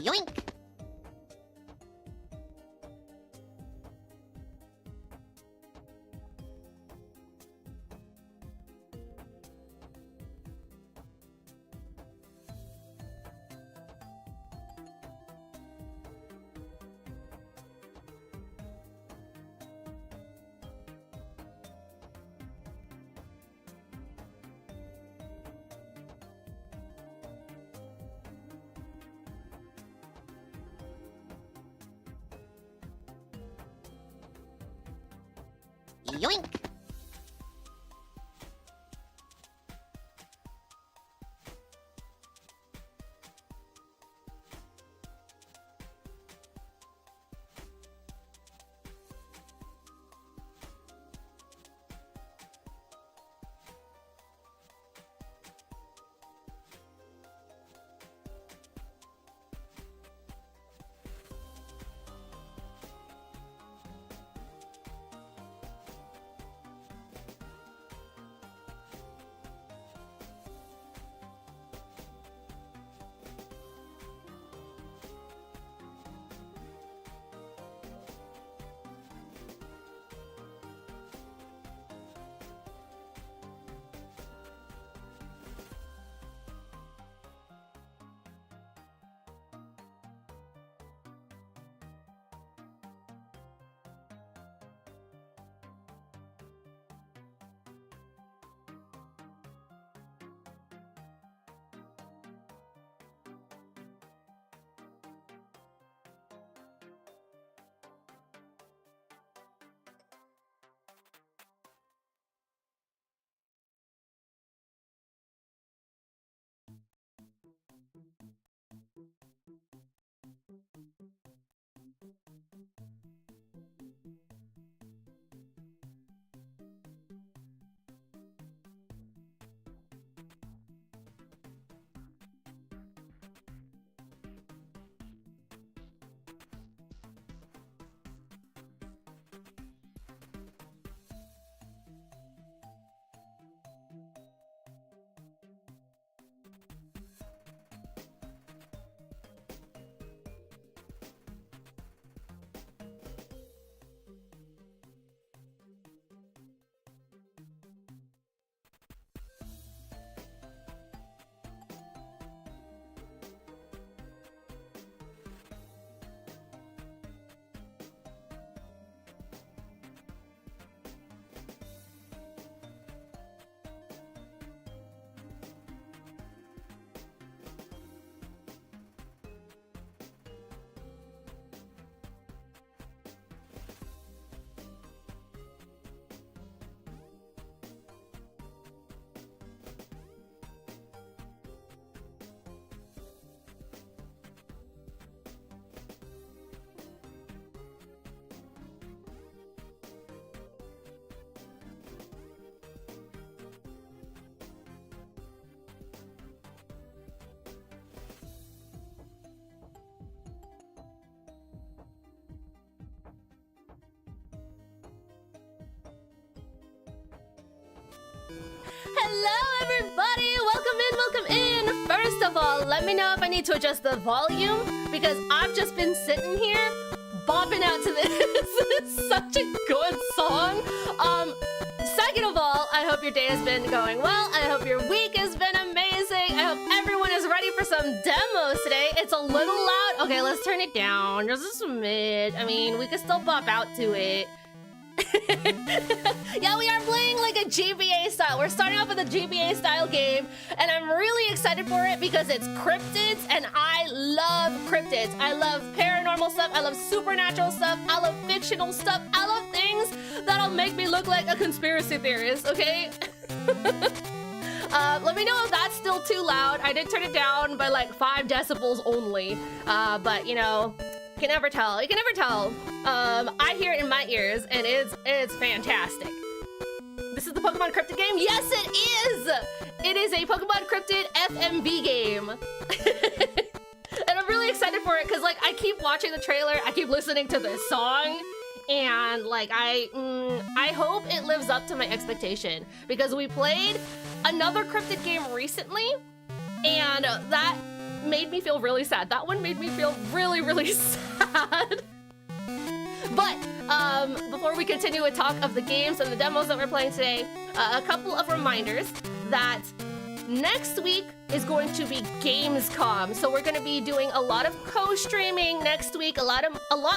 Yoink! Yoink! Hello everybody! Welcome in! First of all, let me know if I need to adjust the volume because I've just been sitting here bopping out to this. It's such a good song. Second of all, I hope your day has been going well. I hope your week has been amazing. I hope everyone is ready for some demos today. It's a little loud. Okay, let's turn it down. Just a smidge. I mean, we can still bop out to it. Yeah, we are playing like a GBA style. We're starting off with a GBA style game, and I'm really excited for it because it's cryptids, and I love cryptids. I love paranormal stuff. I love supernatural stuff. I love fictional stuff. I love things that'll make me look like a conspiracy theorist, okay? Let me know if that's still too loud. I did turn it down by like 5 decibels only, but you know, you can never tell. You can never tell. I hear it in my ears, and it's fantastic. This is the Pokemon Cryptid game? Yes, it is! It is a Pokemon Cryptid FMV game. And I'm really excited for it, because like, I keep watching the trailer, I keep listening to this song, and like, I hope it lives up to my expectation, because we played another Cryptid game recently, and that made me feel really sad. That one made me feel really, really sad. But before we continue with talk of the games and the demos that we're playing today, a couple of reminders that next week is going to be Gamescom. So we're going to be doing a lot of co-streaming next week, a lot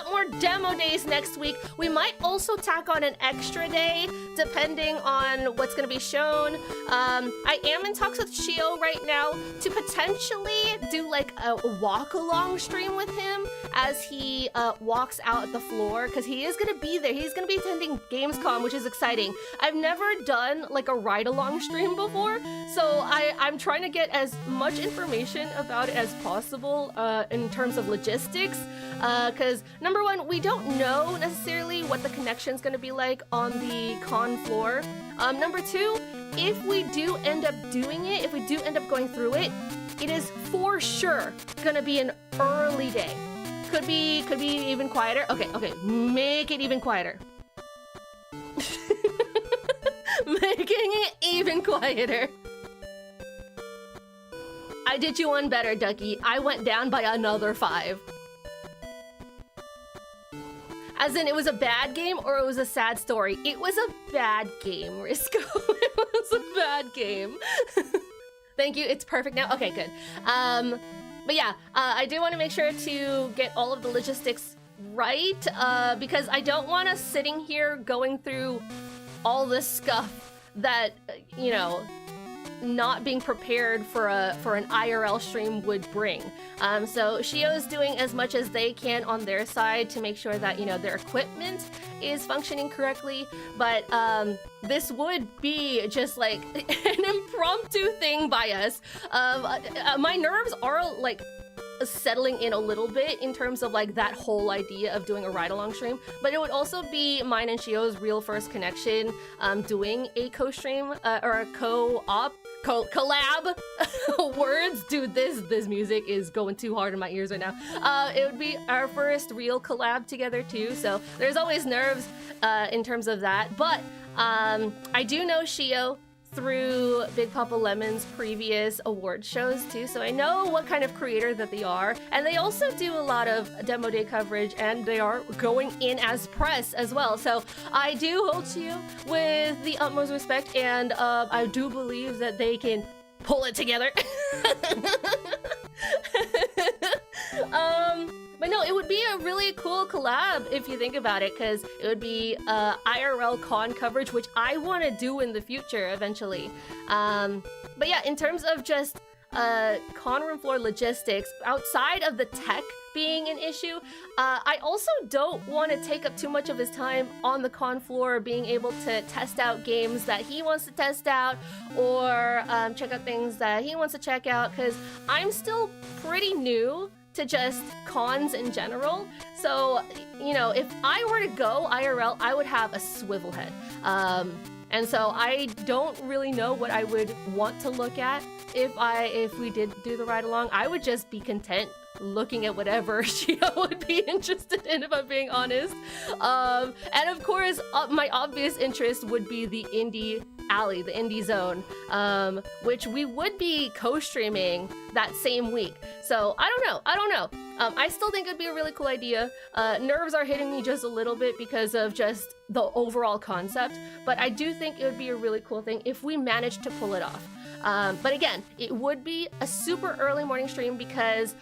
more demo days next week. We might also tack on an extra day depending on what's going to be shown. I am in talks with Shio right now to potentially do like a walk-along stream with him as he walks out the floor, because he is going to be there. He's going to be attending Gamescom, which is exciting. I've never done like a ride-along stream before, so I'm trying to get as much information about it as possible in terms of logistics, because number one, we don't know necessarily what the connection is going to be like on the con floor. Number two, if we do end up doing it, if we do end up going through it, it is for sure going to be an early day. Could be even quieter. Okay, make it even quieter. Making it even quieter. I did you one better, Ducky. I went down by another 5. As in, it was a bad game or it was a sad story? It was a bad game, Risco. It was a bad game. Thank you. It's perfect now. Okay, good. But yeah, I do want to make sure to get all of the logistics right, because I don't want us sitting here going through all this stuff that, you know, not being prepared for an IRL stream would bring. So Shio's doing as much as they can on their side to make sure that, you know, their equipment is functioning correctly, but this would be just like an impromptu thing by us. My nerves are like settling in a little bit in terms of like that whole idea of doing a ride-along stream, but it would also be mine and Shio's real first connection doing a co-stream or a co-op collab. Words, dude, this music is going too hard in my ears right now. It would be our first real collab together too, so there's always nerves in terms of that, but I do know Shio through Big Papa Lemon's previous award shows too, so I know what kind of creator that they are, and they also do a lot of demo day coverage, and they are going in as press as well, so I do hold Shio with the utmost respect, and I do believe that they can pull it together. But no, it would be a really cool collab if you think about it, because it would be IRL con coverage, which I want to do in the future eventually. But yeah, in terms of just con room floor logistics, outside of the tech being an issue, I also don't want to take up too much of his time on the con floor being able to test out games that he wants to test out, or check out things that he wants to check out, because I'm still pretty new to just cons in general. So, you know, if I were to go IRL, I would have a swivel head. And so I don't really know what I would want to look at if we did do the ride along. I would just be content looking at whatever Shio would be interested in, if I'm being honest. And of course, my obvious interest would be the indie alley, the indie zone, which we would be co-streaming that same week. So I don't know. I still think it'd be a really cool idea. Nerves are hitting me just a little bit because of just the overall concept, but I do think it would be a really cool thing if we managed to pull it off. But again, it would be a super early morning stream because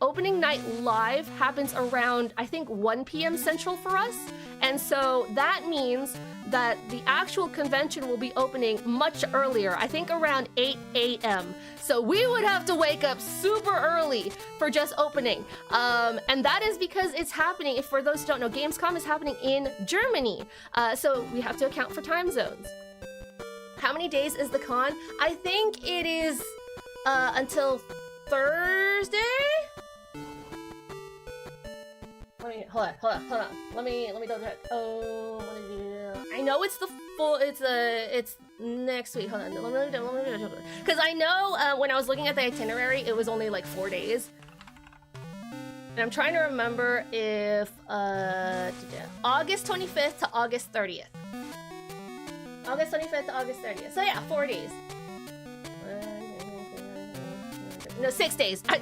opening night live happens around, I think, 1 p.m. Central for us. And so that means that the actual convention will be opening much earlier, I think around 8 a.m. So we would have to wake up super early for just opening. And that is because it's happening, if for those who don't know, Gamescom is happening in Germany. So we have to account for time zones. How many days is the con? I think it is until Thursday? Hold on. Let me double check. Oh, I know it's the full. It's next week. Hold on. Let me because I know when I was looking at the itinerary, it was only like 4 days, and I'm trying to remember if August 25th to August 30th. August 25th to August 30th. So yeah, 4 days. No, 6 days. I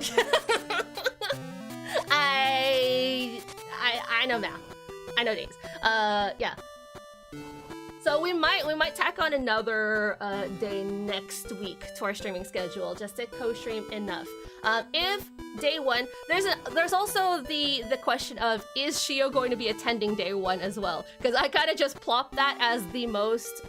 know math. I know days. Yeah. So we might tack on another day next week to our streaming schedule just to co-stream enough. If day one, there's also the question of, is Shio going to be attending day one as well? Because I kind of just plopped that as the most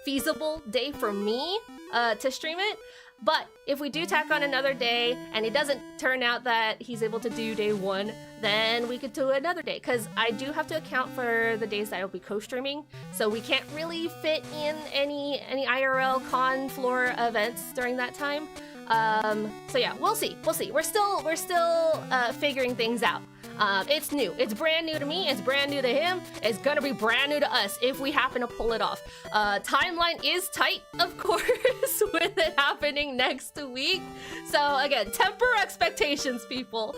feasible day for me to stream it. But if we do tack on another day and it doesn't turn out that he's able to do day one, then we could do another day. Because I do have to account for the days that I'll be co-streaming, so we can't really fit in any IRL con floor events during that time. So yeah, we'll see. We're still figuring things out. It's new. It's brand new to me. It's brand new to him. It's gonna be brand new to us if we happen to pull it off. Timeline is tight, of course, with it happening next week. So again, temper expectations, people.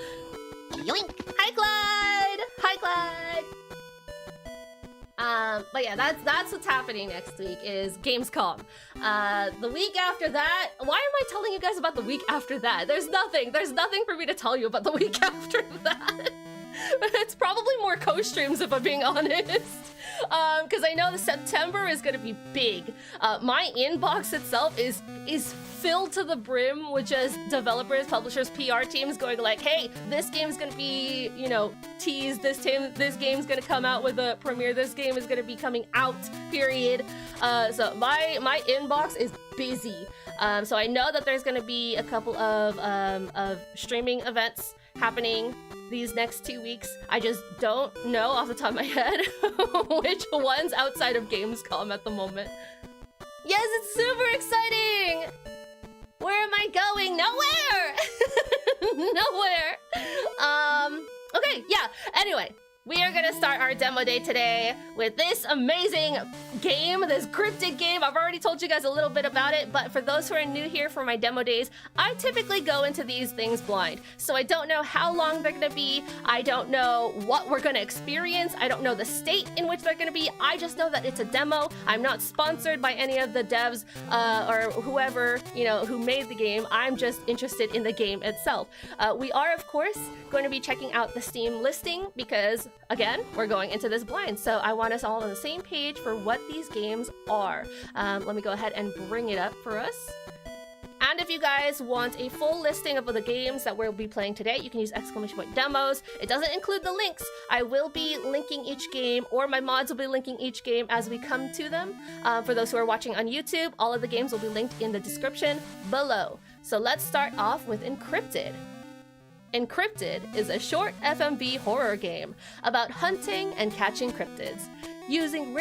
Yoink! Hi, Clyde! Hi, Clyde! But yeah, that's what's happening next week is Gamescom. The week after that, why am I telling you guys about the week after that? There's nothing for me to tell you about the week after that. It's probably more co-streams if I'm being honest. Because I know that September is gonna be big. My inbox itself is filled to the brim with just developers, publishers, PR teams going like, hey, this game's gonna be, you know, teased, this game's gonna come out with a premiere, this game is gonna be coming out, period. So my inbox is busy. So I know that there's gonna be a couple of streaming events happening these next 2 weeks. I just don't know off the top of my head which ones outside of Gamescom at the moment. Yes, it's super exciting! Where am I going? Nowhere! Nowhere! Okay, yeah, anyway. We are gonna start our demo day today with this amazing game, this Encryptid game. I've already told you guys a little bit about it, but for those who are new here for my demo days, I typically go into these things blind. So I don't know how long they're gonna be. I don't know what we're gonna experience. I don't know the state in which they're gonna be. I just know that it's a demo. I'm not sponsored by any of the devs or whoever, you know, who made the game. I'm just interested in the game itself. We are, of course, going to be checking out the Steam listing because, again, we're going into this blind, so I want us all on the same page for what these games are. Let me go ahead and bring it up for us. And if you guys want a full listing of the games that we'll be playing today, you can use !demos. It doesn't include the links. I will be linking each game, or my mods will be linking each game as we come to them. For those who are watching on YouTube, all of the games will be linked in the description below. So let's start off with Encryptid. Encryptid is a short FMV horror game about hunting and catching cryptids, using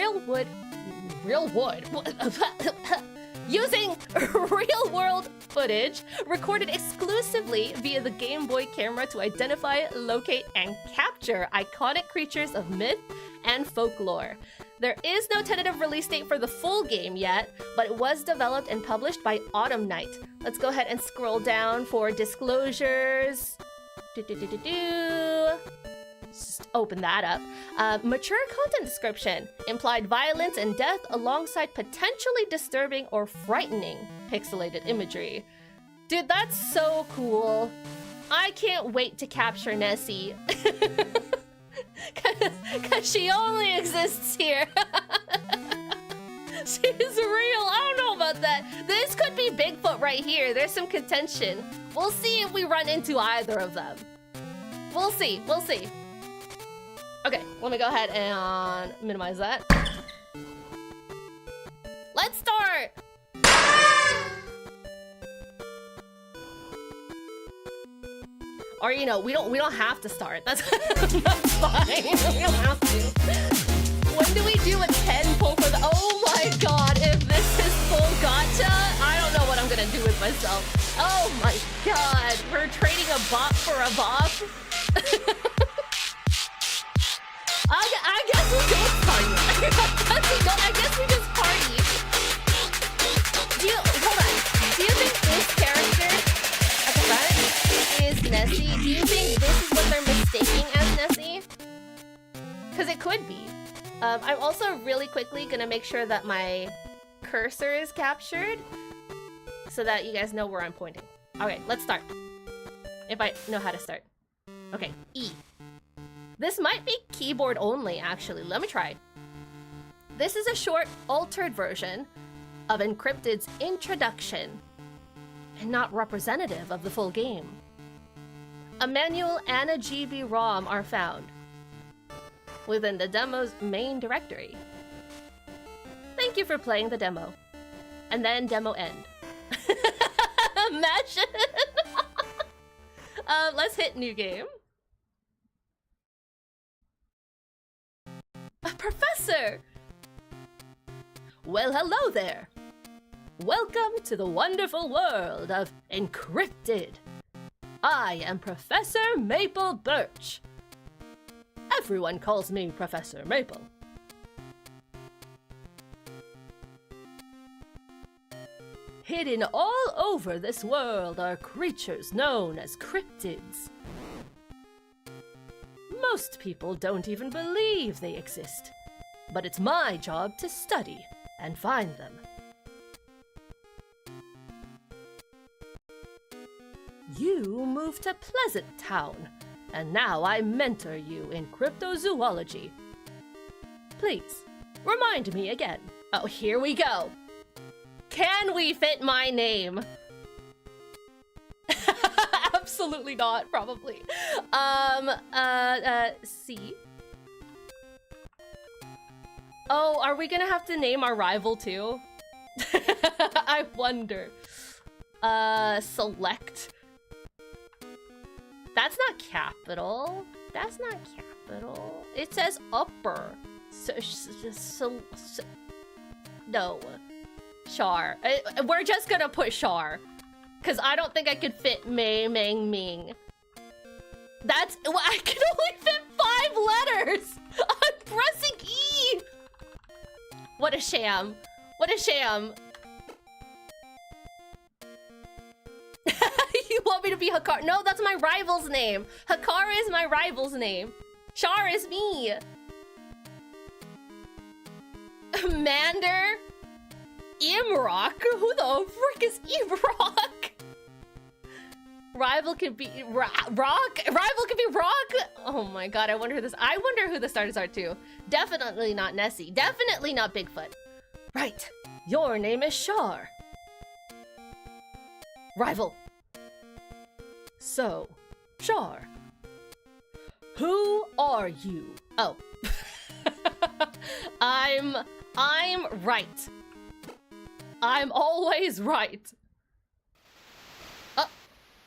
using real-world footage recorded exclusively via the Game Boy camera to identify, locate, and capture iconic creatures of myth and folklore. There is no tentative release date for the full game yet, but it was developed and published by Autumn Night. Let's go ahead and scroll down for disclosures. Just open that up. Mature content description. Implied violence and death alongside potentially disturbing or frightening pixelated imagery. Dude, that's so cool. I can't wait to capture Nessie. Cause she only exists here. She's real. I don't know about that. This could be Bigfoot right here. There's some contention. We'll see if we run into either of them. We'll see. We'll see. Okay, let me go ahead and minimize that. Let's start. Or, you know, we don't have to start. That's fine. We don't have to. When do we do a 10 pull for the? Oh my god! If this is full gacha, I don't know what I'm gonna do with myself. Oh my god! We're trading a bop for a bop. I guess we don't party. I guess we just party. Hold on. Do you think this character at the front is Nessie? Do you think this is what they're mistaking as Nessie? Because it could be. I'm also really quickly gonna make sure that my cursor is captured so that you guys know where I'm pointing. Okay, let's start. If I know how to start. Okay, E. This might be keyboard only, actually. Let me try. This is a short, altered version of Encryptid's introduction, and not representative of the full game. A manual and a GB ROM are found within the demo's main directory. Thank you for playing the demo. And then demo end. Imagine! Let's hit new game. Professor! Well, hello there. Welcome to the wonderful world of Encryptid. I am Professor Maple Birch. Everyone calls me Professor Maple. Hidden all over this world are creatures known as cryptids. Most people don't even believe they exist, but it's my job to study and find them. You moved to Pleasant Town, and now I mentor you in cryptozoology. Please, remind me again. Oh, here we go. Can we fit my name? Absolutely not, probably. C. Oh, are we gonna have to name our rival too? I wonder. Select. That's not capital. That's not capital. It says upper. No. Char. We're just gonna put Char. Because I don't think I could fit Mei, Meng, Ming. That's... Well, I can only fit 5 letters! I'm pressing E! What a sham. What a sham. You want me to be Hakar? No, that's my rival's name. Hakar is my rival's name. Char is me. Mander? Imrock? Who the frick is Imrock? Rival could be Rock? Rival could be Rock? Oh my god, I wonder who the starters are too. Definitely not Nessie. Definitely not Bigfoot. Right. Your name is Char. Rival. So, Char. Who are you? Oh. I'm right. I'm always right.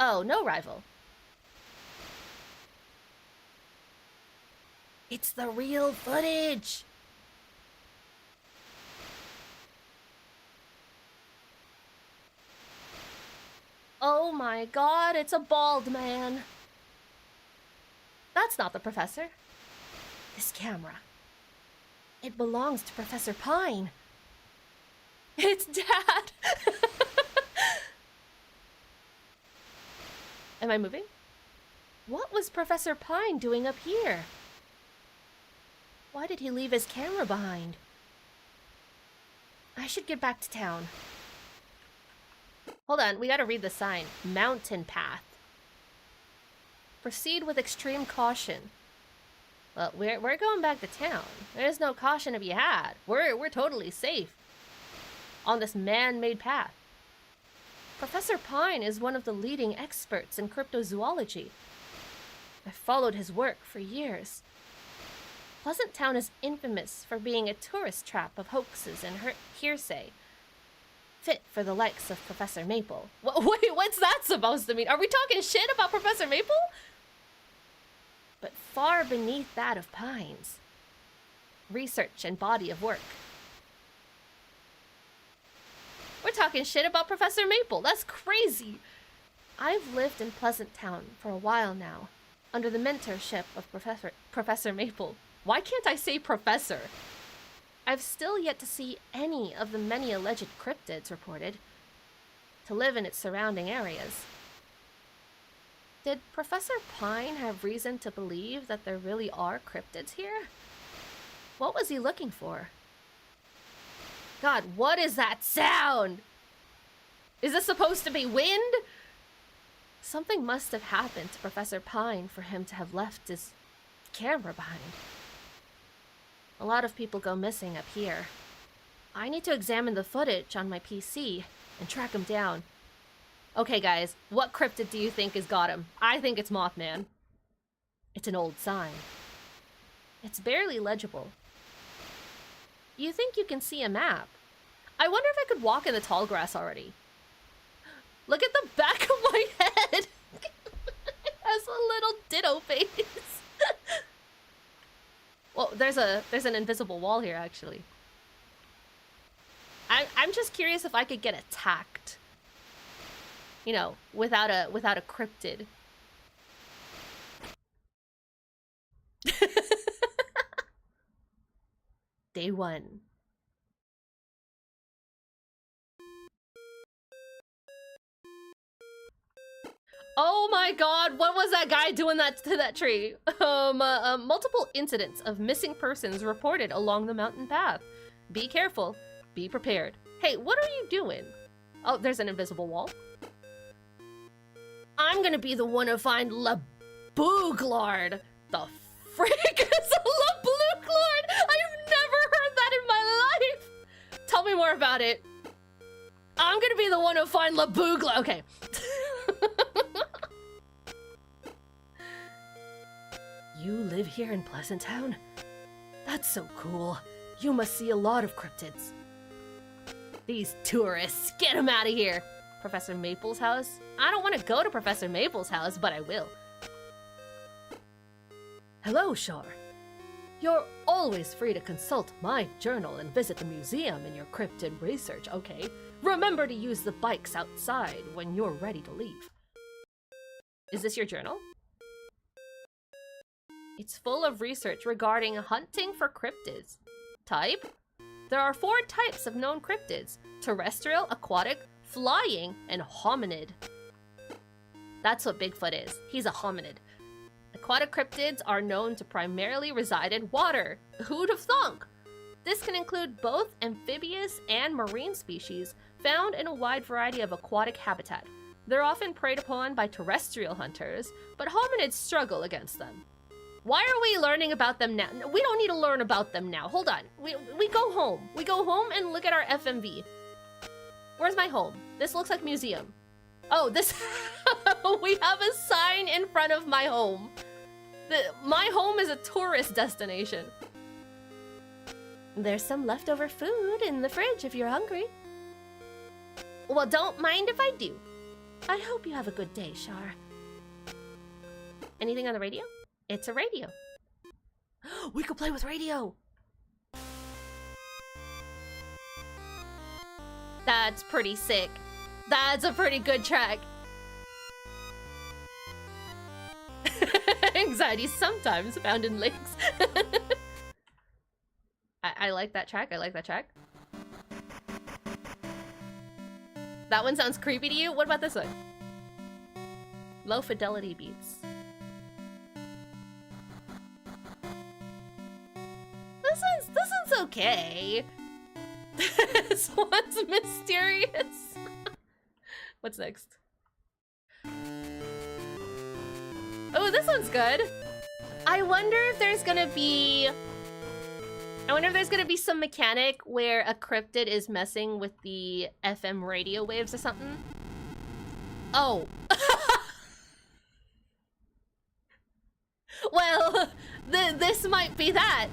Oh, no rival. It's the real footage. Oh my god, it's a bald man. That's not the professor. This camera. It belongs to Professor Pine. It's Dad! Am I moving? What was Professor Pine doing up here? Why did he leave his camera behind? I should get back to town. Hold on, we gotta read the sign. Mountain path. Proceed with extreme caution. Well, we're going back to town. There's no caution to be had. We're totally safe on this man-made path. Professor Pine is one of the leading experts in cryptozoology. I've followed his work for years. Pleasant Town is infamous for being a tourist trap of hoaxes and hearsay, fit for the likes of Professor Maple. Wait, what's that supposed to mean? Are we talking shit about Professor Maple? But far beneath that of Pine's research and body of work. We're talking shit about Professor Maple. That's crazy. I've lived in Pleasant Town for a while now, under the mentorship of Professor Maple. Why can't I say Professor? I've still yet to see any of the many alleged cryptids reported to live in its surrounding areas. Did Professor Pine have reason to believe that there really are cryptids here? What was he looking for? God, what is that sound? Is this supposed to be wind? Something must have happened to Professor Pine for him to have left his camera behind. A lot of people go missing up here. I need to examine the footage on my PC and track him down. Okay, guys, what cryptid do you think has got him? I think it's Mothman. It's an old sign. It's barely legible. You think you can see a map? I wonder if I could walk in the tall grass already. Look at the back of my head! It has a little ditto face. Well, there's an invisible wall here, actually. I'm just curious if I could get attacked. You know, without a cryptid. Day 1. Oh my god, what was that guy doing that to that tree? Multiple incidents of missing persons reported along the mountain path. Be careful, be prepared. Hey, what are you doing? Oh, there's an invisible wall. I'm gonna be the one to find La Bouglard. The frick is a La Bouglard? I've never heard that in my life. Tell me more about it. I'm gonna be the one to find La Bouglard. Okay. You live here in Pleasant Town? That's so cool. You must see a lot of cryptids. These tourists, get them out of here. Professor Maple's house? I don't want to go to Professor Maple's house, but I will. Hello, Shar. You're always free to consult my journal and visit the museum in your cryptid research, okay? Remember to use the bikes outside when you're ready to leave. Is this your journal? It's full of research regarding hunting for cryptids. Type? There are 4 types of known cryptids: terrestrial, aquatic, flying, and hominid. That's what Bigfoot is. He's a hominid. Aquatic cryptids are known to primarily reside in water. Who'd have thunk? This can include both amphibious and marine species found in a wide variety of aquatic habitat. They're often preyed upon by terrestrial hunters, but hominids struggle against them. Why are we learning about them now? We don't need to learn about them now. Hold on. We go home. We go home and look at our FMV. Where's my home? This looks like museum. Oh, this... We have a sign in front of my home. My home is a tourist destination. There's some leftover food in the fridge if you're hungry. Well, don't mind if I do. I hope you have a good day, Shar. Anything on the radio? It's a radio. We could play with radio. That's pretty sick. That's a pretty good track. Anxiety sometimes found in lakes. I like that track. I like that track. That one sounds creepy to you? What about this one? Low fidelity beats. This one's okay. This one's mysterious. What's next? Oh, this one's good. I wonder if there's gonna be some mechanic where a cryptid is messing with the FM radio waves or something. Oh. Well, this might be that.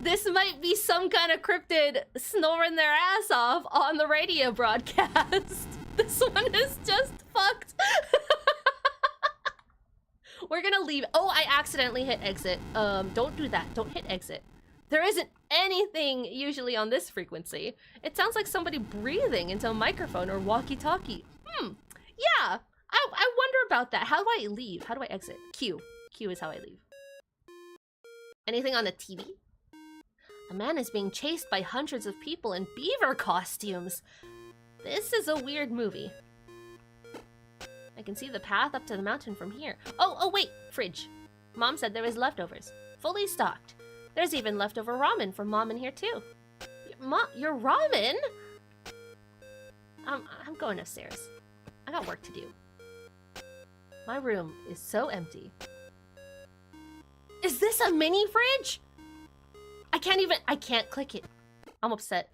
This might be some kind of cryptid snoring their ass off on the radio broadcast. This one is just fucked. We're gonna leave. Oh, I accidentally hit exit. Don't do that. Don't hit exit. There isn't anything usually on this frequency. It sounds like somebody breathing into a microphone or walkie-talkie. Yeah. I wonder about that. How do I leave? How do I exit? Q. Q is how I leave. Anything on the TV? A man is being chased by hundreds of people in beaver costumes. This is a weird movie. I can see the path up to the mountain from here. Oh, wait, fridge. Mom said there was leftovers. Fully stocked. There's even leftover ramen from Mom in here too. Mom, your ramen? I'm going upstairs. I got work to do. My room is so empty. Is this a mini fridge? I can't click it. I'm upset.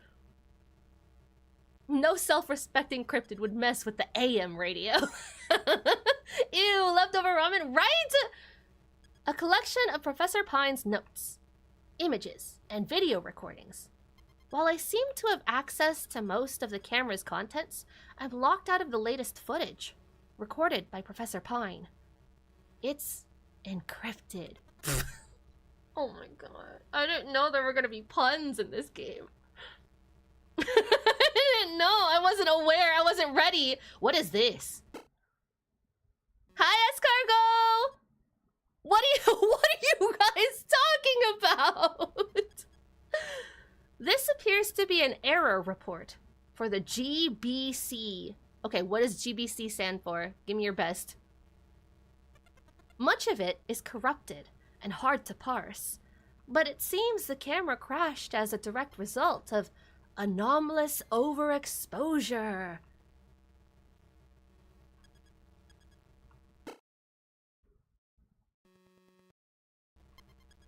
No self-respecting cryptid would mess with the AM radio. Ew, leftover ramen, right? A collection of Professor Pine's notes, images, and video recordings. While I seem to have access to most of the camera's contents, I'm locked out of the latest footage, recorded by Professor Pine. It's encrypted. Oh my god. I didn't know there were gonna be puns in this game. I didn't know. I wasn't aware. I wasn't ready. What is this? Hi, escargot! What are you guys talking about? This appears to be an error report for the GBC. Okay, what does GBC stand for? Give me your best. Much of it is corrupted and hard to parse, but it seems the camera crashed as a direct result of anomalous overexposure.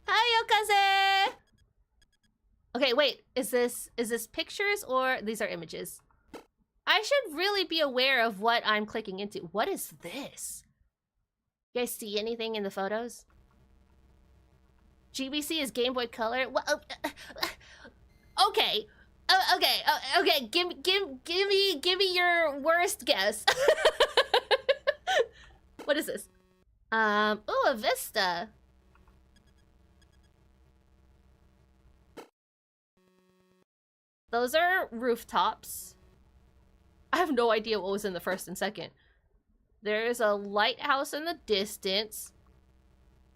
Hi, Yokaze! Okay, wait, is this pictures or these are images? I should really be aware of what I'm clicking into. What is this? You guys see anything in the photos? GBC is Game Boy Color. Well, okay. Okay. Give me your worst guess. What is this? Oh, a Vista. Those are rooftops. I have no idea what was in the first and second. There's a lighthouse in the distance.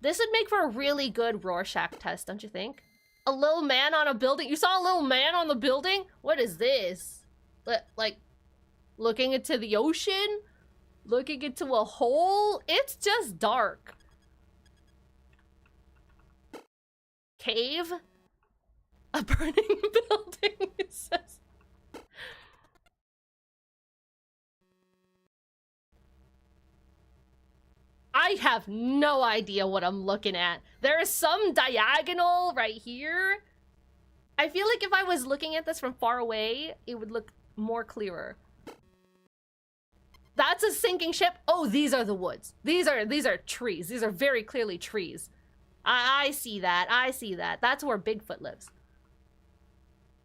This would make for a really good Rorschach test, don't you think? A little man on a building? You saw a little man on the building? What is this? Like, looking into the ocean? Looking into a hole? It's just dark. Cave? A burning building, it says. I have no idea what I'm looking at. There is some diagonal right here. I feel like if I was looking at this from far away, it would look more clearer. That's a sinking ship. Oh, these are the woods. These are trees. These are very clearly trees. I see that. I see that. That's where Bigfoot lives.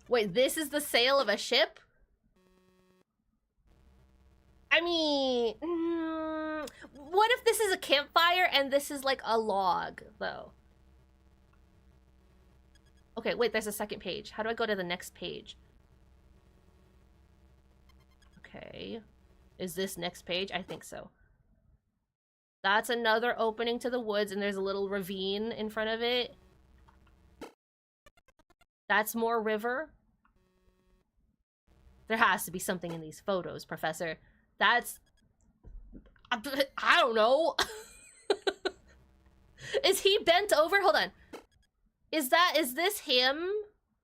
Wait, this is the sail of a ship? I mean, what if this is a campfire and this is like a log, though? Okay, wait, there's a second page. How do I go to the next page? Okay. Is this next page? I think so. That's another opening to the woods, and there's a little ravine in front of it. That's more river. There has to be something in these photos, Professor. That's... I don't know. Is he bent over? Hold on. Is this him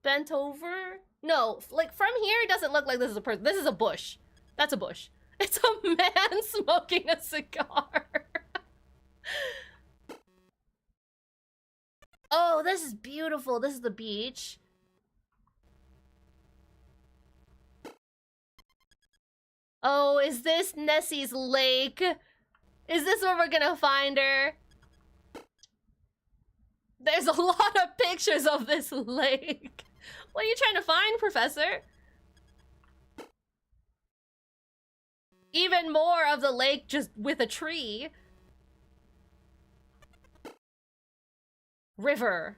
bent over? No, like from here it doesn't look like this is a person. This is a bush. That's a bush. It's a man smoking a cigar. Oh, this is beautiful. This is the beach. Oh, is this Nessie's lake? Is this where we're gonna find her? There's a lot of pictures of this lake. What are you trying to find, Professor? Even more of the lake just with a tree. River.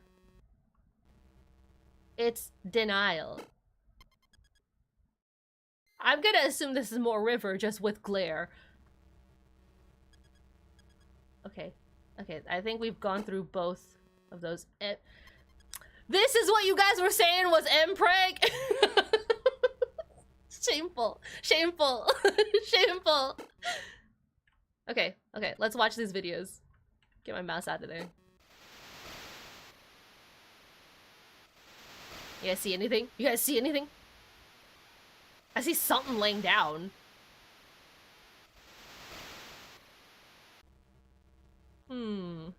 It's denial. I'm gonna assume this is more river just with glare. Okay. Okay, I think we've gone through both of those. This is what you guys were saying was M-Preg? Shameful. Shameful. Shameful. Okay, okay, let's watch these videos. Get my mouse out of there. You guys see anything? You guys see anything? I see something laying down. Hmm.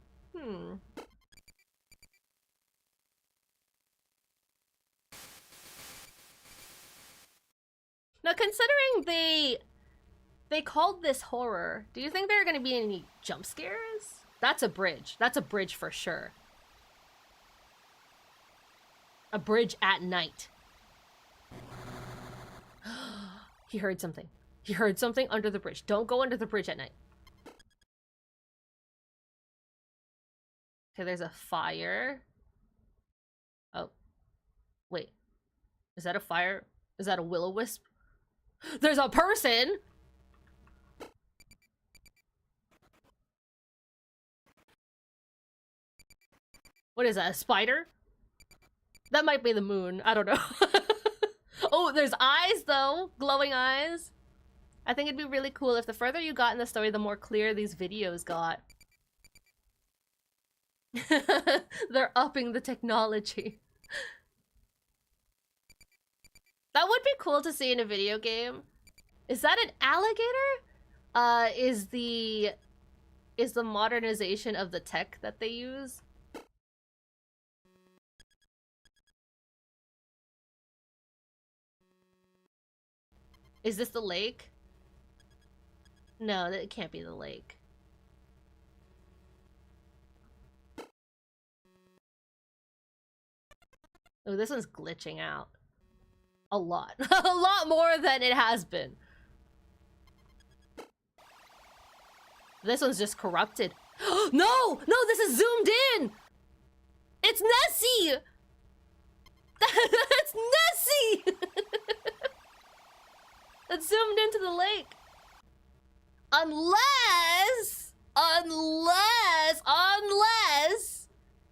Now, considering they called this horror, do you think there are going to be any jump scares? That's a bridge. That's a bridge for sure. A bridge at night. He heard something. He heard something under the bridge. Don't go under the bridge at night. Okay, there's a fire. Oh. Wait. Is that a fire? Is that a will-o-wisp? There's a person! What is that, a spider? That might be the moon. I don't know. Oh, there's eyes, though. Glowing eyes. I think it'd be really cool if the further you got in the story, the more clear these videos got. They're upping the technology. That would be cool to see in a video game. Is that an alligator? Is the modernization of the tech that they use? Is this the lake? No, it can't be the lake. Oh, this one's glitching out. A lot. A lot more than it has been. This one's just corrupted. No! No, this is zoomed in! It's Nessie! That's Nessie! It's zoomed into the lake. Unless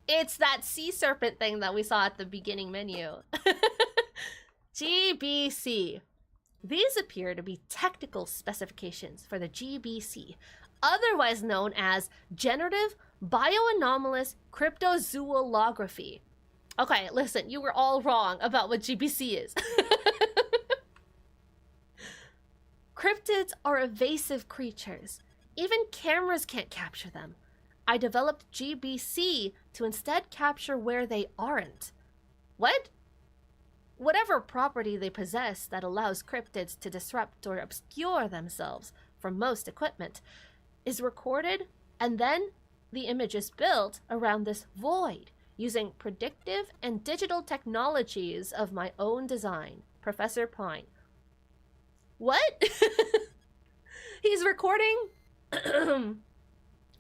it's that sea serpent thing that we saw at the beginning menu. GBC. These appear to be technical specifications for the GBC, otherwise known as Generative Bioanomalous Cryptozoolography. Okay, listen, you were all wrong about what GBC is. Cryptids are evasive creatures. Even cameras can't capture them. I developed GBC to instead capture where they aren't. What? Whatever property they possess that allows cryptids to disrupt or obscure themselves from most equipment is recorded, and then the image is built around this void using predictive and digital technologies of my own design. Professor Pine. What? He's recording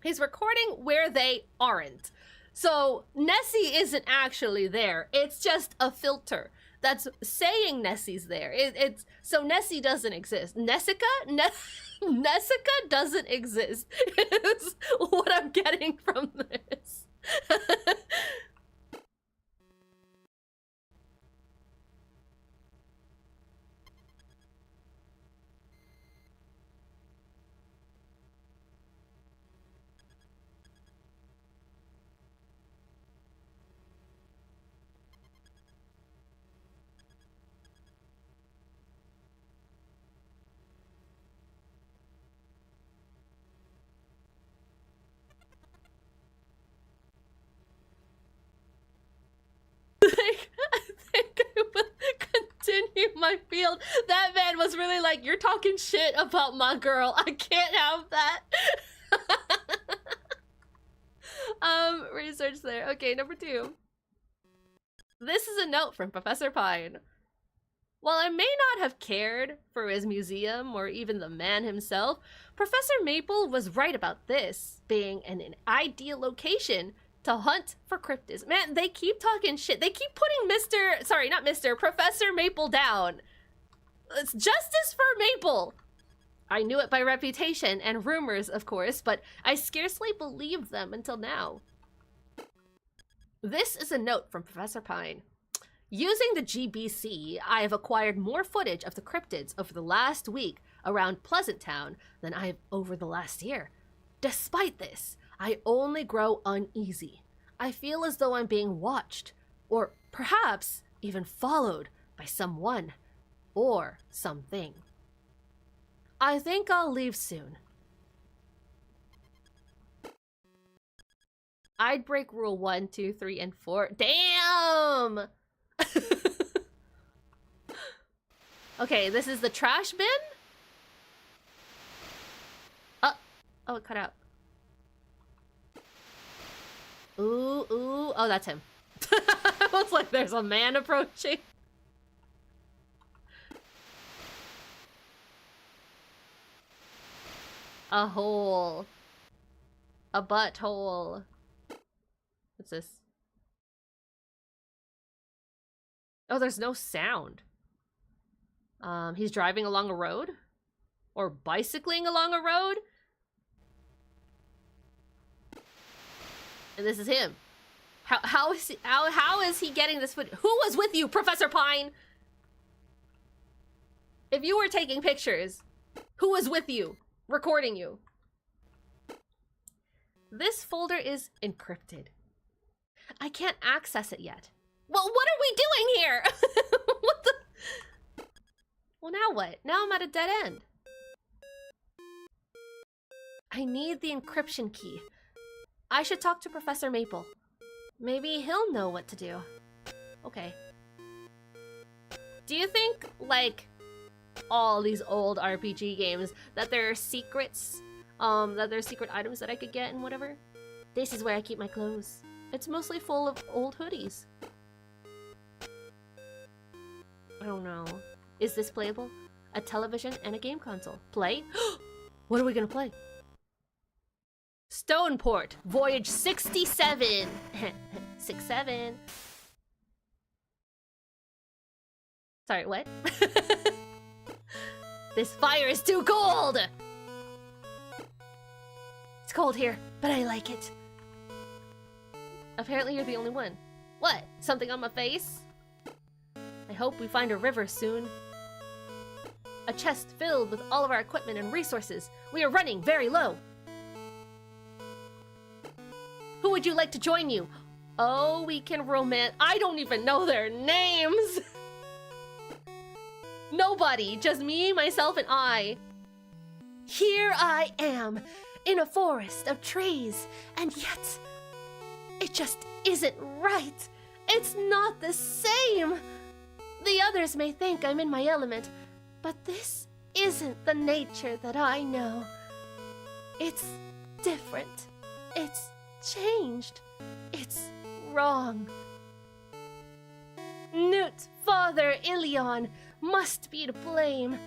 he's recording where they aren't. So Nessie isn't actually there. It's just a filter that's saying Nessie's there. It's so Nessie doesn't exist. Nessica doesn't exist. Is what I'm getting from this. I think I will continue my field. That man was really like, you're talking shit about my girl. I can't have that. Research there. Okay, number 2. This is a note from Professor Pine. While I may not have cared for his museum or even the man himself, Professor Maple was right about this being an ideal location to hunt for cryptids. Man, they keep talking shit. They keep putting Professor Maple down. It's justice for Maple. I knew it by reputation and rumors, of course, but I scarcely believed them until now. This is a note from Professor Pine. Using the GBC, I have acquired more footage of the cryptids over the last week around Pleasant Town than I have over the last year. Despite this, I only grow uneasy. I feel as though I'm being watched, or perhaps even followed by someone or something. I think I'll leave soon. I'd break rule 1, 2, 3, and 4. Damn! Okay, this is the trash bin? Oh, it cut out. Ooh, ooh. Oh, that's him. I was like, there's a man approaching. A hole. A butthole. What's this? Oh, there's no sound. He's driving along a road? Or bicycling along a road? And this is him. How is he getting this footage? Who was with you, Professor Pine? If you were taking pictures, who was with you, recording you? This folder is encrypted. I can't access it yet. Well, what are we doing here? What the? Well, now what? Now I'm at a dead end. I need the encryption key. I should talk to Professor Maple. Maybe he'll know what to do. Okay. Do you think, like, all these old RPG games, that there are secrets, that there are secret items that I could get and whatever? This is where I keep my clothes. It's mostly full of old hoodies. I don't know. Is this playable? A television and a game console. Play? What are we gonna play? Stoneport, Voyage 67. 67. Sorry, what? This fire is too cold! It's cold here, but I like it. Apparently you're the only one. What? Something on my face? I hope we find a river soon. A chest filled with all of our equipment and resources. We are running very low. Who would you like to join you? Oh, we can I don't even know their names. Nobody, just me, myself, and I. Here I am, in a forest of trees, and yet, it just isn't right. It's not the same. The others may think I'm in my element, but this isn't the nature that I know. It's different. It's changed. It's wrong. Newt, Father Ilion, must be to blame.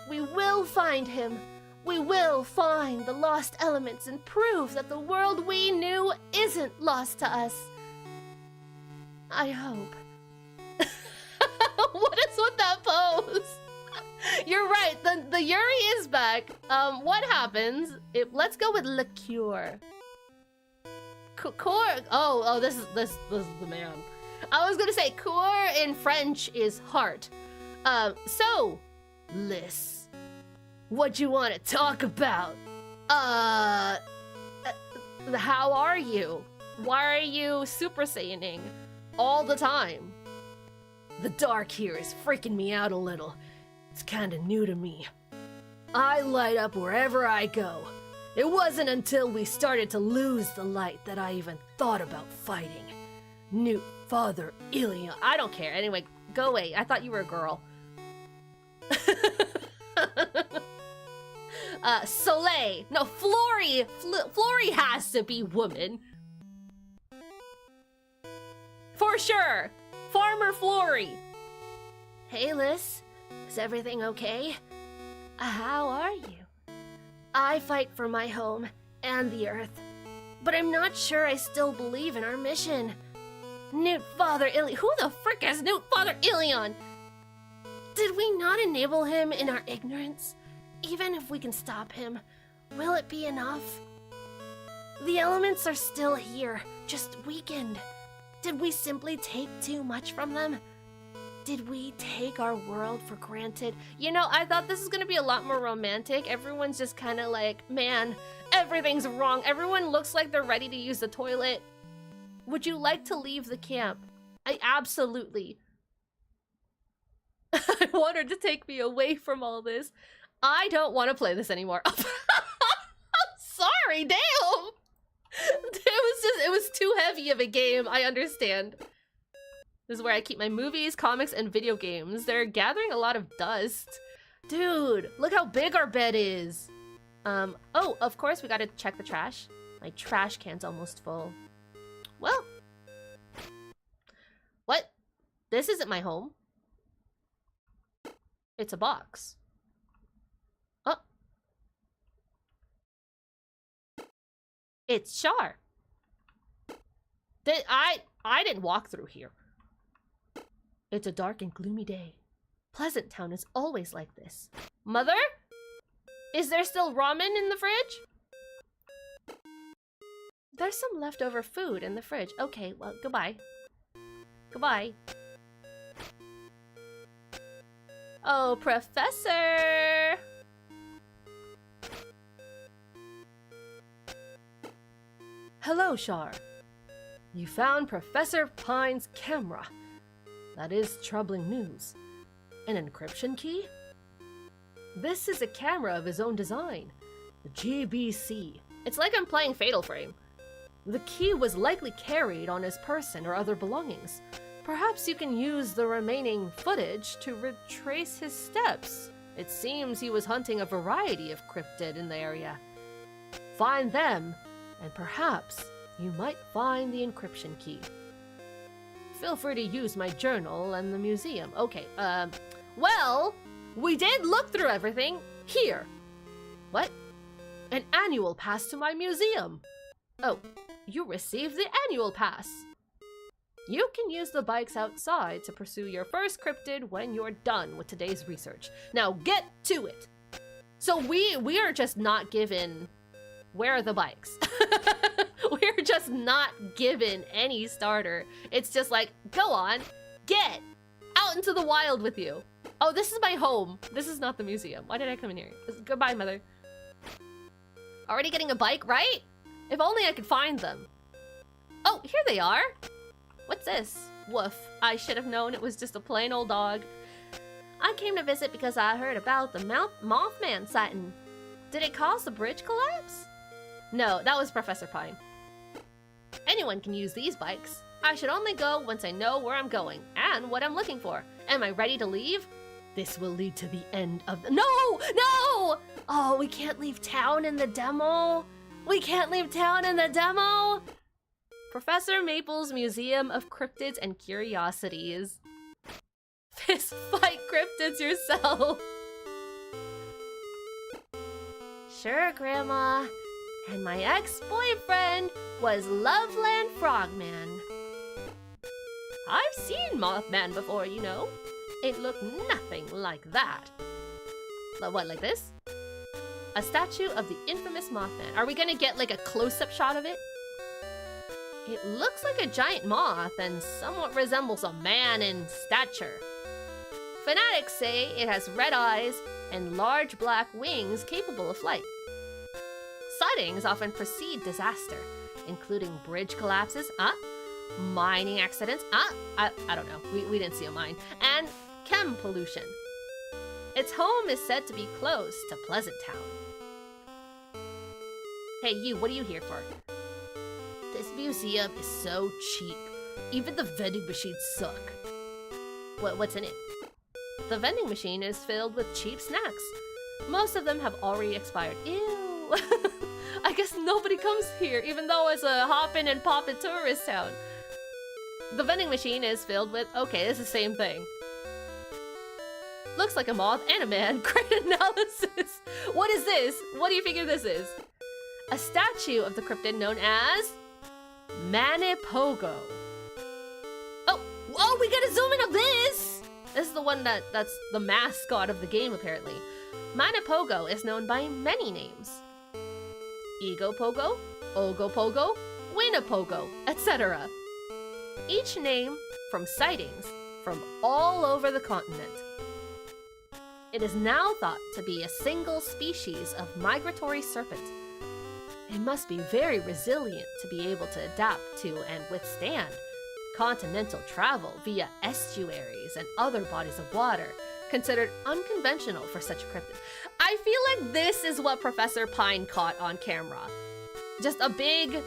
We will find him. We will find the lost elements and prove that the world we knew isn't lost to us. I hope. What is with that pose? You're right, the Yuri is back. What happens? Let's go with liqueur. Oh, this is the man. I was gonna say coeur in French is heart. So, Liz, what you want to talk about? How are you? Why are you Super Saiyaning all the time? The dark here is freaking me out a little. It's kinda new to me. I light up wherever I go. It wasn't until we started to lose the light that I even thought about fighting. Newt, Father Ilion. I don't care. Anyway, go away. I thought you were a girl. Soleil. No, Flory. Flory has to be woman. For sure. Farmer Flory. Hey, Liz. Is everything okay? How are you? I fight for my home and the Earth, but I'm not sure I still believe in our mission. Newt Father Ilion. Who the frick is Newt Father Ilion? Did we not enable him in our ignorance? Even if we can stop him, will it be enough? The elements are still here, just weakened. Did we simply take too much from them? Did we take our world for granted? You know, I thought this was gonna be a lot more romantic. Everyone's just kind of like, man, everything's wrong. Everyone looks like they're ready to use the toilet. Would you like to leave the camp? I absolutely. I want her to take me away from all this. I don't want to play this anymore. I'm sorry, damn. It was too heavy of a game, I understand. This is where I keep my movies, comics, and video games. They're gathering a lot of dust. Dude, look how big our bed is. Oh, of course we gotta check the trash. My trash can's almost full. Well. What? This isn't my home. It's a box. Oh. It's Char. I didn't walk through here. It's a dark and gloomy day. Pleasant Town is always like this. Mother? Is there still ramen in the fridge? There's some leftover food in the fridge. Okay, well, goodbye. Goodbye. Oh, Professor! Hello, Char. You found Professor Pine's camera. That is troubling news. An encryption key? This is a camera of his own design. The GBC. It's like I'm playing Fatal Frame. The key was likely carried on his person or other belongings. Perhaps you can use the remaining footage to retrace his steps. It seems he was hunting a variety of cryptid in the area. Find them, and perhaps you might find the encryption key. Feel free to use my journal and the museum. Okay, well, we did look through everything. Here. What? An annual pass to my museum. Oh, you received the annual pass. You can use the bikes outside to pursue your first cryptid when you're done with today's research. Now get to it. So we are just not given where are the bikes. We're just not given any starter. It's just like, go on, get out into the wild with you. Oh, this is my home. This is not the museum. Why did I come in here? Goodbye, mother. Already getting a bike, right? If only I could find them. Oh, here they are. What's this? Woof. I should have known it was just a plain old dog. I came to visit because I heard about the Mothman sighting. Did it cause the bridge collapse? No, that was Professor Pine. Anyone can use these bikes. I should only go once I know where I'm going and what I'm looking for. Am I ready to leave? This will lead to the end of the— No! No! Oh, we can't leave town in the demo. We can't leave town in the demo. Professor Maple's Museum of Cryptids and Curiosities. Fist fight cryptids yourself. Sure, Grandma. And my ex-boyfriend was Loveland Frogman. I've seen Mothman before, you know. It looked nothing like that. What, like this? A statue of the infamous Mothman. Are we gonna get like a close-up shot of it? It looks like a giant moth and somewhat resembles a man in stature. Fanatics say it has red eyes and large black wings capable of flight. Sightings often precede disaster, including bridge collapses, mining accidents, I don't know, we didn't see a mine, and chem pollution. Its home is said to be close to Pleasant Town. Hey you, what are you here for? This museum is so cheap. Even the vending machines suck. What's in it? The vending machine is filled with cheap snacks. Most of them have already expired. Ew! I guess nobody comes here, even though it's a hoppin' and poppin' tourist town. The vending machine is filled with— okay, it's the same thing. Looks like a moth and a man. Great analysis! What is this? What do you figure this is? A statue of the cryptid known as Manipogo. Oh, we gotta zoom in on this! This is the one that's the mascot of the game, apparently. Manipogo is known by many names. Egopogo, Ogopogo, Winapogo, etc. Each name from sightings from all over the continent. It is now thought to be a single species of migratory serpent. It must be very resilient to be able to adapt to and withstand continental travel via estuaries and other bodies of water, considered unconventional for such a cryptid. I feel like this is what Professor Pine caught on camera. Just a big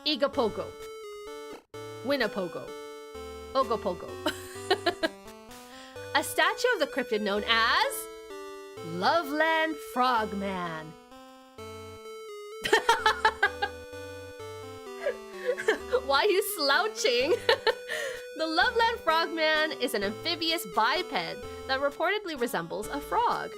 Igapogo. Winnapogo. Ogopogo. A statue of the cryptid known as Loveland Frogman. Why are you slouching? The Loveland Frogman is an amphibious biped that reportedly resembles a frog.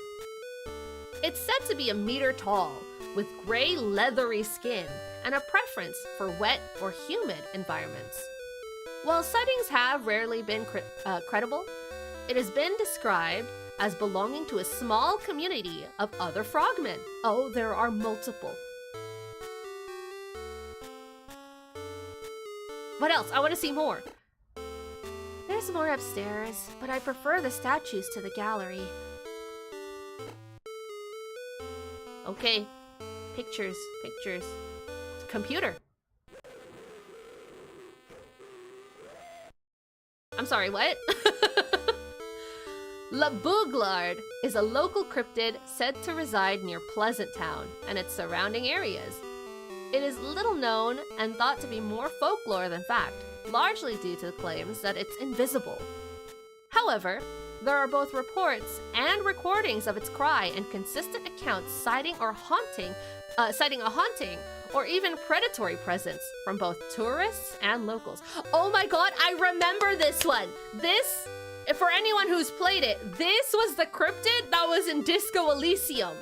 It's said to be a meter tall, with gray leathery skin and a preference for wet or humid environments. While sightings have rarely been credible, it has been described as belonging to a small community of other frogmen. Oh, there are multiple. What else? I want to see more. There's more upstairs, but I prefer the statues to the gallery. Okay. Pictures. Computer. I'm sorry, what? La Bouglard is a local cryptid said to reside near Pleasant Town and its surrounding areas. It is little known and thought to be more folklore than fact, largely due to the claims that it's invisible. However, there are both reports and recordings of its cry and consistent accounts citing a haunting or even predatory presence from both tourists and locals. Oh my god, I remember this one! This, for anyone who's played it, this was the cryptid that was in Disco Elysium.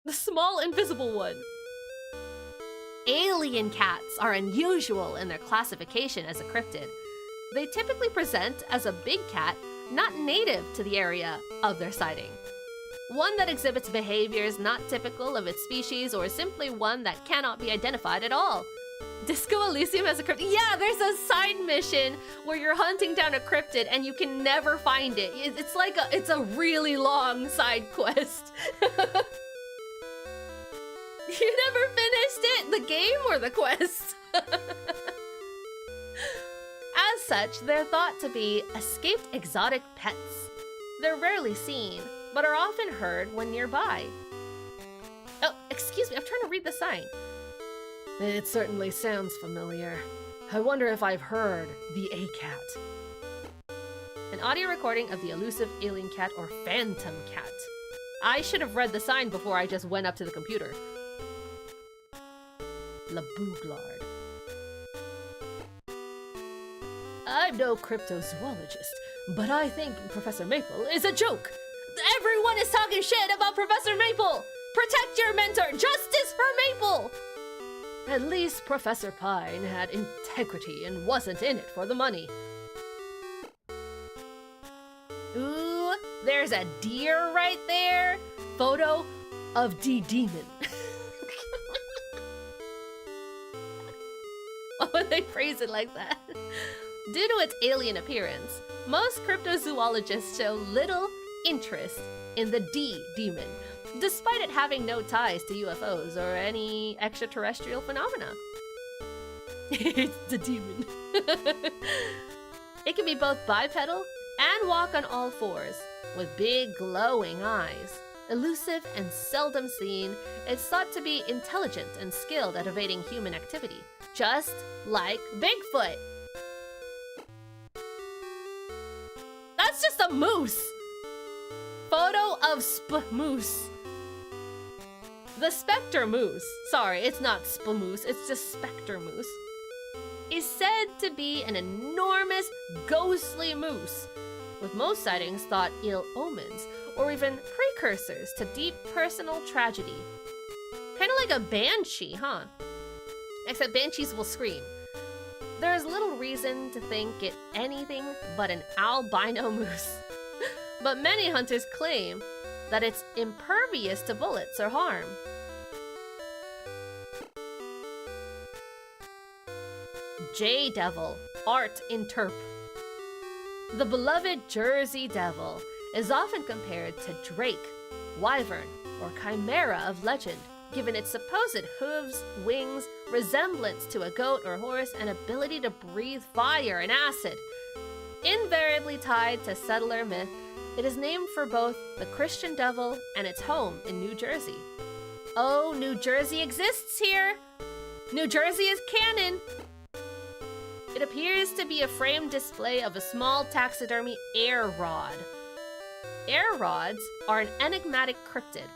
The small invisible one. Alien cats are unusual in their classification as a cryptid. They typically present as a big cat not native to the area of their sighting. One that exhibits behaviors not typical of its species, or simply one that cannot be identified at all. Disco Elysium has a cryptid. Yeah, there's a side mission where you're hunting down a cryptid and you can never find it. It's a really long side quest. You never finished it? The game or the quest? As such, they're thought to be escaped exotic pets. They're rarely seen, but are often heard when nearby. Oh, excuse me, I'm trying to read the sign. It certainly sounds familiar. I wonder if I've heard the A-cat. An audio recording of the elusive alien cat or phantom cat. I should have read the sign before I just went up to the computer. La Bouglard. I'm no cryptozoologist, but I think Professor Maple is a joke. Everyone is talking shit about Professor Maple! Protect your mentor! Justice for Maple! At least Professor Pine had integrity and wasn't in it for the money. Ooh, there's a deer right there. Photo of D-Demon. Why would they phrase it like that? Due to its alien appearance, most cryptozoologists show little interest in the D-Demon, despite it having no ties to UFOs or any extraterrestrial phenomena. It's the demon. It can be both bipedal and walk on all fours, with big glowing eyes. Elusive and seldom seen, it's thought to be intelligent and skilled at evading human activity, just like Bigfoot. That's just a moose! Photo of moose. The specter moose, sorry, it's not moose, it's just specter moose, is said to be an enormous, ghostly moose, with most sightings thought ill omens, or even precursors to deep personal tragedy. Kinda like a banshee, huh? Except banshees will scream. There is little reason to think it anything but an albino moose. But many hunters claim that it's impervious to bullets or harm. J-Devil, art interp. The beloved Jersey Devil is often compared to Drake, Wyvern, or Chimera of legend, given its supposed hooves, wings, resemblance to a goat or horse, and ability to breathe fire and acid. Invariably tied to settler myth, It is named for both the Christian devil and its home in New Jersey. Oh, New Jersey exists here! New Jersey is canon! It appears to be a framed display of a small taxidermy air rod. Air rods are an enigmatic cryptid.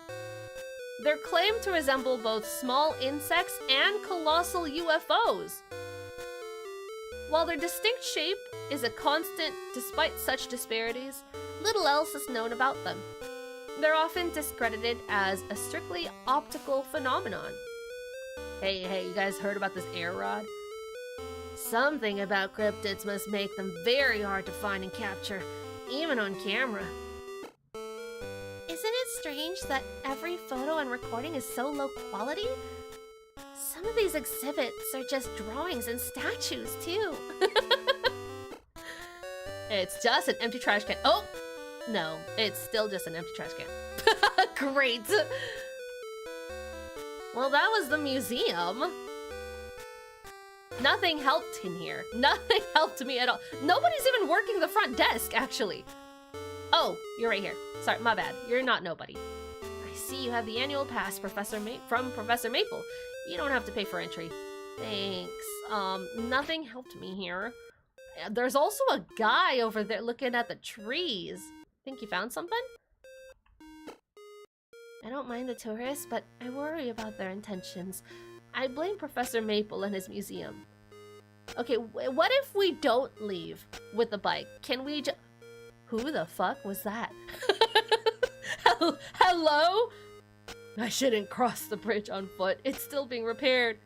They're claimed to resemble both small insects and colossal UFOs. While their distinct shape is a constant despite such disparities, little else is known about them. They're often discredited as a strictly optical phenomenon. Hey, you guys heard about this air rod? Something about cryptids must make them very hard to find and capture, even on camera. Isn't it strange that every photo and recording is so low quality? Some of these exhibits are just drawings and statues, too. It's just an empty trash can. Oh! No, it's still just an empty trash can. Great! Well, that was the museum. Nothing helped in here. Nothing helped me at all. Nobody's even working the front desk, actually. Oh, you're right here. Sorry, my bad. You're not nobody. I see you have the annual pass, from Professor Maple. You don't have to pay for entry. Thanks. Nothing helped me here. There's also a guy over there looking at the trees. Think you found something? I don't mind the tourists, but I worry about their intentions. I blame Professor Maple and his museum. Okay, what if we don't leave with the bike? Can we just... Who the fuck was that? Hello? I shouldn't cross the bridge on foot. It's still being repaired.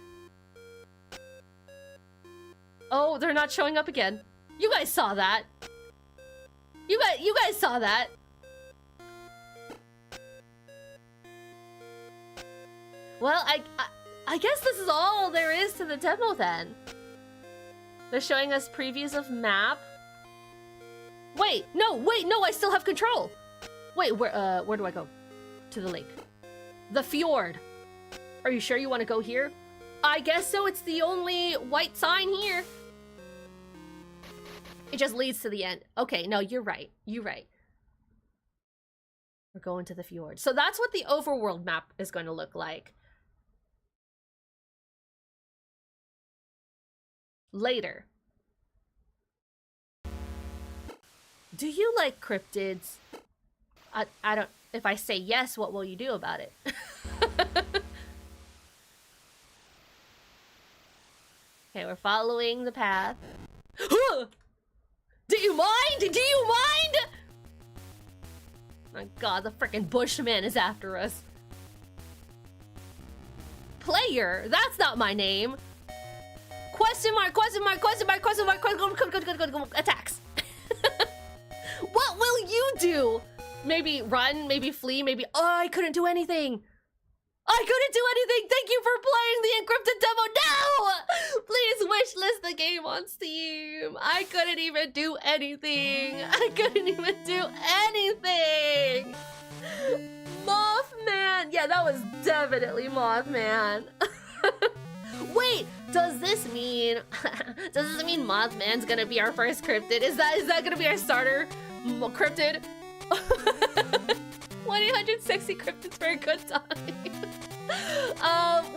Oh, they're not showing up again. You guys saw that. You guys saw that. Well, I guess this is all there is to the demo then. They're showing us previews of map. Wait, no, I still have control. Wait, where do I go? To the lake. The fjord. Are you sure you want to go here? I guess so, it's the only white sign here. It just leads to the end. Okay, no, you're right. You're right. We're going to the fjord. So that's what the overworld map is going to look like. Later. Do you like cryptids? I don't... If I say yes, what will you do about it? Okay, we're following the path. Do you mind? Do you mind? Oh my god, the frickin' Bushman is after us. Player? That's not my name. Question mark, question mark, question mark, question mark, attacks. What will you do? Maybe run, maybe flee, maybe... Oh, I couldn't do anything. I couldn't do anything. Thank you for playing the Encryptid demo. No! Please wishlist the game on Steam. I couldn't even do anything. I couldn't even do anything. Mothman. Yeah, that was definitely Mothman. Wait, does this mean Mothman's gonna be our first cryptid? Is that gonna be our starter cryptid? 1-800-SEXY cryptids for a good time.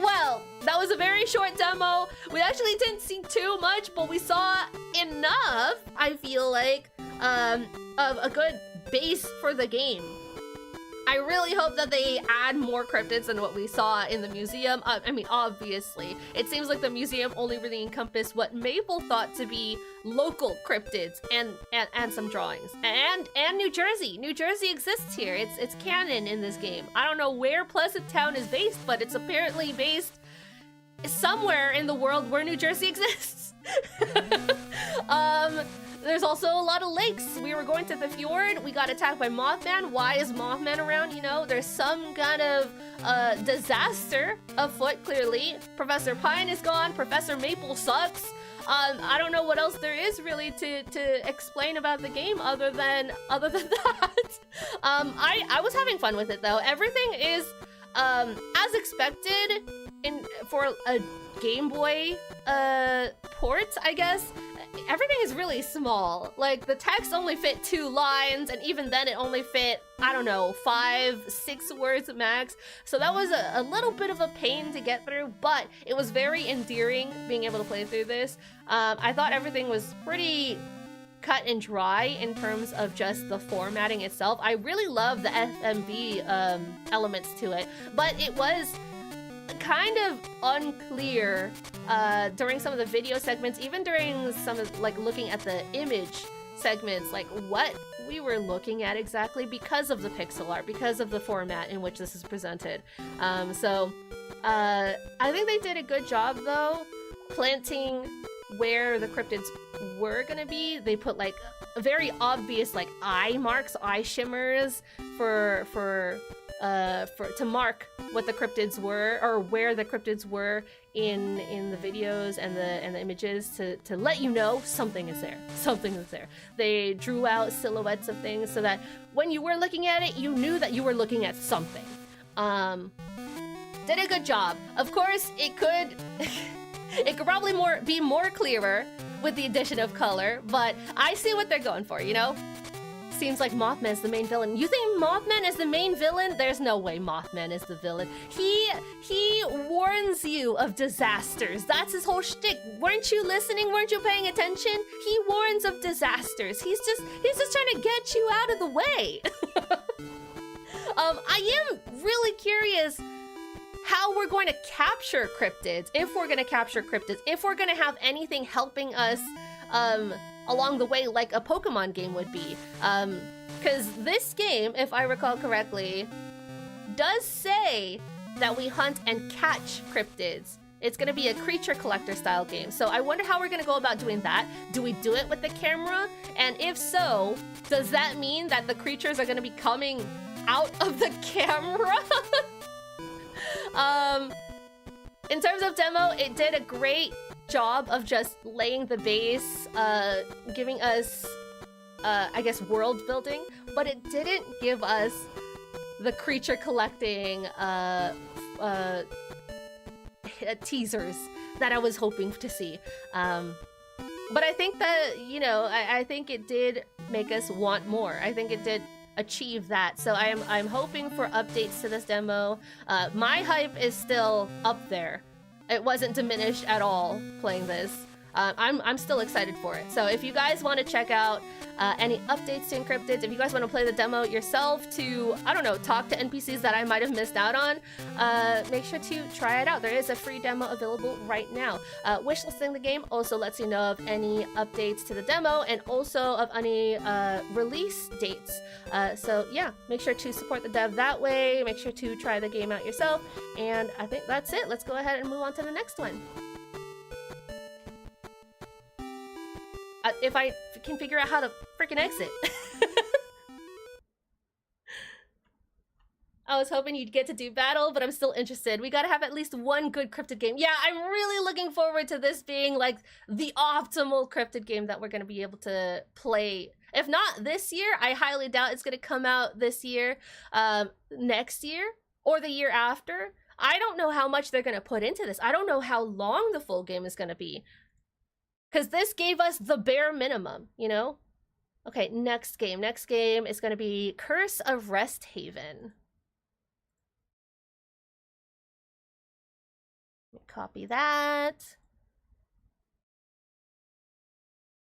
Well, that was a very short demo. We actually didn't see too much, but we saw enough, I feel like, of a good base for the game. I really hope that they add more cryptids than what we saw in the museum. I mean, obviously, it seems like the museum only really encompassed what Maple thought to be local cryptids and some drawings. And New Jersey. New Jersey exists here. It's canon in this game. I don't know where Pleasant Town is based, but it's apparently based somewhere in the world where New Jersey exists. There's also a lot of lakes. We were going to the fjord. We got attacked by Mothman. Why is Mothman around? You know, there's some kind of disaster afoot, clearly. Professor Pine is gone. Professor Maple sucks. I don't know what else there is really to explain about the game other than that. I was having fun with it though. Everything is as expected for a Game Boy port, I guess. everything is really small. Like, the text only fit 2 lines, and even then it only fit, I don't know, 5, 6 words max. So that was a little bit of a pain to get through, but it was very endearing being able to play through this. I thought everything was pretty cut and dry in terms of just the formatting itself. I really love the FMV elements to it, but it was kind of unclear during some of the video segments, even during some of, like, looking at the image segments, like what we were looking at exactly because of the pixel art, because of the format in which this is presented. So I think they did a good job, though, planting where the cryptids were gonna be. They put, like, very obvious, like, eye marks, eye shimmers to mark what the cryptids were, or where the cryptids were in the videos and the images, to let you know something is there. Something is there. They drew out silhouettes of things so that when you were looking at it, you knew that you were looking at something. Did a good job. Of course, it could it could probably be more clearer with the addition of color, but I see what they're going for, you know? Seems like Mothman's the main villain. You think Mothman is the main villain? There's no way Mothman is the villain. He warns you of disasters. That's his whole shtick. Weren't you listening? Weren't you paying attention? He warns of disasters. He's just trying to get you out of the way. I am really curious how we're going to capture cryptids, if we're going to capture cryptids, if we're going to have anything helping us along the way like a Pokemon game would be. Because this game, if I recall correctly, does say that we hunt and catch cryptids. It's going to be a creature collector style game. So I wonder how we're going to go about doing that. Do we do it with the camera? And if so, does that mean that the creatures are going to be coming out of the camera? In terms of demo, it did a great job of just laying the base, giving us, I guess, world building, but it didn't give us the creature collecting teasers that I was hoping to see. But I think that, you know, I think it did make us want more. I think it did achieve that. So I'm hoping for updates to this demo. My hype is still up there. It wasn't diminished at all playing this. I'm still excited for it. So if you guys want to check out any updates to Encryptid, if you guys want to play the demo yourself to, I don't know, talk to NPCs that I might have missed out on, make sure to try it out. There is a free demo available right now. Wishlisting the game also lets you know of any updates to the demo and also of any release dates. So yeah, make sure to support the dev that way. Make sure to try the game out yourself. And I think that's it. Let's go ahead and move on to the next one. If I can figure out how to freaking exit. I was hoping you'd get to do battle, but I'm still interested. We gotta have at least one good cryptid game. Yeah, I'm really looking forward to this being like the optimal cryptid game that we're gonna be able to play. If not this year, I highly doubt it's gonna come out this year, next year, or the year after. I don't know how much they're gonna put into this. I don't know how long the full game is gonna be. Because this gave us the bare minimum, you know? Okay, next game. Next game is going to be Curse of Resthaven. Let me copy that.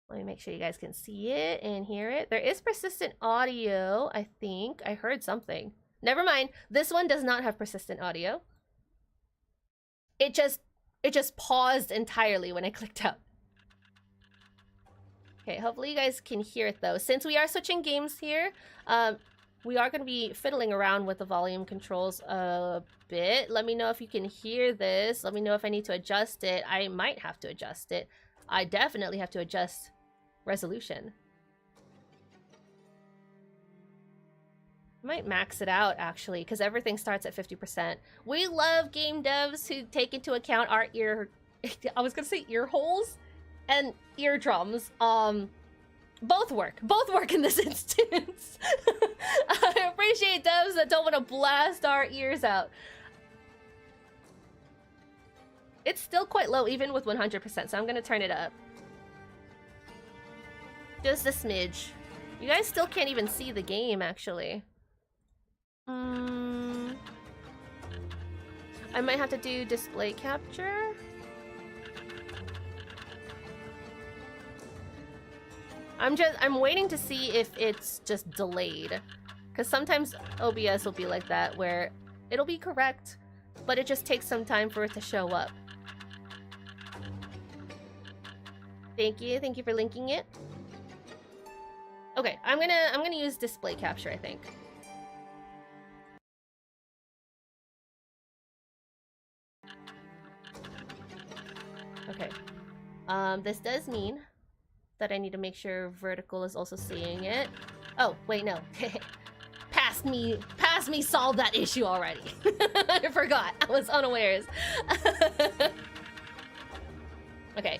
Let me make sure you guys can see it and hear it. There is persistent audio, I think. I heard something. Never mind. This one does not have persistent audio. It just paused entirely when I clicked out. Okay, hopefully you guys can hear it though. Since we are switching games here, we are going to be fiddling around with the volume controls a bit. Let me know if you can hear this. Let me know if I need to adjust it. I might have to adjust it. I definitely have to adjust resolution. I might max it out actually, because everything starts at 50%. We love game devs who take into account our I was going to say ear holes and eardrums. Both work in this instance. I appreciate devs that don't want to blast our ears out. It's still quite low even with 100%, so I'm gonna turn it up. Just a smidge. You guys still can't even see the game, actually. I might have to do display capture. I'm waiting to see if it's just delayed. Because sometimes OBS will be like that, where it'll be correct, but it just takes some time for it to show up. Thank you for linking it. Okay, I'm gonna use display capture, I think. Okay. This does mean that I need to make sure vertical is also seeing it. Oh, wait, no. Past me solved that issue already. I forgot. I was unawares. Okay.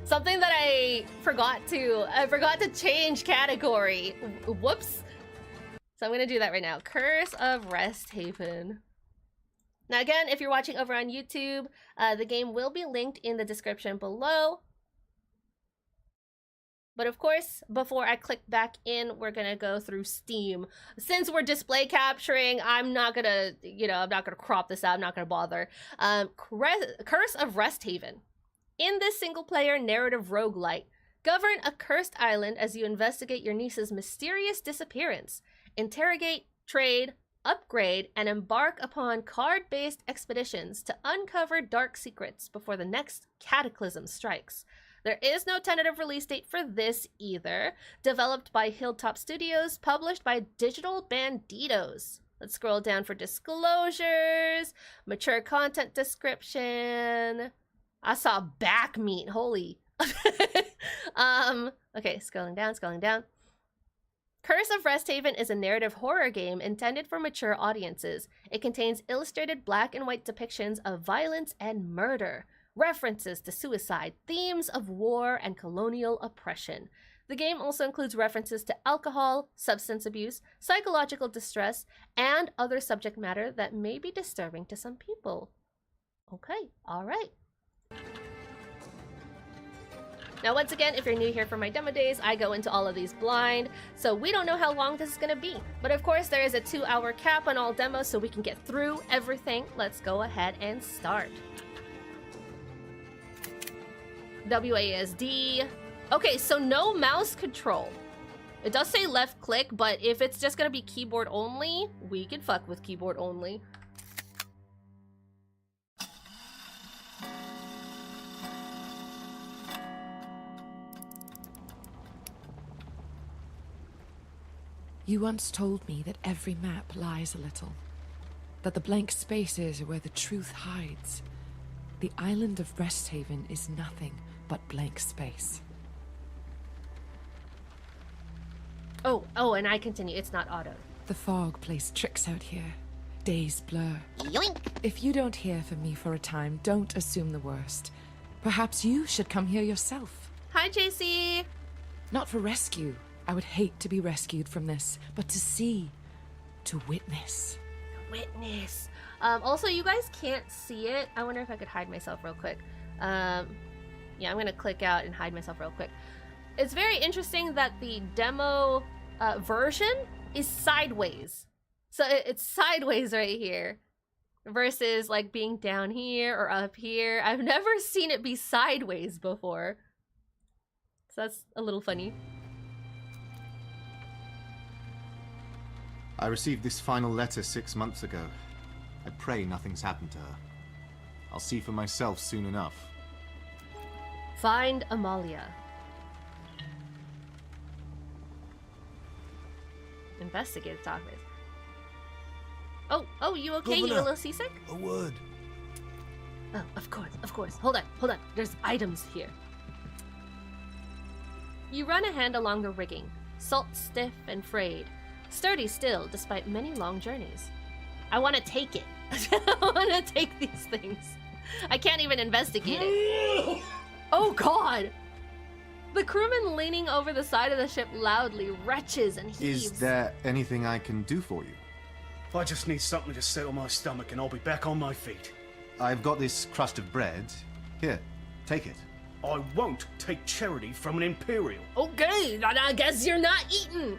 Something that I forgot to change category. Whoops. So I'm gonna do that right now. Curse of Resthaven. Now again, if you're watching over on YouTube, the game will be linked in the description below. But of course, before I click back in, we're gonna go through Steam. Since we're display capturing, I'm not gonna crop this out, I'm not gonna bother. Curse of Resthaven. In this single-player narrative roguelite, govern a cursed island as you investigate your niece's mysterious disappearance. Interrogate, trade, upgrade, and embark upon card-based expeditions to uncover dark secrets before the next cataclysm strikes. There is no tentative release date for this either. Developed by Hilltop Studios, published by Digital Banditos. Let's scroll down for disclosures, mature content description. I saw back meat, holy. Okay, scrolling down. Curse of Resthaven is a narrative horror game intended for mature audiences. It contains illustrated black and white depictions of violence and murder, references to suicide, themes of war and colonial oppression. The game also includes references to alcohol, substance abuse, psychological distress, and other subject matter that may be disturbing to some people. Okay, alright. Now once again, if you're new here for my demo days, I go into all of these blind, so we don't know how long this is gonna be. But of course there is a 2-hour cap on all demos so we can get through everything. Let's go ahead and start. WASD. Okay, so no mouse control. It does say left click, but if it's just gonna be keyboard only, we can fuck with keyboard only. You once told me that every map lies a little, that the blank spaces are where the truth hides. The island of Resthaven is nothing but blank space. Oh, and I continue. It's not auto. The fog plays tricks out here. Days blur. Yoink! If you don't hear from me for a time, don't assume the worst. Perhaps you should come here yourself. Hi, JC! Not for rescue. I would hate to be rescued from this, but to see, to witness. Witness. Also, you guys can't see it. I wonder if I could hide myself real quick. Yeah, I'm gonna click out and hide myself real quick. It's very interesting that the demo version is sideways. So it's sideways right here versus like being down here or up here. I've never seen it be sideways before. So that's a little funny. I received this final letter 6 months ago. I pray nothing's happened to her. I'll see for myself soon enough. Find Amalia. Investigate the office. Oh, you okay? Governor, You a little seasick? a word. Oh, of course. Hold on. There's items here. You run a hand along the rigging, salt stiff and frayed, sturdy still despite many long journeys. I want to take it. I want to take these things. I can't even investigate it. Oh god! The crewman leaning over the side of the ship loudly retches and heaves. Is there anything I can do for you? I just need something to settle my stomach and I'll be back on my feet. I've got this crust of bread. Here, take it. I won't take charity from an Imperial. Okay, then I guess you're not eating.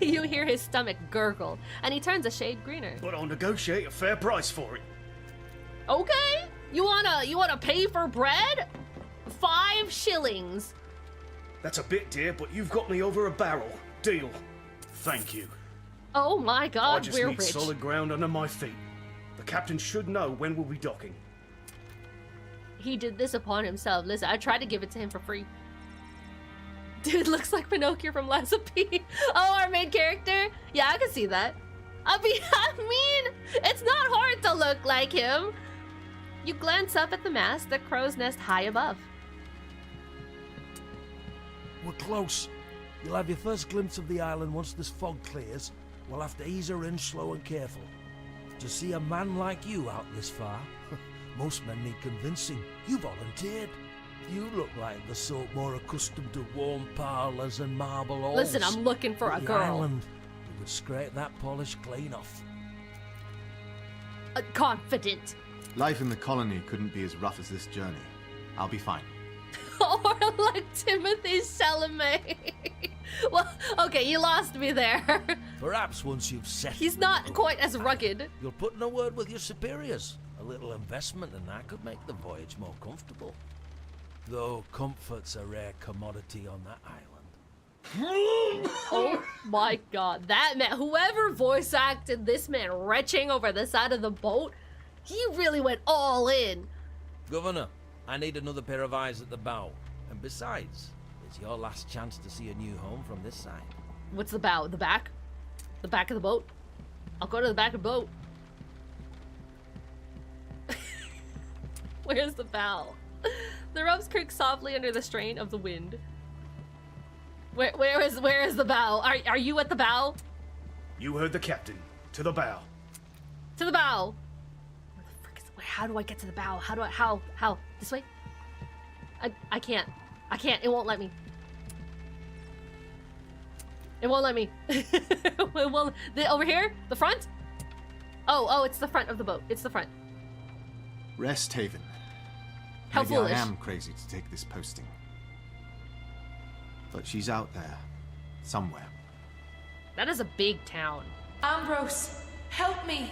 You hear his stomach gurgle, and he turns a shade greener. But I'll negotiate a fair price for it. Okay, you wanna pay for bread? 5 shillings. That's a bit dear, but you've got me over a barrel. Deal. Thank you. Oh my I God, just we're need rich. solid ground under my feet. The captain should know when we'll be docking. He did this upon himself. Listen, I tried to give it to him for free. Dude looks like Pinocchio from Lazapi. Oh, our main character? Yeah, I can see that. I mean, it's not hard to look like him. You glance up at the mast, the crow's nest high above. We're close. You'll have your first glimpse of the island once this fog clears. We'll have to ease her in slow and careful. To see a man like you out this far, most men need convincing. You volunteered. You look like the sort more accustomed to warm parlours and marble halls. Listen, I'm looking for a The girl. island, it would scrape that polish clean off. Confident. Life in the colony couldn't be as rough as this journey. I'll be fine. Or like Timothy Chalamet. Well, okay, you lost me there. Perhaps once you've set... He's not quite as rugged. You'll put in a word with your superiors. A little investment and that could make the voyage more comfortable. Though comfort's a rare commodity on that island. Oh my God, that man, whoever voice acted this man retching over the side of the boat, he really went all in. Governor, I need another pair of eyes at the bow. And besides, it's your last chance to see a new home from this side. What's the bow? The back? The back of the boat? I'll go to the back of the boat. Where's the bow? The ropes creak softly under the strain of the wind. Where is the bow? Are you at the bow? You heard the captain. To the bow. To the bow. Where the frick is how do I get to the bow? How? This way? I can't. It won't let me. It won't let me. Over here? The front? Oh, it's the front of the boat. It's the front. Resthaven. How Maybe foolish. I am crazy to take this posting. But she's out there. Somewhere. That is a big town. Ambrose, help me!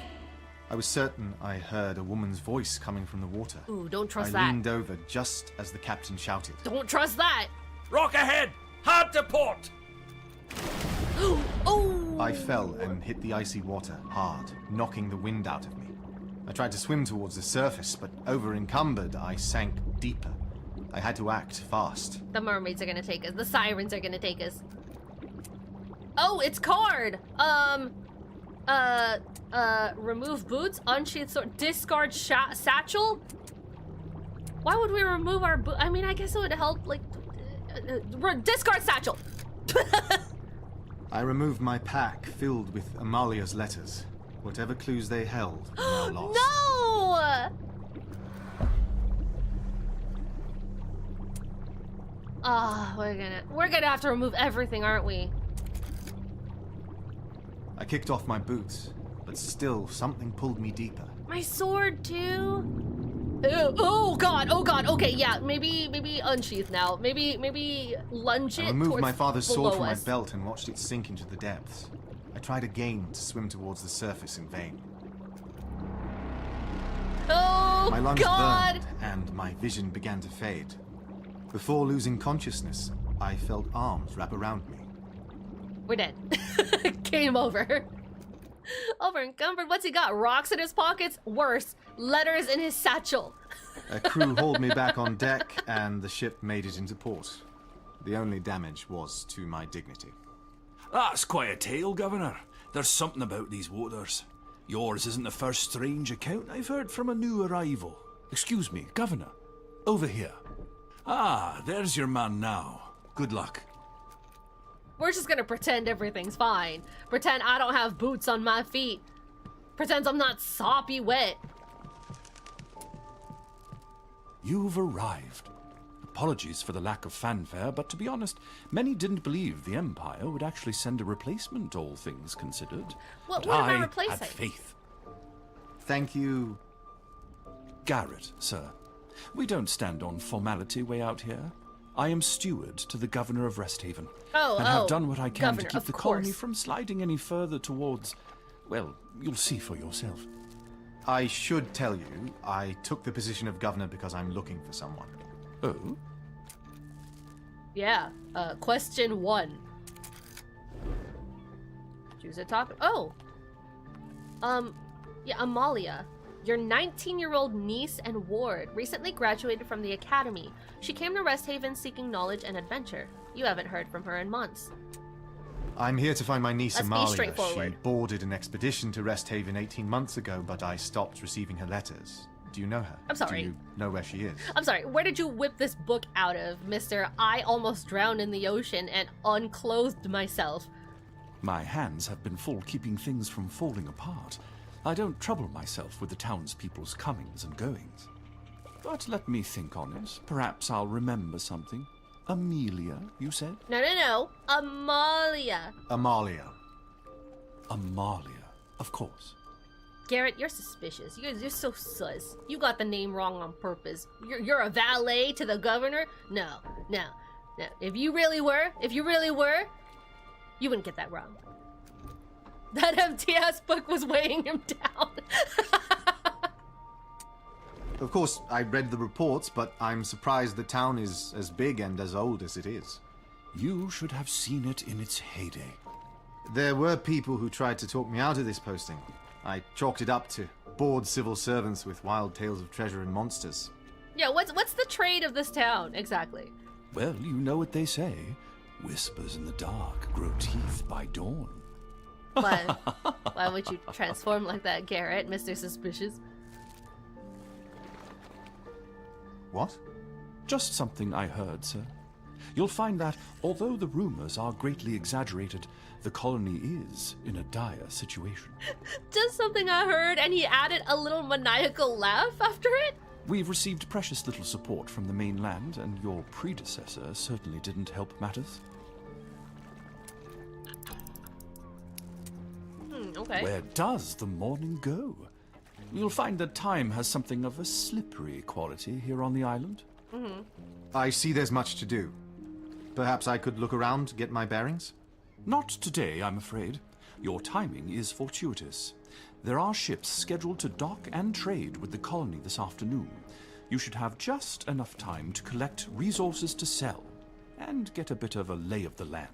I was certain I heard a woman's voice coming from the water. Ooh, don't trust I that. leaned over just as the captain shouted. Don't trust that. Rock ahead! Hard to port! Oh! I fell and hit the icy water hard, knocking the wind out of me. I tried to swim towards the surface, but over-encumbered, I sank deeper. I had to act fast. The mermaids are gonna take us. The sirens are gonna take us. Oh, it's card! Remove boots, unsheath sword, discard satchel? Why would we remove our boot? I mean, I guess it would help, like, discard satchel! I removed my pack filled with Amalia's letters. Whatever clues they held were now lost. No! Ah, we're gonna have to remove everything, aren't we? I kicked off my boots, but still something pulled me deeper. My sword too. Ew, oh god, okay, yeah, maybe unsheath now. Maybe lunge it I removed towards my father's sword below from my us. belt and watched it sink into the depths. I tried again to swim towards the surface in vain. Oh My lungs god! burned, and my vision began to fade. Before losing consciousness, I felt arms wrap around me. We're dead. Game over. Over encumbered. What's he got? Rocks in his pockets? Worse, letters in his satchel. A crew hauled me back on deck, and the ship made it into port. The only damage was to my dignity. That's quite a tale, Governor. There's something about these waters. Yours isn't the first strange account I've heard from a new arrival. Excuse me, Governor. Over here. Ah, there's your man now. Good luck. We're just gonna pretend everything's fine. Pretend I don't have boots on my feet. Pretend I'm not soppy wet. You've arrived. Apologies for the lack of fanfare, but to be honest, many didn't believe the Empire would actually send a replacement, all things considered. What But am I I replacing? had faith. Thank you. Garrett, sir. We don't stand on formality way out here. I am steward to the governor of Resthaven, and have done what I can to governor, keep the colony from sliding any further towards... Well, you'll see for yourself. I should tell you, I took the position of governor because I'm looking for someone. Oh? Yeah. Question 1. Choose a topic. Oh. Yeah, Amalia. Your 19-year-old niece and ward recently graduated from the academy. She came to Resthaven seeking knowledge and adventure. You haven't heard from her in months. I'm here to find my niece Let's be Amalia. straightforward. She boarded an expedition to Resthaven 18 months ago, but I stopped receiving her letters. Do you know her? I'm sorry. Do you know where she is? I'm sorry, where did you whip this book out of, Mr. I almost drowned in the ocean and unclothed myself? My hands have been full keeping things from falling apart. I don't trouble myself with the townspeople's comings and goings. But let me think on it. Perhaps I'll remember something. Amelia, you said? No. Amalia. Amalia. Amalia, of course. Garrett, you're suspicious. You're so sus. You got the name wrong on purpose. You're a valet to the governor? No. If you really were, you wouldn't get that wrong. That empty-ass book was weighing him down. Of course, I read the reports, but I'm surprised the town is as big and as old as it is. You should have seen it in its heyday. There were people who tried to talk me out of this posting. I chalked it up to bored civil servants with wild tales of treasure and monsters. Yeah, what's the trade of this town, exactly? Well, you know what they say. Whispers in the dark grow teeth by dawn. Why would you transform like that, Garrett, Mr. Suspicious? What? Just something I heard, sir. You'll find that, although the rumors are greatly exaggerated, the colony is in a dire situation. Just something I heard, and he added a little maniacal laugh after it? We've received precious little support from the mainland, and your predecessor certainly didn't help matters. Okay. Where does the morning go? You'll find that time has something of a slippery quality here on the island. I see there's much to do. Perhaps I could look around, get my bearings? Not today, I'm afraid. Your timing is fortuitous. There are ships scheduled to dock and trade with the colony this afternoon. You should have just enough time to collect resources to sell and get a bit of a lay of the land.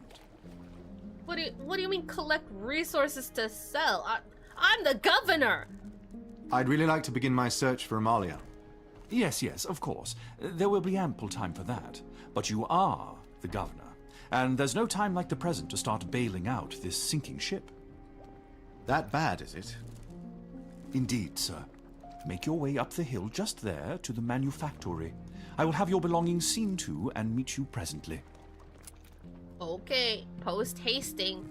What do you mean collect resources to sell? I'm the governor! I'd really like to begin my search for Amalia. Yes, of course. There will be ample time for that. But you are the governor, and there's no time like the present to start bailing out this sinking ship. That bad, is it? Indeed, sir. Make your way up the hill just there to the manufactory. I will have your belongings seen to and meet you presently. Okay, post-hasting.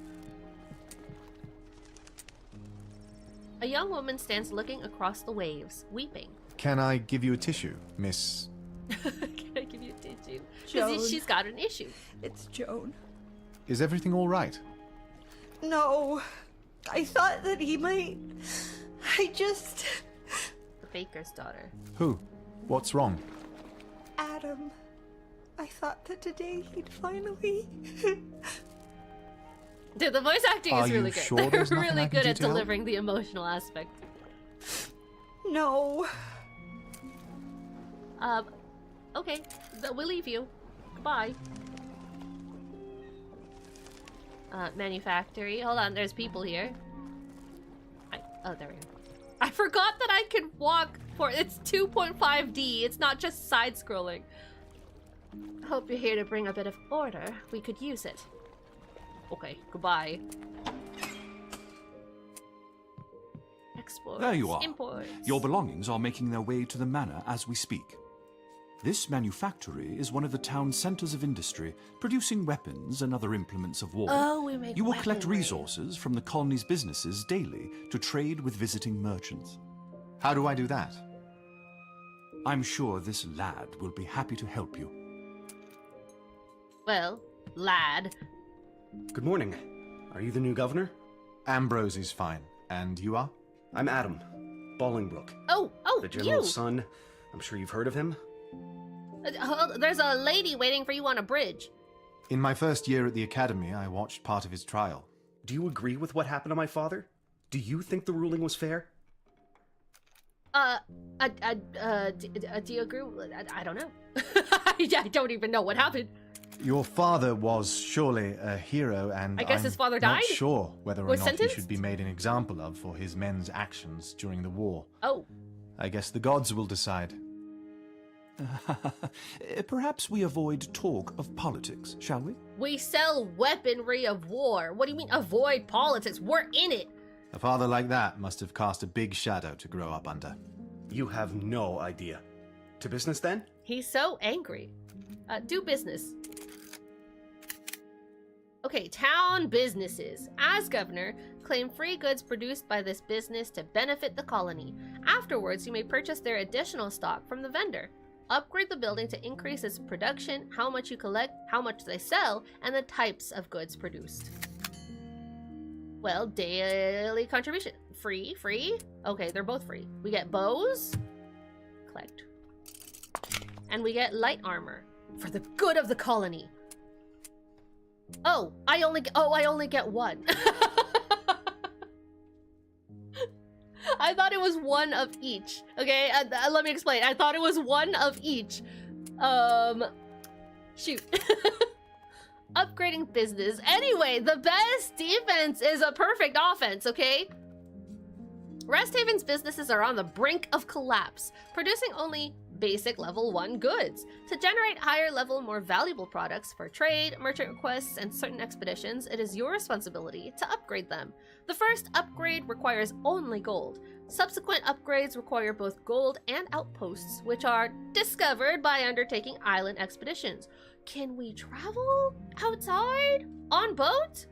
A young woman stands looking across the waves, weeping. Can I give you a tissue, Miss... Can I give you a tissue? Joan. Because she's got an issue. It's Joan. Is everything all right? No. I thought that he might... The baker's daughter. Who? What's wrong? Adam. I thought that today he'd finally... Dude, the voice acting Are is you really good. sure They're there's nothing really I can good do at to help? delivering the emotional aspect. No. Okay. We'll leave you. Goodbye. Manufactory. Hold on, there's people here. Oh, there we go. I forgot that I could walk for... It's 2.5D. It's not just side-scrolling. Hope you're here to bring a bit of order. We could use it. Okay, goodbye. Exports. There you are. Imports. Your belongings are making their way to the manor as we speak. This manufactory is one of the town's centers of industry, producing weapons and other implements of war. Oh, we make You will collect weaponry. resources from the colony's businesses daily to trade with visiting merchants. How do I do that? I'm sure this lad will be happy to help you. Well, lad. Good morning. Are you the new governor? Ambrose is fine. And you are? I'm Adam, Bolingbroke, Oh, the you. general's son, I'm sure you've heard of him. There's a lady waiting for you on a bridge. In my first year at the academy, I watched part of his trial. Do you agree with what happened to my father? Do you think the ruling was fair? Do you agree? I don't know. I don't even know what happened. Your father was surely a hero, and I guess I'm his father not died? sure whether or Was not he sentenced? should be made an example of for his men's actions during the war. Oh. I guess the gods will decide. Perhaps we avoid talk of politics, shall we? We sell weaponry of war. What do you mean avoid politics? We're in it. A father like that must have cast a big shadow to grow up under. You have no idea. To business then? He's so angry. Do business. Okay, town businesses. As governor, claim free goods produced by this business to benefit the colony. Afterwards, you may purchase their additional stock from the vendor. Upgrade the building to increase its production, how much you collect, how much they sell, and the types of goods produced. Well, daily contribution. Free? Okay, they're both free. We get bows. Collect. And we get light armor. For the good of the colony. Oh, I only get one. I thought it was one of each. Okay, let me explain. I thought it was one of each. Shoot. Upgrading business. Anyway, the best defense is a perfect offense, okay? Resthaven's businesses are on the brink of collapse, producing only basic level 1 goods. To generate higher level, more valuable products for trade, merchant requests, and certain expeditions, it is your responsibility to upgrade them. The first upgrade requires only gold. Subsequent upgrades require both gold and outposts, which are discovered by undertaking island expeditions. Can we travel outside on boat?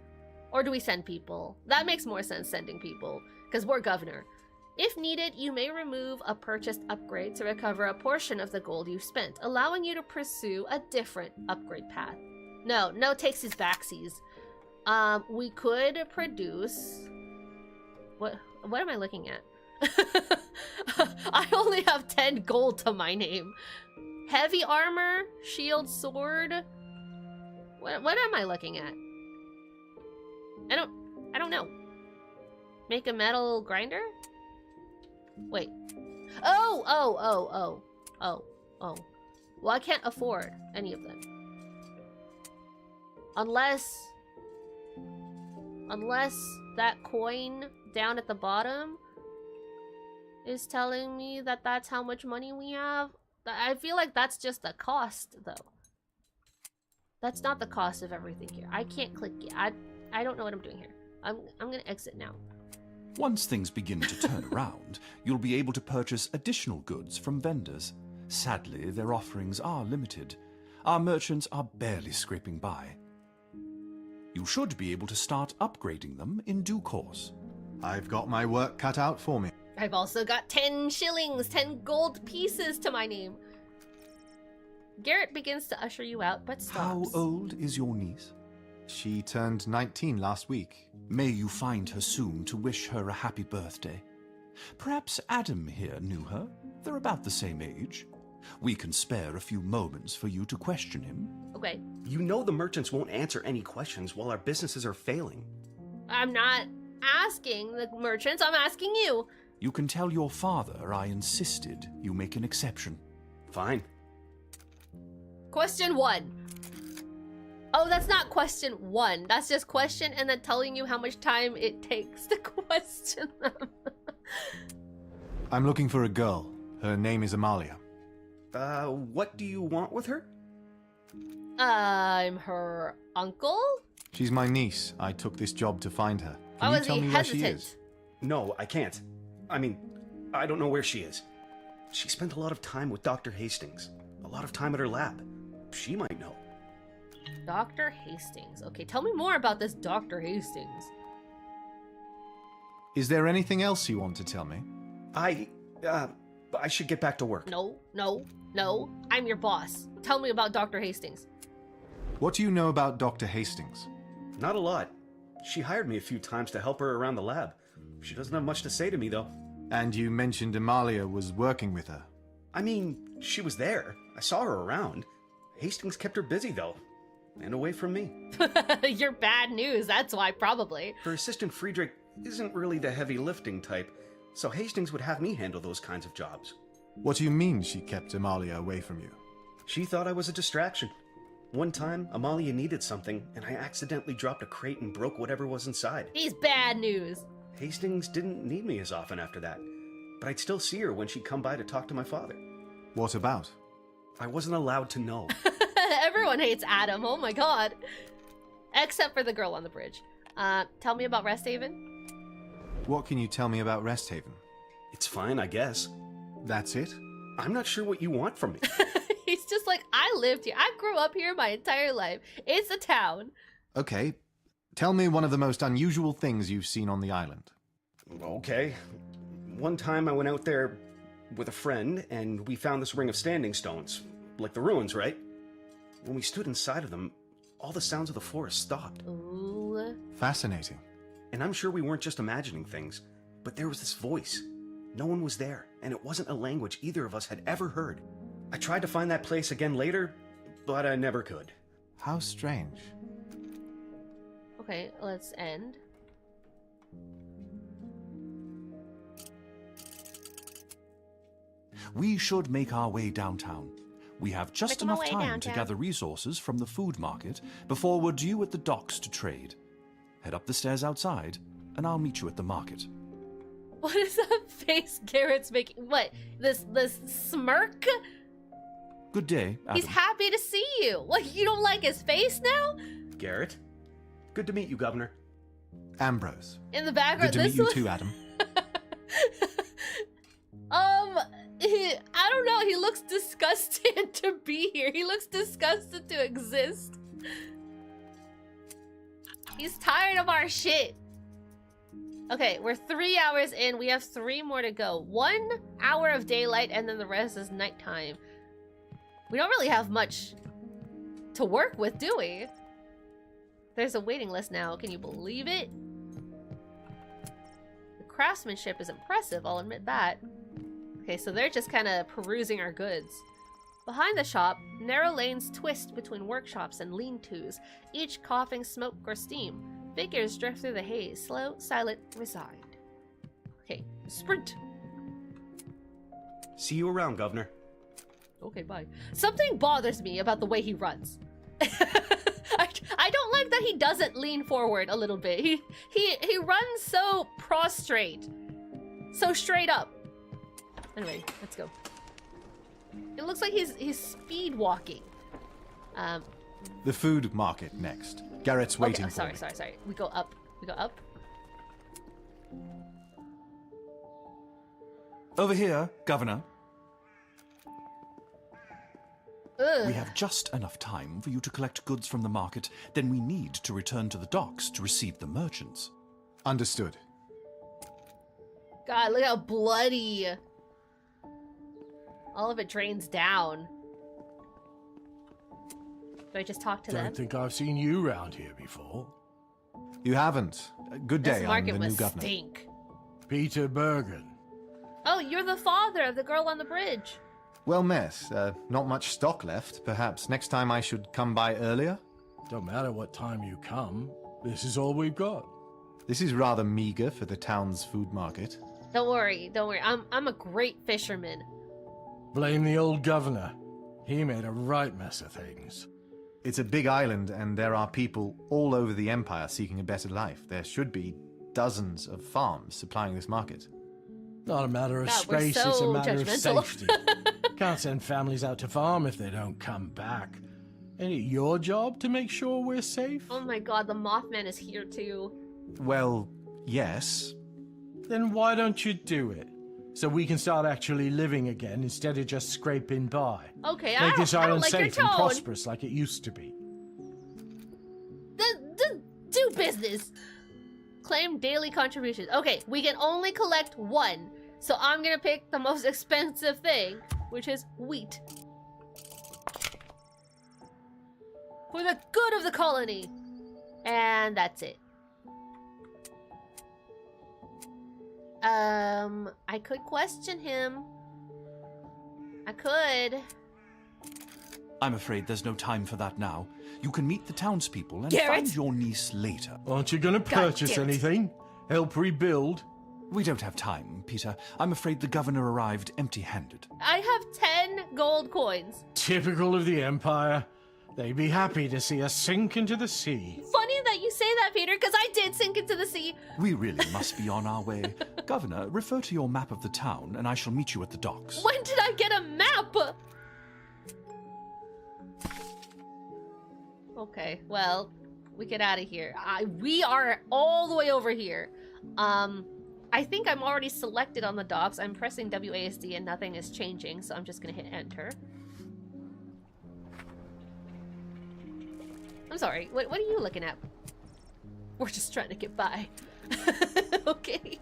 Or do we send people? That makes more sense, sending people, because we're governor. If needed, you may remove a purchased upgrade to recover a portion of the gold you've spent, allowing you to pursue a different upgrade path. No takes his backsies. We could produce... What am I looking at? I only have 10 gold to my name. Heavy armor, shield, sword. What am I looking at? I don't know. Make a metal grinder? Wait. Oh. Well, I can't afford any of them. Unless that coin down at the bottom is telling me that that's how much money we have. I feel like that's just the cost, though. That's not the cost of everything here. I can't click it. I don't know what I'm doing here. I'm gonna exit now. Once things begin to turn around, you'll be able to purchase additional goods from vendors. Sadly, their offerings are limited. Our merchants are barely scraping by. You should be able to start upgrading them in due course. I've got my work cut out for me. I've also got 10 shillings, 10 gold pieces to my name. Garrett begins to usher you out, but stops. How old is your niece? She turned 19 last week. May you find her soon to wish her a happy birthday. Perhaps Adam here knew her. They're about the same age. We can spare a few moments for you to question him. Okay. You know the merchants won't answer any questions while our businesses are failing. I'm not asking the merchants, I'm asking you. You can tell your father I insisted you make an exception. Fine. Question 1. Oh, that's not question 1. That's just question and then telling you how much time it takes to question them. I'm looking for a girl. Her name is Amalia. What do you want with her? I'm her uncle? She's my niece. I took this job to find her. Why Can you was tell he me where she hesitant? is? No, I can't. I mean, I don't know where she is. She spent a lot of time with Dr. Hastings. A lot of time at her lab. She might know. Dr. Hastings. Okay, tell me more about this Dr. Hastings. Is there anything else you want to tell me? I should get back to work. No. I'm your boss. Tell me about Dr. Hastings. What do you know about Dr. Hastings? Not a lot. She hired me a few times to help her around the lab. She doesn't have much to say to me, though. And you mentioned Amalia was working with her. I mean, she was there. I saw her around. Hastings kept her busy, though. And away from me. You're bad news, that's why, probably. Her assistant Friedrich isn't really the heavy lifting type, so Hastings would have me handle those kinds of jobs. What do you mean she kept Amalia away from you? She thought I was a distraction. One time, Amalia needed something, and I accidentally dropped a crate and broke whatever was inside. He's bad news. Hastings didn't need me as often after that, but I'd still see her when she'd come by to talk to my father. What about? I wasn't allowed to know. Everyone hates Adam, oh my god. Except for the girl on the bridge. Tell me about Resthaven. What can you tell me about Resthaven? It's fine, I guess. That's it? I'm not sure what you want from me. He's just like, I lived here. I grew up here my entire life. It's a town. Okay. Tell me one of the most unusual things you've seen on the island. Okay. One time I went out there with a friend, and we found this ring of standing stones. Like the ruins, right? When we stood inside of them, all the sounds of the forest stopped. Ooh. Fascinating. And I'm sure we weren't just imagining things, but there was this voice. No one was there, and it wasn't a language either of us had ever heard. I tried to find that place again later, but I never could. How strange. Okay, let's end. We should make our way downtown. We have just Making my enough way time to downtown. gather resources from the food market before we're due at the docks to trade. Head up the stairs outside, and I'll meet you at the market. What is that face Garrett's making? What? This smirk? Good day, Adam. He's happy to see you. What, you don't like his face now? Garrett? Good to meet you, Governor. Ambrose. In the background, Good to meet this you one- too, Adam. I don't know. He looks disgusted to be here. He looks disgusted to exist. He's tired of our shit. Okay, we're 3 hours in. We have 3 more to go. 1 hour of daylight, and then the rest is nighttime. We don't really have much to work with, do we? There's a waiting list now. Can you believe it? The craftsmanship is impressive, I'll admit that. Okay, so they're just kind of perusing our goods. Behind the shop, narrow lanes twist between workshops and lean-tos, each coughing smoke or steam. Figures drift through the haze, slow, silent, resigned. Okay, sprint. See you around, Governor. Okay, bye. Something bothers me about the way he runs. I don't like that he doesn't lean forward a little bit. He runs so prostrate. So straight up. Anyway, let's go. It looks like he's speed walking. The food market next. Garrett's waiting for me. Sorry. We go up. Over here, Governor. Ugh. We have just enough time for you to collect goods from the market, then we need to return to the docks to receive the merchants. Understood. God, look how bloody. All of it drains down. Do I just talk to them? Don't think I've seen you round here before. You haven't. Good day, This I'm market the new must governor. stink. Peter Bergen. Oh, you're the father of the girl on the bridge. Well met. Not much stock left. Perhaps next time I should come by earlier? Don't matter what time you come, this is all we've got. This is rather meager for the town's food market. Don't worry. I'm a great fisherman. Blame the old governor. He made a right mess of things. It's a big island, and there are people all over the Empire seeking a better life. There should be dozens of farms supplying this market. Not a matter of God, we're space, it's a so matter of judgmental. safety. Can't send families out to farm if they don't come back. Ain't it your job to make sure we're safe? Oh my god, the Mothman is here too. Well, yes. Then why don't you do it? So we can start actually living again instead of just scraping by. Okay, Make this I don't island like your safe and tone. prosperous like it used to be. Do business. Claim daily contributions. Okay, we can only collect 1. So I'm gonna pick the most expensive thing, which is wheat. For the good of the colony. And that's it. I could question him. I could. I'm afraid there's no time for that now. You can meet the townspeople and Garrett! find your niece later. Aren't you going to purchase damn it. anything? Help rebuild? We don't have time, Peter. I'm afraid the governor arrived empty-handed. I have 10 gold coins. Typical of the Empire. They'd be happy to see us sink into the sea. Funny that you say that, Peter, because I did sink into the sea. We really must be on our way. Governor, refer to your map of the town, and I shall meet you at the docks. When did I get a map? Okay, well, we get out of here. We are all the way over here. I think I'm already selected on the docks. I'm pressing WASD and nothing is changing, so I'm just gonna hit enter. I'm sorry, what are you looking at? We're just trying to get by. Okay.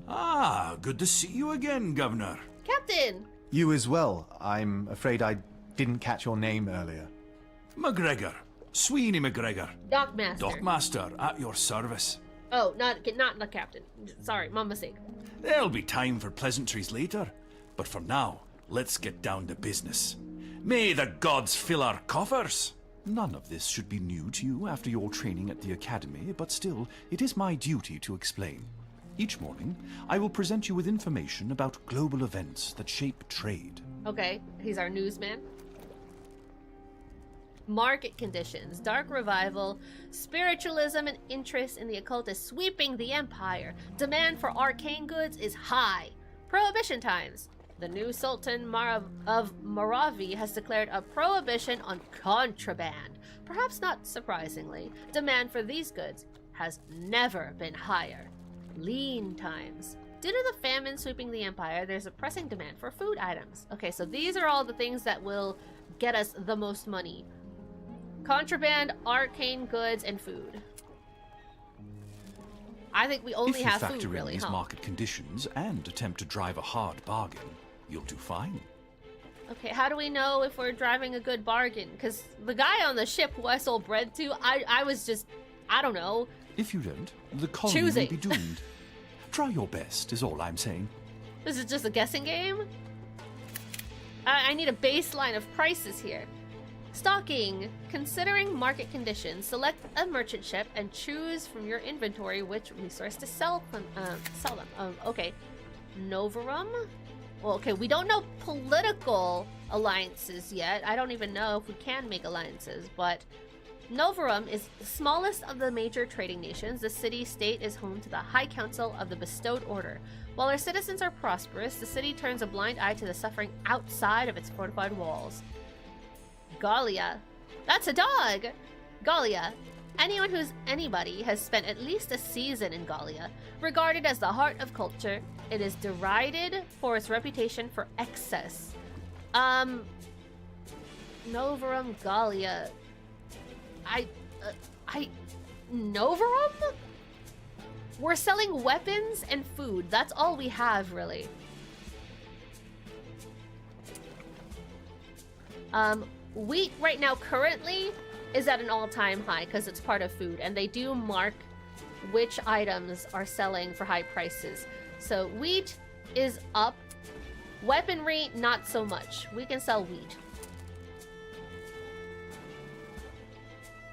Ah, good to see you again, Governor. Captain! You as well. I'm afraid I didn't catch your name earlier. McGregor. Sweeney McGregor. Dockmaster. Dockmaster, at your service. Oh, not the captain. Sorry, my mistake. There'll be time for pleasantries later. But for now, let's get down to business. May the gods fill our coffers! None of this should be new to you after your training at the academy, but still, it is my duty to explain. Each morning, I will present you with information about global events that shape trade. Okay, he's our newsman. Market conditions, dark revival, spiritualism and interest in the occult is sweeping the empire. Demand for arcane goods is high. Prohibition times. The new Sultan of Moravi has declared a prohibition on contraband. Perhaps not surprisingly, demand for these goods has never been higher. Lean times. Due to the famine sweeping the empire, there's a pressing demand for food items. Okay, so these are all the things that will get us the most money. Contraband, arcane goods, and food. I think we only have food, If you factor in really, these huh? market conditions and attempt to drive a hard bargain, you'll do fine. Okay, how do we know if we're driving a good bargain? Because the guy on the ship who I sold bread to, I was just, I don't know. If you don't, the colony Choosing. will be doomed. Try your best, is all I'm saying. This is just a guessing game? I need a baseline of prices here. Stocking. Considering market conditions, select a merchant ship and choose from your inventory which resource to sell them. Okay. Novarum? Well, okay, we don't know political alliances yet. I don't even know if we can make alliances, but Novarum is the smallest of the major trading nations. The city-state is home to the High Council of the Bestowed Order. While our citizens are prosperous, the city turns a blind eye to the suffering outside of its fortified walls. Gallia. That's a dog! Gallia. Anyone who's anybody has spent at least a season in Gallia. Regarded as the heart of culture, it is derided for its reputation for excess. Novarum, Gallia. Novarum? We're selling weapons and food. That's all we have, really. Wheat right now currently is at an all-time high because it's part of food, and they do mark which items are selling for high prices. So wheat is up. Weaponry, not so much. We can sell wheat.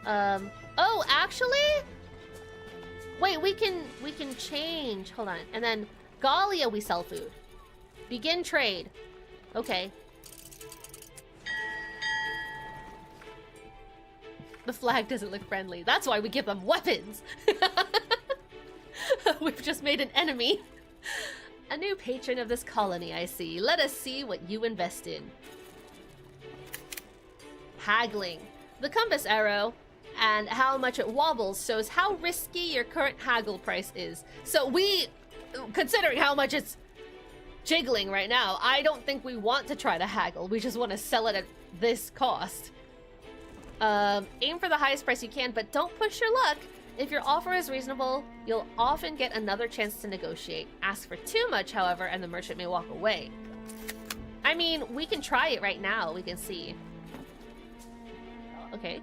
Oh, actually? Wait, we can change. Hold on. And then Gallia, we sell food. Begin trade. Okay. The flag doesn't look friendly. That's why we give them weapons. We've just made an enemy. A new patron of this colony, I see. Let us see what you invest in. Haggling. The compass arrow and how much it wobbles shows how risky your current haggle price is. So we, considering how much it's jiggling right now, I don't think we want to try to haggle. We just want to sell it at this cost. Aim for the highest price you can, but don't push your luck. If your offer is reasonable, you'll often get another chance to negotiate. Ask for too much, however, and the merchant may walk away. I mean, we can try it right now. We can see. Okay.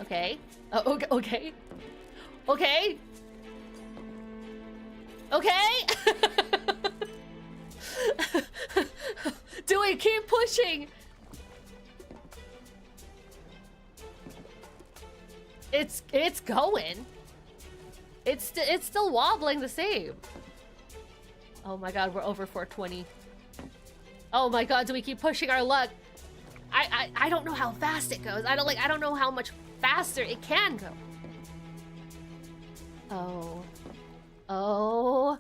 Okay. Oh, okay. Okay. Okay. doing? Keep pushing. It's going. It's still wobbling the same. Oh my god, we're over 420. Oh my god, do we keep pushing our luck? I don't know how fast it goes. I don't know how much faster it can go. Oh.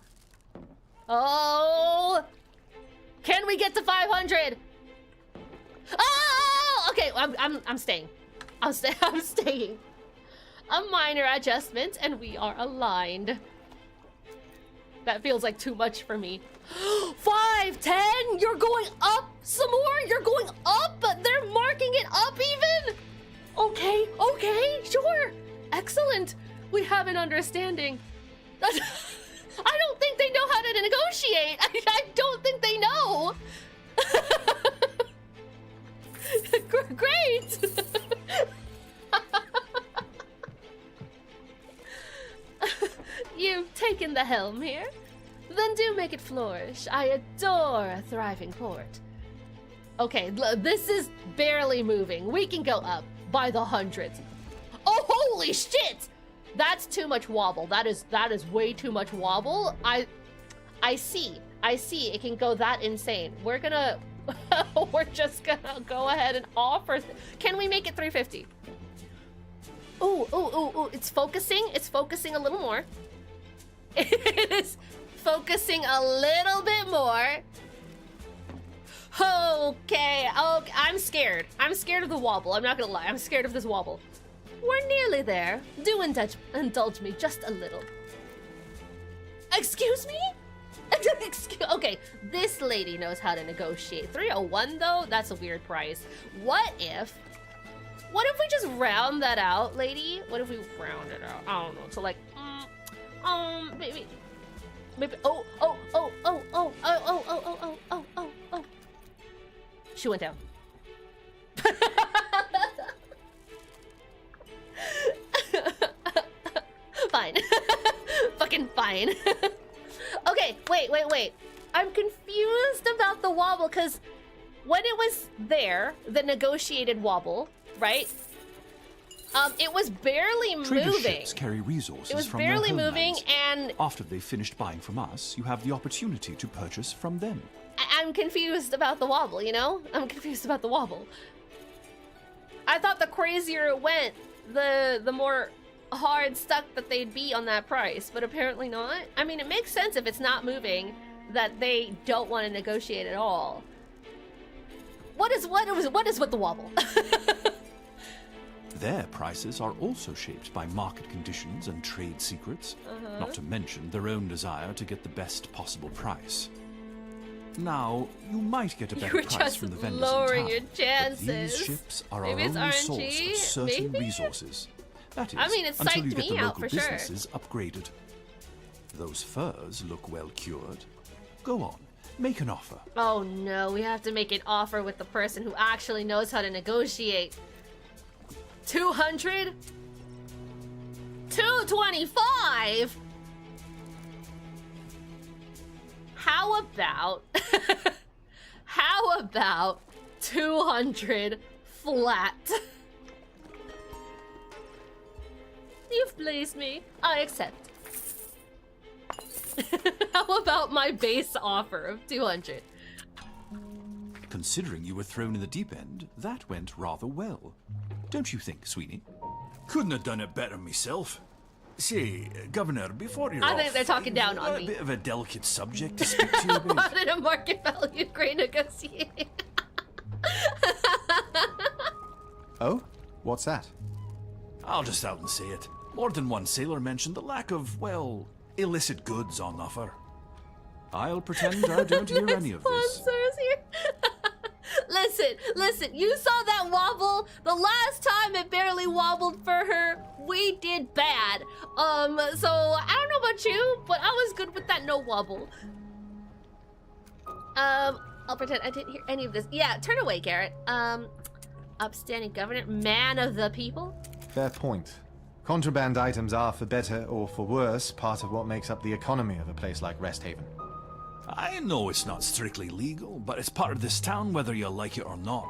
Can we get to 500? Oh! Okay, I'm staying. I'm staying. A minor adjustment and we are aligned. That feels like too much for me. 5, 10, you're going up some more? You're going up, but they're marking it up even? Okay, sure. Excellent. We have an understanding. I don't think they know how to negotiate. I don't think they know. Great. You've taken the helm here. Then do make it flourish. I adore a thriving port. Okay, this is barely moving. We can go up by the hundreds. Oh, holy shit! That's too much wobble. That is way too much wobble. I see. It can go that insane. We're just gonna go ahead and offer. Can we make it 350? Ooh, it's focusing. It's focusing a little more. It is focusing a little bit more. Okay, I'm scared. I'm scared of the wobble. I'm not gonna lie. I'm scared of this wobble. We're nearly there. Do indulge me just a little. Excuse me? Okay, this lady knows how to negotiate. 301 though, that's a weird price. What if we just round that out, lady? What if we round it out? I don't know, to like, maybe, oh. She went down. Fine. Fucking fine. Okay, wait. I'm confused about the wobble, because when it was there, the negotiated wobble, right? It was barely Trader moving. ships carry resources It was from barely their moving, homelands. and After they've finished buying from us, you have the opportunity to purchase from them. I'm confused about the wobble, you know? I'm confused about the wobble. I thought the crazier it went, the more hard stuck that they'd be on that price, but apparently not. I mean, it makes sense if it's not moving that they don't want to negotiate at all. What is with the wobble? Their prices are also shaped by market conditions and trade secrets, not to mention their own desire to get the best possible price. Now, you might get a better You're price just from the vendors lowering in your town, but chances. these ships are Maybe our it's only RNG, source of certain maybe? resources. That is, I mean, it until psyched you get me the out local for sure. businesses upgraded. Those furs look well cured. Go on, make an offer. Oh no, we have to make an offer with the person who actually knows how to negotiate. 200? 225? How about 200 flat? You've pleased me. I accept. How about my base offer of 200? Considering you were thrown in the deep end, that went rather well. Don't you think, Sweeney? Couldn't have done it better myself. Say, Governor, before you're I off, think they're talking down on a me. bit of a delicate subject to speak to you about. Not in a market value grade negotiating. Oh? What's that? I'll just out and say it. More than one sailor mentioned the lack of, well, illicit goods on offer. I'll pretend I don't hear any of this. Sponsors here. Listen, you saw that wobble? The last time it barely wobbled for her, we did bad. So I don't know about you, but I was good with that no wobble. I'll pretend I didn't hear any of this. Yeah, turn away, Garrett. Upstanding governor, man of the people. Fair point. Contraband items are, for better or for worse, part of what makes up the economy of a place like Resthaven. I know it's not strictly legal, but it's part of this town whether you like it or not.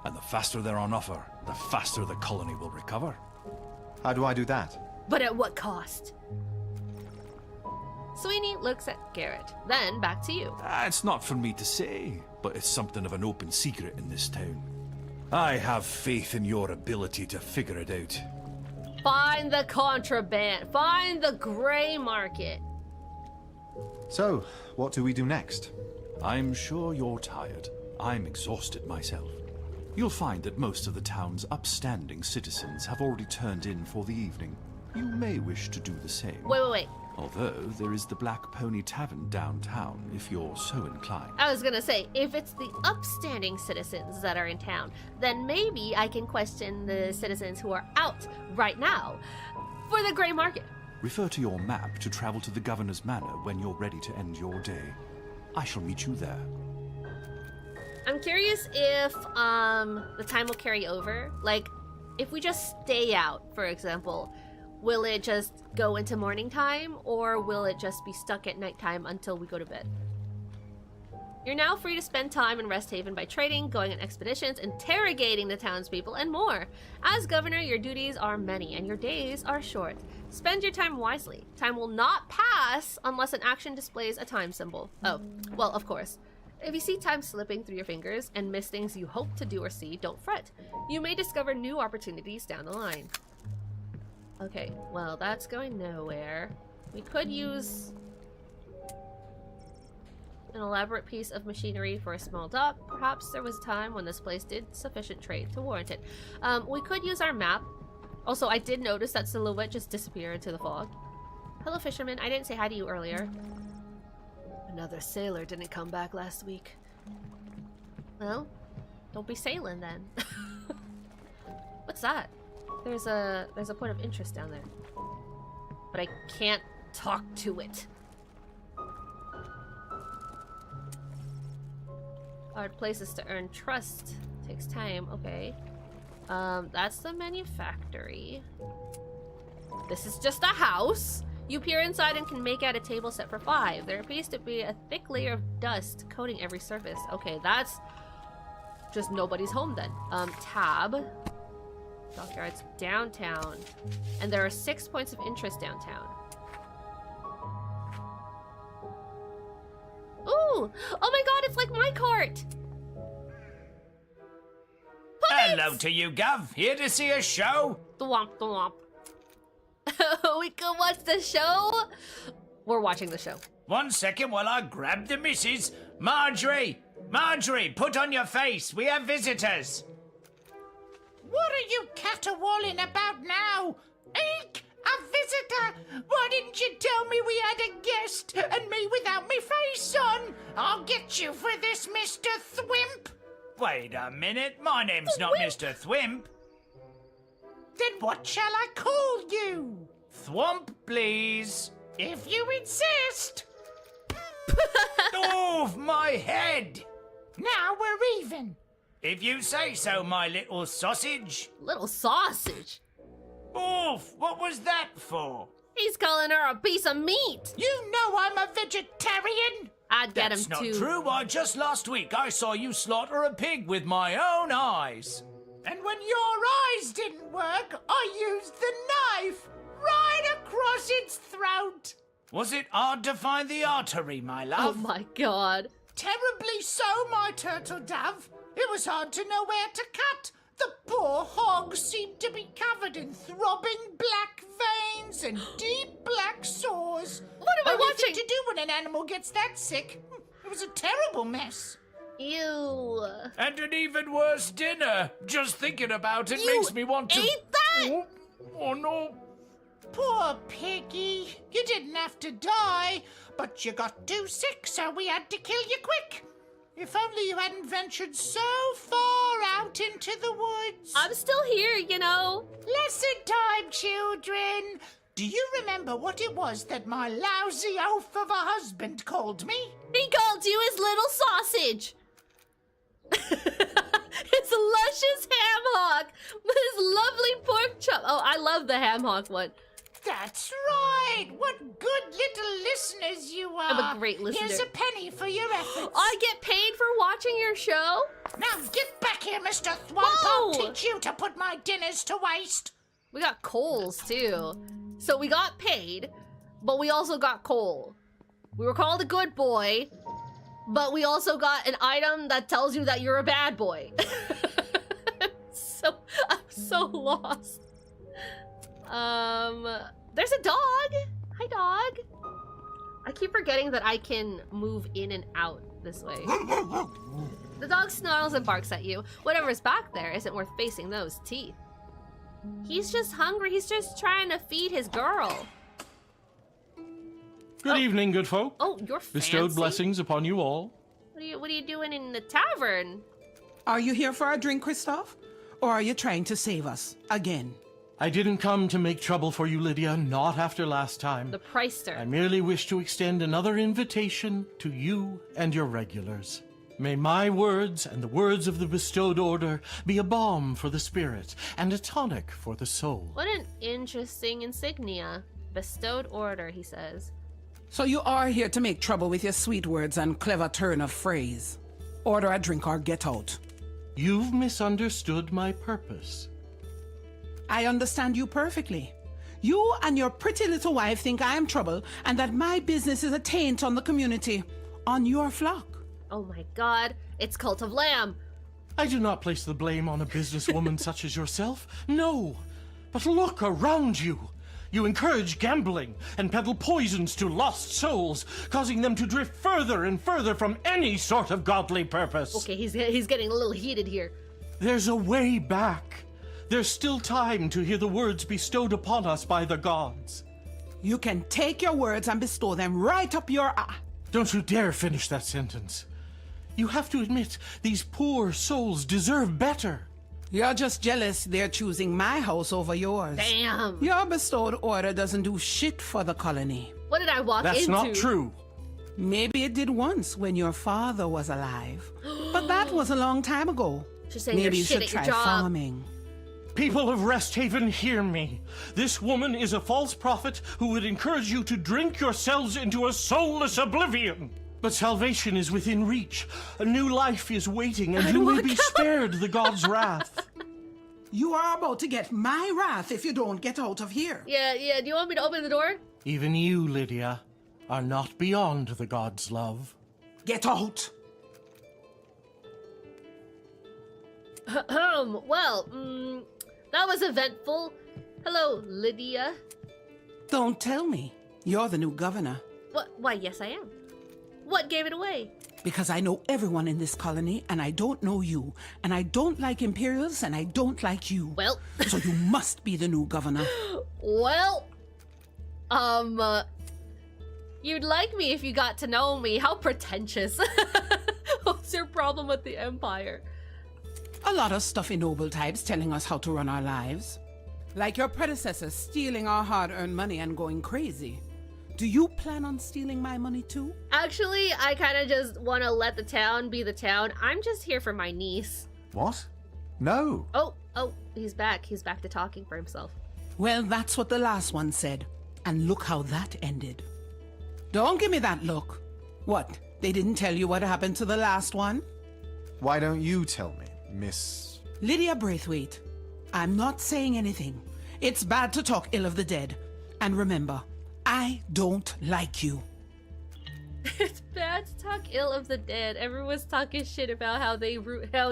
And the faster they're on offer, the faster the colony will recover. How do I do that? But at what cost? Sweeney looks at Garrett, then back to you. It's not for me to say, but it's something of an open secret in this town. I have faith in your ability to figure it out. Find the contraband. Find the gray market. So, what do we do next? I'm sure you're tired. I'm exhausted myself. You'll find that most of the town's upstanding citizens have already turned in for the evening. You may wish to do the same. Wait. Although there is the Black Pony Tavern downtown, if you're so inclined. I was gonna say, if it's the upstanding citizens that are in town, then maybe I can question the citizens who are out right now for the gray market. Refer to your map to travel to the Governor's Manor when you're ready to end your day. I shall meet you there. I'm curious if the time will carry over. Like, if we just stay out, for example, will it just go into morning time, or will it just be stuck at nighttime until we go to bed? You're now free to spend time in Resthaven by trading, going on expeditions, interrogating the townspeople, and more. As governor, your duties are many, and your days are short. Spend your time wisely. Time will not pass unless an action displays a time symbol. Oh, well, of course. If you see time slipping through your fingers and miss things you hope to do or see, don't fret. You may discover new opportunities down the line. Okay, well, that's going nowhere. We could use an elaborate piece of machinery for a small dock. Perhaps there was a time when this place did sufficient trade to warrant it. We could use our map. Also, I did notice that silhouette just disappeared into the fog. Hello, fisherman. I didn't say hi to you earlier. Another sailor didn't come back last week. Well, don't be sailing then. What's that? There's a point of interest down there. But I can't talk to it. Hard places to earn trust. Takes time, okay. That's the manufactory. This is just a house. You peer inside and can make out a table set for 5. There appears to be a thick layer of dust coating every surface. Okay, that's just nobody's home then. Tab. Dockyards downtown. And there are 6 points of interest downtown. Ooh! Oh my god, it's like my cart! Hello to you, Gov. Here to see a show? Thwomp, thwomp. We could watch the show? We're watching the show. 1 second while I grab the missus. Marjorie! Marjorie, put on your face. We have visitors. What are you caterwauling about now? Eek! A visitor! Why didn't you tell me we had a guest and me without me face on? I'll get you for this, Mr. Thwimp. Wait a minute, my name's not Mr. Thwimp. Then what shall I call you? Thwomp, please. If you insist. Oof, my head. Now we're even. If you say so, my little sausage. Little sausage? Oof, what was that for? He's calling her a piece of meat. You know I'm a vegetarian. I'd get That's him not too. true. Why, just last week I saw you slaughter a pig with my own eyes. And when your eyes didn't work, I used the knife right across its throat. Was it hard to find the artery, my love? Oh my god. Terribly so, my turtle dove. It was hard to know where to cut. The poor hog seemed to be covered in throbbing black veins and deep black sores. What am I watching? Anything to do when an animal gets that sick. It was a terrible mess. Ew. And an even worse dinner. Just thinking about it You makes me want to... ate that? Oh, no. Poor piggy. You didn't have to die, but you got too sick, so we had to kill you quick. If only you hadn't ventured so far out into the woods. I'm still here, you know. Lesson time, children. Do you remember what it was that my lousy oaf of a husband called me? He called you his little sausage. His luscious ham hock with his lovely pork chop. Oh, I love the ham hock one. That's right. What good little listeners you are. I'm a great listener. Here's a penny for your efforts. I get paid for watching your show? Now get back here, Mr. Thwomp. Whoa! I'll teach you to put my dinners to waste. We got coals too. So we got paid, but we also got coal. We were called a good boy, but we also got an item that tells you that you're a bad boy. I'm so lost. There's a dog. Hi, dog. I keep forgetting that I can move in and out this way. The dog snarls and barks at you. Whatever's back there isn't worth facing those teeth. He's just hungry. He's just trying to feed his girl. Good evening, good folk. Oh, you're fancy. Bestowed blessings upon you all. What are you doing in the tavern? Are you here for a drink, Christoph? Or are you trying to save us again? I didn't come to make trouble for you, Lydia, not after last time. The Preister. I merely wish to extend another invitation to you and your regulars. May my words and the words of the bestowed order be a balm for the spirit and a tonic for the soul. What an interesting insignia. Bestowed order, he says. So you are here to make trouble with your sweet words and clever turn of phrase. Order a drink or get out. You've misunderstood my purpose. I understand you perfectly. You and your pretty little wife think I am trouble and that my business is a taint on the community, on your flock. Oh my god, it's Cult of Lamb. I do not place the blame on a businesswoman such as yourself. No. But look around you. You encourage gambling and peddle poisons to lost souls, causing them to drift further and further from any sort of godly purpose. Okay, he's getting a little heated here. There's a way back. There's still time to hear the words bestowed upon us by the gods. You can take your words and bestow them right up your Don't you dare finish that sentence. You have to admit, these poor souls deserve better. You're just jealous they're choosing my house over yours. Damn. Your bestowed order doesn't do shit for the colony. What did I walk into? That's not true. Maybe it did once when your father was alive. But that was a long time ago. She's saying Maybe you're you shit should at try your job. farming. People of Resthaven, hear me. This woman is a false prophet who would encourage you to drink yourselves into a soulless oblivion. But salvation is within reach. A new life is waiting, and you may be spared the gods' wrath. You are about to get my wrath if you don't get out of here. Yeah, do you want me to open the door? Even you, Lydia, are not beyond the gods' love. Get out! Well, that was eventful. Hello, Lydia. Don't tell me. You're the new governor. What? Why, yes, I am. What gave it away? Because I know everyone in this colony, and I don't know you. And I don't like Imperials, and I don't like you. Well. So you must be the new governor. Well. You'd like me if you got to know me. How pretentious. What's your problem with the Empire? A lot of stuffy noble types telling us how to run our lives. Like your predecessors stealing our hard-earned money and going crazy. Do you plan on stealing my money too? Actually, I kind of just want to let the town be the town. I'm just here for my niece. What? No. Oh, he's back. He's back to talking for himself. Well, that's what the last one said. And look how that ended. Don't give me that look. What, they didn't tell you what happened to the last one? Why don't you tell me, Miss... Lydia Braithwaite, I'm not saying anything. It's bad to talk ill of the dead. And remember, I don't like you. It's bad to talk ill of the dead. Everyone's talking shit about how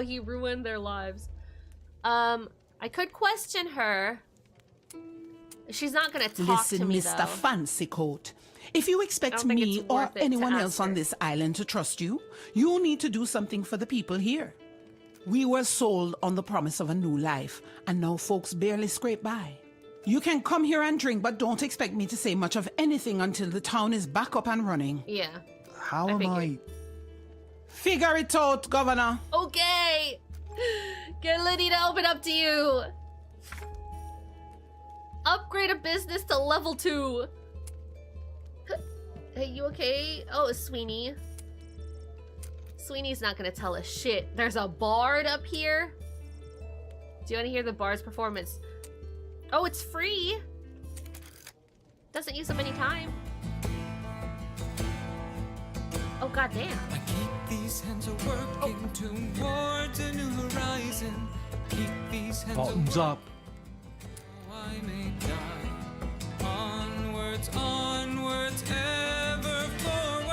he ruined their lives. I could question her. She's not gonna talk to me, Listen, Mr. though. Fancy Coat. If you expect me or worth it to anyone ask else on her. this island to trust you, you need to do something for the people here. We were sold on the promise of a new life, and now folks barely scrape by. You can come here and drink, but don't expect me to say much of anything until the town is back up and running. Yeah. How I am figured. I... Figure it out, Governor. Okay. Get Liddy to open up to you. Upgrade a business to level 2. Hey, you okay? Oh, it's Sweeney. Sweeney's not gonna tell us shit. There's a bard up here. Do you want to hear the bard's performance? Oh, it's free. Doesn't use up any time. Oh, goddamn. I keep these hands a working towards a new horizon. Keep these hands Bottoms a up. I may die. Onwards, onwards, ever forward.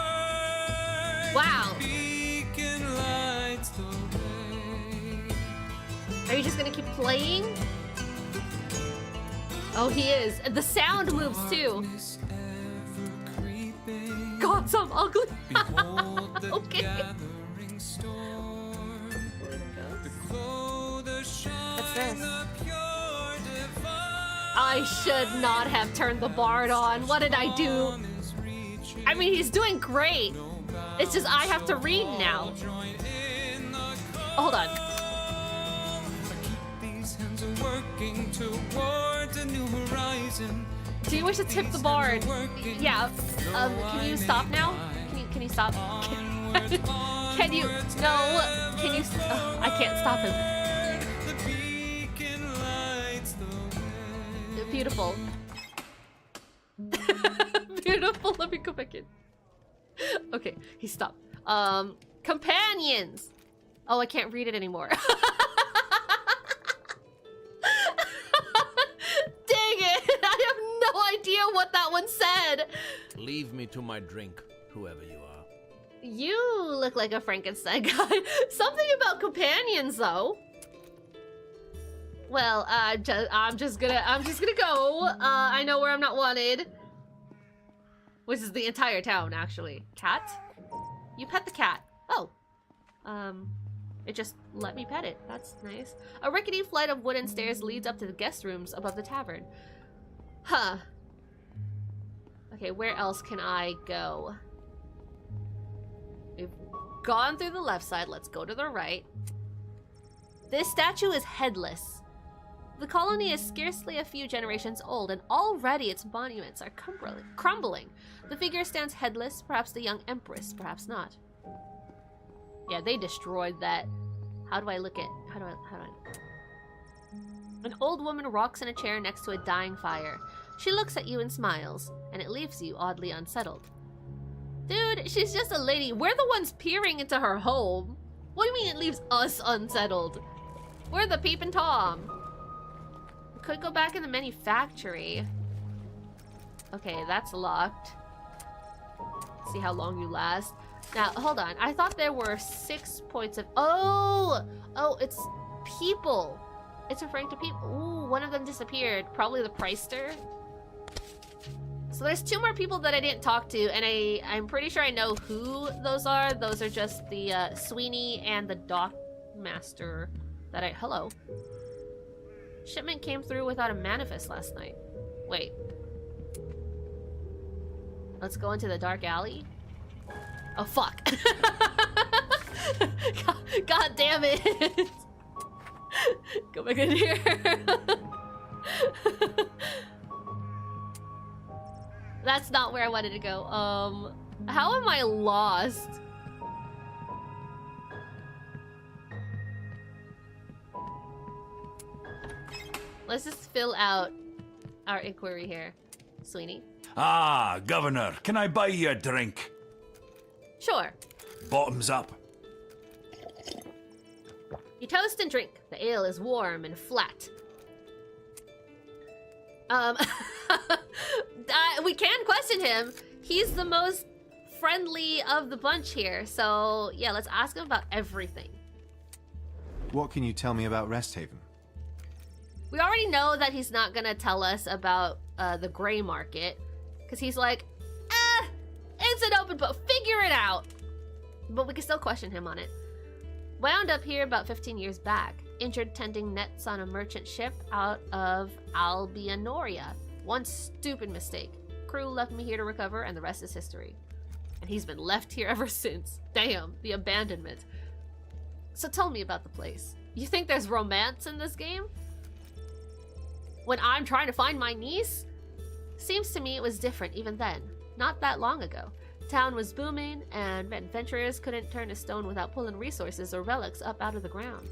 Wow. Beacon lights the way. Are you just gonna keep playing? Oh, he is. The sound moves too. God, so I'm ugly. Okay. What's this? I should not have turned the bard on. What did I do? I mean, he's doing great. It's just I have to read now. Hold on. Do you wish to tip the bard? Yeah. Can you stop now? Can you stop? Can you? No. Can you? I can't stop him. Beautiful. Beautiful. Let me go back in. Okay, he stopped. Companions. Oh, I can't read it anymore. Dang it! I have no idea what that one said. Leave me to my drink, whoever you are. You look like a Frankenstein guy. Something about companions, though. Well, I'm just gonna go. I know where I'm not wanted. Which is the entire town, actually. Cat? You pet the cat. Oh. It just let me pet it. That's nice. A rickety flight of wooden stairs leads up to the guest rooms above the tavern. Huh. Okay, where else can I go? We've gone through the left side. Let's go to the right. This statue is headless. The colony is scarcely a few generations old, and already its monuments are crumbling. The figure stands headless, perhaps the young empress, perhaps not. Yeah, they destroyed that. How do I look at... How do I... An old woman rocks in a chair next to a dying fire. She looks at you and smiles, and it leaves you oddly unsettled. Dude, she's just a lady. We're the ones peering into her home. What do you mean it leaves us unsettled? We're the peeping Tom. We could go back in the manufactory. Okay, that's locked. See how long you last. Now, hold on. I thought there were 6 points of... Oh, it's people. It's referring to people. Ooh, one of them disappeared. Probably the Preister. So there's 2 more people that I didn't talk to, and I'm pretty sure I know who those are. Those are just the Sweeney and the Dock Master that I... Hello. Shipment came through without a manifest last night. Wait. Let's go into the dark alley. Oh, fuck. God damn it. Go back in here. That's not where I wanted to go. How am I lost? Let's just fill out our inquiry here. Sweeney. Ah, Governor, can I buy you a drink? Sure. Bottoms up. You toast and drink. The ale is warm and flat. We can question him. He's the most friendly of the bunch here. So, yeah, let's ask him about everything. What can you tell me about Resthaven? We already know that he's not gonna tell us about the gray market. Because he's like, it's an open book, figure it out. But we can still question him on it. Wound up here about 15 years back. Injured tending nets on a merchant ship out of Albionoria. One stupid mistake. Crew left me here to recover, and the rest is history. And he's been left here ever since. Damn, the abandonment. So tell me about the place. You think there's romance in this game? When I'm trying to find my niece? Seems to me it was different even then. Not that long ago. Town was booming, and adventurers couldn't turn a stone without pulling resources or relics up out of the ground.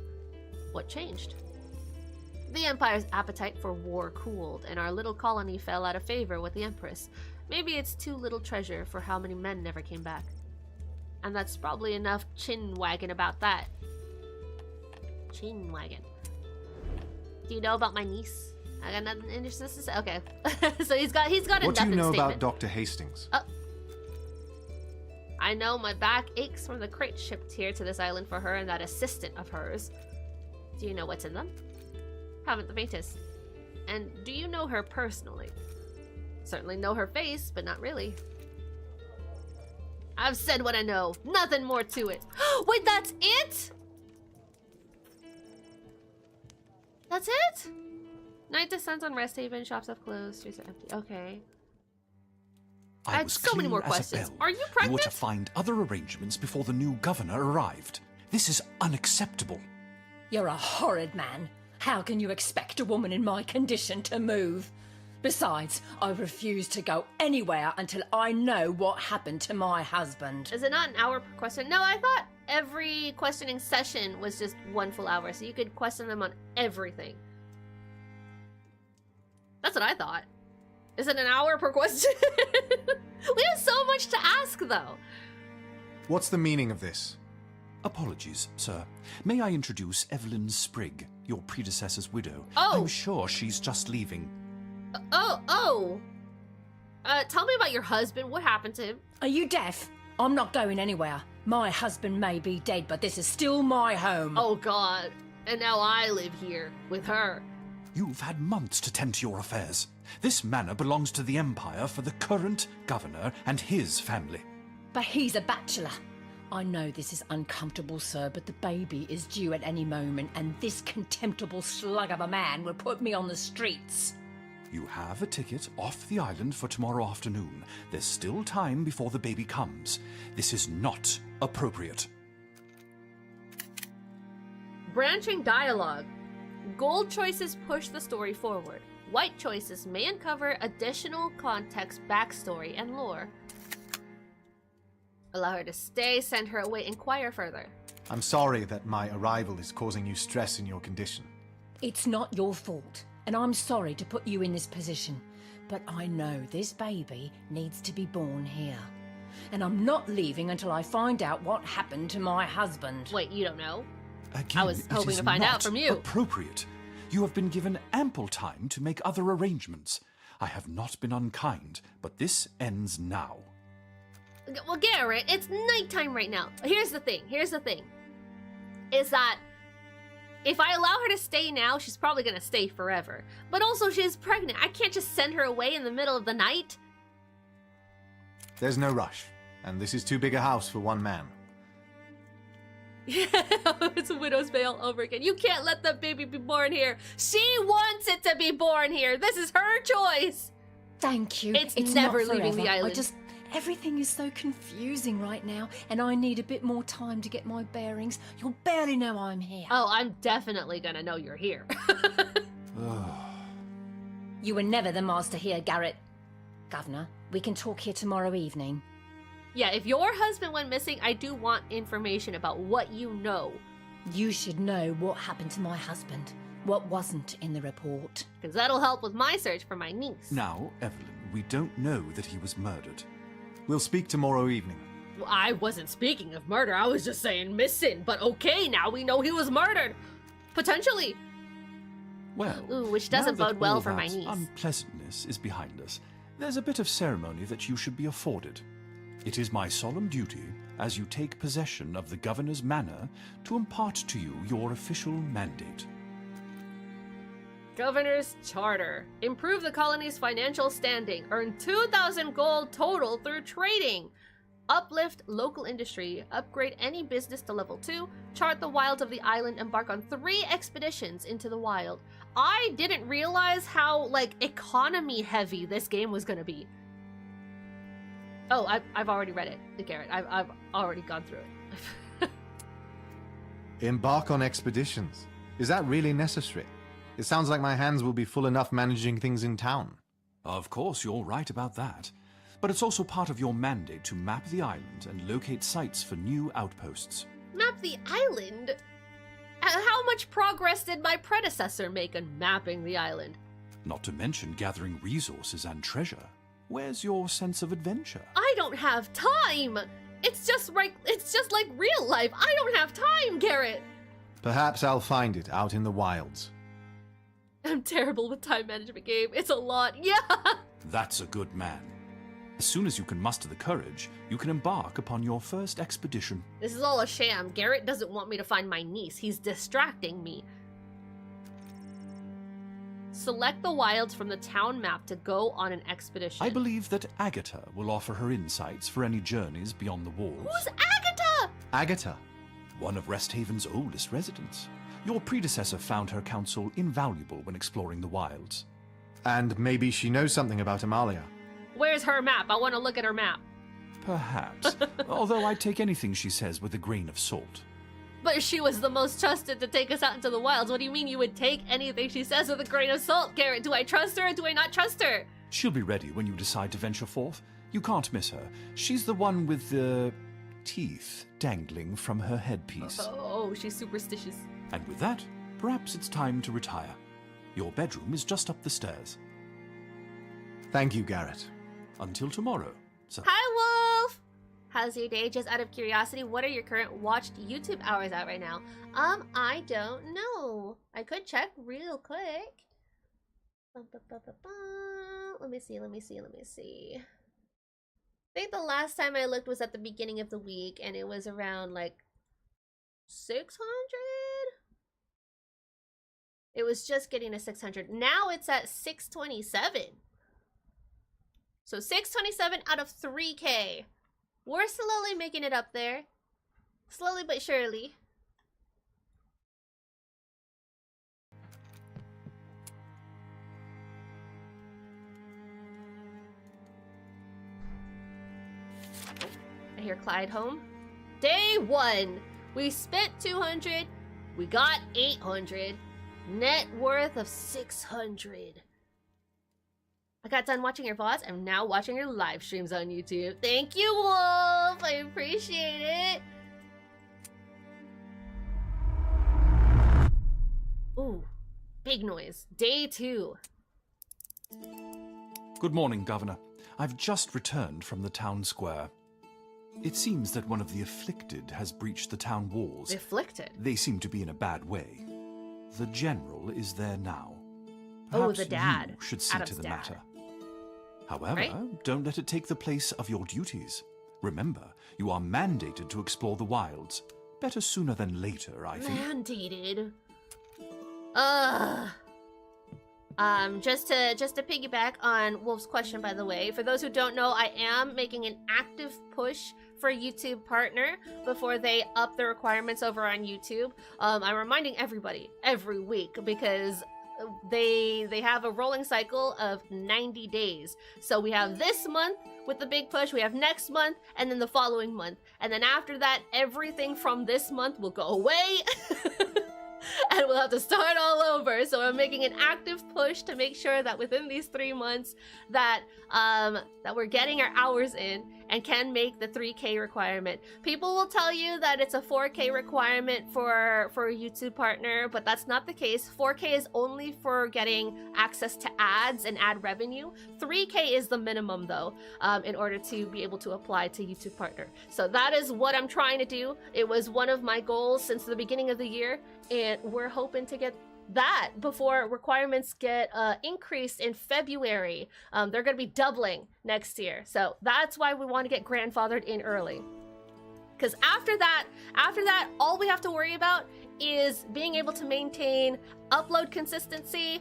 What changed? The Empire's appetite for war cooled, and our little colony fell out of favor with the Empress. Maybe it's too little treasure for how many men never came back. And that's probably enough chin-wagging about that. Chin-wagging. Do you know about my niece? I got nothing interesting to say. Okay. So he's got a What do you nothing know statement. about Dr. Hastings? I know my back aches from the crate shipped here to this island for her and that assistant of hers. Do you know what's in them? Haven't the faintest. And do you know her personally? Certainly know her face, but not really. I've said what I know. Nothing more to it. Wait, that's it? That's it? Night descends on Resthaven, shops have closed, streets are empty. Okay. I had so many more questions. Are you You were pregnant? to find other arrangements before the new governor arrived. This is unacceptable. You're a horrid man. How can you expect a woman in my condition to move? Besides, I refuse to go anywhere until I know what happened to my husband. Is it not an hour per question? No, I thought every questioning session was just 1 full hour, so you could question them on everything. That's what I thought. Is it an hour per question? We have so much to ask, though. What's the meaning of this? Apologies, sir. May I introduce Evelyn Sprigg, your predecessor's widow? Oh. I'm sure she's just leaving. Tell me about your husband. What happened to him? Are you deaf? I'm not going anywhere. My husband may be dead, but this is still my home. Oh, God. And now I live here with her. You've had months to tend to your affairs. This manor belongs to the Empire for the current governor and his family. But he's a bachelor. I know this is uncomfortable, sir, but the baby is due at any moment, and this contemptible slug of a man will put me on the streets. You have a ticket off the island for tomorrow afternoon. There's still time before the baby comes. This is not appropriate. Branching dialogue. Gold choices push the story forward. White choices may uncover additional context, backstory, and lore. Allow her to stay, send her away, inquire further. I'm sorry that my arrival is causing you stress in your condition. It's not your fault, and I'm sorry to put you in this position, but I know this baby needs to be born here. And I'm not leaving until I find out what happened to my husband. Wait, you don't know? Again, I was hoping to find out from you. Appropriate. You have been given ample time to make other arrangements. I have not been unkind, but this ends now. Well, Garrett, it's nighttime right now. Here's the thing. Is that if I allow her to stay now, she's probably going to stay forever. But also, she's pregnant. I can't just send her away in the middle of the night. There's no rush, and this is too big a house for one man. Yeah, it's a widow's veil over again. You can't let the baby be born here. She wants it to be born here. This is her choice. Thank you. It's not never leaving forever. the island. Everything is so confusing right now, and I need a bit more time to get my bearings. You'll barely know I'm here. Oh, I'm definitely gonna know you're here. You were never the master here, Garrett. Governor, we can talk here tomorrow evening. Yeah, if your husband went missing, I do want information about what you know. You should know what happened to my husband, what wasn't in the report. Because that'll help with my search for my niece. Now, Evelyn, we don't know that he was murdered. We'll speak tomorrow evening. Well, I wasn't speaking of murder, I was just saying missing. But okay, now we know he was murdered. Potentially. Well, Ooh, which doesn't now that bode well all for my that niece. unpleasantness is behind us, there's a bit of ceremony that you should be afforded. It is my solemn duty, as you take possession of the governor's manor, to impart to you your official mandate. Governor's Charter. Improve the colony's financial standing. Earn 2,000 gold total through trading. Uplift local industry. Upgrade any business to level 2. Chart the wilds of the island. Embark on 3 expeditions into the wild. I didn't realize how, economy heavy this game was gonna be. Oh, I've already read it, Garrett. I've already gone through it. Embark on expeditions. Is that really necessary? It sounds like my hands will be full enough managing things in town. Of course, you're right about that. But it's also part of your mandate to map the island and locate sites for new outposts. Map the island? How much progress did my predecessor make in mapping the island? Not to mention gathering resources and treasure. Where's your sense of adventure? I don't have time! It's just like real life. I don't have time, Garrett! Perhaps I'll find it out in the wilds. I'm terrible with time management, Gabe. It's a lot. Yeah! That's a good man. As soon as you can muster the courage, you can embark upon your first expedition. This is all a sham. Garrett doesn't want me to find my niece. He's distracting me. Select the wilds from the town map to go on an expedition. I believe that Agatha will offer her insights for any journeys beyond the walls. Who's Agatha? Agatha? One of Resthaven's oldest residents. Your predecessor found her counsel invaluable when exploring the wilds. And maybe she knows something about Amalia. Where's her map? I want to look at her map. Perhaps. Although I'd take anything she says with a grain of salt. But she was the most trusted to take us out into the wilds. What do you mean you would take anything she says with a grain of salt, Garrett? Do I trust her or do I not trust her? She'll be ready when you decide to venture forth. You can't miss her. She's the one with the teeth dangling from her headpiece. Oh, she's superstitious. And with that, perhaps it's time to retire. Your bedroom is just up the stairs. Thank you, Garrett. Until tomorrow, sir. Hi, Wolf! How's your day? Just out of curiosity, what are your current watched YouTube hours at right now? I don't know. I could check real quick. Let me see. I think the last time I looked was at the beginning of the week, and it was around like 600? It was just getting to 600. Now it's at 627. So 627 out of 3K. We're slowly making it up there. Slowly but surely. I hear Clyde home. Day 1. We spent 200. We got 800. Net worth of 600. I got done watching your VODs. I'm now watching your live streams on YouTube. Thank you, Wolf. I appreciate it. Ooh, big noise. Day 2. Good morning, Governor. I've just returned from the town square. It seems that one of the afflicted has breached the town walls. The afflicted? They seem to be in a bad way. The general is there now. Perhaps the dad. You should see Adam's to the dad. matter. However, Right? don't let it take the place of your duties. Remember, you are mandated to explore the wilds. Better sooner than later, I think. Mandated. Just to piggyback on Wolf's question, by the way, for those who don't know, I am making an active push for YouTube Partner before they up the requirements over on YouTube. I'm reminding everybody every week because they have a rolling cycle of 90 days. So we have this month with the big push, we have next month, and then the following month. And then after that, everything from this month will go away. And we'll have to start all over. So I'm making an active push to make sure that within these 3 months that that we're getting our hours in and can make the 3K requirement. People will tell you that it's a 4K requirement for a YouTube Partner, but that's not the case. 4K is only for getting access to ads and ad revenue. 3K is the minimum though, in order to be able to apply to YouTube Partner. So that is what I'm trying to do. It was one of my goals since the beginning of the year, and we're hoping to get that before requirements get increased in February. They're going to be doubling next year. So that's why we want to get grandfathered in early. Because after that, all we have to worry about is being able to maintain upload consistency,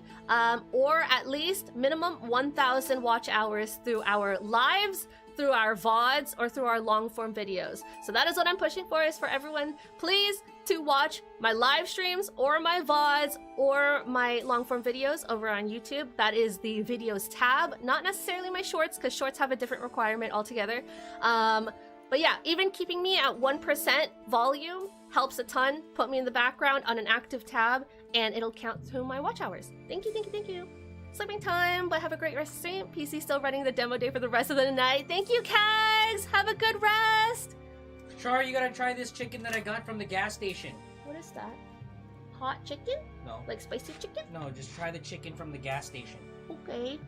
or at least minimum 1,000 watch hours through our lives, through our VODs, or through our long form videos. So that is what I'm pushing for, is for everyone, please, to watch my live streams or my VODs or my long form videos over on YouTube. That is the videos tab, not necessarily my shorts, because shorts have a different requirement altogether. But yeah, even keeping me at 1% volume helps a ton. Put me in the background on an active tab and it'll count through my watch hours. Thank you, thank you, thank you. Sleeping time, but have a great rest of the stream. PC still running the demo day for the rest of the night. Thank you, Kags! Have a good rest! Char, you gotta try this chicken that I got from the gas station. What is that? hot chicken? No. Like spicy chicken? No, just try the chicken from the gas station. Okay.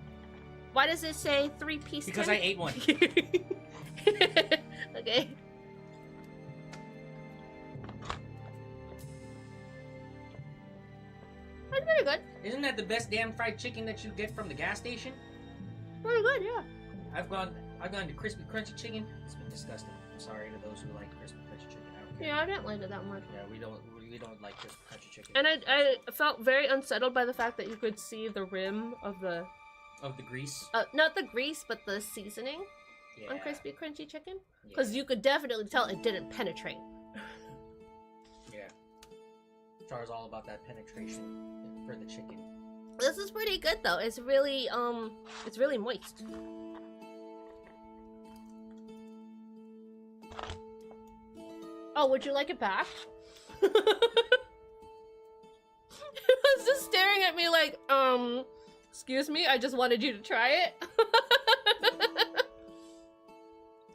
Why does it say 3-piece? Because I ate one. Okay. That's pretty good. Isn't that the best damn fried chicken that you get from the gas station? Pretty good, yeah. I've gone to crispy crunchy chicken. It's been disgusting. I'm sorry to those who like crispy crunchy chicken. Yeah, I didn't like it that much. Yeah, we don't like crispy crunchy chicken. And I felt very unsettled by the fact that you could see the rim of the grease. Not the grease, but the seasoning on crispy crunchy chicken. Because you could definitely tell it didn't penetrate. Yeah. Char's all about that penetration for the chicken. This is pretty good though. It's really moist. Oh, would you like it back? It was just staring at me like, excuse me, I just wanted you to try it.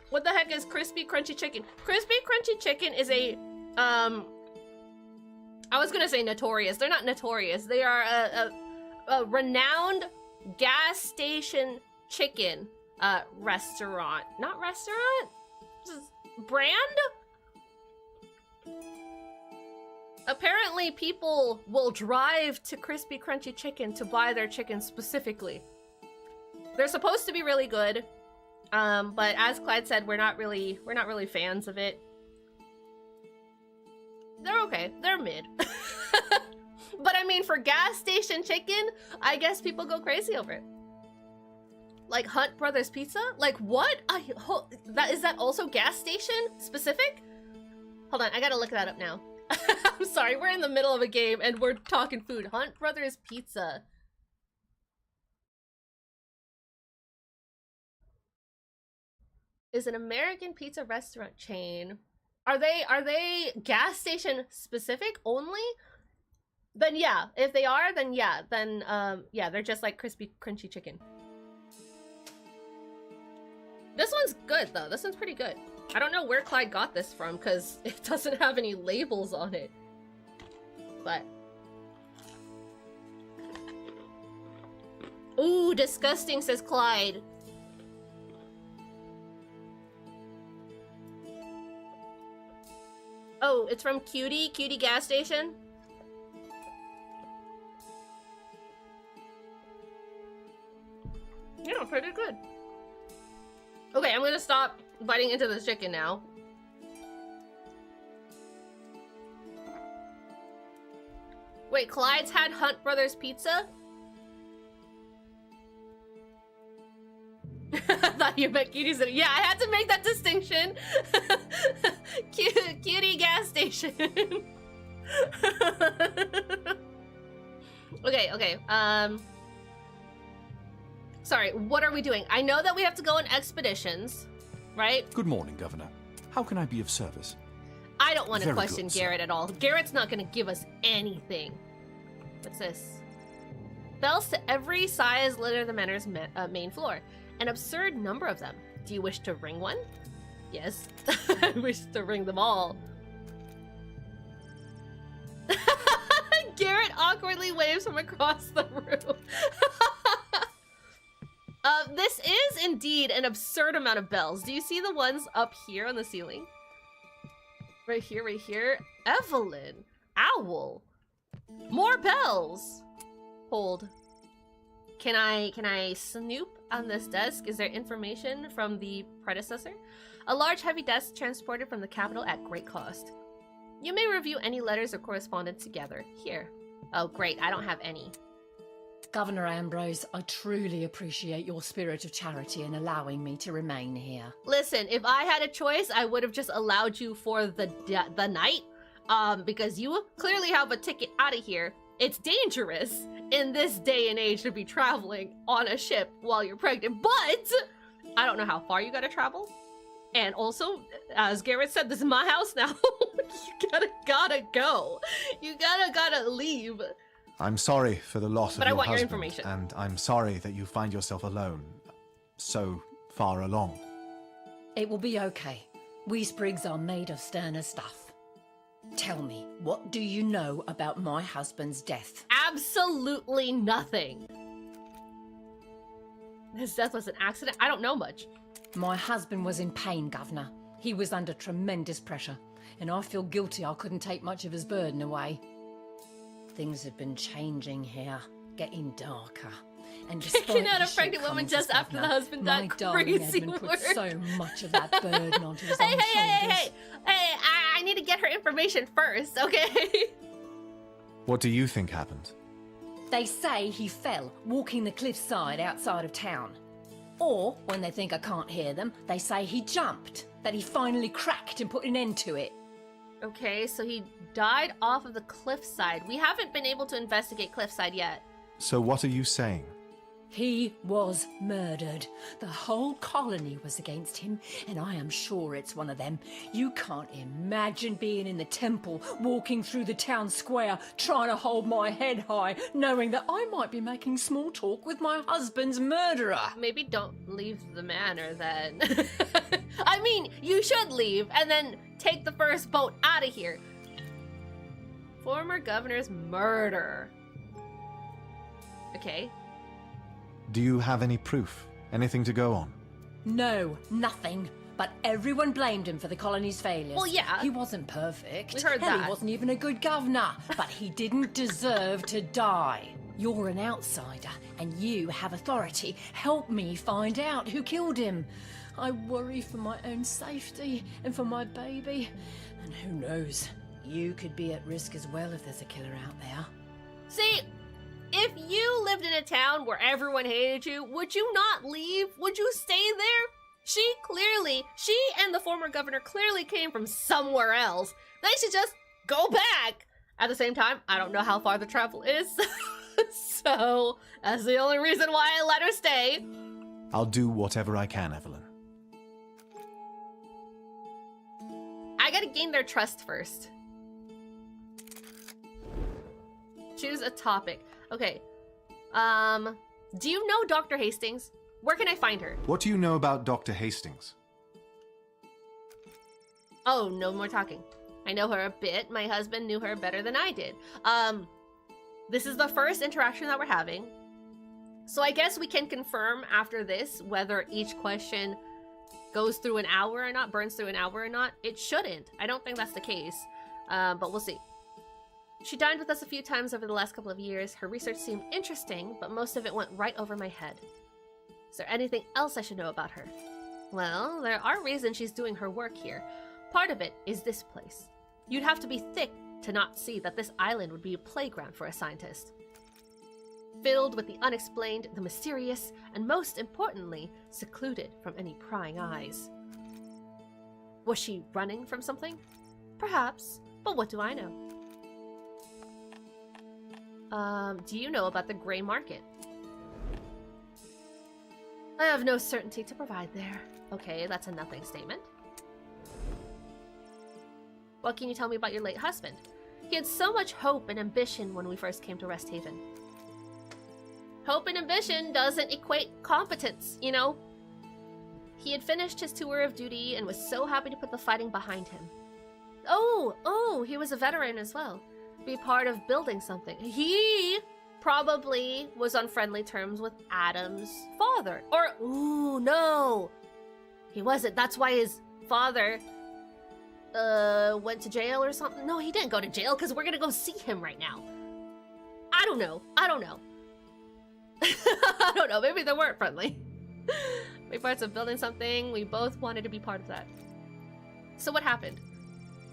What the heck is crispy crunchy chicken? Crispy crunchy chicken is a, I was gonna say notorious. They're not notorious. They are a renowned gas station chicken restaurant. Not restaurant? Just brand? Apparently people will drive to Crispy Crunchy Chicken to buy their chicken specifically. They're supposed to be really good, but as Clyde said, we're not really fans of it. They're okay. They're mid. But I mean, for gas station chicken, I guess people go crazy over it. Like Hunt Brothers Pizza? Like what? Is that also gas station specific? Hold on, I gotta look that up now. I'm sorry, we're in the middle of a game and we're talking food. Hunt Brothers Pizza. Is an American pizza restaurant chain. Are they gas station specific only? Then yeah. If they are, then yeah. Then yeah, they're just like crispy crunchy chicken. This one's good though. This one's pretty good. I don't know where Clyde got this from because it doesn't have any labels on it. But ooh, disgusting, says Clyde. Oh, it's from Cutie gas station. Yeah, pretty good. Okay, I'm gonna stop biting into this chicken now. Wait, Clyde's had Hunt Brothers Pizza? I thought you meant Cutie City. Yeah, I had to make that distinction. Cutie gas station. Okay, sorry, what are we doing? I know that we have to go on expeditions, right? Good morning, Governor. How can I be of service? I don't want to Very question good, sir. Garrett at all. Garrett's not going to give us anything. What's this? Bells to every size litter the manor's main floor. An absurd number of them. Do you wish to ring one? Yes. I wish to ring them all. Garrett awkwardly waves from across the room. This is indeed an absurd amount of bells. Do you see the ones up here on the ceiling? Right here. Evelyn. Owl. More bells. Hold. Can I snoop on this desk? Is there information from the predecessor? A large heavy desk transported from the capital at great cost. You may review any letters or correspondence together. Here. Oh great, I don't have any. Governor Ambrose, I truly appreciate your spirit of charity in allowing me to remain here. Listen, if I had a choice, I would have just allowed you for the night. Because you clearly have a ticket out of here. It's dangerous in this day and age to be traveling on a ship while you're pregnant, but I don't know how far you gotta travel. And also, as Garrett said, this is my house now. You gotta go. You gotta leave. I'm sorry for the loss But of I your want your husband, information. and I'm sorry that you find yourself alone, so far along. It will be okay. We sprigs are made of sterner stuff. Tell me, what do you know about my husband's death? Absolutely nothing. His death was an accident? I don't know much. My husband was in pain, Governor. He was under tremendous pressure, and I feel guilty I couldn't take much of his burden away. Things have been changing here, getting darker. And kicking out a pregnant woman just after the husband got crazy Edmund work. put so much of that burden onto his Hey, own shoulders. Hey, I need to get her information first, okay? What do you think happened? They say he fell, walking the cliffside outside of town. Or, when they think I can't hear them, they say he jumped, that he finally cracked and put an end to it. Okay, so he died off of the cliffside. We haven't been able to investigate cliffside yet. So what are you saying? He was murdered. The whole colony was against him, and I am sure it's one of them. You can't imagine being in the temple, walking through the town square, trying to hold my head high, knowing that I might be making small talk with my husband's murderer. Maybe don't leave the manor then. I mean, you should leave, and then take the first boat out of here. Former governor's murder. Okay. Do you have any proof? Anything to go on? No, nothing. But everyone blamed him for the colony's failures. Well, yeah. He wasn't perfect. We heard Hell, that. He wasn't even a good governor. But he didn't deserve to die. You're an outsider, and you have authority. Help me find out who killed him. I worry for my own safety and for my baby. And who knows, you could be at risk as well if there's a killer out there. See, if you lived in a town where everyone hated you, would you not leave? Would you stay there? She and the former governor clearly came from somewhere else. They should just go back. At the same time, I don't know how far the travel is. So, that's the only reason why I let her stay. I'll do whatever I can, Evelyn. I gotta gain their trust first. Choose a topic. Okay. Do you know Dr. Hastings? Where can I find her? What do you know about Dr. Hastings? Oh, no more talking. I know her a bit. My husband knew her better than I did. This is the first interaction that we're having. So I guess we can confirm after this whether each question goes through an hour or not, burns through an hour or not. It shouldn't. I don't think that's the case. But we'll see. She dined with us a few times over the last couple of years. Her research seemed interesting, but most of it went right over my head. Is there anything else I should know about her? Well, there are reasons she's doing her work here. Part of it is this place. You'd have to be thick to not see that this island would be a playground for a scientist. Filled with the unexplained, the mysterious, and most importantly, secluded from any prying eyes. Was she running from something? Perhaps, but what do I know? Do you know about the gray market? I have no certainty to provide there. Okay, that's a nothing statement. What can you tell me about your late husband? He had so much hope and ambition when we first came to Resthaven. Hope and ambition doesn't equate competence, you know? He had finished his tour of duty and was so happy to put the fighting behind him. Oh, he was a veteran as well. Be part of building something. He probably was on friendly terms with Adam's father. Or, ooh, no. He wasn't. That's why his father went to jail or something. No, he didn't go to jail because we're gonna go see him right now. I don't know. I don't know. Maybe they weren't friendly. We parts of building something. We both wanted to be part of that. So what happened?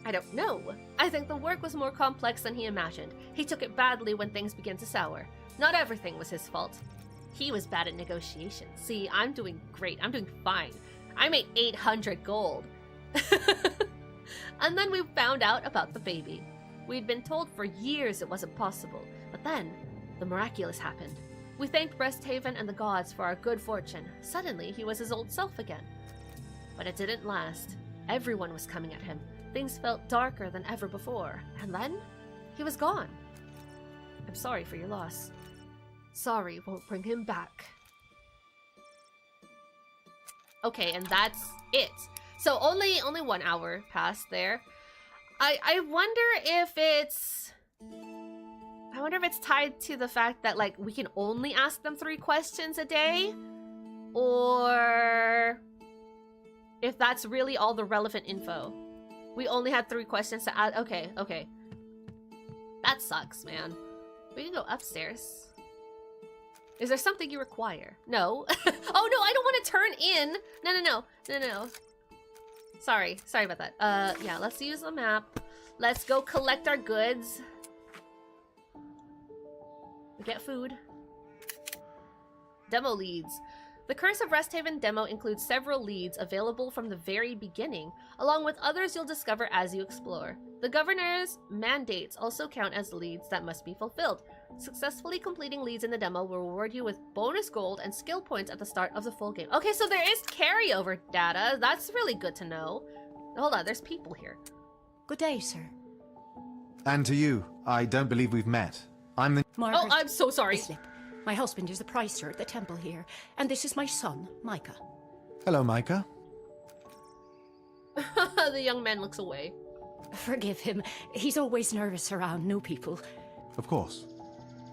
I don't know. I think the work was more complex than he imagined. He took it badly when things began to sour. Not everything was his fault. He was bad at negotiations. See, I'm doing great. I'm doing fine. I made 800 gold. And then we found out about the baby. We'd been told for years it wasn't possible. But then, the miraculous happened. We thanked Resthaven and the gods for our good fortune. Suddenly, he was his old self again. But it didn't last. Everyone was coming at him. Things felt darker than ever before. And then, he was gone. I'm sorry for your loss. Sorry won't bring him back. Okay, and that's it. So only 1 hour passed there. I wonder if it's... I wonder if it's tied to the fact that, like, we can only ask them 3 questions a day? Or... if that's really all the relevant info. We only had 3 questions to add. Okay, okay. That sucks, man. We can go upstairs. Is there something you require? No. Oh, no, I don't want to turn in. No. Sorry about that. Yeah, let's use the map. Let's go collect our goods. We get food. Demo leads. The Curse of Resthaven demo includes several leads available from the very beginning, along with others you'll discover as you explore. The Governor's mandates also count as leads that must be fulfilled. Successfully completing leads in the demo will reward you with bonus gold and skill points at the start of the full game. Okay, so there is carryover data. That's really good to know. Hold on, there's people here. Good day, sir. And to you, I don't believe we've met. I'm the... Margaret. Oh, I'm so sorry. Islip. My husband is the priester at the temple here, and this is my son, Micah. Hello, Micah. The young man looks away. Forgive him. He's always nervous around new people. Of course.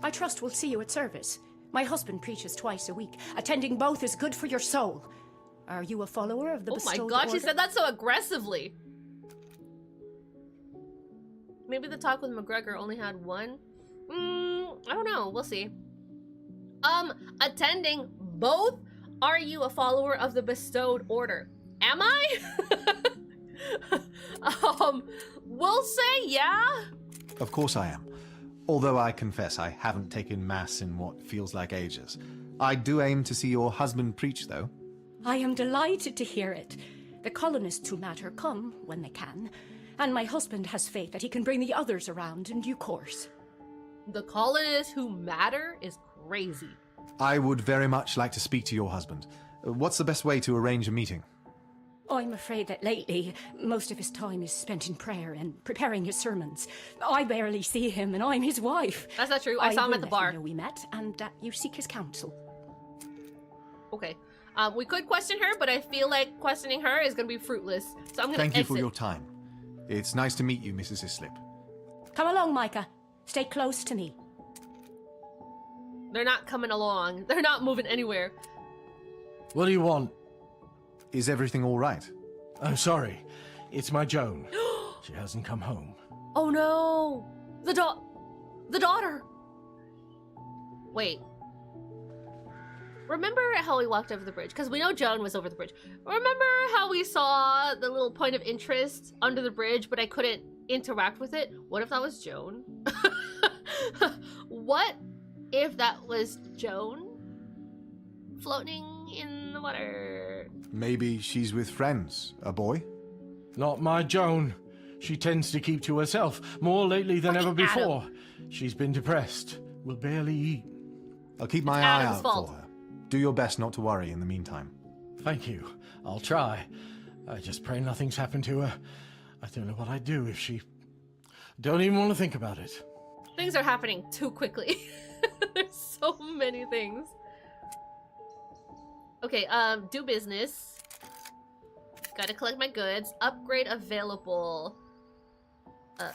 I trust we'll see you at service. My husband preaches twice a week. Attending both is good for your soul. Are you a follower of the bestowed Oh my god, order? she said that so aggressively. Maybe the talk with McGregor only had 1? I don't know. We'll see. Attending both? Are you a follower of the bestowed order? Am I? We'll say yeah. Of course I am. Although I confess I haven't taken mass in what feels like ages. I do aim to see your husband preach, though. I am delighted to hear it. The colonists who matter come when they can, and my husband has faith that he can bring the others around in due course. The colonists who matter is crazy. I would very much like to speak to your husband. What's the best way to arrange a meeting? I'm afraid that lately, most of his time is spent in prayer and preparing his sermons. I barely see him, and I'm his wife. That's not true. I saw him at the bar. will let him know we met, and that you seek his counsel. Okay. We could question her, but I feel like questioning her is going to be fruitless. So I'm going to Thank you for your time. It's nice to meet you, Mrs. Islip. Come along, Micah. Stay close to me. They're not coming along. They're not moving anywhere. What do you want? Is everything all right? Oh, sorry. It's my Joan. She hasn't come home. Oh no! The daughter! Wait. Remember how we walked over the bridge? Because we know Joan was over the bridge. Remember how we saw the little point of interest under the bridge, but I couldn't interact with it? What if that was Joan? What if that was Joan floating in the water? Maybe she's with friends. A boy? Not my Joan. She tends to keep to herself, more lately than ever before. She's been depressed. Will barely eat. I'll keep my eye out for her. Do your best not to worry in the meantime. Thank you. I'll try. I just pray nothing's happened to her. I don't know what I'd do if she... Don't even want to think about it. Things are happening too quickly. There's so many things. Okay, do business. Gotta collect my goods. Upgrade available.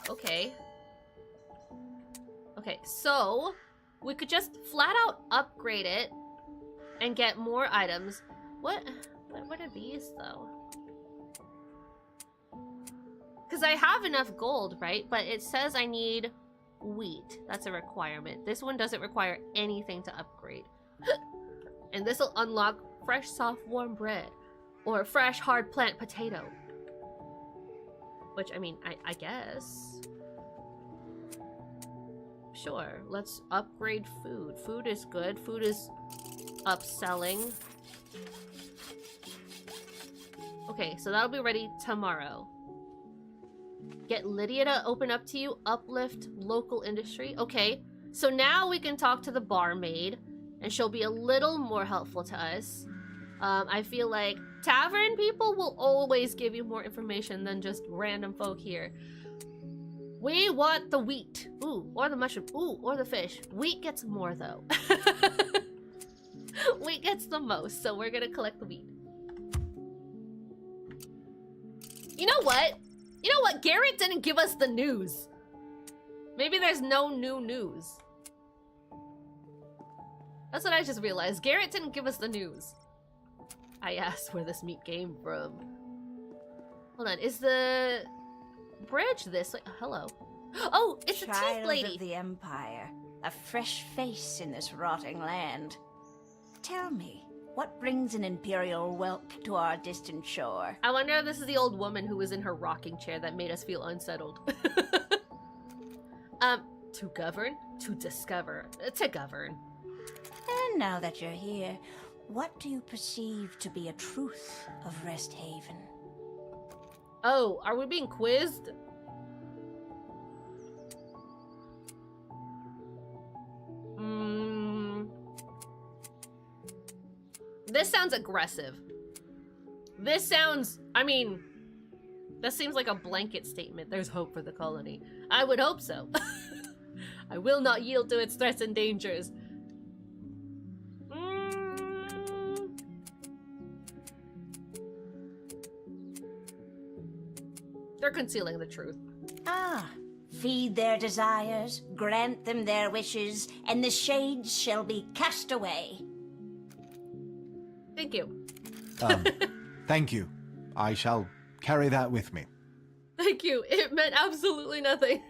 Okay. Okay, so we could just flat out upgrade it and get more items. What are these though? Because I have enough gold, right? But it says I need wheat. That's a requirement. This one doesn't require anything to upgrade. And this will unlock fresh, soft, warm bread. Or fresh, hard plant potato. Which, I mean, I guess. Sure, let's upgrade food. Food is good. Food is upselling. Okay, so that'll be ready tomorrow. Get Lydia to open up to you. Uplift local industry. Okay, so now we can talk to the barmaid, and she'll be a little more helpful to us. I feel like tavern people will always give you more information than just random folk here. We want the wheat. Ooh, or the mushroom. Ooh, or the fish. Wheat gets more, though. Wheat gets the most, so we're gonna collect the wheat. You know what? You know what? Garrett didn't give us the news. Maybe there's no new news. That's what I just realized. Garrett didn't give us the news. I asked where this meat came from. Hold on, is the bridge this way? Oh, hello. Oh, it's a teeth lady. Child of the Empire, a fresh face in this rotting land. Tell me, what brings an imperial whelp to our distant shore? I wonder if this is the old woman who was in her rocking chair that made us feel unsettled. To govern? To discover. To govern. And now that you're here, what do you perceive to be a truth of Resthaven? Oh, are we being quizzed? This sounds aggressive. This sounds, I mean, that seems like a blanket statement. There's hope for the colony. I would hope so. I will not yield to its threats and dangers. They're concealing the truth. Ah, feed their desires, grant them their wishes, and the shades shall be cast away. Thank you. Thank you. I shall carry that with me. Thank you. It meant absolutely nothing.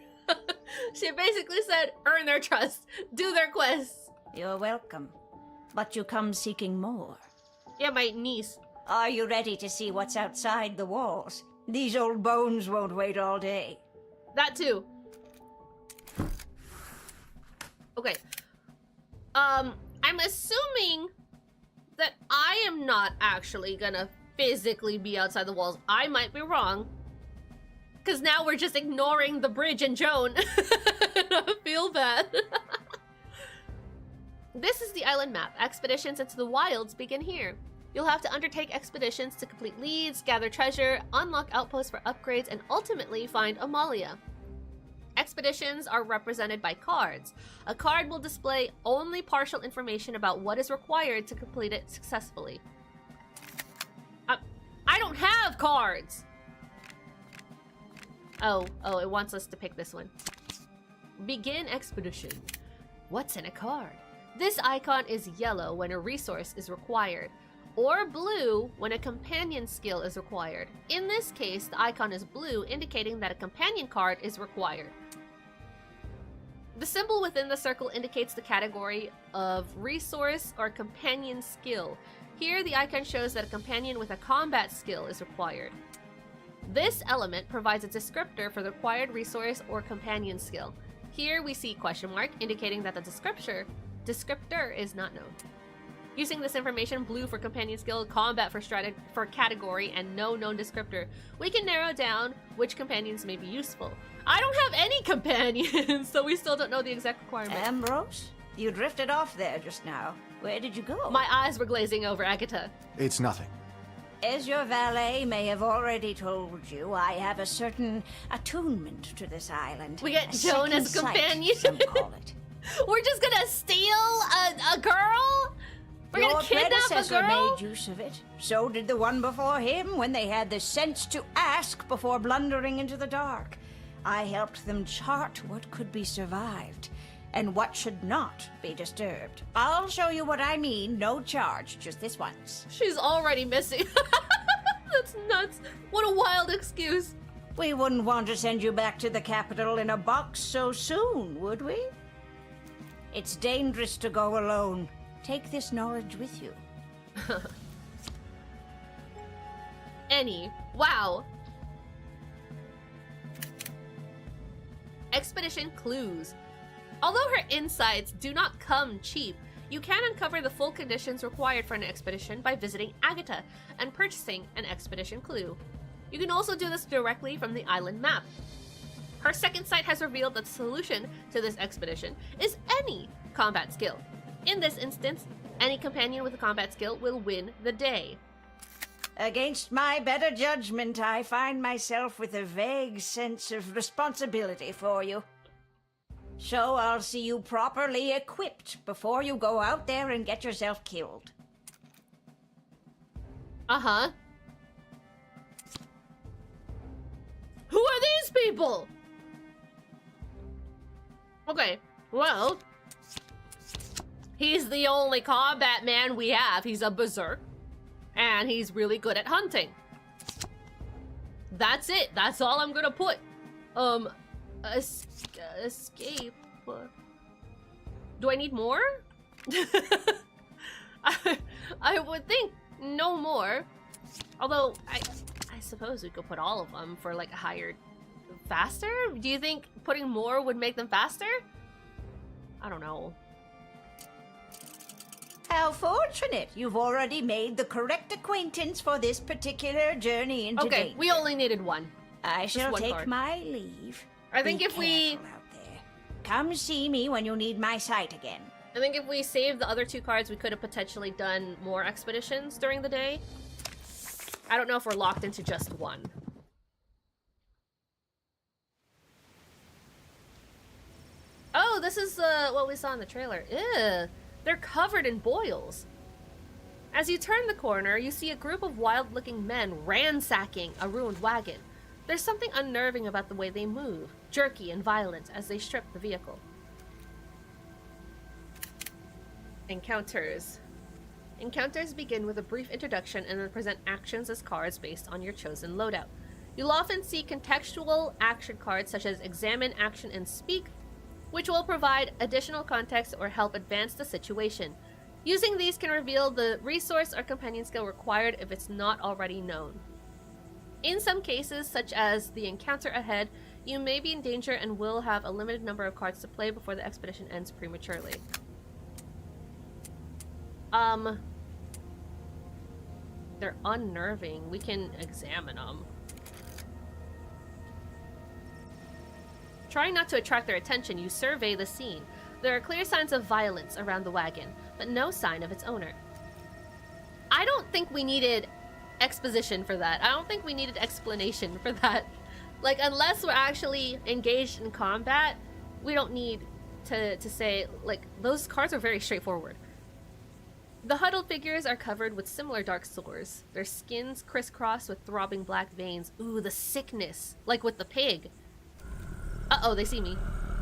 She basically said, earn their trust, do their quests. You're welcome. But you come seeking more. Yeah, my niece. Are you ready to see what's outside the walls? These old bones won't wait all day. That too. Okay. I'm assuming that I am not actually gonna physically be outside the walls. I might be wrong. Because now we're just ignoring the bridge and Joan. I feel bad. This is the island map. Expeditions into the wilds begin here. You'll have to undertake expeditions to complete leads, gather treasure, unlock outposts for upgrades, and ultimately find Amalia. Expeditions are represented by cards. A card will display only partial information about what is required to complete it successfully. I don't have cards! Oh, it wants us to pick this one. Begin expedition. What's in a card? This icon is yellow when a resource is required, or blue when a companion skill is required. In this case, the icon is blue, indicating that a companion card is required. The symbol within the circle indicates the category of resource or companion skill. Here, the icon shows that a companion with a combat skill is required. This element provides a descriptor for the required resource or companion skill. Here we see question mark, indicating that the descriptor is not known. Using this information, blue for companion skill, combat for category, and no known descriptor, we can narrow down which companions may be useful. I don't have any companions, so we still don't know the exact requirement. Ambrose, you drifted off there just now. Where did you go? My eyes were glazing over, Agatha. It's nothing. As your valet may have already told you, I have a certain attunement to this island. We get Joan as companion. Some call it. We're just gonna steal a girl? We're Your gonna kidnap a predecessor girl? made use of it. So did the one before him when they had the sense to ask before blundering into the dark. I helped them chart what could be survived and what should not be disturbed. I'll show you what I mean, no charge, just this once. She's already missing. That's nuts. What a wild excuse. We wouldn't want to send you back to the capital in a box so soon, would we? It's dangerous to go alone. Take this knowledge with you. Wow. Expedition clues. Although her insights do not come cheap, you can uncover the full conditions required for an expedition by visiting Agatha and purchasing an expedition clue. You can also do this directly from the island map. Her second sight has revealed that the solution to this expedition is any combat skill. In this instance, any companion with a combat skill will win the day. Against my better judgment, I find myself with a vague sense of responsibility for you. So I'll see you properly equipped before you go out there and get yourself killed. Uh-huh. Who these people? Okay, well, he's the only combat man we have. He's a berserk, and he's really good at hunting. That's it. That's all I'm gonna put. Escape. Do I need more? I would think no more. Although, I suppose we could put all of them for like a higher... Faster? Do you think putting more would make them faster? I don't know. How fortunate. You've already made the correct acquaintance for this particular journey into Okay, danger. we only needed one. I Just shall one take card. my leave. I think Be if we... careful out there. Come see me when you need my sight again. I think if we saved the other 2 cards, we could have potentially done more expeditions during the day. I don't know if we're locked into just one. Oh, this is what we saw in the trailer. Ew, they're covered in boils. As you turn the corner, you see a group of wild-looking men ransacking a ruined wagon. There's something unnerving about the way they move, jerky and violent as they strip the vehicle. Encounters. Encounters begin with a brief introduction and then present actions as cards based on your chosen loadout. You'll often see contextual action cards such as Examine, Action, and Speak, which will provide additional context or help advance the situation. Using these can reveal the resource or companion skill required if it's not already known. In some cases, such as the encounter ahead, you may be in danger and will have a limited number of cards to play before the expedition ends prematurely. They're unnerving. We can examine them. Trying not to attract their attention, you survey the scene. There are clear signs of violence around the wagon, but no sign of its owner. I don't think we needed exposition for that. I don't think we needed explanation for that. Like, unless we're actually engaged in combat, we don't need to say, like, those cards are very straightforward. The huddled figures are covered with similar dark sores. Their skins crisscrossed with throbbing black veins. Ooh, the sickness, like with the pig. Uh-oh, they see me.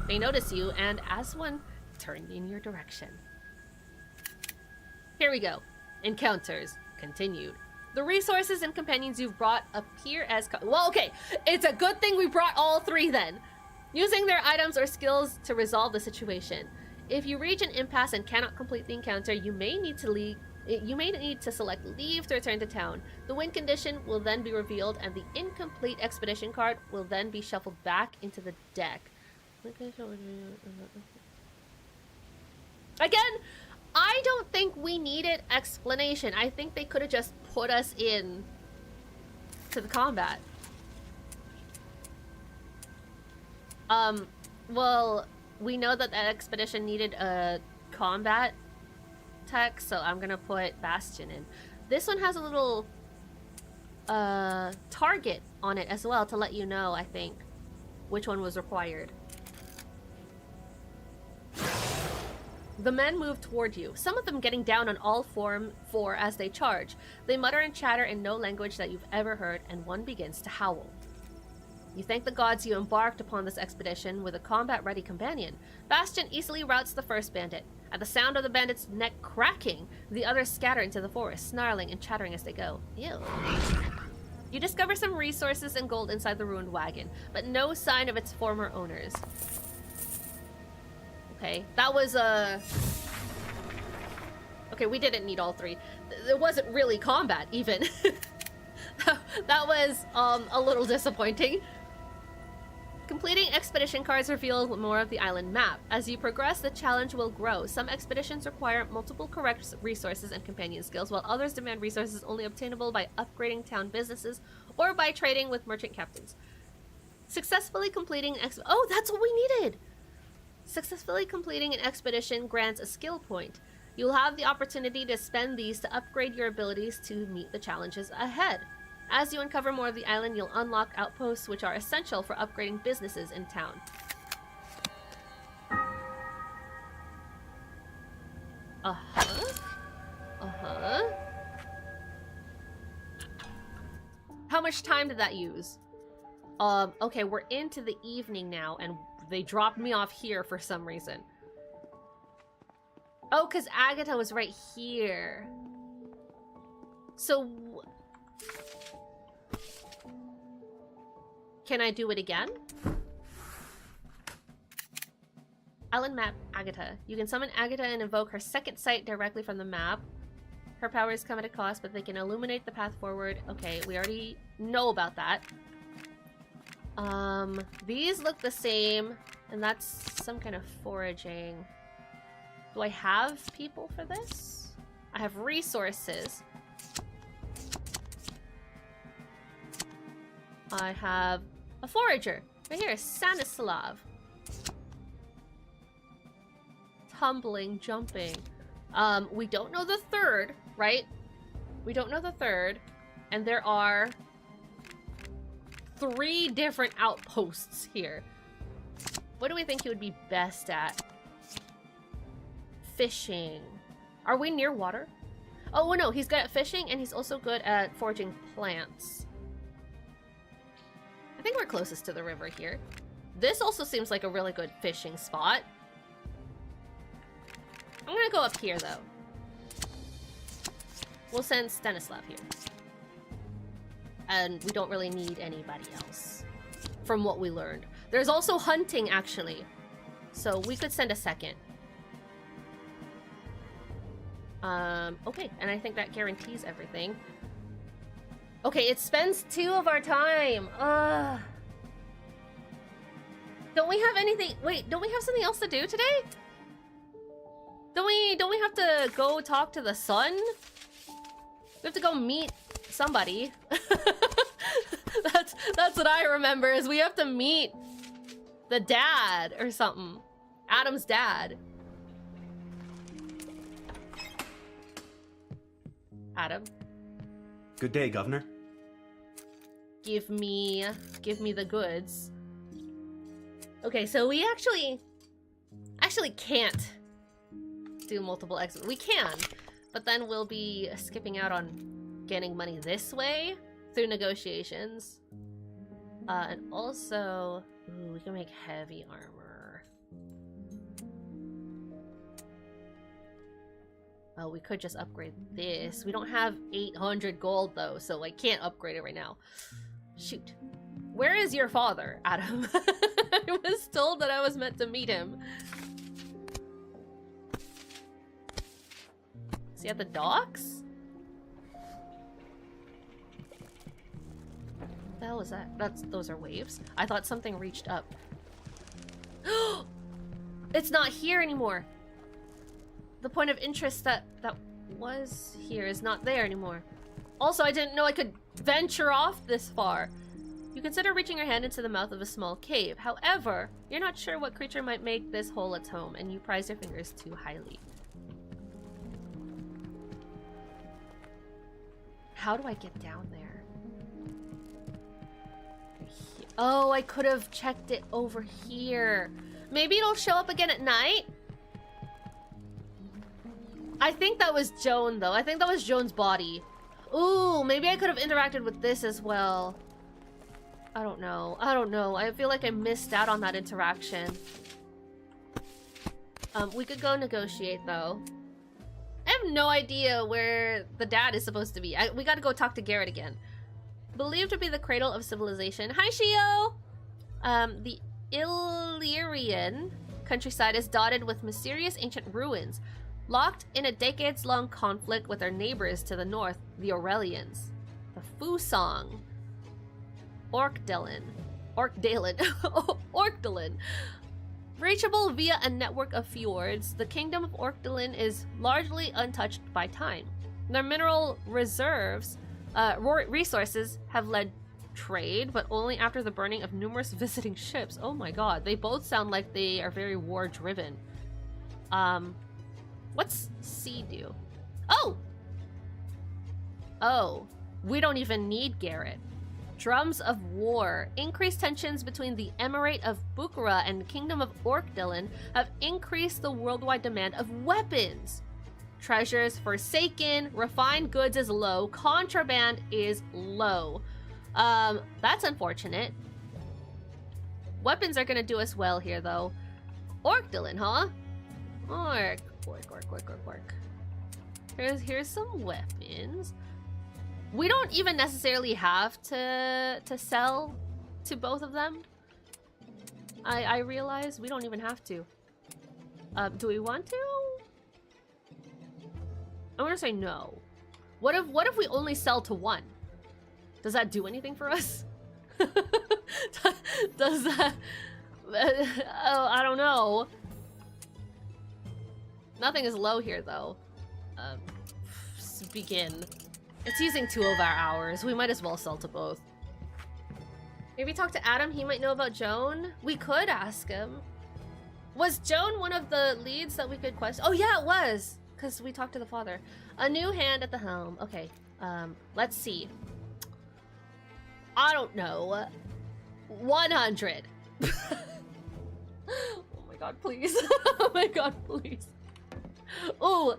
They notice you, and as one, turn in your direction. Here we go. Encounters. Continued. The resources and companions you've brought appear as... Well, okay. It's a good thing we brought all 3 then. Using their items or skills to resolve the situation. If you reach an impasse and cannot complete the encounter, you may need to select leave to return to town. The win condition will then be revealed, and the incomplete expedition card will then be shuffled back into the deck. Again, I don't think we needed explanation. I think they could have just put us in to the combat. Well, we know that that expedition needed a combat tech, so I'm gonna put Bastion in. This one has a little target on it as well to let you know, I think, which one was required. The men move toward you, some of them getting down on all four as they charge. They mutter and chatter in no language that you've ever heard, and one begins to howl. You thank the gods you embarked upon this expedition with a combat-ready companion. Bastion easily routs the first bandit. At the sound of the bandit's neck cracking, the others scatter into the forest, snarling and chattering as they go. Ew. You discover some resources and gold inside the ruined wagon, but no sign of its former owners. Okay, that was okay, we didn't need all 3. There wasn't really combat, even. That was a little disappointing. Completing expedition cards reveal more of the island map. As you progress, the challenge will grow. Some expeditions require multiple correct resources and companion skills, while others demand resources only obtainable by upgrading town businesses or by trading with merchant captains. Successfully completing oh, that's what we needed! Successfully completing an expedition grants a skill point. You'll have the opportunity to spend these to upgrade your abilities to meet the challenges ahead. As you uncover more of the island, you'll unlock outposts which are essential for upgrading businesses in town. How much time did that use? Okay, we're into the evening now, and they dropped me off here for some reason. Oh, because Agatha was right here. So... Can I do it again? Island map, Agatha. You can summon Agatha and invoke her second sight directly from the map. Her powers come at a cost, but they can illuminate the path forward. Okay, we already know about that. These look the same, and that's some kind of foraging. Do I have people for this? I have resources. I have a forager. Right here, Stanislav. Tumbling, jumping. We don't know the third, right? We don't know the third. And there are 3 different outposts here. What do we think he would be best at? Fishing. Are we near water? Oh, no, he's good at fishing and he's also good at foraging plants. I think we're closest to the river here. This also seems like a really good fishing spot. I'm gonna go up here, though. We'll send Stanislav here. And we don't really need anybody else, from what we learned. There's also hunting, actually. So we could send a second. Okay, and I think that guarantees everything. Okay, it spends 2 of our time. Don't we have anything? Wait, don't we have something else to do today? Don't we have to go talk to the sun? We have to go meet somebody. That's what I remember, is we have to meet the dad or something. Adam's dad. Adam. Good day, Governor. Give me the goods. Okay, so we actually can't do multiple exits. We can, but then we'll be skipping out on getting money this way through negotiations. And also, ooh, we can make heavy armor. Oh, we could just upgrade this. We don't have 800 gold though, so I can't upgrade it right now. Shoot. Where is your father, Adam? I was told that I was meant to meet him. Is he at the docks? What the hell is that? Those are waves. I thought something reached up. It's not here anymore. The point of interest that was here is not there anymore. Also, I didn't know I could venture off this far. You consider reaching your hand into the mouth of a small cave. However, you're not sure what creature might make this hole its home, and you prize your fingers too highly. How do I get down there? Oh, I could have checked it over here. Maybe it'll show up again at night? I think that was Joan, though. I think that was Joan's body. Ooh, maybe I could have interacted with this as well. I don't know. I don't know. I feel like I missed out on that interaction. We could go negotiate, though. I have no idea where the dad is supposed to be. We gotta go talk to Garrett again. Believed to be the cradle of civilization. Hi, Shio! The Illyrian countryside is dotted with mysterious ancient ruins, locked in a decades-long conflict with their neighbors to the north, the Aurelians, the Fusang, Orkdalen. Reachable via a network of fjords, the kingdom of Orkdalen is largely untouched by time. Their mineral reserves, resources have led trade, but only after the burning of numerous visiting ships. Oh my god, they both sound like they are very war-driven. What's C do? Oh! Oh, we don't even need Garrett. Drums of War. Increased tensions between the Emirate of Bukhara and the Kingdom of Orkdalen have increased the worldwide demand of weapons. Treasures forsaken, refined goods is low, contraband is low. That's unfortunate. Weapons are gonna do us well here, though. Orkdalin, huh? Orc. Here's some weapons. We don't even necessarily have to sell to both of them. I realize we don't even have to. Do we want to? I'm gonna say no. What if we only sell to one? Does that do anything for us? Does that? Oh, I don't know. Nothing is low here though. Begin. It's using 2 of our hours. We might as well sell to both. Maybe talk to Adam. He might know about Joan. We could ask him. Was Joan one of the leads that we could quest? Oh yeah, it was. Because we talked to the father. A new hand at the helm. Okay. Let's see. I don't know. 100. Oh my god, please. Oh my god, please. Ooh,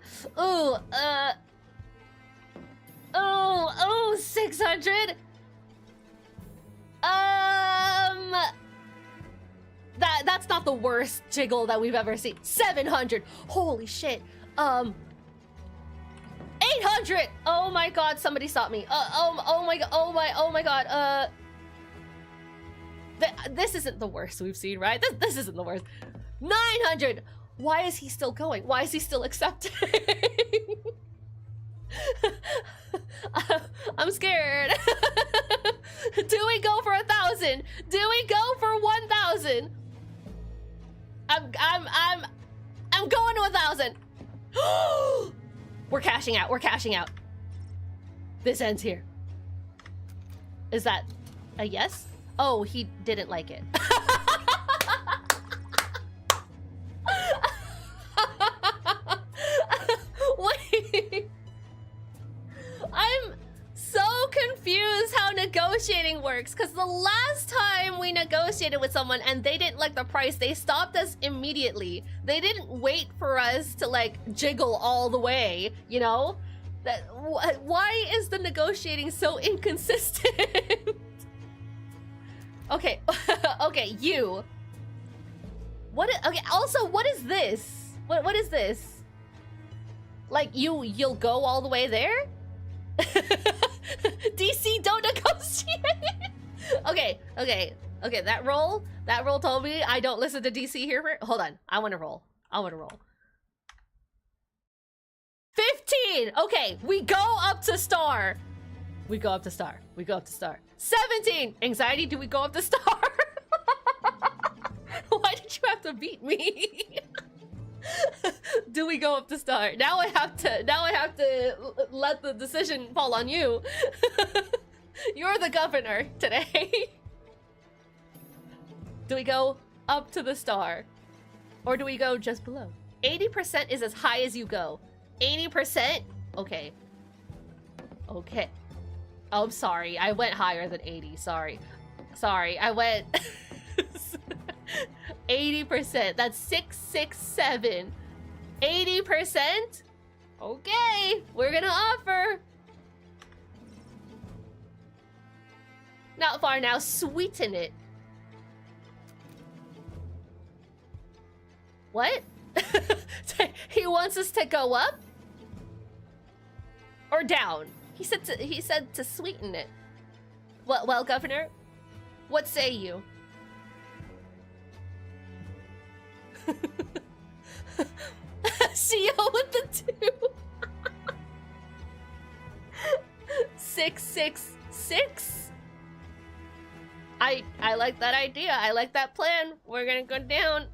600. That's not the worst jiggle that we've ever seen. 700. Holy shit. 800. Oh my god, somebody stop me. Oh my god. This isn't the worst we've seen, right? This isn't the worst. 900. Why is he still going? Why is he still accepting? I'm scared. Do we go for 1,000? Do we go for 1,000? I'm going to 1,000. We're cashing out. We're cashing out. This ends here. Is that a yes? Oh, he didn't like it. Wait. I'm so confused how negotiating works, because the last time we negotiated with someone and they didn't like the price, they stopped us immediately. They didn't wait for us to like jiggle all the way, you know? Why is the negotiating so inconsistent? Okay, okay, you. Okay, also, what is this? What is this? Like, you'll go all the way there? DC, don't negotiate! Okay, that roll told me I don't listen to DC here. Hold on, I wanna roll. 15! Okay, we go up to star. 17! Anxiety, do we go up to star? Why did you have to beat me? Do we go up to star? Now I have to let the decision fall on you. You're the governor today. Do we go up to the star? Or do we go just below? 80% is as high as you go. 80%? Okay. Oh, I'm sorry. I went higher than 80. Sorry. I went 80%. That's 667. 80%? Okay. We're gonna offer. Not far now. Sweeten it. What? He wants us to go up? Or down? He said to sweeten it. Well, Governor, what say you? CEO with the 2. 666. I like that idea. I like that plan. We're gonna go down.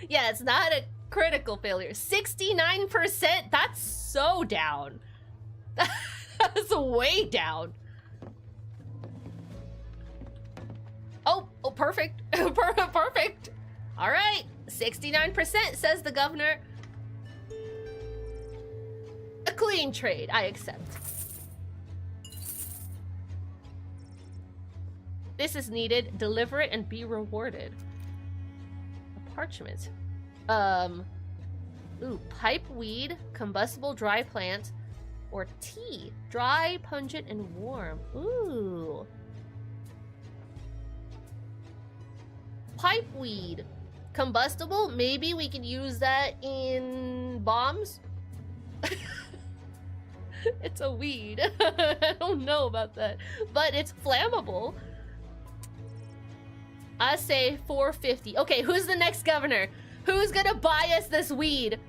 Yeah, it's not a critical failure. 69%. That's so down. That's way down. Oh, perfect. Perfect. All right, 69% says the governor. A clean trade, I accept. This is needed. Deliver it and be rewarded. A parchment. Ooh, pipe weed, combustible dry plant, or tea. Dry, pungent, and warm. Ooh. Pipeweed. Combustible? Maybe we can use that in bombs? It's a weed. I don't know about that. But it's flammable. I say 450. Okay, who's the next governor? Who's gonna buy us this weed?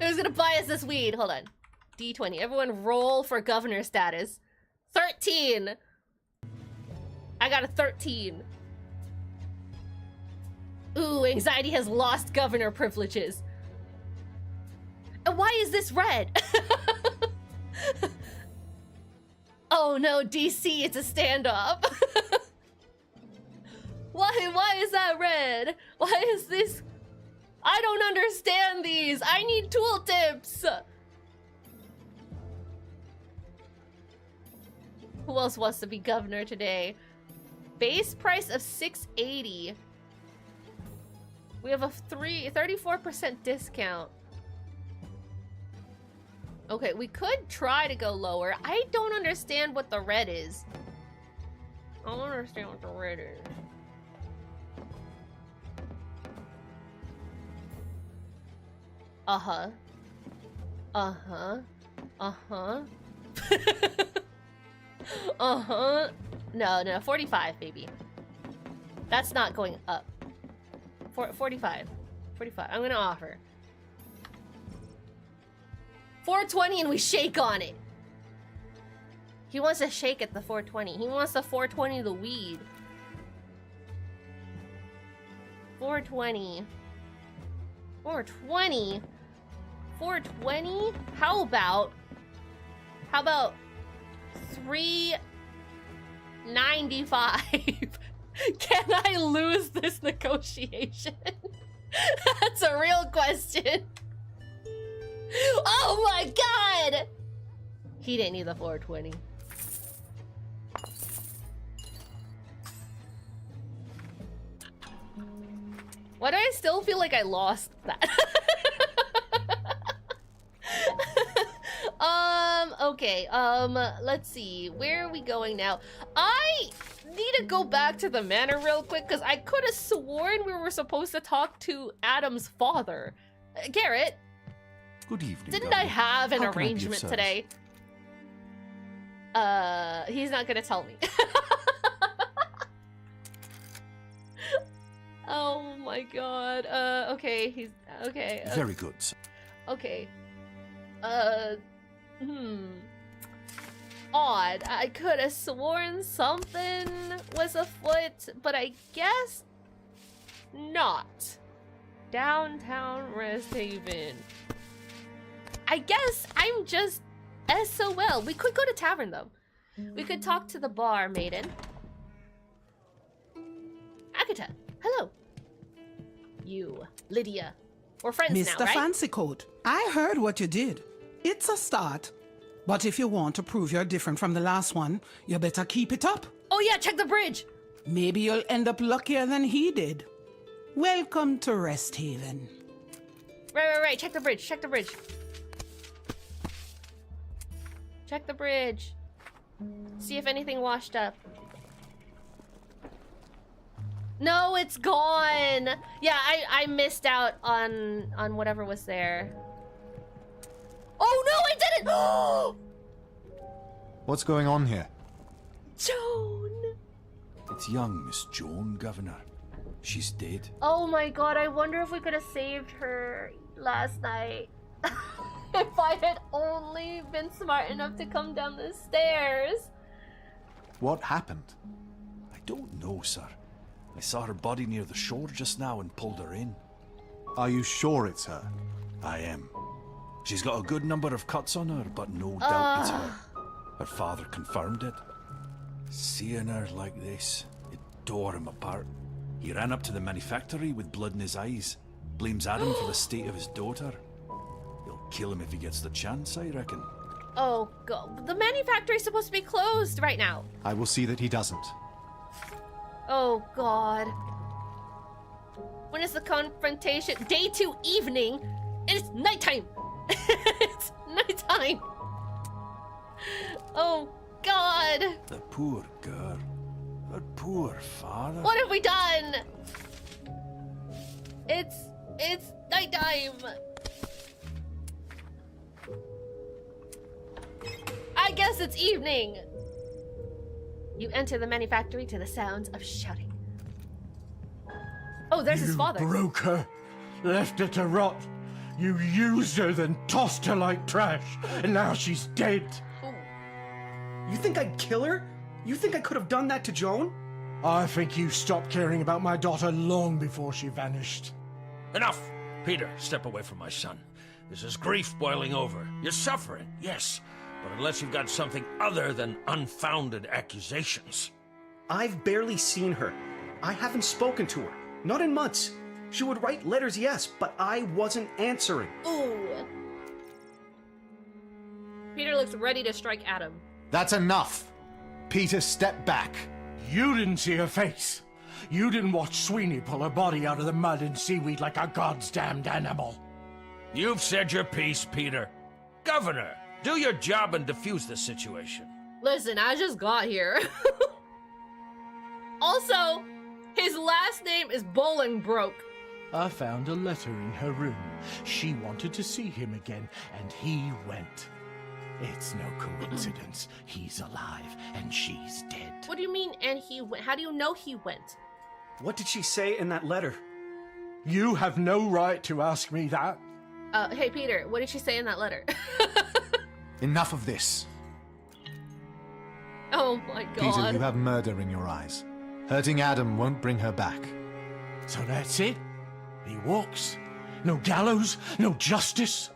Who's gonna buy us this weed? Hold on. D20. Everyone roll for governor status. 13. I got a 13. Ooh, anxiety has lost governor privileges. And why is this red? Oh no, DC, it's a standoff. Why is that red? Why is this? I don't understand these. I need tooltips. Who else wants to be governor today? Base price of 680. We have a 34% discount. Okay, we could try to go lower. I don't understand what the red is. I don't understand what the red is. Uh-huh. Uh-huh. Uh-huh. Uh-huh. No, 45, baby. That's not going up. 45. 45. I'm gonna offer. 420 and we shake on it. He wants to shake at the 420. He wants the 420 the weed. 420. 420? 420? How about 395? Can I lose this negotiation? That's a real question. Oh my god! He didn't need the 420. Why do I still feel like I lost that? Okay, let's see. Where are we going now? I need to go back to the manor real quick because I could have sworn we were supposed to talk to Adam's father. Garrett. Good evening. Didn't I have an How can I be of arrangement service? today? He's not gonna tell me. Oh my god. Okay, he's okay. Very good, sir. Okay. Odd. I could have sworn something was afoot, but I guess not. Downtown Resthaven. I guess I'm just SOL. We could go to tavern though. We could talk to the bar maiden. Akita, hello. You, Lydia. We're friends Mr. now, right? Fancy Coat, I heard what you did. It's a start. But if you want to prove you're different from the last one, you better keep it up. Oh yeah, check the bridge. Maybe you'll end up luckier than he did. Welcome to Resthaven. Right. Check the bridge. Check the bridge. Check the bridge. See if anything washed up. No, it's gone. Yeah, I missed out on whatever was there. Oh no, I didn't! What's going on here? Joan! It's young Miss Joan, Governor. She's dead. Oh my god, I wonder if we could have saved her last night. If I had only been smart enough to come down the stairs. What happened? I don't know, sir. I saw her body near the shore just now and pulled her in. Are you sure it's her? I am. She's got a good number of cuts on her, but no doubt it's her. Her father confirmed it. Seeing her like this, it tore him apart. He ran up to the manufactory with blood in his eyes. Blames Adam for the state of his daughter. He'll kill him if he gets the chance, I reckon. Oh god, the manufactory's supposed to be closed right now. I will see that he doesn't. Oh god. When is the confrontation? Day 2 evening. It's nighttime. It's nighttime. Oh god. The poor girl. Her But poor father. What have we done? It's nighttime. I guess it's evening. You enter the manufactory to the sounds of shouting. Oh, there's his father. You broke her, left her to rot. You used her, then tossed her like trash, and now she's dead. You think I'd kill her? You think I could have done that to Joan? I think you stopped caring about my daughter long before she vanished. Enough! Peter, step away from my son. This is grief boiling over. You're suffering, yes, but unless you've got something other than unfounded accusations. I've barely seen her. I haven't spoken to her. Not in months. She would write letters, yes, but I wasn't answering. Ooh. Peter looks ready to strike Adam. That's enough. Peter, step back. You didn't see her face. You didn't watch Sweeney pull her body out of the mud and seaweed like a goddamned animal. You've said your piece, Peter. Governor, do your job and defuse the situation. Listen, I just got here. Also, his last name is Bolingbroke. I found a letter in her room. She wanted to see him again, and he went. It's no coincidence. He's alive, and she's dead. What do you mean, and he went? How do you know he went? What did she say in that letter? You have no right to ask me that. Hey, Peter, what did she say in that letter? Enough of this. Oh my god. Peter, you have murder in your eyes. Hurting Adam won't bring her back. So that's it? He walks? No gallows? No justice?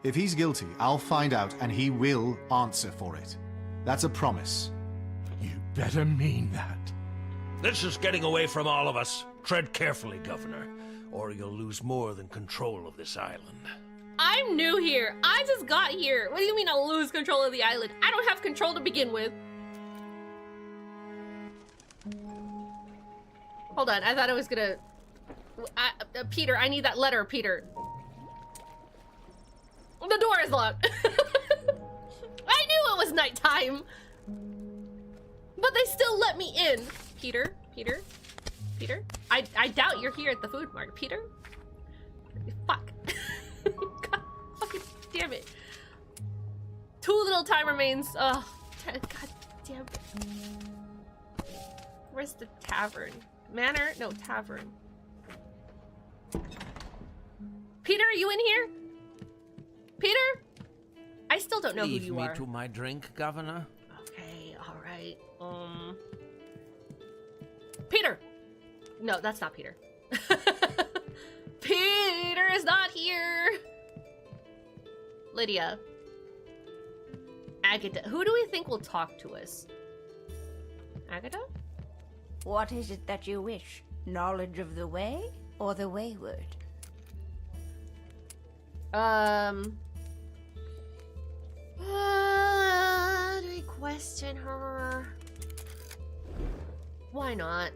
If he's guilty, I'll find out and he will answer for it. That's a promise. You better mean that. This is getting away from all of us. Tread carefully, Governor, or you'll lose more than control of this island. I'm new here. I just got here. What do you mean I'll lose control of the island? I don't have control to begin with. Hold on, I thought I was gonna... Peter, I need that letter, Peter. The door is locked. I knew it was nighttime. But they still let me in. Peter, Peter, Peter. I doubt you're here at the food mart. Peter? Fuck. God fucking damn it. Too little time remains. Oh, God damn it. Where's the tavern? Manor? No, tavern. Peter, are you in here? Peter? I still don't know who you are. Leave me to my drink, Governor. Okay, alright. Peter! No, that's not Peter. Peter is not here! Lydia. Agatha. Who do we think will talk to us? Agatha? What is it that you wish? Knowledge of the way or the wayward? Do we question her? Why not?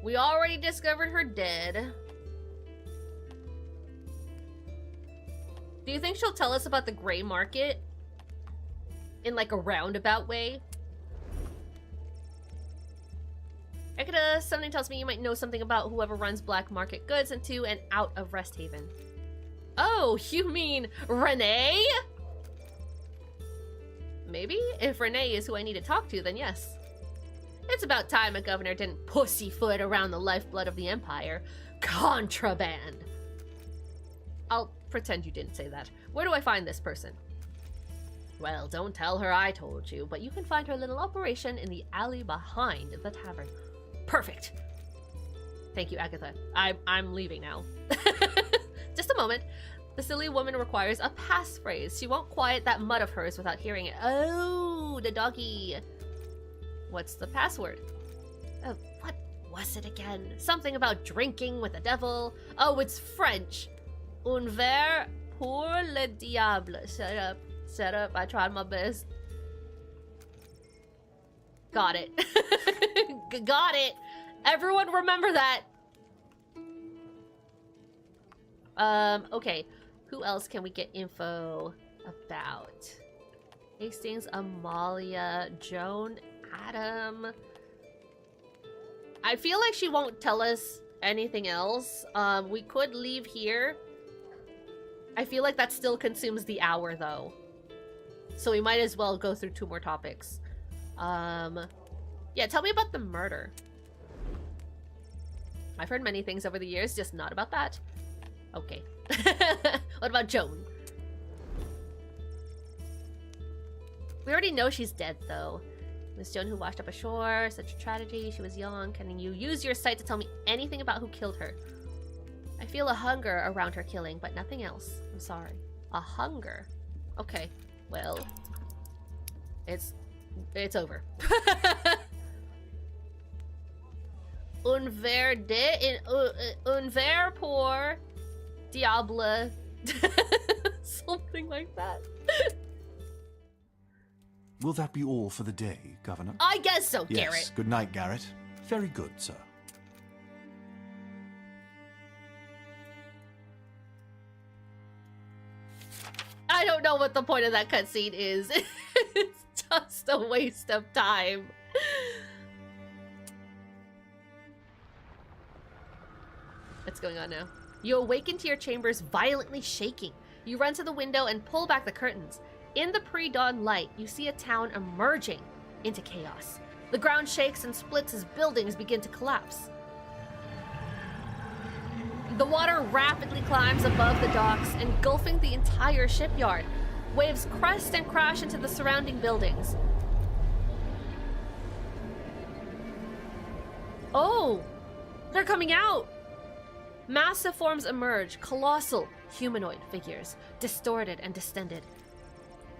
We already discovered her dead. Do you think she'll tell us about the gray market? In like a roundabout way? Ekata, something tells me you might know something about whoever runs black market goods into and out of Resthaven. Oh, you mean Renee? Maybe? If Renee is who I need to talk to, then yes. It's about time a governor didn't pussyfoot around the lifeblood of the Empire. Contraband! I'll pretend you didn't say that. Where do I find this person? Well, don't tell her I told you, but you can find her little operation in the alley behind the tavern. Perfect! Thank you, Agatha. I'm leaving now. Just a moment. The silly woman requires a passphrase. She won't quiet that mud of hers without hearing it. Oh, the doggy. What's the password? What was it again? Something about drinking with the devil. Oh, it's French. Un verre pour le diable. Shut up. Shut up. I tried my best. Got it. Got it. Everyone remember that. Okay. Who else can we get info about? Hastings, Amalia, Joan, Adam. I feel like she won't tell us anything else. We could leave here. I feel like that still consumes the hour, though. So we might as well go through 2 more topics. Yeah, tell me about the murder. I've heard many things over the years, just not about that. Okay. What about Joan? We already know she's dead, though. Miss Joan who washed up ashore, such a tragedy, she was young. Can you use your sight to tell me anything about who killed her? I feel a hunger around her killing, but nothing else. I'm sorry. A hunger? Okay, well, it's over. Un ver pour diable. Something like that. Will that be all for the day, Governor? I guess so, Yes. Garrett. Good night, Garrett. Very good, sir. I don't know what the point of that cutscene is. It's just a waste of time. What's going on now? You awaken to your chambers violently shaking. You run to the window and pull back the curtains. In the pre-dawn light, you see a town emerging into chaos. The ground shakes and splits as buildings begin to collapse. The water rapidly climbs above the docks, engulfing the entire shipyard. Waves crest and crash into the surrounding buildings. Oh, they're coming out! Massive forms emerge, colossal humanoid figures, distorted and distended.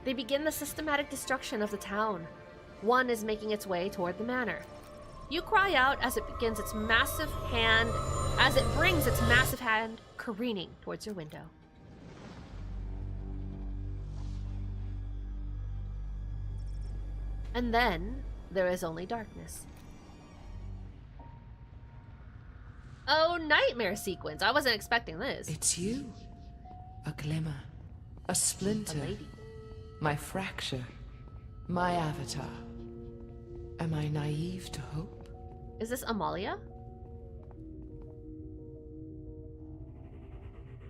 They begin the systematic destruction of the town. One is making its way toward the manor. You cry out as it brings its massive hand careening towards your window. And then there is only darkness. Oh, nightmare sequence. I wasn't expecting this. It's you. A glimmer. A splinter. A lady. My fracture. My avatar. Am I naive to hope? Is this Amalia?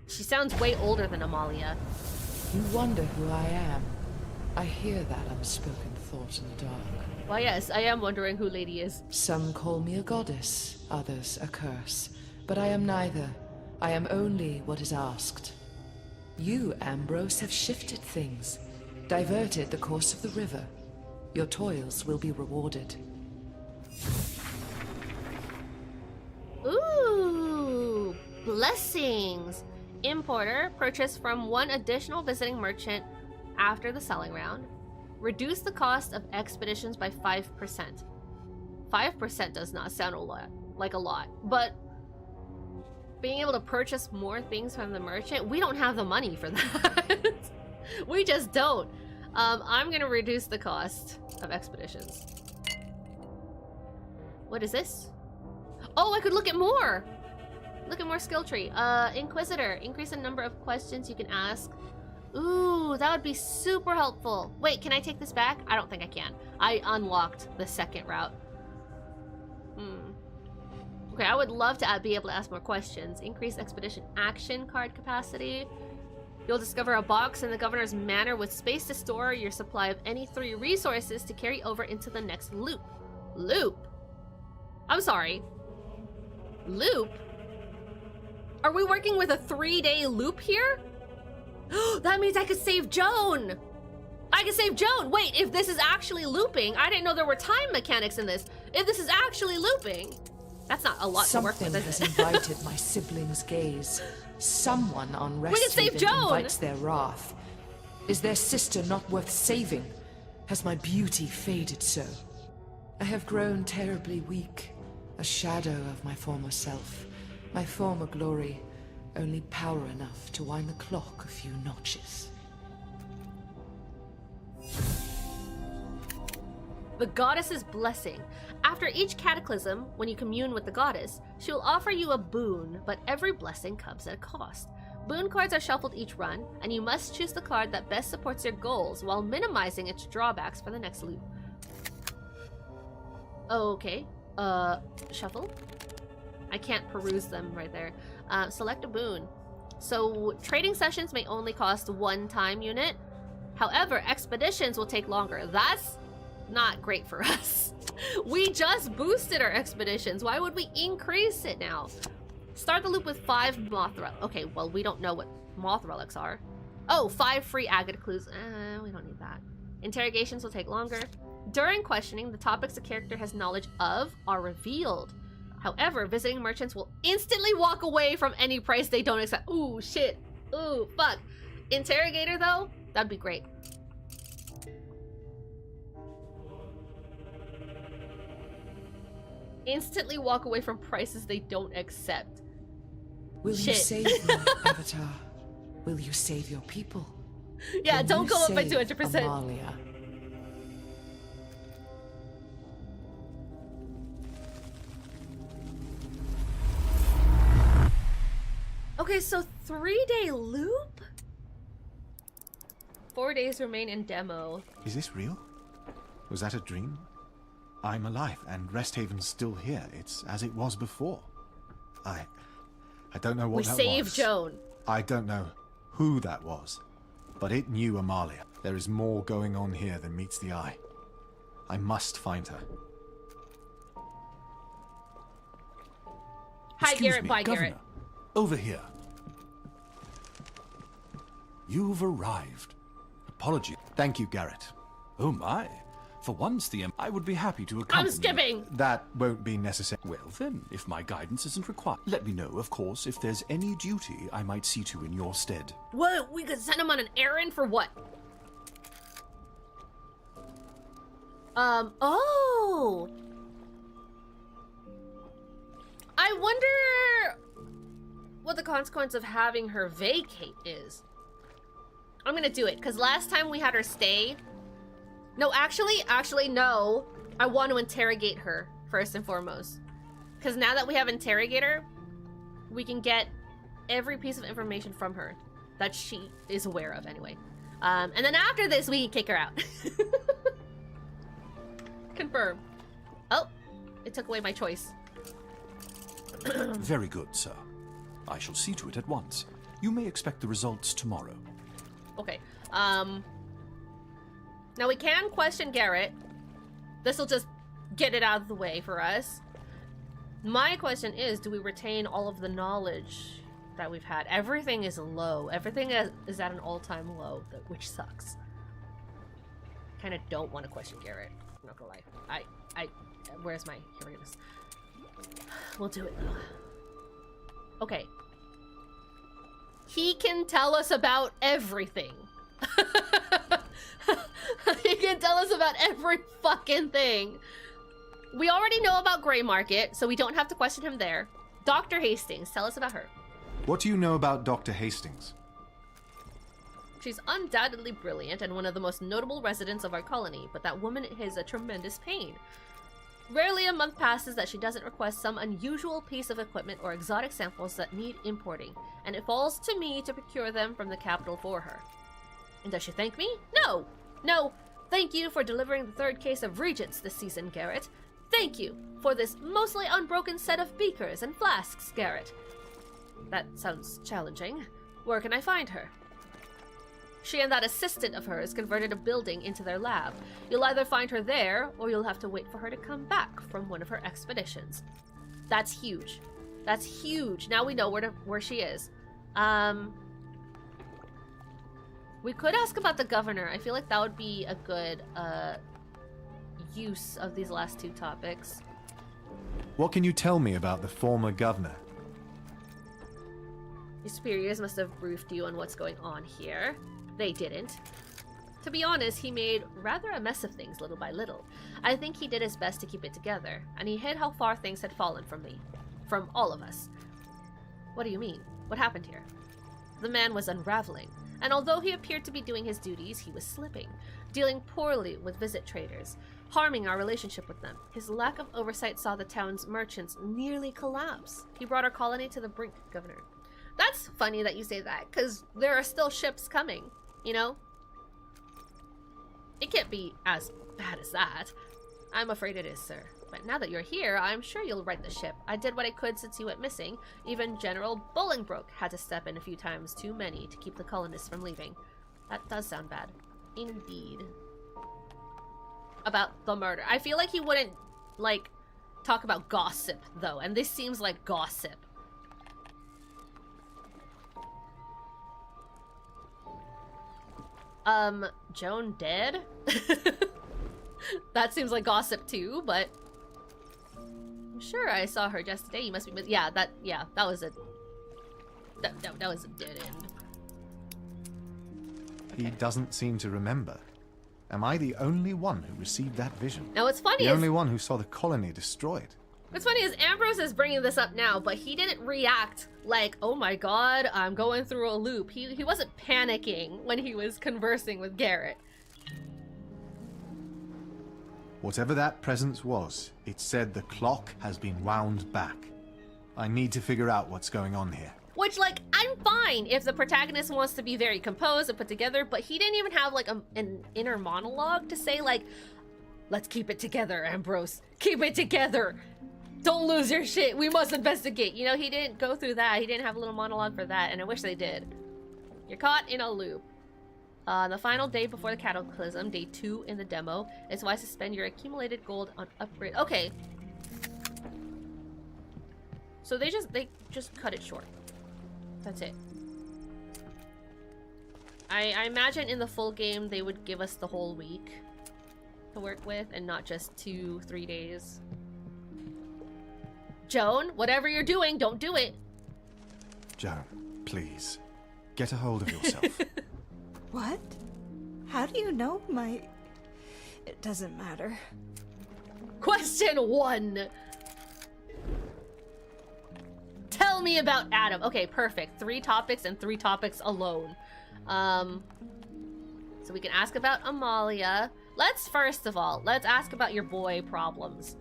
She sounds way older than Amalia. You wonder who I am. I hear that unspoken thought in the dark. Well, yes, I am wondering who Lady is. Some call me a goddess, others a curse. But I am neither. I am only what is asked. You, Ambrose, have shifted things. Diverted the course of the river. Your toils will be rewarded. Ooh, blessings. Importer, purchase from one additional visiting merchant after the selling round. Reduce the cost of expeditions by 5%. 5% does not sound a lot, but being able to purchase more things from the merchant, we don't have the money for that. We just don't. I'm gonna reduce the cost of expeditions. What is this? Oh, I could look at more! Look at more skill tree. Inquisitor. Increase the number of questions you can ask. Ooh, that would be super helpful. Wait, can I take this back? I don't think I can. I unlocked the second route. Okay, I would love to be able to ask more questions. Increase expedition action card capacity. You'll discover a box in the governor's manor with space to store your supply of any 3 resources to carry over into the next loop. Loop? I'm sorry. Loop? Are we working with a 3-day loop here? That means I could save Joan! I can save Joan! Wait, if this is actually looping, I didn't know there were time mechanics in this. If this is actually looping, that's not a lot to work with, Something is has it? invited my siblings' gaze. Someone on We can save Resthaven Joan! invites their wrath. Is their sister not worth saving? Has my beauty faded so? I have grown terribly weak, a shadow of my former self. My former glory, only power enough to wind the clock a few notches. The goddess's blessing. After each cataclysm, when you commune with the goddess, she will offer you a boon, but every blessing comes at a cost. Boon cards are shuffled each run, and you must choose the card that best supports your goals while minimizing its drawbacks for the next loop. Okay. Shuffle. I can't peruse them right there. Select a boon. So trading sessions may only cost 1 time unit. However, expeditions will take longer. That's not great for us. We just boosted our expeditions. Why would we increase it now? Start the loop with 5 moth relics. Okay, well, we don't know what moth relics are. Oh, 5 free agate clues. We don't need that. Interrogations will take longer. During questioning, the topics a character has knowledge of are revealed. However, visiting merchants will instantly walk away from any price they don't accept. Ooh, shit. Ooh, fuck. Interrogator, though? That'd be great. Instantly walk away from prices they don't accept. Will you save me, Avatar? Will you save your people? Yeah, Will don't you go up by save 200%. Amalia? Okay, so 3-day loop? 4 days remain in demo. Is this real? Was that a dream? I'm alive, and Resthaven's still here. It's as it was before. I don't know what that was. We saved Joan. I don't know who that was, but it knew Amalia. There is more going on here than meets the eye. I must find her. Hi, Excuse Garrett. me, Bye, Governor. Garrett. Over here. You've arrived. Apology. Thank you, Garrett. Oh my. For once, I would be happy to accompany... I'm skipping! That won't be necessary. Well then, if my guidance isn't required, let me know, of course, if there's any duty I might see to in your stead. What? We could send him on an errand for what? Oh! I wonder what the consequence of having her vacate is. I'm gonna do it, because last time we had her stay... No, actually, no. I want to interrogate her, first and foremost. Because now that we have Interrogator, we can get every piece of information from her that she is aware of, anyway. And then after this, we can kick her out. Confirm. Oh, it took away my choice. Very good, sir. I shall see to it at once. You may expect the results tomorrow. Okay, now we can question Garrett. This'll just get it out of the way for us. My question is, do we retain all of the knowledge that we've had? Everything is low. Everything is at an all-time low, which sucks. Kind of don't want to question Garrett. I'm not gonna lie. Where's my... Here it is. We'll do it though. Okay. He can tell us about everything. He can tell us about every fucking thing. We already know about Grey Market, so we don't have to question him there. Dr. Hastings, tell us about her. What do you know about Dr. Hastings? She's undoubtedly brilliant and one of the most notable residents of our colony, but that woman is a tremendous pain. Rarely a month passes that she doesn't request some unusual piece of equipment or exotic samples that need importing, and it falls to me to procure them from the capital for her. And does she thank me? No! No! Thank you for delivering the 3rd case of Regents this season, Garrett. Thank you for this mostly unbroken set of beakers and flasks, Garrett. That sounds challenging. Where can I find her? She and that assistant of hers converted a building into their lab. You'll either find her there, or you'll have to wait for her to come back from one of her expeditions. That's huge. That's huge. Now we know where she is. We could ask about the governor. I feel like that would be a good use of these last 2 topics. What can you tell me about the former governor? Your superiors must have briefed you on what's going on here. They didn't. To be honest, he made rather a mess of things little by little. I think he did his best to keep it together, and he hid how far things had fallen from me. From all of us. What do you mean? What happened here? The man was unraveling, and although he appeared to be doing his duties, he was slipping, dealing poorly with visit traders, harming our relationship with them. His lack of oversight saw the town's merchants nearly collapse. He brought our colony to the brink, Governor. That's funny that you say that, because there are still ships coming, you know? It can't be as bad as that. I'm afraid it is, sir. But now that you're here, I'm sure you'll right the ship. I did what I could since you went missing. Even General Bolingbroke had to step in a few times too many to keep the colonists from leaving. That does sound bad. Indeed. About the murder. I feel like he wouldn't, like, talk about gossip, though. And this seems like gossip. Joan dead? That seems like gossip too, but I'm sure I saw her just today. You must be yeah, that was a that was a dead end. He doesn't seem to remember. Am I the only one who received that vision? Now what's funny the is only one who saw the colony destroyed. What's funny is Ambrose is bringing this up now, but he didn't react like, oh my god, I'm going through a loop. He wasn't panicking when he was conversing with Garrett. Whatever that presence was, it said the clock has been wound back. I need to figure out what's going on here. Which, like, I'm fine if the protagonist wants to be very composed and put together, but he didn't even have, like, an inner monologue to say, like, let's keep it together, Ambrose. Keep it together. Don't lose your shit. We must investigate. You know, he didn't go through that. He didn't have a little monologue for that, and I wish they did. You're caught in a loop. The final day before the Cataclysm, day 2 in the demo, is why suspend your accumulated gold on upgrade. Okay. So they just cut it short. That's it. I imagine in the full game they would give us the whole week to work with and not just 2-3 days. Joan, whatever you're doing, don't do it. Joan, please, get a hold of yourself. What? How do you know my... It doesn't matter. Question 1. Tell me about Adam. Okay, perfect. 3 topics and 3 topics alone. So we can ask about Amalia. First of all, let's ask about your boy problems.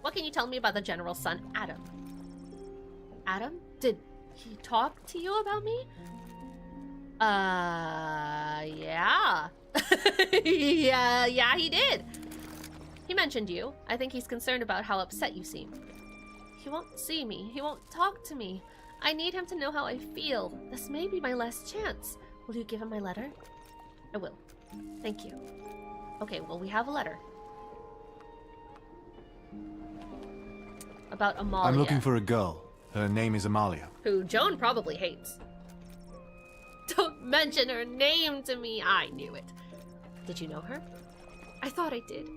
What can you tell me about the general's son, Adam? Adam? Did he talk to you about me? Yeah. yeah, he did. He mentioned you. I think he's concerned about how upset you seem. He won't see me. He won't talk to me. I need him to know how I feel. This may be my last chance. Will you give him my letter? I will. Thank you. Okay, well, we have a letter. About Amalia. I'm looking for a girl. Her name is Amalia. Who Joan probably hates. Don't mention her name to me. I knew it. Did you know her? I thought I did.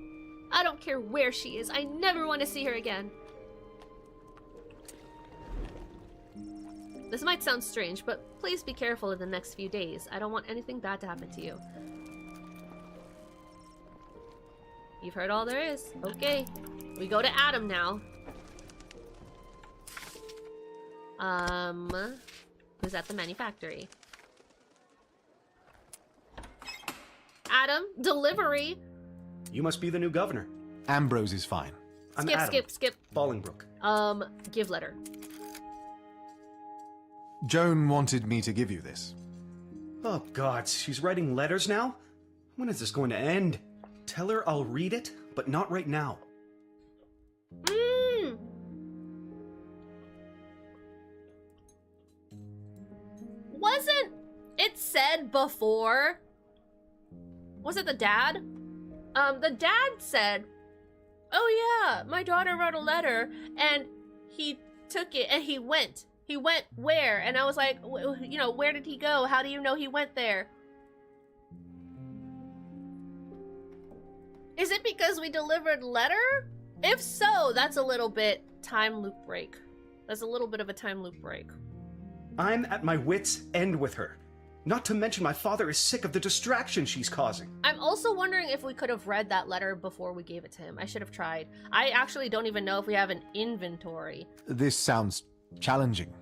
I don't care where she is. I never want to see her again. This might sound strange, but please be careful in the next few days. I don't want anything bad to happen to you. You've heard all there is. Okay. We go to Adam now. Who's at the manufactory? Adam, delivery. You must be the new governor. Ambrose is fine. I'm Adam. Skip. Bolingbroke. Give letter. Joan wanted me to give you this. Oh, God, she's writing letters now? When is this going to end? Tell her I'll read it, but not right now. Wasn't it said before? Was it the dad? The dad said, oh yeah, my daughter wrote a letter, and he took it, and he went. He went where? And I was like, you know, where did he go? How do you know he went there? Is it because we delivered letter? If so, that's a little bit time loop break. That's a little bit of a time loop break. I'm at my wit's end with her. Not to mention my father is sick of the distraction she's causing. I'm also wondering if we could have read that letter before we gave it to him. I should have tried. I actually don't even know if we have an inventory. This sounds challenging.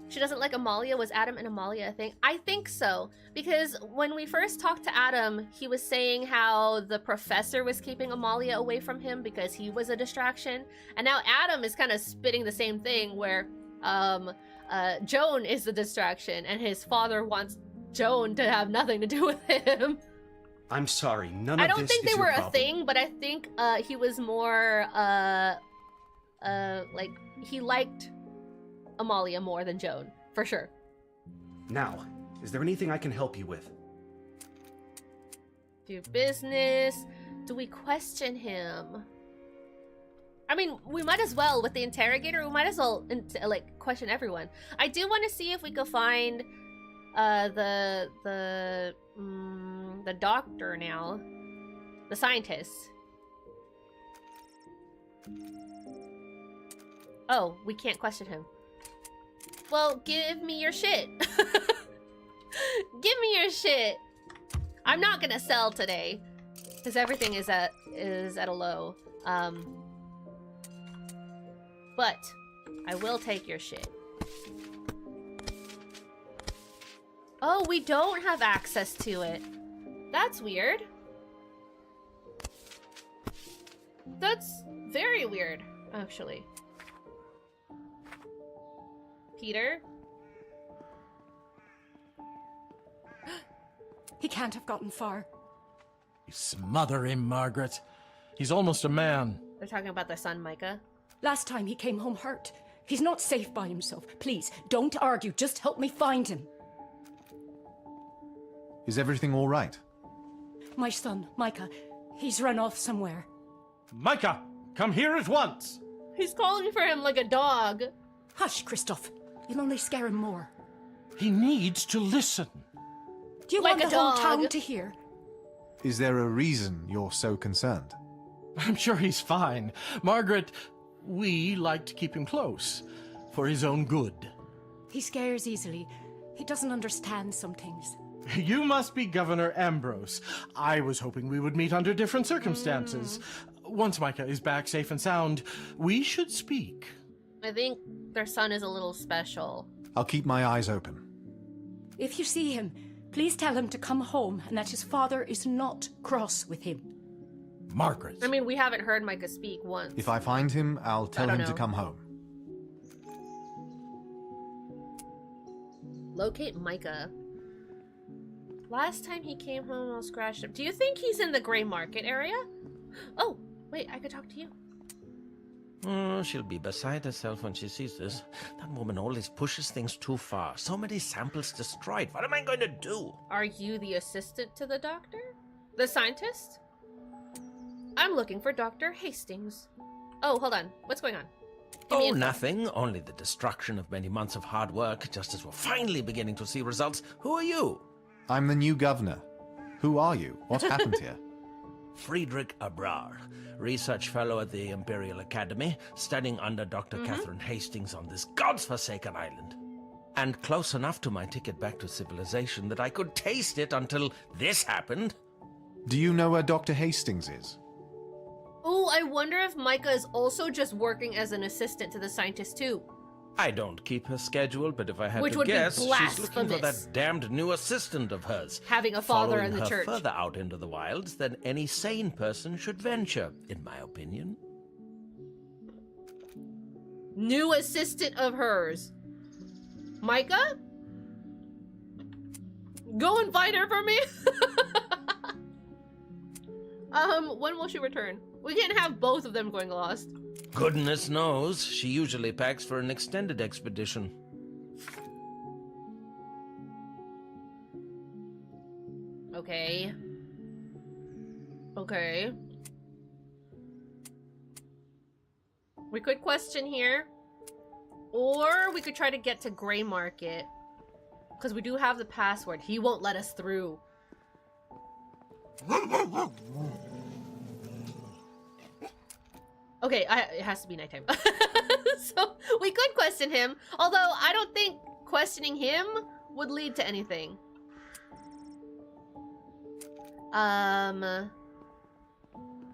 She doesn't like Amalia. Was Adam and Amalia a thing? I think so. Because when we first talked to Adam, he was saying how the professor was keeping Amalia away from him because he was a distraction. And now Adam is kind of spitting the same thing where Joan is the distraction and his father wants Joan to have nothing to do with him. I'm sorry, none I of don't this think is they your were problem. a thing, but I think he was more like he liked Amalia more than Joan, for sure. Now, is there anything I can help you with? Do business. Do we question him? I mean, we might as well with the interrogator. We might as well like question everyone. I do want to see if we could find the doctor now, the scientist. Oh, we can't question him. Well, give me your shit. Give me your shit. I'm not gonna sell today because everything is at a low. But I will take your shit. Oh, we don't have access to it. That's weird. That's very weird, actually. Peter? He can't have gotten far. Smother him, Margaret. He's almost a man. They're talking about their son, Micah. Last time he came home hurt. He's not safe by himself. Please, don't argue. Just help me find him. Is everything all right? My son, Micah, he's run off somewhere. Micah, come here at once. He's calling for him like a dog. Hush, Christoph. You'll only scare him more. He needs to listen. Do you Like want a the whole dog. town to hear? Is there a reason you're so concerned? I'm sure he's fine. Margaret, we like to keep him close. For his own good. He scares easily. He doesn't understand some things. You must be Governor Ambrose. I was hoping we would meet under different circumstances. Once Micah is back safe and sound, we should speak. I think their son is a little special. I'll keep my eyes open. If you see him, please tell him to come home and that his father is not cross with him. Margaret. I mean, we haven't heard Micah speak once. If I find him, I'll tell him to know. come home. Locate Micah. Last time he came home, I'll scratch him. Do you think he's in the gray market area? Oh, wait, I could talk to you. She'll be beside herself when she sees this. That woman always pushes things too far. So many samples destroyed. What am I going to do? Are you the assistant to the doctor? The scientist? I'm looking for Dr. Hastings. Oh, hold on. What's going on? Give me Oh, info. nothing. Only the destruction of many months of hard work, just as we're finally beginning to see results. Who are you? I'm the new governor. Who are you? What happened here? Friedrich Abrar, research fellow at the Imperial Academy, studying under Dr. Catherine Hastings on this godforsaken island. And close enough to my ticket back to civilization that I could taste it until this happened. Do you know where Dr. Hastings is? Oh, I wonder if Micah is also just working as an assistant to the scientist too. I don't keep her schedule, but if I had Which to would be guess, she's looking for blasphemous. that damned new assistant of hers. Having a father following in the her church. further out into the wilds than any sane person should venture, in my opinion. New assistant of hers. Micah? Go and find her for me. When will she return? We can't have both of them going lost. Goodness knows, she usually packs for an extended expedition. Okay. Okay. We could question here. Or we could try to get to Gray Market. Because we do have the password. He won't let us through. Okay, it has to be nighttime. So we could question him. Although I don't think questioning him would lead to anything.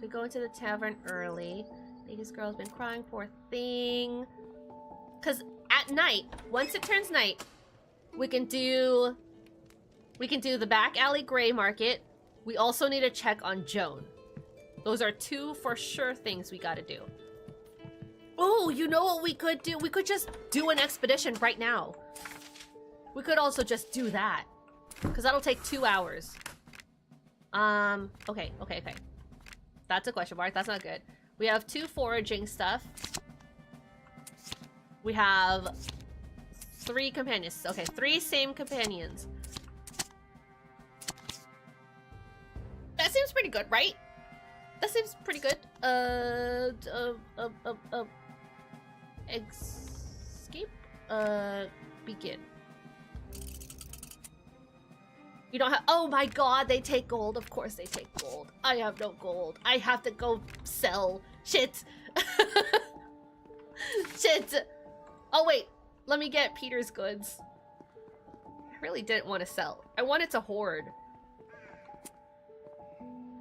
We go into the tavern early. Biggest girl's been crying, poor thing. Cause at night, once it turns night, we can do the back alley Gray Market. We also need to check on Joan. Those are two for sure things we gotta do. Oh, you know what we could do? We could just do an expedition right now. We could also just do that. Because that'll take 2 hours. Okay. That's a question mark. That's not good. We have 2 foraging stuff. We have 3 companions. Okay, 3 same companions. That seems pretty good, right? That seems pretty good. Escape? Begin. You don't have— oh my god, they take gold. Of course they take gold. I have no gold. I have to go sell. Shit. Shit. Oh wait, let me get Peter's goods. I really didn't want to sell. I wanted to hoard.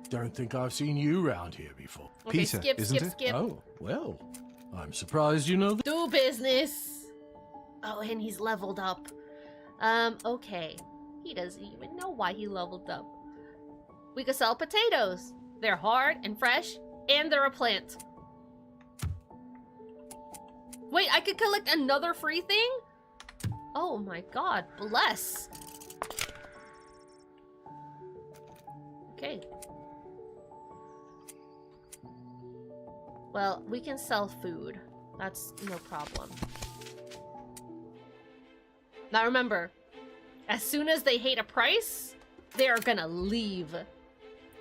Don't think I've seen you round here before. Okay, Peter, skip. Oh, well, I'm surprised you know Do business. Oh, and he's leveled up. Okay. He doesn't even know why he leveled up. We could sell potatoes. They're hard and fresh, and they're a plant. Wait, I could collect another free thing? Oh my god, bless. Okay. Well, we can sell food. That's no problem. Now remember, as soon as they hate a price, they are gonna leave.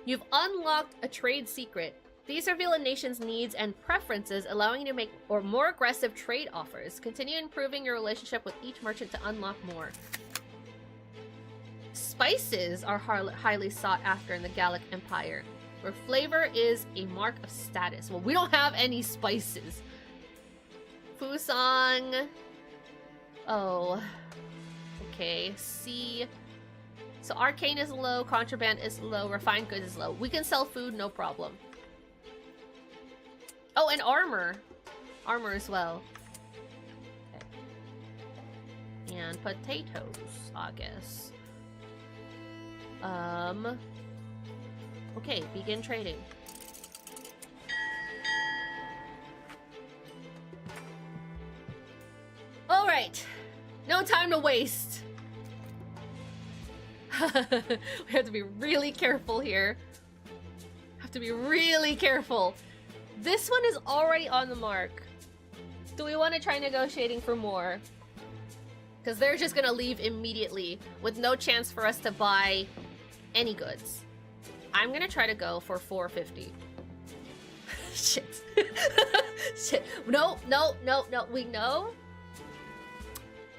You've unlocked a trade secret. These reveal a nation's needs and preferences, allowing you to make more aggressive trade offers. Continue improving your relationship with each merchant to unlock more. Spices are highly sought after in the Gallic Empire, where flavor is a mark of status. Well, we don't have any spices. Fusang. Oh. Okay, C. So arcane is low, contraband is low, refined goods is low. We can sell food, no problem. Oh, and armor. Armor as well. Okay. And potatoes, I guess. Okay, begin trading. All right. No time to waste. We have to be really careful here. Have to be really careful. This one is already on the mark. Do we want to try negotiating for more? Because they're just gonna leave immediately with no chance for us to buy any goods. I'm gonna try to go for 450. Shit. Shit. No. We know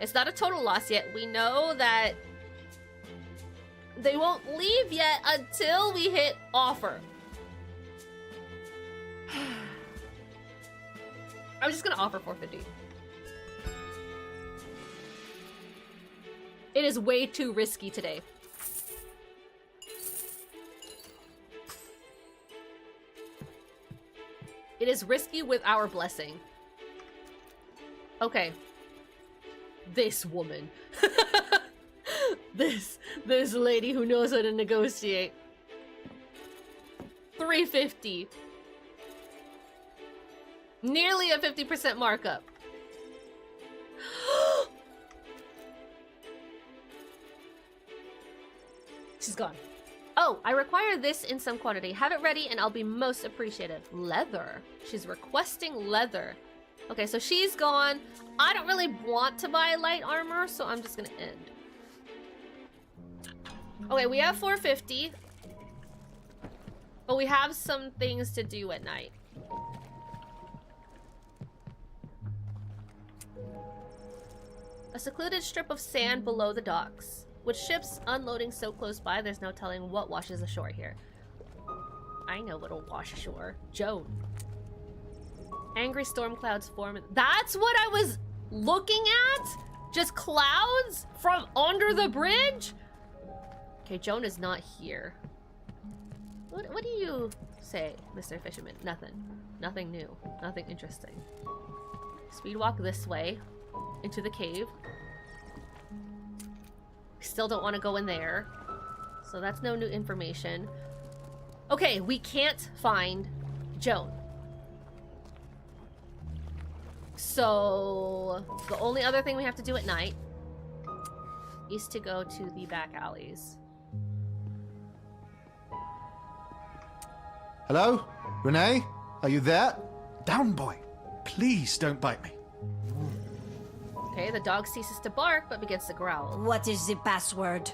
it's not a total loss yet. We know that they won't leave yet until we hit offer. I'm just gonna offer 450. It is way too risky today. It is risky with our blessing. Okay. This woman. This lady who knows how to negotiate. 350. Nearly a 50% markup. She's gone. Oh, I require this in some quantity. Have it ready and I'll be most appreciative. Leather. She's requesting leather. Okay, so she's gone. I don't really want to buy light armor, so I'm just gonna end. Okay, we have 450. But we have some things to do at night. A secluded strip of sand below the docks. With ships unloading so close by, there's no telling what washes ashore here. I know what'll wash ashore. Joan. Angry storm clouds form. That's what I was looking at? Just clouds from under the bridge? Okay, Joan is not here. What do you say, Mr. Fisherman? Nothing. Nothing new. Nothing interesting. Speed walk this way. Into the cave. Still don't want to go in there. So that's no new information. Okay, we can't find Joan. So the only other thing we have to do at night is to go to the back alleys. Hello? Renee? Are you there? Down, boy. Please don't bite me. Okay, the dog ceases to bark but begins to growl. What is the password?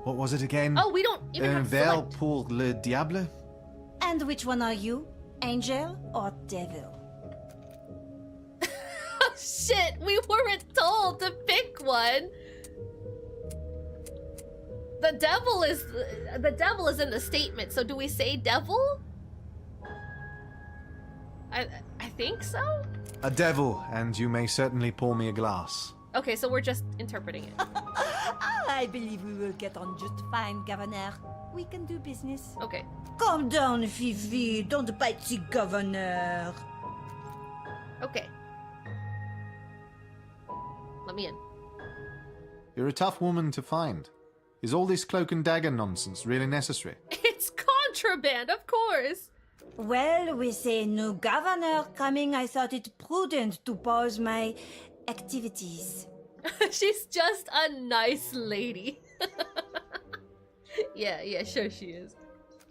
What was it again? Oh, we don't even have to Veil select. pour le diable? And which one are you? Angel or devil? Oh, shit, we weren't told to pick one. The devil is in the statement, so do we say devil? I think so? A devil, and you may certainly pour me a glass. Okay, so we're just interpreting it. I believe we will get on just fine, Governor. We can do business. Okay. Calm down, Fifi. Don't bite the governor. Okay. Let me in. You're a tough woman to find. Is all this cloak and dagger nonsense really necessary? It's contraband, of course. Well, with a new governor coming, I thought it prudent to pause my activities. She's just a nice lady. Yeah, sure she is.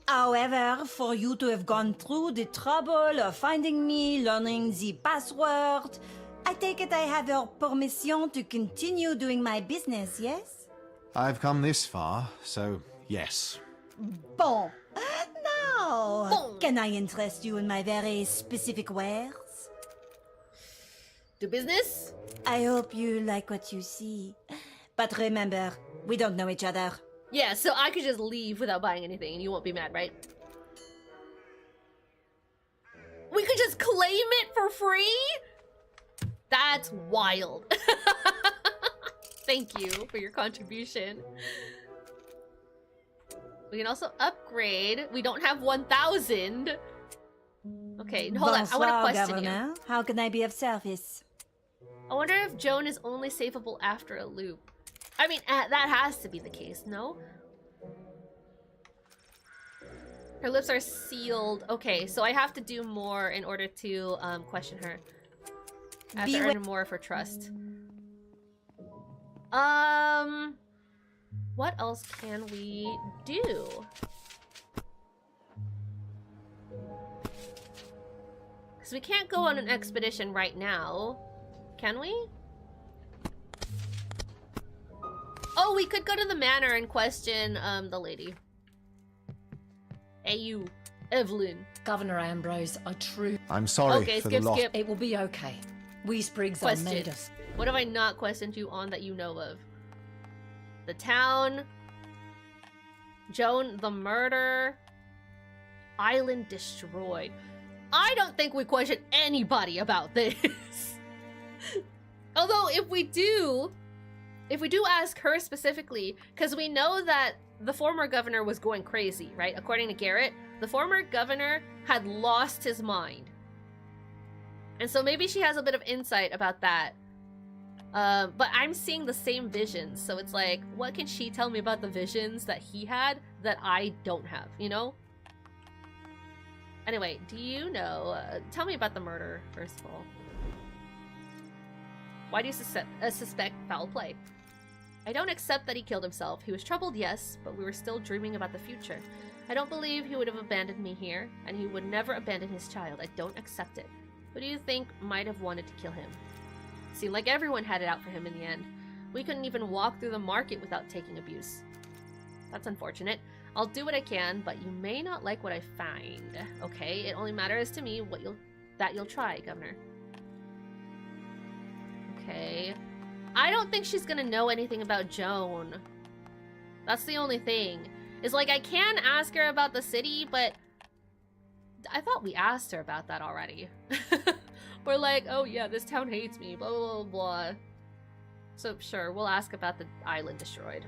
However, for you to have gone through the trouble of finding me, learning the password, I take it I have your permission to continue doing my business, yes? I've come this far, so yes. Bon. Now, can I interest you in my very specific wares? Do business? I hope you like what you see. But remember, we don't know each other. Yeah, so I could just leave without buying anything and you won't be mad, right? We could just claim it for free? That's wild. Thank you for your contribution. We can also upgrade. We don't have 1,000. Okay, hold on. I want to question Governor. you. How can I be of service? I wonder if Joan is only safeable after a loop. I mean, that has to be the case, no? Her lips are sealed. Okay, so I have to do more in order to question her. I have to earn more of her trust. What else can we do? Because we can't go on an expedition right now. Can we? Oh, we could go to the manor and question the lady. Hey you, Evelyn. Governor Ambrose, a true... I'm sorry Okay, for skip, the loss. skip. It will be okay. We Sprigs are Question. made us. What have I not questioned you on that you know of? The town. Joan, the murder. Island destroyed. I don't think we question anybody about this. Although, if we do ask her specifically, because we know that the former governor was going crazy, right? According to Garrett, the former governor had lost his mind. And so maybe she has a bit of insight about that. But I'm seeing the same visions, so it's like, what can she tell me about the visions that he had that I don't have, you know? Anyway, do you know, tell me about the murder, first of all. Why do you suspect foul play? I don't accept that he killed himself. He was troubled, yes, but we were still dreaming about the future. I don't believe he would have abandoned me here, and he would never abandon his child. I don't accept it. Who do you think might have wanted to kill him? Seemed like everyone had it out for him in the end. We couldn't even walk through the market without taking abuse. That's unfortunate. I'll do what I can, but you may not like what I find. Okay, it only matters to me that you'll try, Governor. Okay. I don't think she's gonna know anything about Joan. That's the only thing. Is like, I can ask her about the city, but I thought we asked her about that already. We're like, oh yeah, this town hates me, blah, blah, blah, blah. So sure, we'll ask about the island destroyed.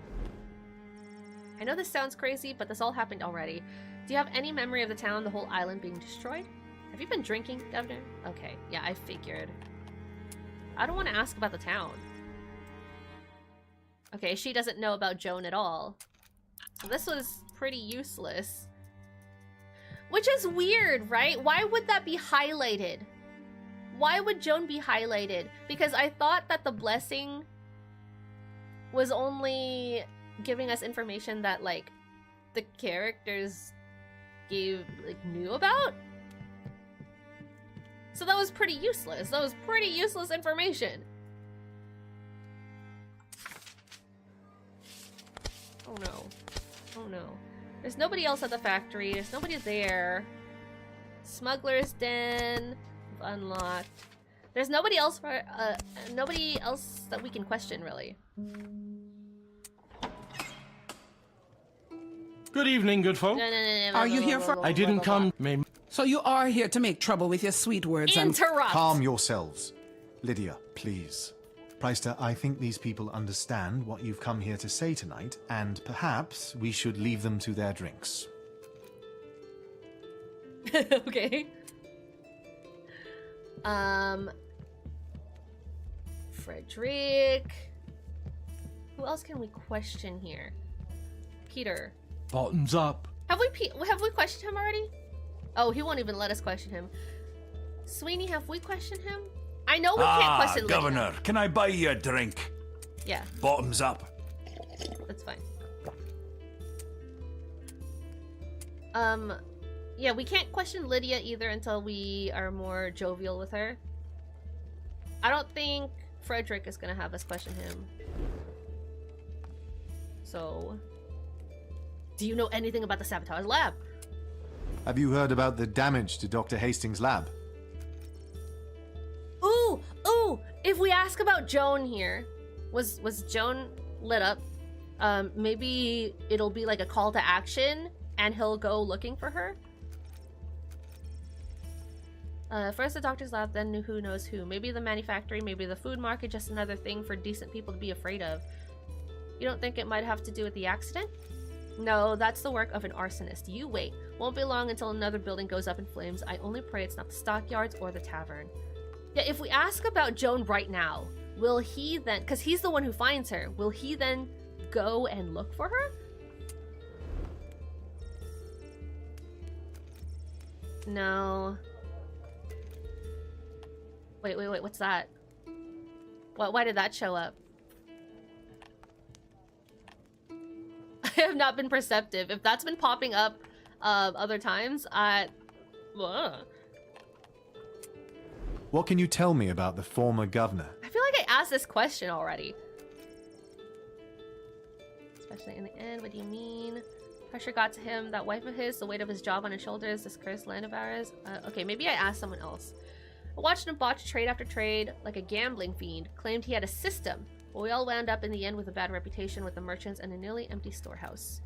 I know this sounds crazy, but this all happened already. Do you have any memory of the town, the whole island being destroyed? Have you been drinking, Governor? Okay, yeah, I figured. I don't want to ask about the town. Okay, she doesn't know about Joan at all. So this was pretty useless. Which is weird, right? Why would that be highlighted? Why would Joan be highlighted? Because I thought that the blessing was only giving us information that, like, the characters knew about. So that was pretty useless. That was pretty useless information. Oh no. Oh no. There's nobody else at the factory. There's nobody there. Smuggler's Den. Unlocked. There's nobody else for nobody else that we can question, really. Good evening, good folk. Are you here for? I didn't come. So you are here to make trouble with your sweet words. Interrupt. Calm yourselves. Lydia, please. Preister, I think these people understand what you've come here to say tonight, and perhaps we should leave them to their drinks. Okay. Frederick. Who else can we question here? Peter. Bottoms up. Have we questioned him already? Oh, he won't even let us question him. Sweeney, have we questioned him? I know we can't question Lydia. Governor, can I buy you a drink? Yeah. Bottoms up. That's fine. Yeah, we can't question Lydia either until we are more jovial with her. I don't think Frederick is gonna have us question him. So, do you know anything about the sabotage lab? Have you heard about the damage to Dr. Hastings' lab? Ooh! If we ask about Joan here, was Joan lit up? Maybe it'll be like a call to action and he'll go looking for her? First the doctor's lab, then who knows who. Maybe the manufactory, maybe the food market, just another thing for decent people to be afraid of. You don't think it might have to do with the accident? No, that's the work of an arsonist. You wait. Won't be long until another building goes up in flames. I only pray it's not the stockyards or the tavern. Yeah, if we ask about Joan right now, will he then, because he's the one who finds her, will he then go and look for her? No. Wait, what's that? Why did that show up? I have not been perceptive. If that's been popping up other times, What can you tell me about the former governor? I feel like I asked this question already. Especially in the end, what do you mean? Pressure got to him, that wife of his, the weight of his job on his shoulders, this cursed land of ours. Okay, maybe I asked someone else. I watched him botch trade after trade like a gambling fiend, claimed he had a system, but we all wound up in the end with a bad reputation with the merchants and a nearly empty storehouse.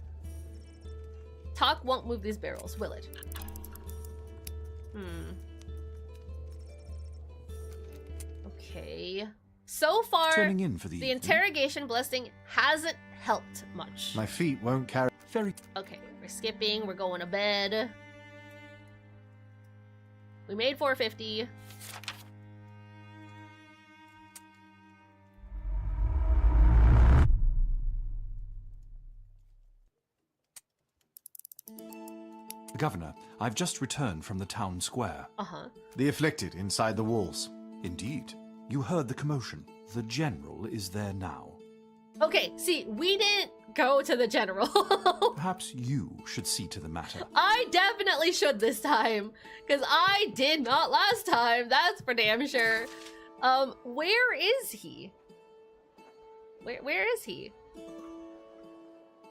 Talk won't move these barrels, will it? Okay. So far, Turning in for the evening. interrogation blessing hasn't helped much. My feet won't carry... Okay, we're skipping, we're going to bed. We made 450. Governor, I've just returned from the town square. The afflicted inside the walls. Indeed. You heard the commotion. The general is there now. Okay, see, we didn't go to the general. Perhaps you should see to the matter. I definitely should this time, because I did not last time, that's for damn sure. Where is he? Where is he?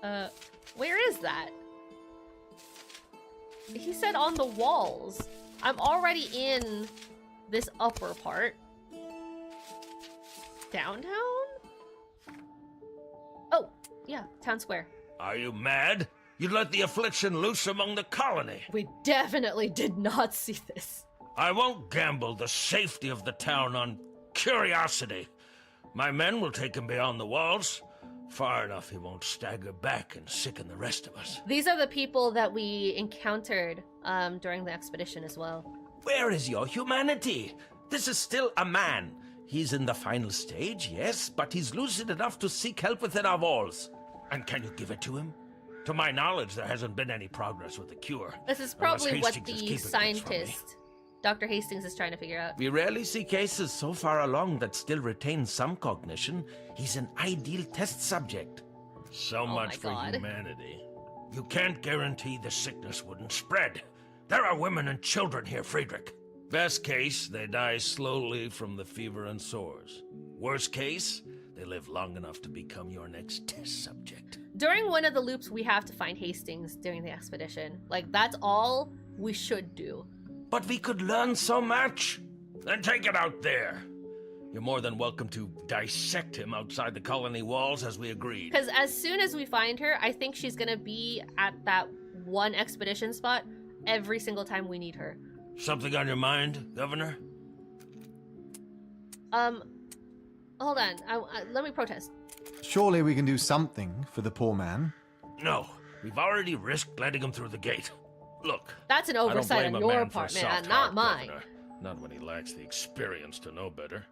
Where is that? He said on the walls. I'm already in this upper part. Downtown? Oh, yeah, town square. Are you mad? You let the affliction loose among the colony. We definitely did not see this. I won't gamble the safety of the town on curiosity. My men will take him beyond the walls. Far enough he won't stagger back and sicken the rest of us. These are the people that we encountered during the expedition as well. Where is your humanity? This is still a man. He's in the final stage, yes, but he's lucid enough to seek help within our walls. And can you give it to him? To my knowledge, there hasn't been any progress with the cure. This is probably what the scientist, Dr. Hastings, is trying to figure out. We rarely see cases so far along that still retain some cognition. He's an ideal test subject. So much for humanity. You can't guarantee the sickness wouldn't spread. There are women and children here, Friedrich. Best case, they die slowly from the fever and sores. Worst case, they live long enough to become your next test subject. During one of the loops, we have to find Hastings during the expedition. Like, that's all we should do. But we could learn so much. Then take it out there. You're more than welcome to dissect him outside the colony walls as we agreed. Because as soon as we find her, I think she's gonna be at that one expedition spot every single time we need her. Something on your mind, Governor? Hold on. Let me protest. Surely we can do something for the poor man. No, we've already risked letting him through the gate. Look, That's an oversight on your part, man, not mine. Governor. Not when he lacks the experience to know better.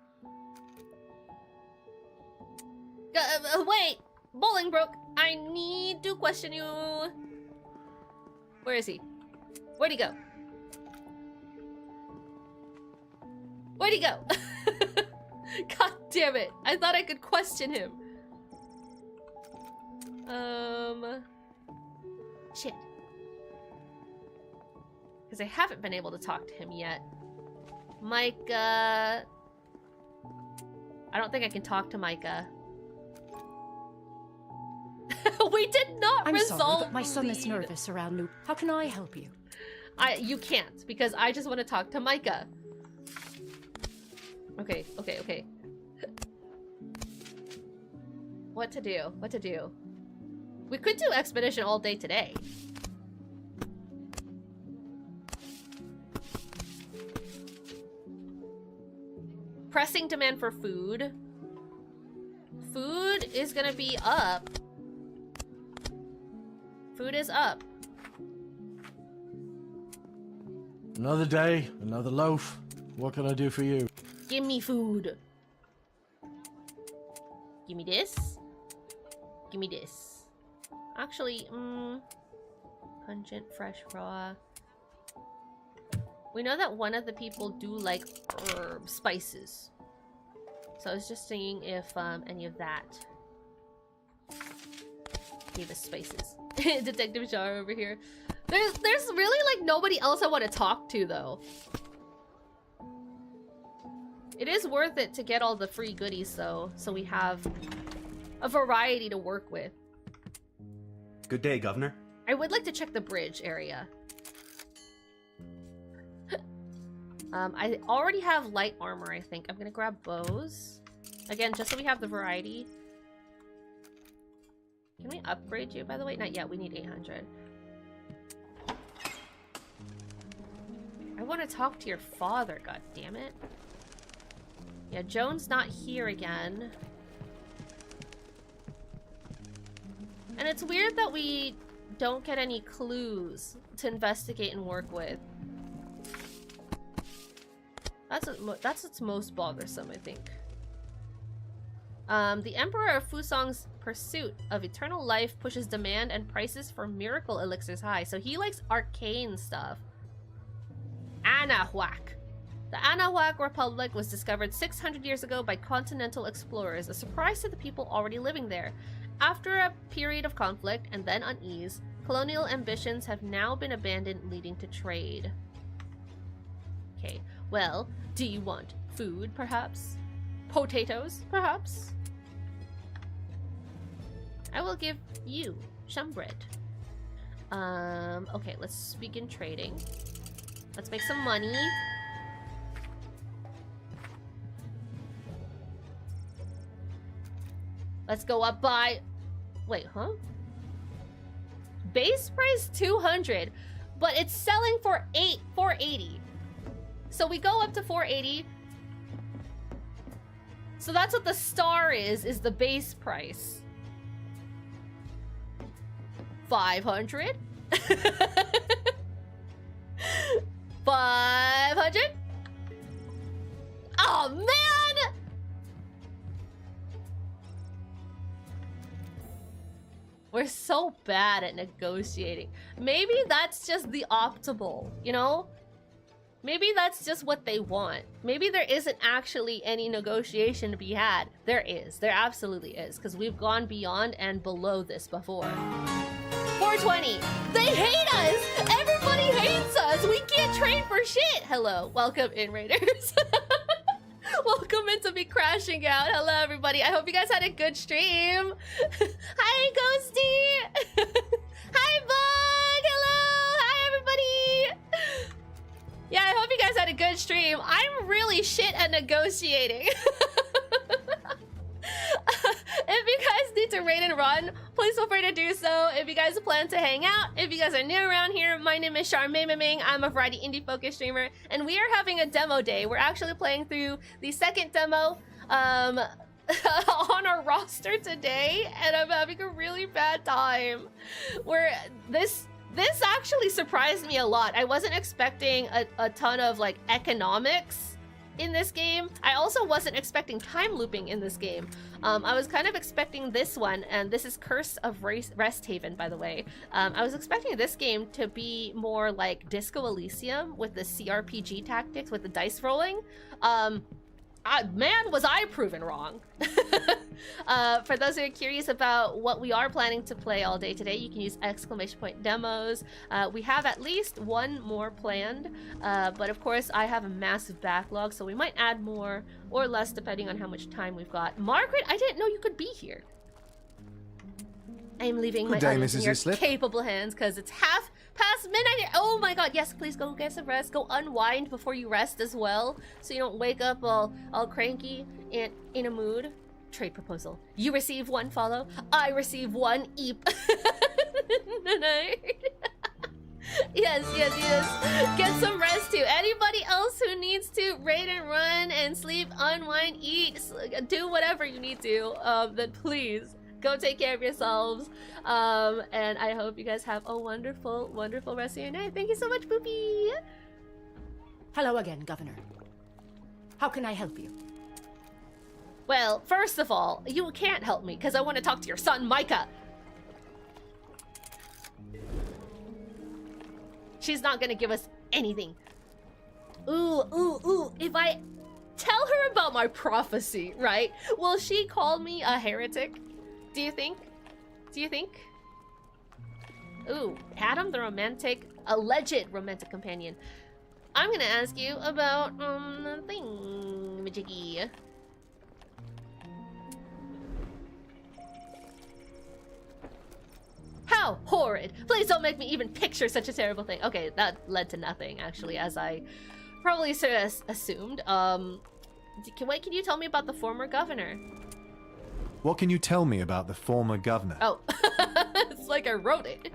Wait! Bolingbroke, I need to question you. Where is he? Where'd he go? Where'd he go? God damn it. I thought I could question him. Shit. Because I haven't been able to talk to him yet. Micah... I don't think I can talk to Micah. We did not I'm resolve sorry, but my son is lead. nervous around Luke. How can I help you? You can't, because I just want to talk to Micah. Okay. What to do? We could do expedition all day today. Pressing demand for food. Food is gonna be up. Food is up. Another day, another loaf. What can I do for you? Give me food. Give me this. Give me this. Actually, pungent, fresh, raw. We know that one of the people do like herb spices. So I was just seeing if any of that gave us spices. Detective Jar over here. There's really like nobody else I want to talk to though. It is worth it to get all the free goodies though, so we have a variety to work with. Good day, Governor. I would like to check the bridge area. I already have light armor, I think. I'm gonna grab bows. Again, just so we have the variety. Can we upgrade you, by the way? Not yet, we need 800. I want to talk to your father, god damn it. Yeah, Joan's not here again. And it's weird that we don't get any clues to investigate and work with. That's what's most bothersome, I think. The Emperor of Fusong's pursuit of eternal life pushes demand and prices for miracle elixirs high. So he likes arcane stuff. Anahuac. The Anahuac Republic was discovered 600 years ago by continental explorers, a surprise to the people already living there. After a period of conflict and then unease, colonial ambitions have now been abandoned, leading to trade. Okay, well, do you want food, perhaps? Potatoes, perhaps? I will give you some bread. Okay, let's begin trading. Let's make some money. Let's go up by... Wait, huh? Base price 200, but it's selling for 480. So we go up to 480. So that's what the star is the base price. 500? 500? Oh, man! We're so bad at negotiating. Maybe that's just the optimal, you know? Maybe that's just what they want. Maybe there isn't actually any negotiation to be had. There is. There absolutely is. Because we've gone beyond and below this before. 420. They hate us. Everybody hates us. We can't trade for shit. Hello, welcome in, Raiders. Welcome into me crashing out. Hello, everybody. I hope you guys had a good stream. Hi, Ghosty. Hi, Bug. Hello. Hi, everybody. Yeah, I hope you guys had a good stream. I'm really shit at negotiating. If you guys need to raid and run, please feel free to do so. If you guys plan to hang out, if you guys are new around here, my name is Charmaine Miming. I'm a variety indie focused streamer, and we are having a demo day. We're actually playing through the second demo on our roster today, and I'm having a really bad time. This actually surprised me a lot. I wasn't expecting a ton of like economics in this game. I also wasn't expecting time looping in this game. I was kind of expecting this one, and this is Curse of Resthaven, by the way. I was expecting this game to be more like Disco Elysium with the CRPG tactics, with the dice rolling. Man, was I proven wrong. For those who are curious about what we are planning to play all day today, you can use !demos. We have at least one more planned, but of course I have a massive backlog, so we might add more or less depending on how much time we've got. Margaret, I didn't know you could be here. I'm leaving my items in your capable hands because it's half past midnight. Oh my god, yes, please go get some rest. Go unwind before you rest as well, so you don't wake up all cranky and in a mood. Trade proposal. You receive 1 follow, I receive 1 eep. Yes. Get some rest too. Anybody else who needs to raid and run and sleep, unwind, eat, do whatever you need to, then please go take care of yourselves. And I hope you guys have a wonderful, wonderful rest of your night. Thank you so much, Boopy. Hello again, Governor. How can I help you? Well, first of all, you can't help me because I want to talk to your son, Micah. She's not gonna give us anything. Ooh. If I tell her about my prophecy, right? Will she call me a heretic? Do you think? Ooh, Adam the alleged romantic companion. I'm gonna ask you about, the thing, Majiggy. How horrid! Please don't make me even picture such a terrible thing. Okay, that led to nothing, actually, as I probably sort of assumed. Wait, can you tell me about the former governor? What can you tell me about the former governor? Oh, it's like I wrote it.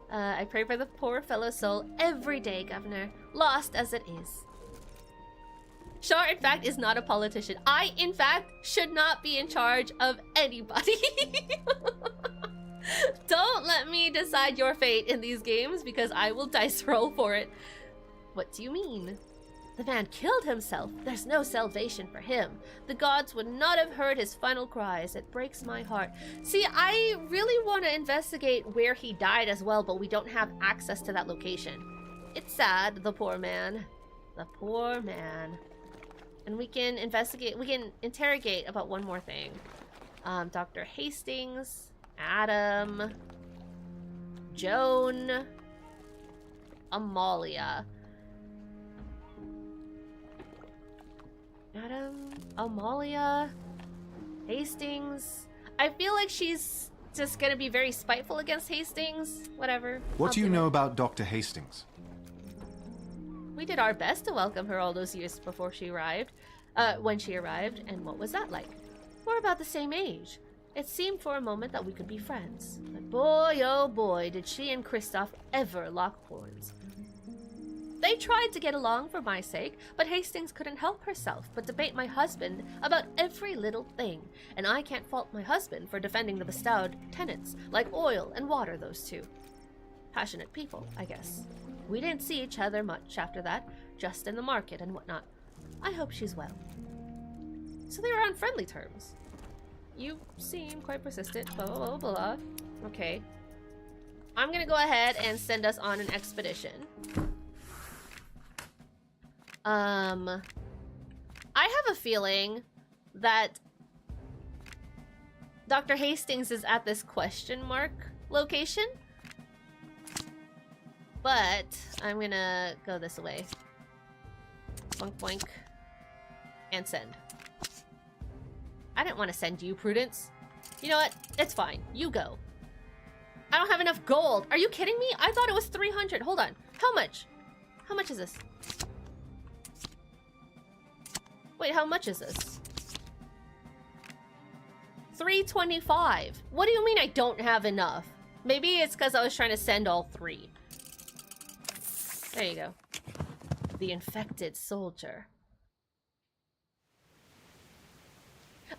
I pray for the poor fellow's soul every day, Governor, lost as it is. Char, in fact, is not a politician. I, in fact, should not be in charge of anybody. Don't let me decide your fate in these games because I will dice roll for it. What do you mean? The man killed himself. There's no salvation for him. The gods would not have heard his final cries. It breaks my heart. See, I really want to investigate where he died as well, but we don't have access to that location. It's sad, the poor man. The poor man. And we can interrogate about one more thing. Dr. Hastings, Adam, Joan, Amalia. Adam, Amalia, Hastings. I feel like she's just gonna be very spiteful against Hastings. Whatever. What do you know about Dr. Hastings? We did our best to welcome her all those years before she arrived. When she arrived, and what was that like? We're about the same age. It seemed for a moment that we could be friends. But boy, oh boy, did she and Kristoff ever lock horns. They tried to get along for my sake, but Hastings couldn't help herself but debate my husband about every little thing, and I can't fault my husband for defending the bestowed tenets, like oil and water, those two. Passionate people, I guess. We didn't see each other much after that, just in the market and whatnot. I hope she's well. So they were on friendly terms. You seem quite persistent, blah, blah, blah, blah. Okay. I'm gonna go ahead and send us on an expedition. I have a feeling that Dr. Hastings is at this question mark location. But I'm gonna go this way. Boink boink. And send. I didn't want to send you, Prudence. You know what? It's fine. You go. I don't have enough gold. Are you kidding me? I thought it was 300. Hold on. How much? How much is this? Wait, how much is this? 325. What do you mean I don't have enough? Maybe it's because I was trying to send all 3. There you go. The infected soldier.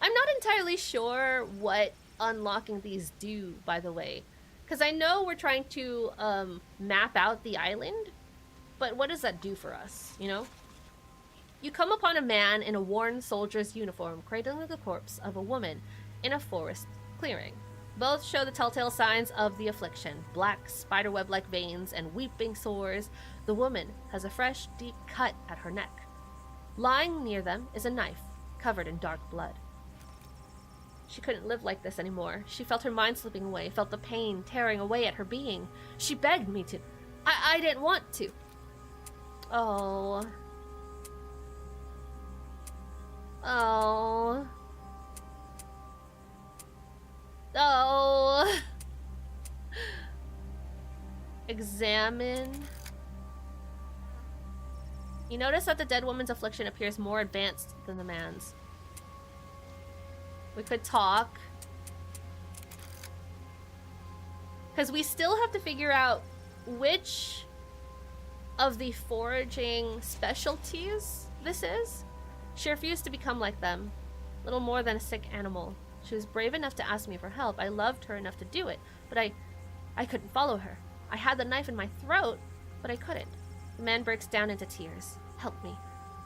I'm not entirely sure what unlocking these do, by the way. Because I know we're trying to map out the island, but what does that do for us, you know? You come upon a man in a worn soldier's uniform cradling the corpse of a woman in a forest clearing. Both show the telltale signs of the affliction, black spiderweb-like veins and weeping sores. The woman has a fresh, deep cut at her neck. Lying near them is a knife, covered in dark blood. She couldn't live like this anymore. She felt her mind slipping away, felt the pain tearing away at her being. She begged me to. I didn't want to. Oh. Oh. Oh. Examine. You notice that the dead woman's affliction appears more advanced than the man's. We could talk. Because we still have to figure out which of the foraging specialties this is. She refused to become like them. Little more than a sick animal. She was brave enough to ask me for help. I loved her enough to do it. But I couldn't follow her. I had the knife in my throat, but I couldn't. The man breaks down into tears. Help me.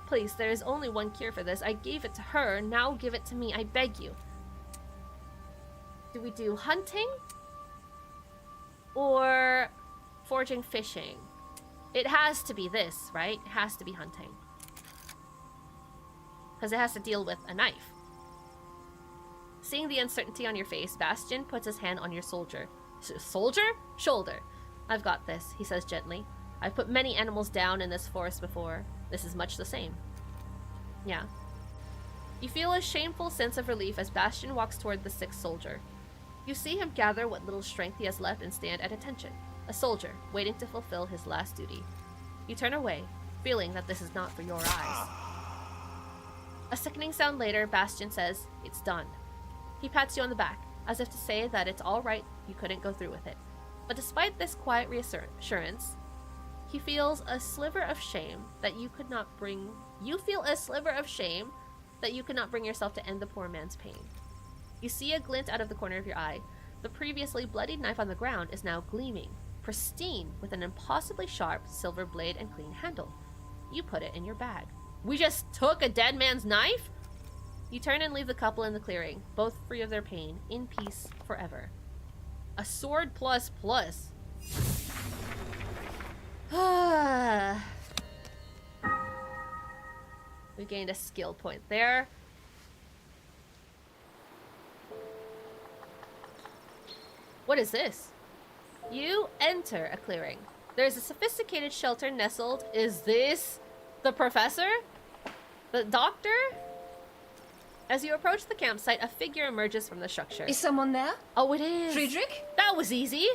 Please, there is only one cure for this. I gave it to her. Now give it to me. I beg you. Do we do hunting? Or foraging fishing? It has to be this, right? It has to be hunting. Because it has to deal with a knife. Seeing the uncertainty on your face, Bastion puts his hand on your soldier. Shoulder. I've got this, he says gently. I've put many animals down in this forest before. This is much the same. Yeah. You feel a shameful sense of relief as Bastion walks toward the sick soldier. You see him gather what little strength he has left and stand at attention. A soldier, waiting to fulfill his last duty. You turn away, feeling that this is not for your eyes. A sickening sound later, Bastion says, "It's done." He pats you on the back, as if to say that it's all right, you couldn't go through with it. But despite this quiet reassurance, he feels a sliver of shame that you could not bring... You feel a sliver of shame that you could not bring yourself to end the poor man's pain. You see a glint out of the corner of your eye. The previously bloodied knife on the ground is now gleaming, pristine, with an impossibly sharp silver blade and clean handle. You put it in your bag. We just took a dead man's knife? You turn and leave the couple in the clearing, both free of their pain, in peace forever. A sword plus. We gained a skill point there. What is this? You enter a clearing. There's a sophisticated shelter nestled. Is this the professor? The doctor? As you approach the campsite, a figure emerges from the structure. Is someone there? Oh, it is. Friedrich? That was easy.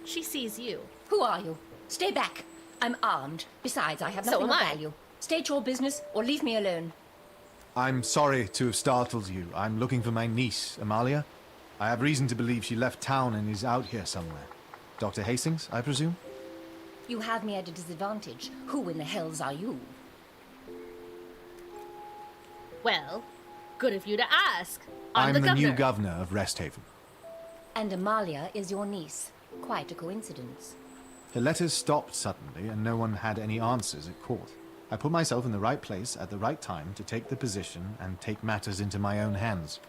She sees you. Who are you? Stay back. I'm armed. Besides, I have nothing of value. State your business or leave me alone. I'm sorry to have startled you. I'm looking for my niece, Amalia. I have reason to believe she left town and is out here somewhere. Dr. Hastings, I presume? You have me at a disadvantage. Who in the hells are you? Well, good of you to ask. I'm the governor. new governor of Resthaven. And Amalia is your niece. Quite a coincidence. Her letters stopped suddenly and no one had any answers at court. I put myself in the right place at the right time to take the position and take matters into my own hands.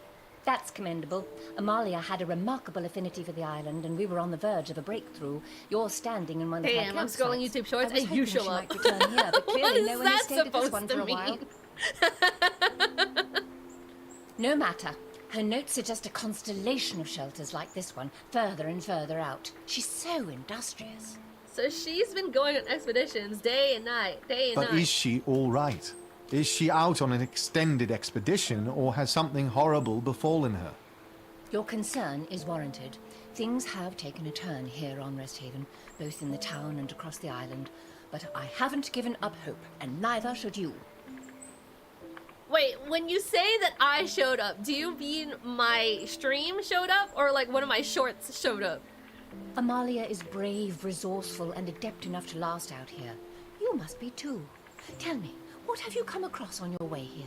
That's commendable. Amalia had a remarkable affinity for the island, and we were on the verge of a breakthrough. You're standing in one of her Damn, I'm scrolling YouTube shorts and you show up. She might return here, but clearly no one that escaped this supposed one to for a mean? while. No matter. Her notes suggest a constellation of shelters like this one, further and further out. She's so industrious. So she's been going on expeditions day and night, But is she all right? Is she out on an extended expedition, or has something horrible befallen her? Your concern is warranted. Things have taken a turn here on Resthaven, both in the town and across the island. But I haven't given up hope, and neither should you. Wait, when you say that I showed up, do you mean my stream showed up, or like one of my shorts showed up? Amalia is brave, resourceful, and adept enough to last out here. You must be too. Tell me, what have you come across on your way here?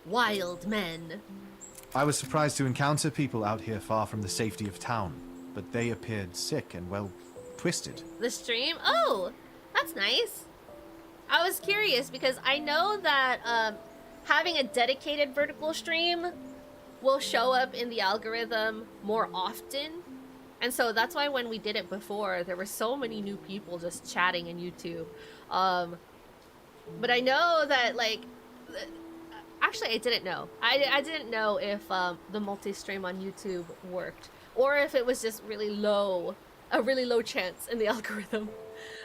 Wild men. I was surprised to encounter people out here far from the safety of town, but they appeared sick and, well, twisted. The stream? Oh, that's nice. I was curious because I know that having a dedicated vertical stream will show up in the algorithm more often. And so that's why when we did it before, there were so many new people just chatting in YouTube. But I know that, like, actually I didn't know. I didn't know if the multi-stream on YouTube worked, or if it was just really low, a really low chance in the algorithm.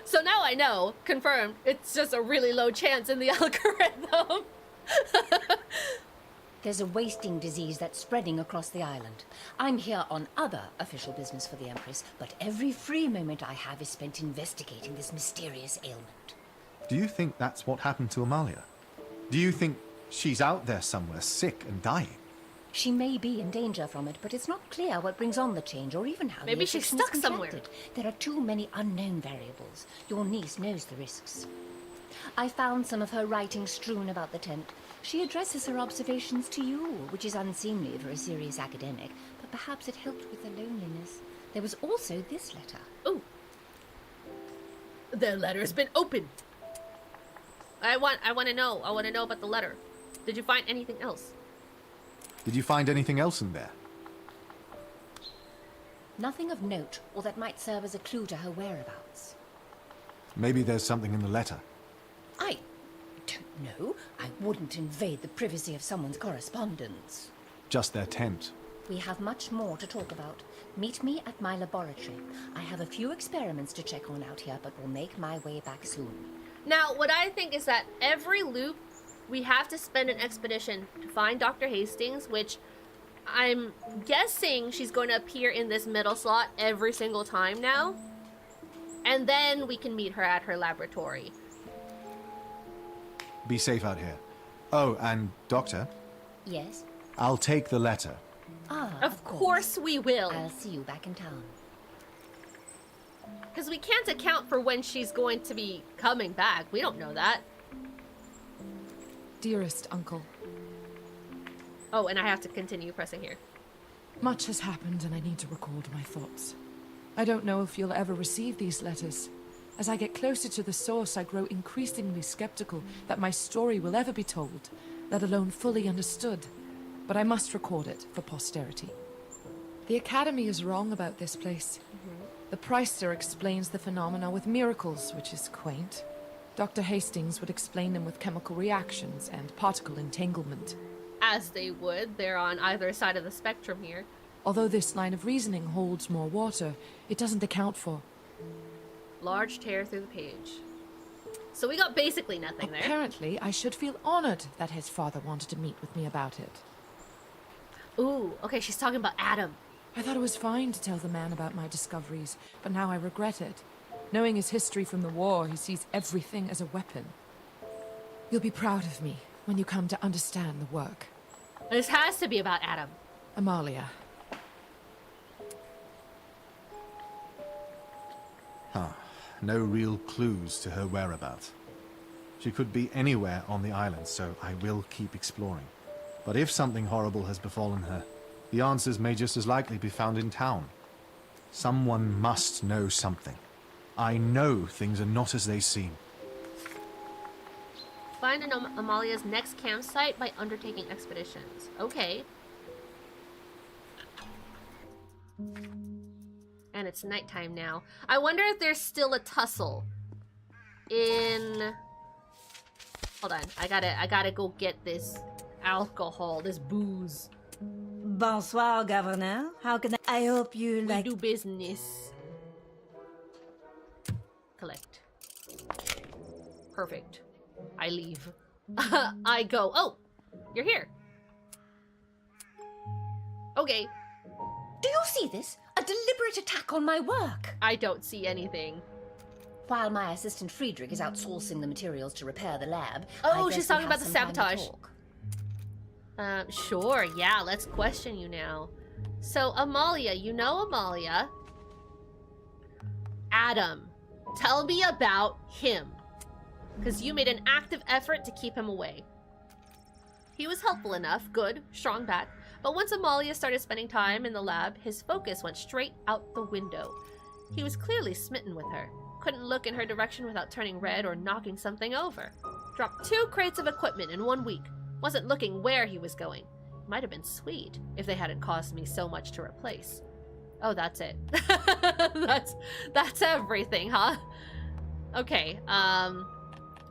So now I know, confirmed, it's just a really low chance in the algorithm. There's a wasting disease that's spreading across the island. I'm here on other official business for the Empress, but every free moment I have is spent investigating this mysterious ailment. Do you think that's what happened to Amalia? Do you think she's out there somewhere, sick and dying? She may be in danger from it, but it's not clear what brings on the change or even how Maybe the she's affliction is stuck somewhere. contracted. There are too many unknown variables. Your niece knows the risks. I found some of her writing strewn about the tent. She addresses her observations to you, which is unseemly for a serious academic, but perhaps it helped with the loneliness. There was also this letter. Ooh. The letter's been opened. I want to know. I want to know about the letter. Did you find anything else? Did you find anything else in there? Nothing of note, or that might serve as a clue to her whereabouts. Maybe there's something in the letter. I don't know. I wouldn't invade the privacy of someone's correspondence. Just their tent. We have much more to talk about. Meet me at my laboratory. I have a few experiments to check on out here, but will make my way back soon. Now, what I think is that every loop, we have to spend an expedition to find Dr. Hastings, which I'm guessing she's going to appear in this middle slot every single time now. And then we can meet her at her laboratory. Be safe out here. Oh, and Doctor? Yes? I'll take the letter. Ah, of course we will. I'll see you back in town. Because we can't account for when she's going to be coming back. We don't know that. Dearest Uncle. Oh, and I have to continue pressing here. Much has happened and I need to record my thoughts. I don't know if you'll ever receive these letters. As I get closer to the source, I grow increasingly skeptical that my story will ever be told, let alone fully understood. But I must record it for posterity. The Academy is wrong about this place. The Priester explains the phenomena with miracles, which is quaint. Dr. Hastings would explain them with chemical reactions and particle entanglement. As they would. They're on either side of the spectrum here. Although this line of reasoning holds more water, it doesn't account for... Large tear through the page. So we got basically nothing there. Apparently, I should feel honored that his father wanted to meet with me about it. Ooh, okay, she's talking about Adam. I thought it was fine to tell the man about my discoveries, but now I regret it. Knowing his history from the war, he sees everything as a weapon. You'll be proud of me when you come to understand the work. This has to be about Adam. Amalia. Huh. No real clues to her whereabouts. She could be anywhere on the island, so I will keep exploring. But if something horrible has befallen her, the answers may just as likely be found in town. Someone must know something. I know things are not as they seem. Find Amalia's next campsite by undertaking expeditions. Okay. And it's nighttime now. I wonder if there's still a tussle in Hold on. I gotta go get this alcohol, this booze. Bonsoir, Governor. How can I hope you We like... do business. Collect. Perfect. I leave. I go. Oh, you're here. Okay. Do you see this? A deliberate attack on my work. I don't see anything. While my assistant Friedrich is outsourcing the materials to repair the lab. Oh, I she's guess we talking about have the some time to sabotage. talk. Sure, yeah, let's question you now. So, Amalia, you know Amalia. Adam, tell me about him. Because you made an active effort to keep him away. He was helpful enough, good, strong back, but once Amalia started spending time in the lab, his focus went straight out the window. He was clearly smitten with her. Couldn't look in her direction without turning red or knocking something over. Dropped 2 crates of equipment in 1 week. Wasn't looking where he was going. Might have been sweet if they hadn't cost me so much to replace. Oh, that's it. that's everything, huh? Okay,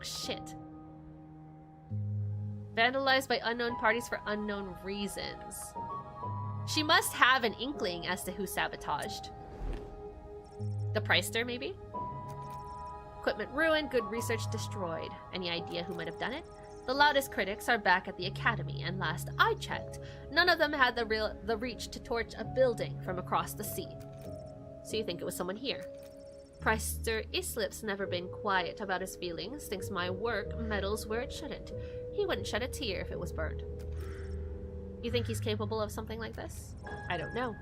shit. Vandalized by unknown parties for unknown reasons. She must have an inkling as to who sabotaged. The Preister, maybe? Equipment ruined, good research destroyed. Any idea who might have done it? The loudest critics are back at the academy, and last I checked, none of them had the reach to torch a building from across the sea. So you think it was someone here? Preister Islip's never been quiet about his feelings, thinks my work meddles where it shouldn't. He wouldn't shed a tear if it was burned. You think he's capable of something like this? I don't know.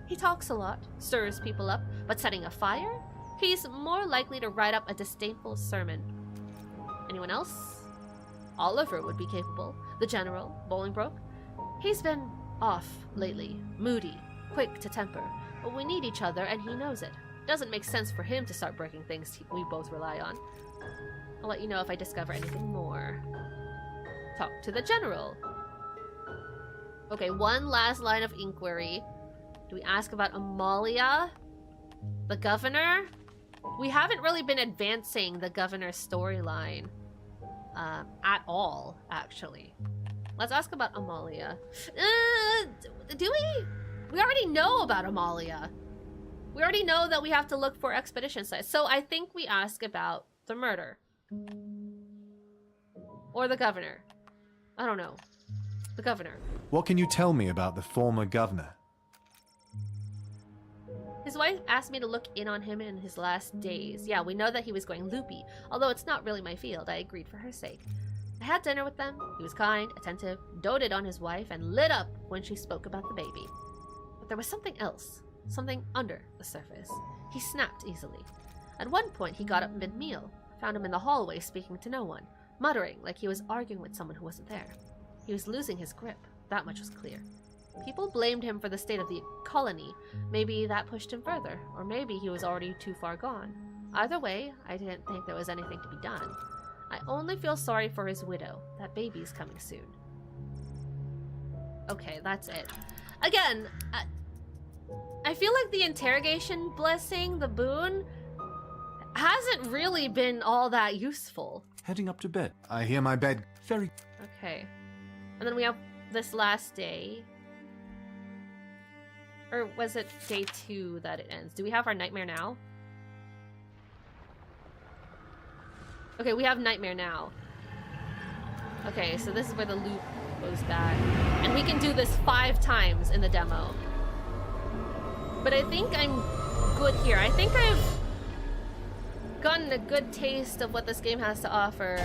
He talks a lot, stirs people up, but setting a fire? He's more likely to write up a disdainful sermon. Anyone else? Oliver would be capable. The General, Bolingbroke. He's been off lately, moody, quick to temper, but we need each other and he knows it. Doesn't make sense for him to start breaking things we both rely on. I'll let you know if I discover anything more. Talk to the General. Okay, one last line of inquiry. Do we ask about Amalia? The Governor? We haven't really been advancing the Governor's storyline at all, actually. Let's ask about Amalia. Do we? We already know about Amalia. We already know that we have to look for expedition sites. So I think we ask about the murder. Or the Governor. I don't know. The Governor. What can you tell me about the former governor? His wife asked me to look in on him in his last days. Yeah, we know that he was going loopy. Although it's not really my field, I agreed for her sake. I had dinner with them. He was kind, attentive, doted on his wife, and lit up when she spoke about the baby. But there was something else. Something under the surface. He snapped easily. At one point, he got up mid-meal. Found him in the hallway speaking to no one, muttering like he was arguing with someone who wasn't there. He was losing his grip. That much was clear. People blamed him for the state of the colony. Maybe that pushed him further, or maybe he was already too far gone. Either way, I didn't think there was anything to be done. I only feel sorry for his widow. That baby's coming soon. Okay, that's it. Again, I feel like the interrogation blessing, the boon, hasn't really been all that useful. Heading up to bed. I hear my bed. Very... Okay. And then we have this last day. Or was it day 2 that it ends? Do we have our nightmare now? Okay, we have nightmare now. Okay, so this is where the loop goes back. And we can do this 5 times in the demo. But I think I'm good here. I think I've gotten a good taste of what this game has to offer.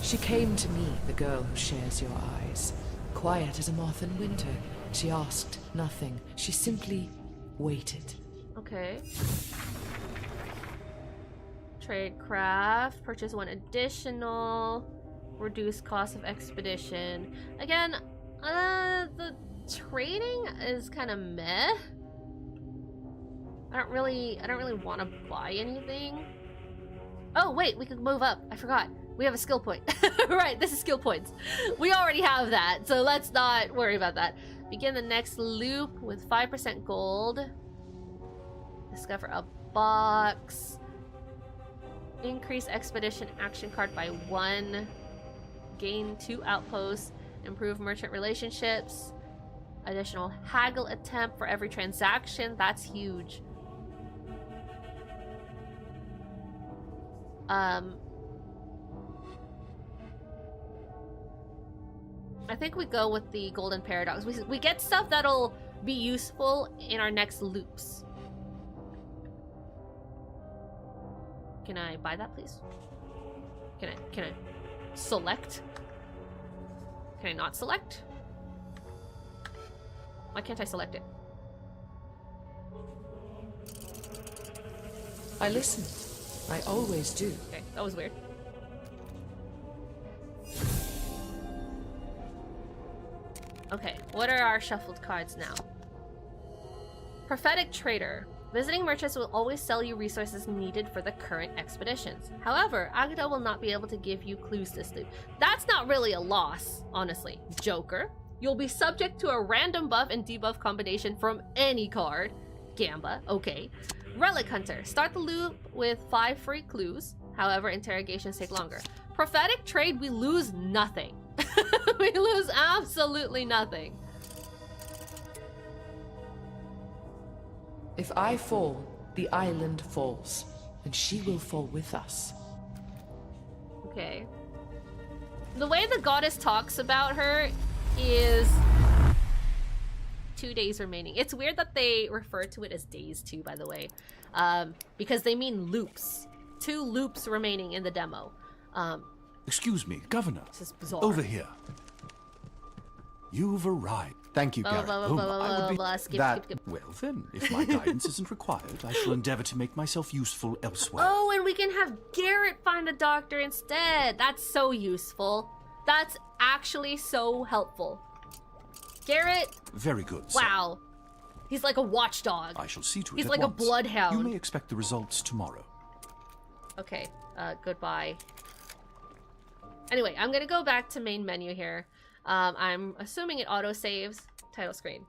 She came to me, the girl who shares your eyes. Quiet as a moth in winter. She asked nothing. She simply waited. Okay. Trade craft. Purchase 1 additional. Reduce cost of expedition. Again, the trading is kind of meh. I don't really want to buy anything. Oh wait, we could move up. I forgot. We have a skill point. Right, this is skill points. We already have that, so let's not worry about that. Begin the next loop with 5% gold. Discover a box. Increase expedition action card by 1. Gain 2 outposts. Improve merchant relationships. Additional haggle attempt for every transaction. That's huge. I think we go with the golden paradox. We get stuff that'll be useful in our next loops. Can I buy that, please? Can I select? Can I not select? Why can't I select it? I listen. I always do. Okay, that was weird. Okay, what are our shuffled cards now? Prophetic Trader. Visiting merchants will always sell you resources needed for the current expeditions. However, Agatha will not be able to give you clues this loop. That's not really a loss, honestly. Joker. You'll be subject to a random buff and debuff combination from any card. Gamba, okay. Relic Hunter. Start the loop with 5 free clues. However, interrogations take longer. Prophetic Trade, we lose nothing. We lose absolutely nothing. If I fall, the island falls, and she will fall with us. Okay. The way the goddess talks about her is 2 days remaining. It's weird that they refer to it as days too, by the way, because they mean loops. 2 loops remaining in the demo. Excuse me, Governor. This is bizarre. Over here. You've arrived. Thank you, Garrett. Well then, if my guidance isn't required, I shall endeavor to make myself useful elsewhere. Oh, and we can have Garrett find a doctor instead. That's so useful. That's actually so helpful. Garrett. Very good. Sir. Wow. He's like a watchdog. I shall see to it He's at like once. a bloodhound. You may expect the results tomorrow. Okay, goodbye. Anyway, I'm gonna go back to main menu here. I'm assuming it auto-saves. Title screen.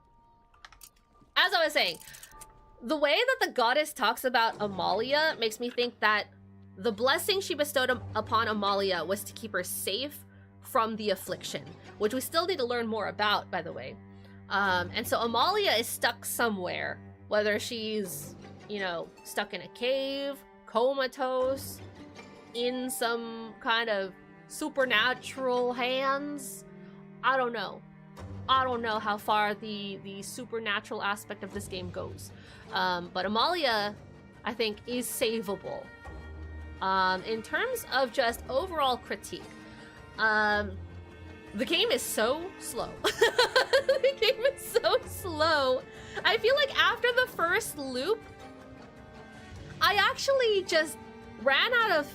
As I was saying, the way that the goddess talks about Amalia makes me think that the blessing she bestowed upon Amalia was to keep her safe from the affliction, which we still need to learn more about, by the way. And so Amalia is stuck somewhere, whether she's, you know, stuck in a cave, comatose, in some kind of supernatural hands. I don't know. I don't know how far the supernatural aspect of this game goes. But Amalia, I think, is savable. In terms of just overall critique, the game is so slow. The game is so slow. I feel like after the first loop, I actually just ran out of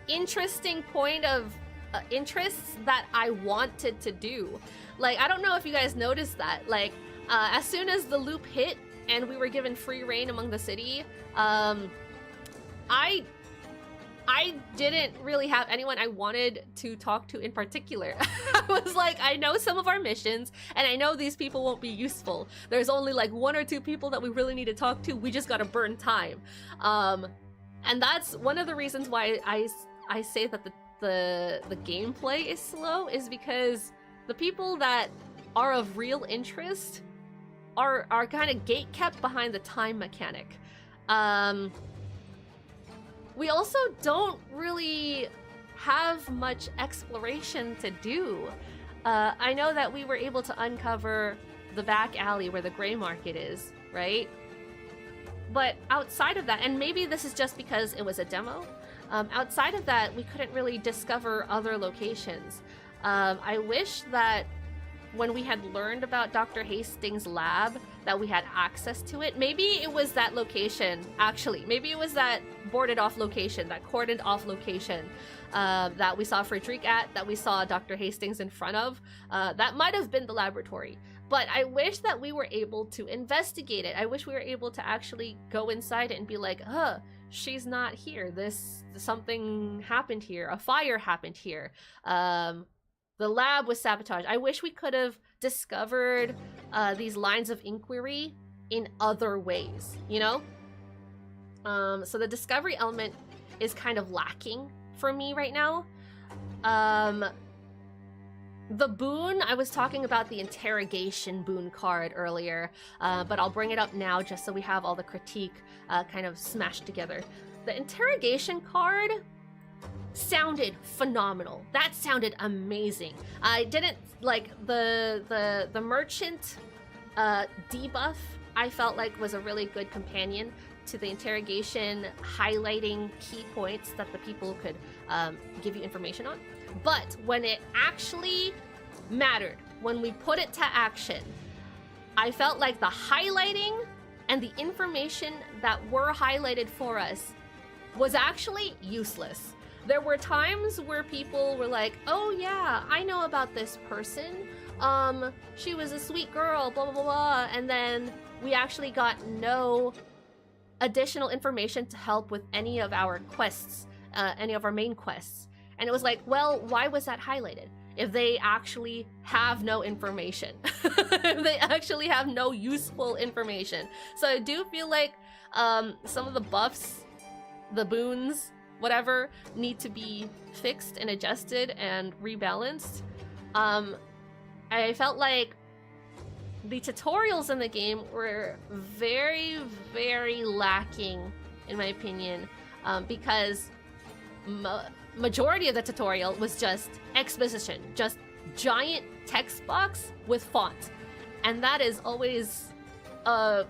interesting point of interests that I wanted to do. Like, I don't know if you guys noticed that. Like, as soon as the loop hit and we were given free reign among the city, I didn't really have anyone I wanted to talk to in particular. I was like, I know some of our missions, and I know these people won't be useful. There's only like 1 or 2 people that we really need to talk to. We just gotta burn time. And that's one of the reasons why I say that the gameplay is slow, is because the people that are of real interest are kind of gatekept behind the time mechanic. We also don't really have much exploration to do. I know that we were able to uncover the back alley where the gray market is, right? But outside of that, and maybe this is just because it was a demo, outside of that, we couldn't really discover other locations. I wish that when we had learned about Dr. Hastings' lab, that we had access to it. Maybe it was that location, actually. Maybe it was that boarded off location, that cordoned off location that we saw Frederic at, that we saw Dr. Hastings in front of. That might have been the laboratory. But I wish that we were able to investigate it. I wish we were able to actually go inside it and be like, she's not here. Something happened here. A fire happened here. The lab was sabotaged. I wish we could have discovered these lines of inquiry in other ways, you know? So the discovery element is kind of lacking for me right now. The boon, I was talking about the interrogation boon card earlier, but I'll bring it up now just so we have all the critique kind of smashed together. The interrogation card sounded phenomenal. That sounded amazing. I didn't like the merchant debuff. I felt like was a really good companion to the interrogation, highlighting key points that the people could give you information on. But when it actually mattered, when we put it to action, I felt like the highlighting and the information that were highlighted for us was actually useless. There were times where people were like, oh yeah, I know about this person. She was a sweet girl, blah, blah, blah, blah. And then we actually got no additional information to help with any of our quests, any of our main quests. And it was like, well, why was that highlighted? If they actually have no information, if they actually have no useful information. So I do feel like some of the buffs, the boons, whatever, need to be fixed and adjusted and rebalanced. I felt like the tutorials in the game were very, very lacking, in my opinion, because majority of the tutorial was just exposition, just giant text box with font. And that is always, I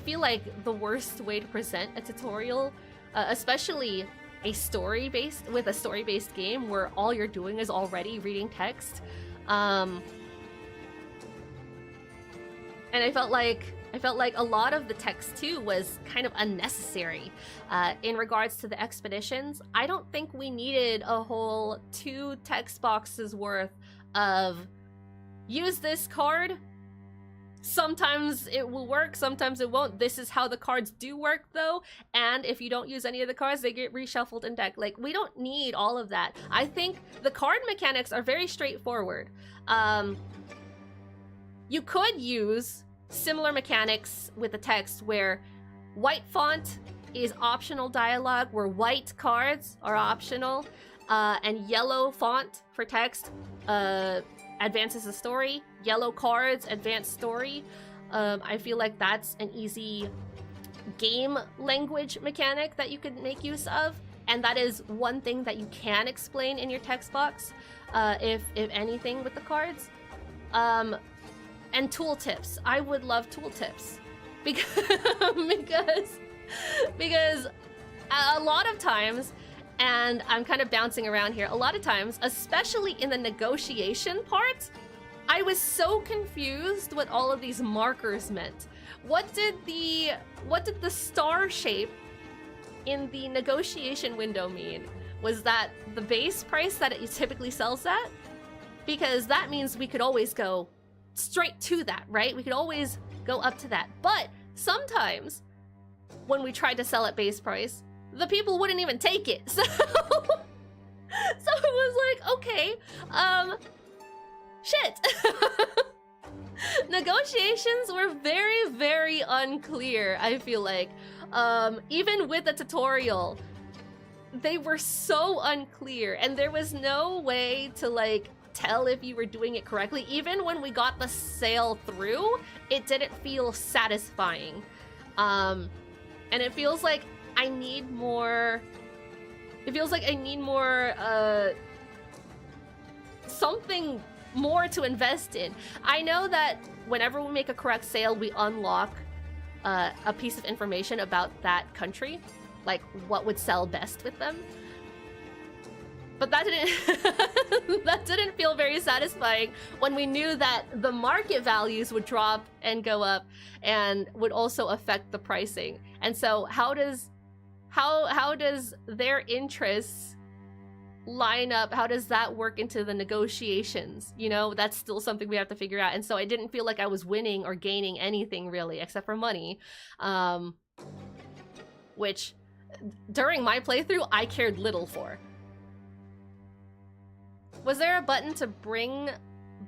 feel like the worst way to present a tutorial, especially a story-based game where all you're doing is already reading text. And I felt like a lot of the text too was kind of unnecessary. In regards to the expeditions, I don't think we needed a whole 2 text boxes worth of use this card. Sometimes it will work, sometimes it won't. This is how the cards do work though. And if you don't use any of the cards, they get reshuffled in deck. Like, we don't need all of that. I think the card mechanics are very straightforward. You could use similar mechanics with the text where white font is optional dialogue, where white cards are optional, and yellow font for text advances the story. Yellow cards advance story. I feel like that's an easy game language mechanic that you could make use of, and that is one thing that you can explain in your text box, if anything, with the cards. And tooltips. I would love tooltips because a lot of times, and I'm kind of bouncing around here, a lot of times, especially in the negotiation part, I was so confused what all of these markers meant. What did the star shape in the negotiation window mean? Was that the base price that it typically sells at? Because that means we could always go straight to that, right? We could always go up to that. But sometimes when we tried to sell at base price, the people wouldn't even take it. So it was like, okay, shit. Negotiations were very, very unclear, I feel like. Even with the tutorial, they were so unclear, and there was no way to like tell if you were doing it correctly. Even when we got the sale through, it didn't feel satisfying. And it feels like I need more... It feels like I need more, something more to invest in. I know that whenever we make a correct sale, we unlock a piece of information about that country, like what would sell best with them. But that didn't that didn't feel very satisfying when we knew that the market values would drop and go up and would also affect the pricing. And so how does their interests line up? How does that work into the negotiations? You know, that's still something we have to figure out. And so I didn't feel like I was winning or gaining anything really, except for money. Which during my playthrough, I cared little for. Was there a button to bring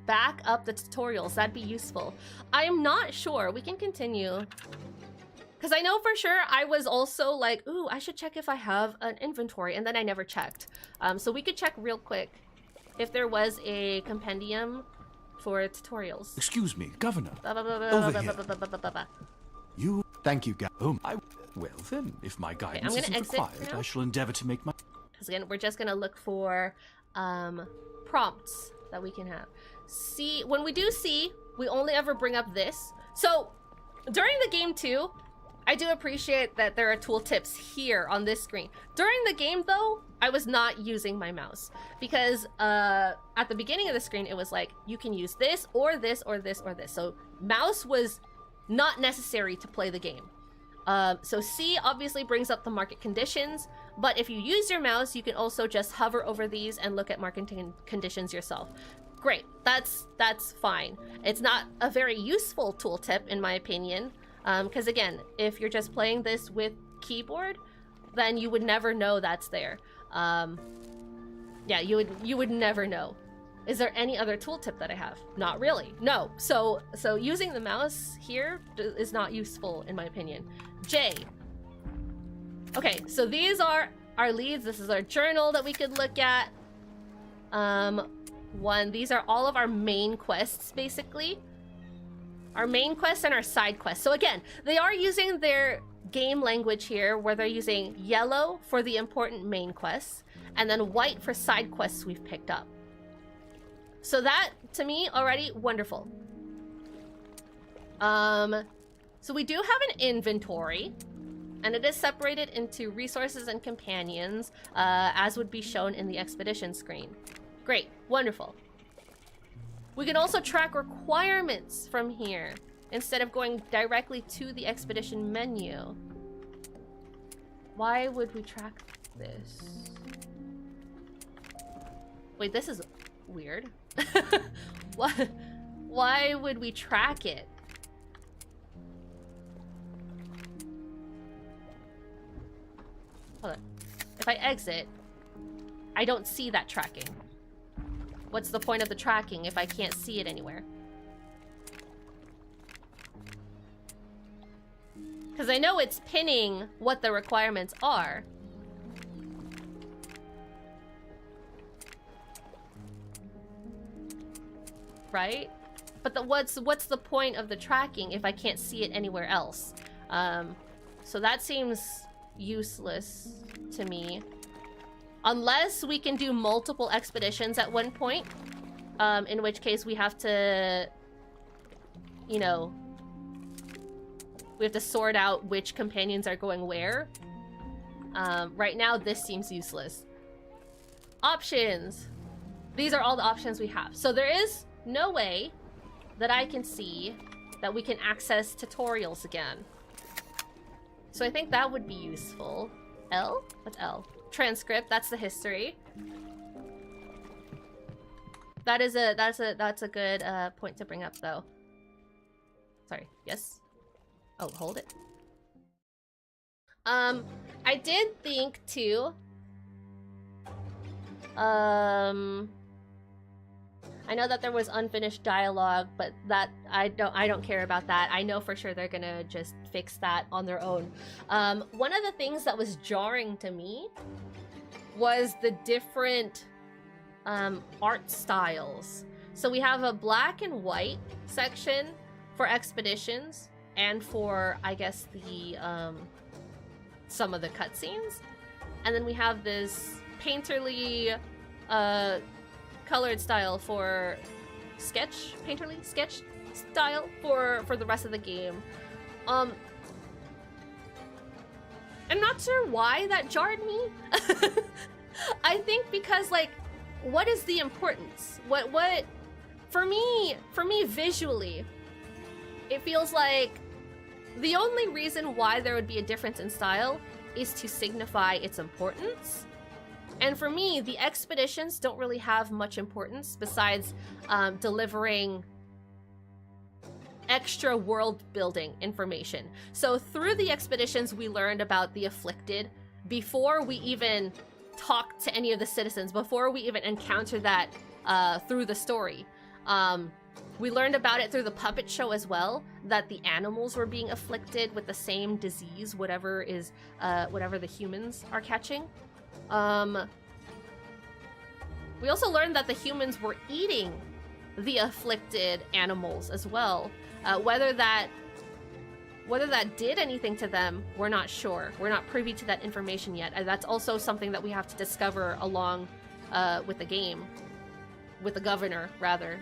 back up the tutorials? That'd be useful. I'm not sure. We can continue. Because I know for sure I was also like, ooh, I should check if I have an inventory, and then I never checked. So we could check real quick if there was a compendium for tutorials. Excuse me, Governor. Over here. You... Thank you, Well then, if my guidance I'm gonna isn't exit required, now. I shall endeavor to make my... Because again, we're just gonna look for prompts that we can have. See, when we do see, we only ever bring up this. So during the game too, I do appreciate that there are tooltips here on this screen. During the game though, I was not using my mouse because at the beginning of the screen, it was like, you can use this or this or this or this. So mouse was not necessary to play the game. So C obviously brings up the market conditions, but if you use your mouse, you can also just hover over these and look at market conditions yourself. Great, that's fine. It's not a very useful tooltip in my opinion, because again, if you're just playing this with keyboard, then you would never know that's there. Yeah, you would never know. Is there any other tooltip that I have? Not really, no. So using the mouse here is not useful in my opinion. J. Okay, so these are our leads. This is our journal that we could look at. These are all of our main quests, basically. Our main quests and our side quests. So again, they are using their game language here, where they're using yellow for the important main quests, and then white for side quests we've picked up. So that, to me, already wonderful. So we do have an inventory, and it is separated into resources and companions, as would be shown in the expedition screen. Great, wonderful. We can also track requirements from here, instead of going directly to the expedition menu. Why would we track this? Wait, this is weird. Why would we track it? Hold on. If I exit, I don't see that tracking. What's the point of the tracking if I can't see it anywhere? Because I know it's pinning what the requirements are. Right? But what's the point of the tracking if I can't see it anywhere else? So that seems useless to me. Unless we can do multiple expeditions at one point, in which case we have to, you know, we have to sort out which companions are going where. Right now, this seems useless. Options. These are all the options we have. So there is no way that I can see that we can access tutorials again. So I think that would be useful. L? What's L? Transcript, that's the history. That's a good point to bring up though. Sorry, yes? Oh, hold it. I did think too. I know that there was unfinished dialogue, but that I don't care about that. I know for sure they're gonna just fix that on their own. One of the things that was jarring to me was the different art styles. So we have a black and white section for expeditions and for, I guess, the some of the cutscenes, and then we have this painterly colored style for painterly sketch style for the rest of the game. I'm not sure why that jarred me. I think because, like, what is the importance? What for me visually, it feels like the only reason why there would be a difference in style is to signify its importance. And for me, the expeditions don't really have much importance besides delivering extra world building information. So through the expeditions, we learned about the afflicted before we even talked to any of the citizens, before we even encountered that through the story. We learned about it through the puppet show as well, that the animals were being afflicted with the same disease, whatever the humans are catching. We also learned that the humans were eating the afflicted animals as well. Whether that did anything to them, we're not sure. We're not privy to that information yet. That's also something that we have to discover along with the game. With the governor, rather.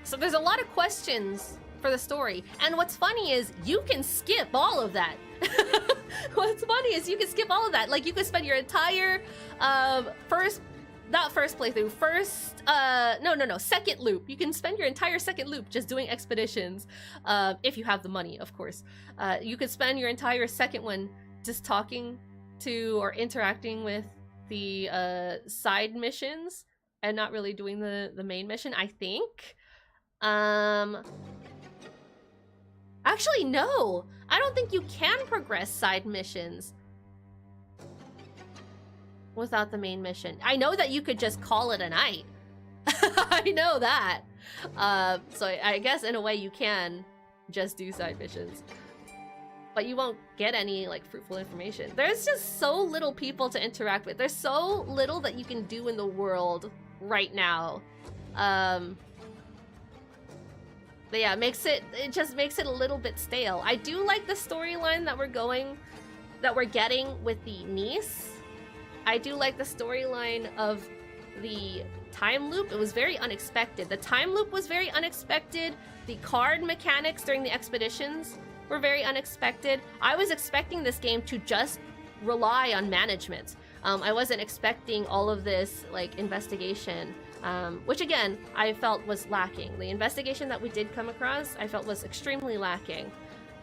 So there's a lot of questions for the story. And what's funny is you can skip all of that. What's funny is you can skip all of that. Like, you could spend your entire second loop. You can spend your entire second loop just doing expeditions, if you have the money, of course. You could spend your entire second one just talking to or interacting with the side missions and not really doing the main mission, I think. Actually, no. I don't think you can progress side missions without the main mission. I know that you could just call it a night. I know that. So I guess in a way you can just do side missions. But you won't get any, like, fruitful information. There's just so little people to interact with. There's so little that you can do in the world right now. But yeah, it just makes it a little bit stale. I do like the storyline that we're getting with the niece. I do like the storyline of the time loop. It was very unexpected. The time loop was very unexpected. The card mechanics during the expeditions were very unexpected. I was expecting this game to just rely on management. I wasn't expecting all of this, like, investigation. Which again, I felt was lacking. The investigation that we did come across, I felt was extremely lacking.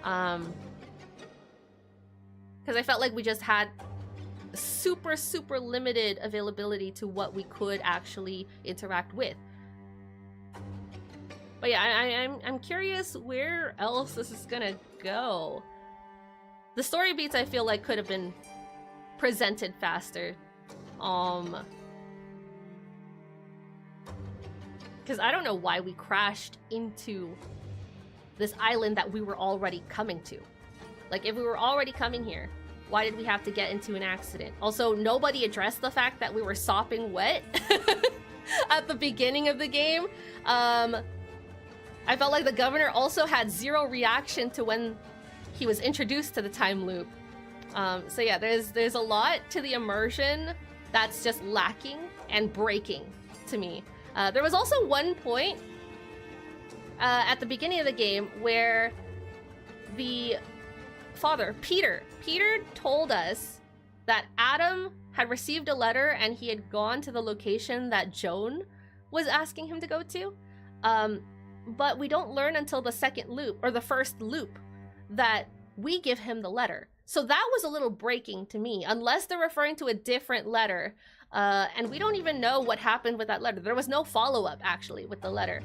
Because I felt like we just had super limited availability to what we could actually interact with. But yeah, I'm curious where else this is gonna go. The story beats I feel like could have been presented faster. Because I don't know why we crashed into this island that we were already coming to. Like, if we were already coming here, why did we have to get into an accident? Also, nobody addressed the fact that we were sopping wet at the beginning of the game. I felt like the governor also had zero reaction to when he was introduced to the time loop. So yeah, there's a lot to the immersion that's just lacking and breaking to me. There was also one point at the beginning of the game where the father, Peter told us that Adam had received a letter and he had gone to the location that Joan was asking him to go to. But we don't learn until the second loop, or the first loop, that we give him the letter. So that was a little breaking to me, unless they're referring to a different letter. And we don't even know what happened with that letter. There was no follow-up, actually, with the letter.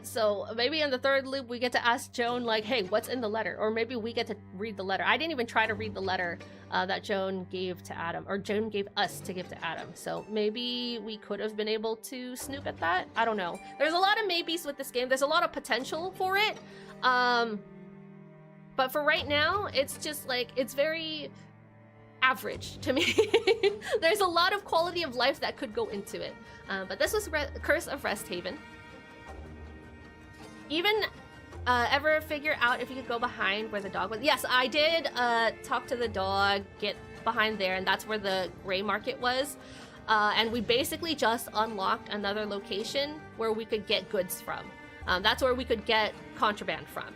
So maybe in the third loop, we get to ask Joan, like, hey, what's in the letter? Or maybe we get to read the letter. I didn't even try to read the letter that Joan gave to Adam, or Joan gave us to give to Adam. So maybe we could have been able to snoop at that. I don't know. There's a lot of maybes with this game. There's a lot of potential for it. But for right now, it's just like, it's very average to me. There's a lot of quality of life that could go into it. But this was Curse of Resthaven. Even ever figure out if you could go behind where the dog was? Yes, I did talk to the dog, get behind there, and that's where the gray market was. And we basically just unlocked another location where we could get goods from. That's where we could get contraband from.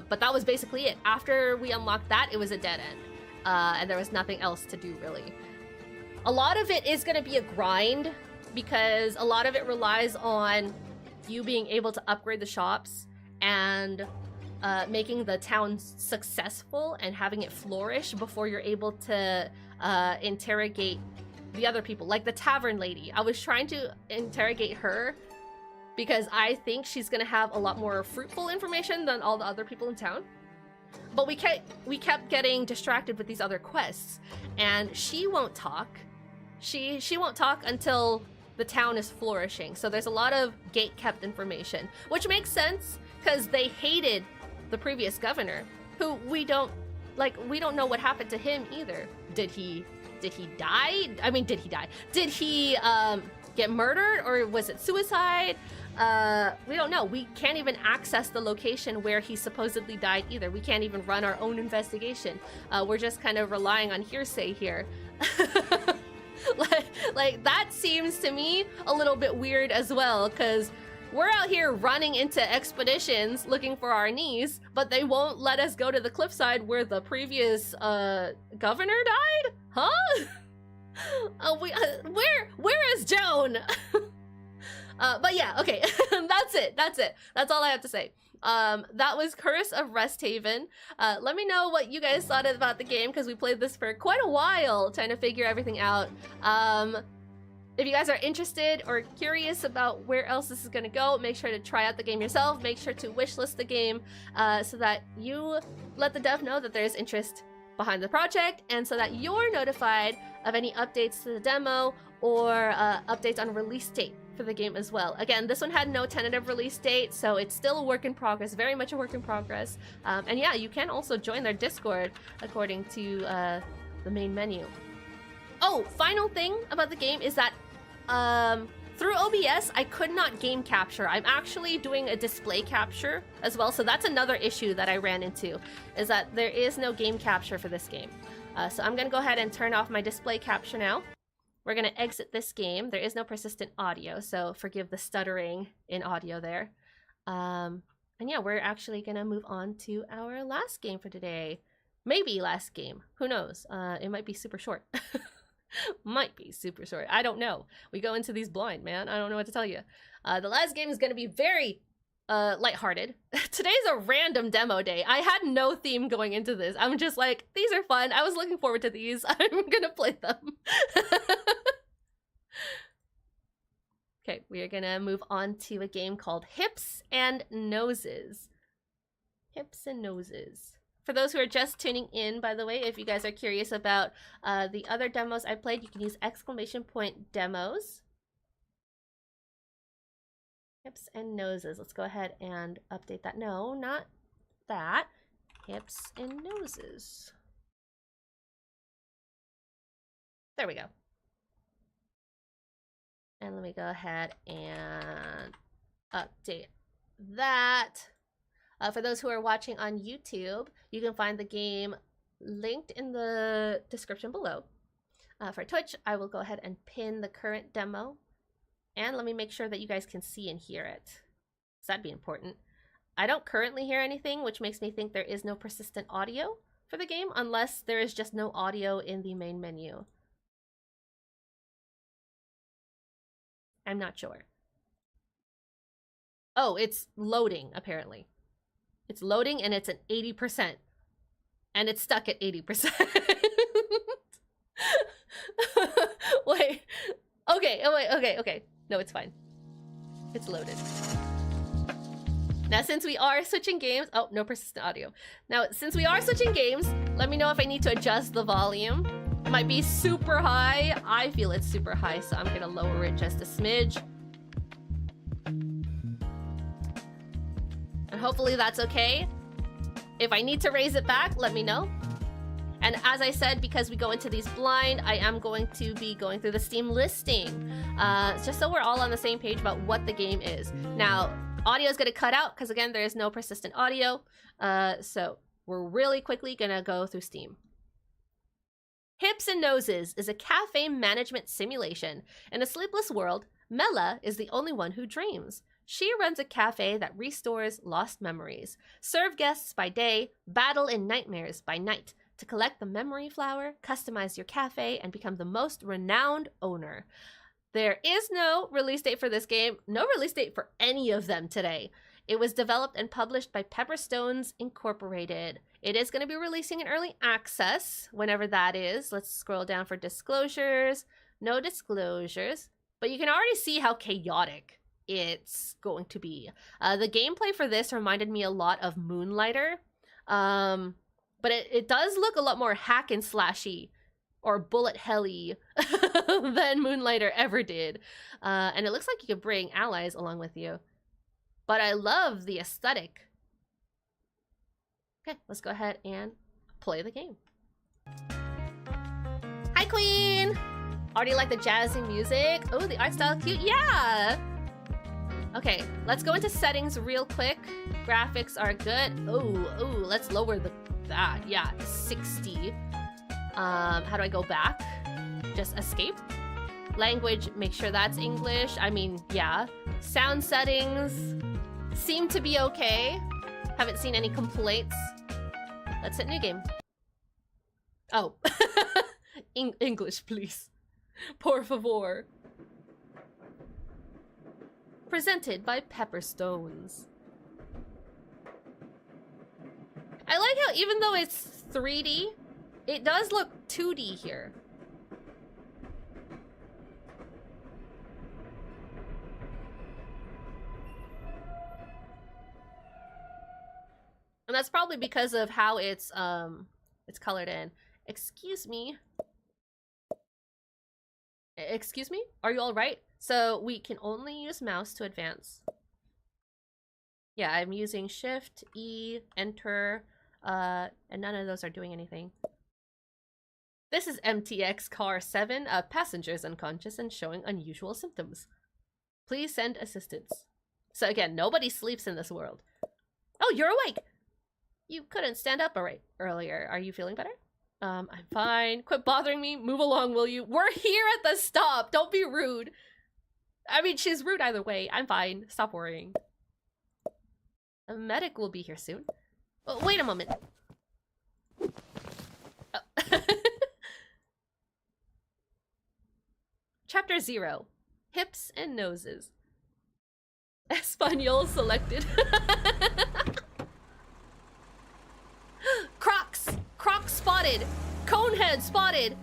But that was basically it. After we unlocked that, it was a dead end. And there was nothing else to do, really. A lot of it is going to be a grind, because a lot of it relies on you being able to upgrade the shops and making the town successful and having it flourish before you're able to interrogate the other people. Like the tavern lady. I was trying to interrogate her because I think she's going to have a lot more fruitful information than all the other people in town. But we kept getting distracted with these other quests, and she won't talk. She won't talk until the town is flourishing. So there's a lot of gate-kept information, which makes sense because they hated the previous governor, who we don't know what happened to him either. Did he die? I mean, did he die? Did he get murdered, or was it suicide? We don't know. We can't even access the location where he supposedly died either. We can't even run our own investigation. We're just kind of relying on hearsay here. like that seems to me a little bit weird as well, because we're out here running into expeditions looking for our niece, but they won't let us go to the cliffside where the previous governor died? Huh? Where is Joan? But yeah, okay. That's it. That's all I have to say. That was Curse of Resthaven. Let me know what you guys thought about the game, because we played this for quite a while trying to figure everything out. If you guys are interested or curious about where else this is going to go, make sure to try out the game yourself. Make sure to wishlist the game so that you let the dev know that there is interest behind the project, and so that you're notified of any updates to the demo or updates on release date for the game as well. Again, this one had no tentative release date, so it's still a work in progress, very much a work in progress. And yeah, you can also join their Discord according to the main menu. Oh, final thing about the game is that through OBS, I could not game capture. I'm actually doing a display capture as well, so that's another issue that I ran into, is that there is no game capture for this game. So I'm gonna go ahead and turn off my display capture now. We're gonna exit this game. There is no persistent audio, so forgive the stuttering in audio there. And yeah, we're actually gonna move on to our last game for today. Maybe last game, who knows? It might be super short. Might be super short. I don't know. We go into these blind, man. I don't know what to tell you. The last game is going to be very lighthearted. Today's a random demo day. I had no theme going into this. I'm just like, these are fun. I was looking forward to these. I'm going to play them. Okay, we are going to move on to a game called Hips and Noses. Hips and Noses. For those who are just tuning in, by the way, if you guys are curious about the other demos I played, you can use !demos. Hips and Noses. Let's go ahead and update that. No, not that. Hips and Noses. There we go. And let me go ahead and update that. For those who are watching on YouTube, you can find the game linked in the description below. For Twitch, I will go ahead and pin the current demo. And let me make sure that you guys can see and hear it, because that'd be important. I don't currently hear anything, which makes me think there is no persistent audio for the game, unless there is just no audio in the main menu. I'm not sure. Oh, it's loading, apparently. It's loading and it's at 80%. And it's stuck at 80%. Wait. Okay. No, it's fine. It's loaded. Now, since we are switching games... Oh, no persistent audio. Now, since we are switching games, let me know if I need to adjust the volume. It might be super high. I feel it's super high, so I'm going to lower it just a smidge. And hopefully that's okay. If I need to raise it back, let me know. And as I said, because we go into these blind, I am going to be going through the Steam listing, just so we're all on the same page about what the game is. Now, audio is going to cut out because, again, there is no persistent audio. So we're really quickly going to go through Steam. Hips and Noses is a cafe management simulation. In a sleepless world, Mela is the only one who dreams. She runs a cafe that restores lost memories. Serve guests by day, battle in nightmares by night. To collect the memory flower, customize your cafe, and become the most renowned owner. There is no release date for this game. No release date for any of them today. It was developed and published by Pepperstones Incorporated. It is going to be releasing in early access, whenever that is. Let's scroll down for disclosures. No disclosures. But you can already see how chaotic it's going to be. The gameplay for this reminded me a lot of Moonlighter. But it does look a lot more hack and slashy. or bullet helly than Moonlighter ever did. And it looks like you could bring allies along with you. But I love the aesthetic. Okay, let's go ahead and play the game. Hi, Queen! Already like the jazzy music? Oh, the art style cute? Yeah! Okay, let's go into settings real quick. Graphics are good. Oh, let's lower that. Yeah, 60. How do I go back? Just escape. Language, make sure that's English. I mean, yeah. Sound settings seem to be okay. Haven't seen any complaints. Let's hit new game. Oh. English, please. Por favor. Presented by Pepperstones. I like how even though it's 3D, it does look 2D here. And that's probably because of how it's colored in. Excuse me. Excuse me? Are you all right? So we can only use mouse to advance. Yeah, I'm using Shift, E, Enter, and none of those are doing anything. This is MTX Car 7. Passengers unconscious and showing unusual symptoms. Please send assistance. So again, nobody sleeps in this world. Oh, you're awake! You couldn't stand up earlier. Are you feeling better? I'm fine. Quit bothering me. Move along, will you? We're here at the stop. Don't be rude. I mean, she's rude either way. I'm fine. Stop worrying. A medic will be here soon. Oh, wait a moment. Oh. Chapter 0. Hips and noses. Espanol selected. Crocs! Crocs spotted! Conehead spotted!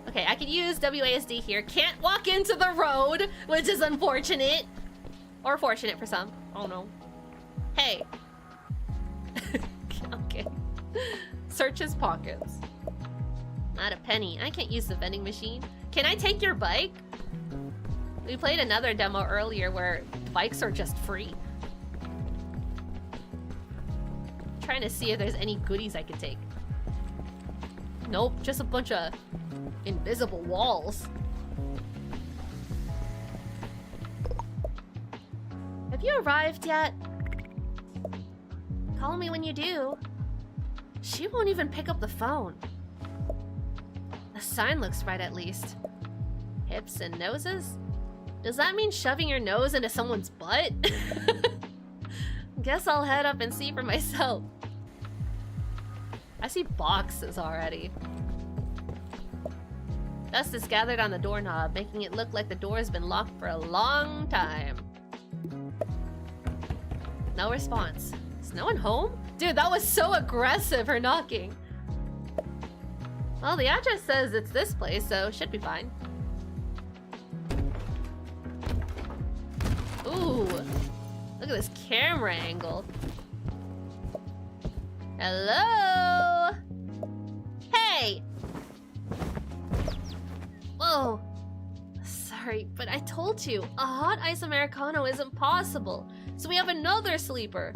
Okay, I could use WASD here. Can't walk into the road, which is unfortunate. Or fortunate for some. Oh no. Hey. Okay. Search his pockets. Not a penny. I can't use the vending machine. Can I take your bike? We played another demo earlier where bikes are just free. Trying to see if there's any goodies I could take. Nope, just a bunch of invisible walls. Have you arrived yet? Call me when you do. She won't even pick up the phone. The sign looks right at least. Hips and noses? Does that mean shoving your nose into someone's butt? Guess I'll head up and see for myself. I see boxes already. Dust is gathered on the doorknob, making it look like the door has been locked for a long time. No response. Is no one home? Dude, that was so aggressive, her knocking. Well, the address says it's this place, so should be fine. Ooh. Look at this camera angle. Hello? Hey! Whoa. Sorry, but I told you, a hot ice Americano isn't possible. So we have another sleeper.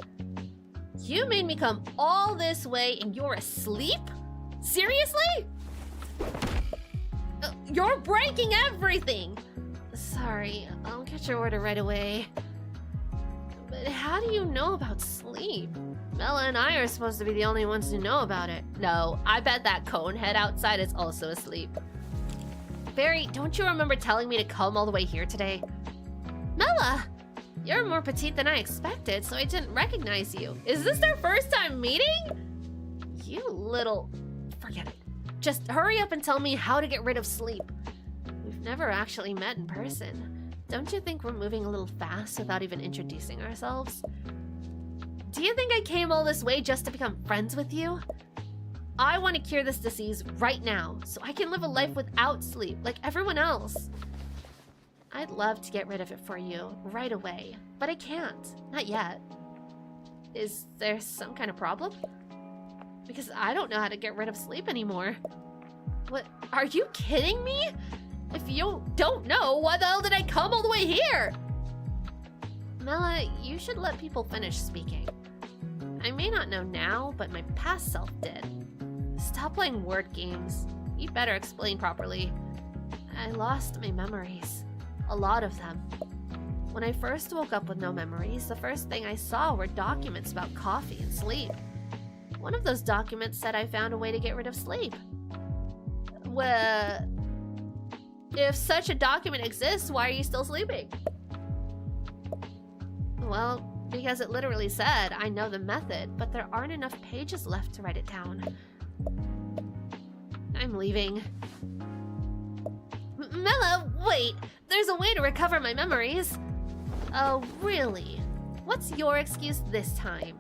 You made me come all this way and you're asleep? Seriously? You're breaking everything! Sorry, I'll get your order right away. But how do you know about sleep? Mela and I are supposed to be the only ones who know about it. No, I bet that conehead outside is also asleep. Barry, don't you remember telling me to come all the way here today? Mela! You're more petite than I expected, so I didn't recognize you. Is this their first time meeting? You little... Forget it. Just hurry up and tell me how to get rid of sleep. We've never actually met in person. Don't you think we're moving a little fast without even introducing ourselves? Do you think I came all this way just to become friends with you? I want to cure this disease right now, so I can live a life without sleep, like everyone else. I'd love to get rid of it for you, right away, but I can't. Not yet. Is there some kind of problem? Because I don't know how to get rid of sleep anymore. What? Are you kidding me? If you don't know, why the hell did I come all the way here? Mela, you should let people finish speaking. I may not know now, but my past self did. Stop playing word games. You better explain properly. I lost my memories. A lot of them. When I first woke up with no memories, the first thing I saw were documents about coffee and sleep. One of those documents said I found a way to get rid of sleep. Well, if such a document exists, why are you still sleeping? Well, because it literally said, I know the method, but there aren't enough pages left to write it down. I'm leaving. Mela, wait! There's a way to recover my memories. Oh, really? What's your excuse this time?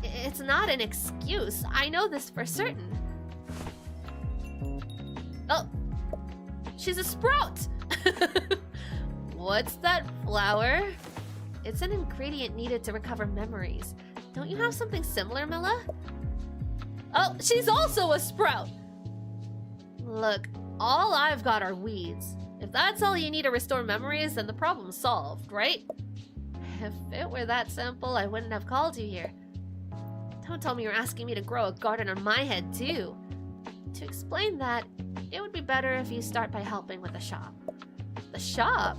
It's not an excuse. I know this for certain. Oh, she's a sprout! What's that flower? It's an ingredient needed to recover memories. Don't you have something similar, Mela? Oh, she's also a sprout! Look, all I've got are weeds. If that's all you need to restore memories, then the problem's solved, right? If it were that simple, I wouldn't have called you here. Don't tell me you're asking me to grow a garden on my head, too. To explain that, it would be better if you start by helping with the shop. The shop?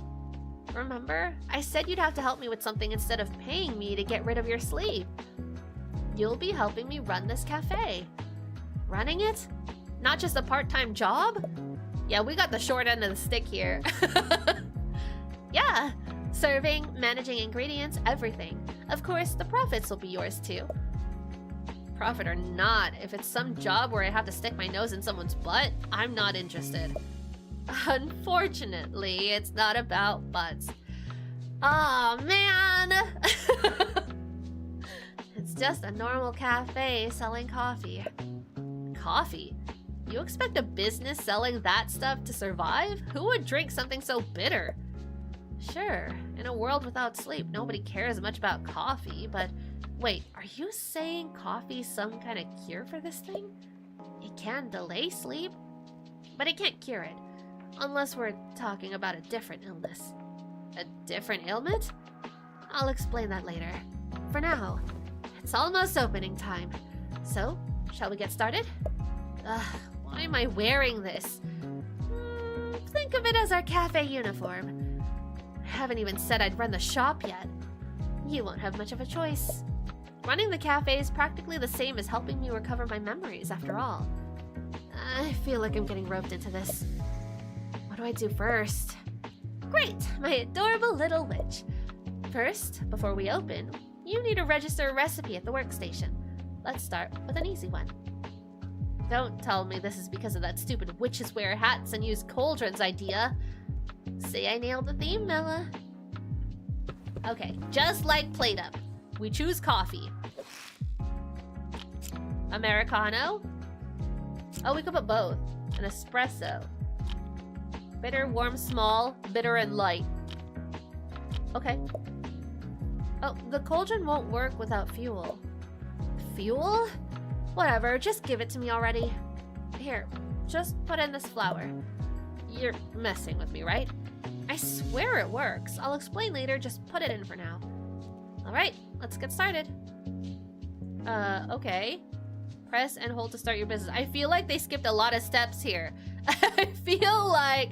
Remember? I said you'd have to help me with something instead of paying me to get rid of your sleep. You'll be helping me run this cafe. Running it? Not just a part-time job? Yeah, we got the short end of the stick here. Yeah, serving, managing ingredients, everything. Of course, the profits will be yours too. Profit or not, if it's some job where I have to stick my nose in someone's butt, I'm not interested. Unfortunately, it's not about butts. Aw, man! It's just a normal cafe selling coffee. Coffee? You expect a business selling that stuff to survive? Who would drink something so bitter? Sure, in a world without sleep, nobody cares much about coffee, but wait, are you saying coffee's some kind of cure for this thing? It can delay sleep, but it can't cure it. Unless we're talking about a different illness. A different ailment? I'll explain that later. For now, it's almost opening time. So, shall we get started? Why am I wearing this? Think of it as our cafe uniform. I haven't even said I'd run the shop yet. You won't have much of a choice. Running the cafe is practically the same as helping me recover my memories, after all. I feel like I'm getting roped into this. What do I do first? Great, my adorable little witch. First, before we open, you need to register a recipe at the workstation. Let's start with an easy one. Don't tell me this is because of that stupid witches wear hats and use cauldrons idea. Say I nailed the theme, Mela. Okay, just like Plate Up, we choose coffee. Americano? Oh, we could put both. An espresso. Bitter, warm, small, bitter, and light. Okay. Oh, the cauldron won't work without fuel. Fuel? Whatever, just give it to me already. Here, just put in this flour. You're messing with me, right? I swear it works. I'll explain later, just put it in for now. Alright, let's get started. Okay. Press and hold to start your business. I feel like they skipped a lot of steps here. I feel like...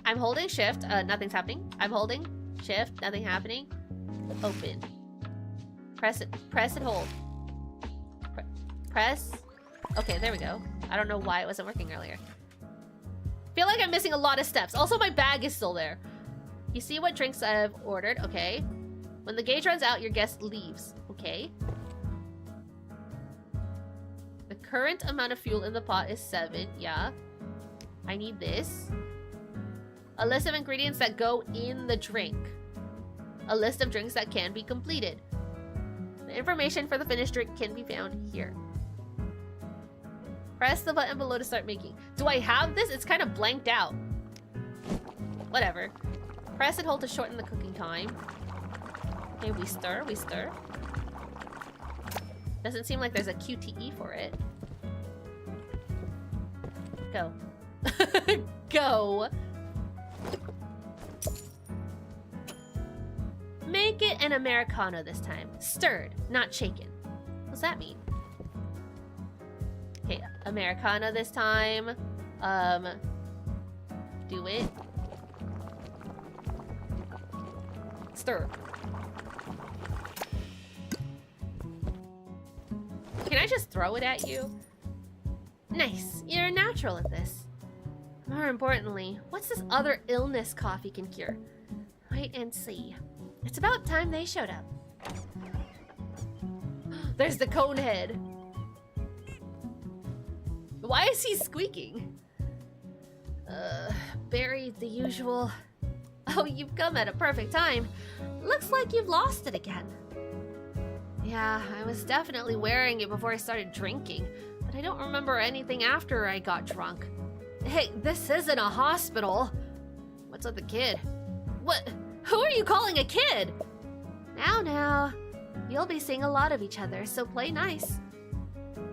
I'm holding shift, nothing's happening. I'm holding shift, nothing happening. Open. Press and hold. Press. Okay, there we go. I don't know why it wasn't working earlier. Feel like I'm missing a lot of steps. Also, my bag is still there. You see what drinks I've ordered? Okay. When the gauge runs out, your guest leaves. Okay. The current amount of fuel in the pot is 7. Yeah. I need this. A list of ingredients that go in the drink. A list of drinks that can be completed. The information for the finished drink can be found here. Press the button below to start making. Do I have this? It's kind of blanked out. Whatever. Press and hold to shorten the cooking time. Okay, we stir, we stir. Doesn't seem like there's a QTE for it. Go. Go. Make it an Americano this time. Stirred, not shaken. What's that mean? Okay, Americano this time. Do it. Stir. Can I just throw it at you? Nice. You're a natural at this. More importantly, what's this other illness coffee can cure? Wait and see. It's about time they showed up. There's the cone head. Why is he squeaking? Buried the usual. Oh, you've come at a perfect time. Looks like you've lost it again. Yeah, I was definitely wearing it before I started drinking, but I don't remember anything after I got drunk. Hey, this isn't a hospital. What's with the kid? What? Who are you calling a kid? Now. You'll be seeing a lot of each other, so play nice.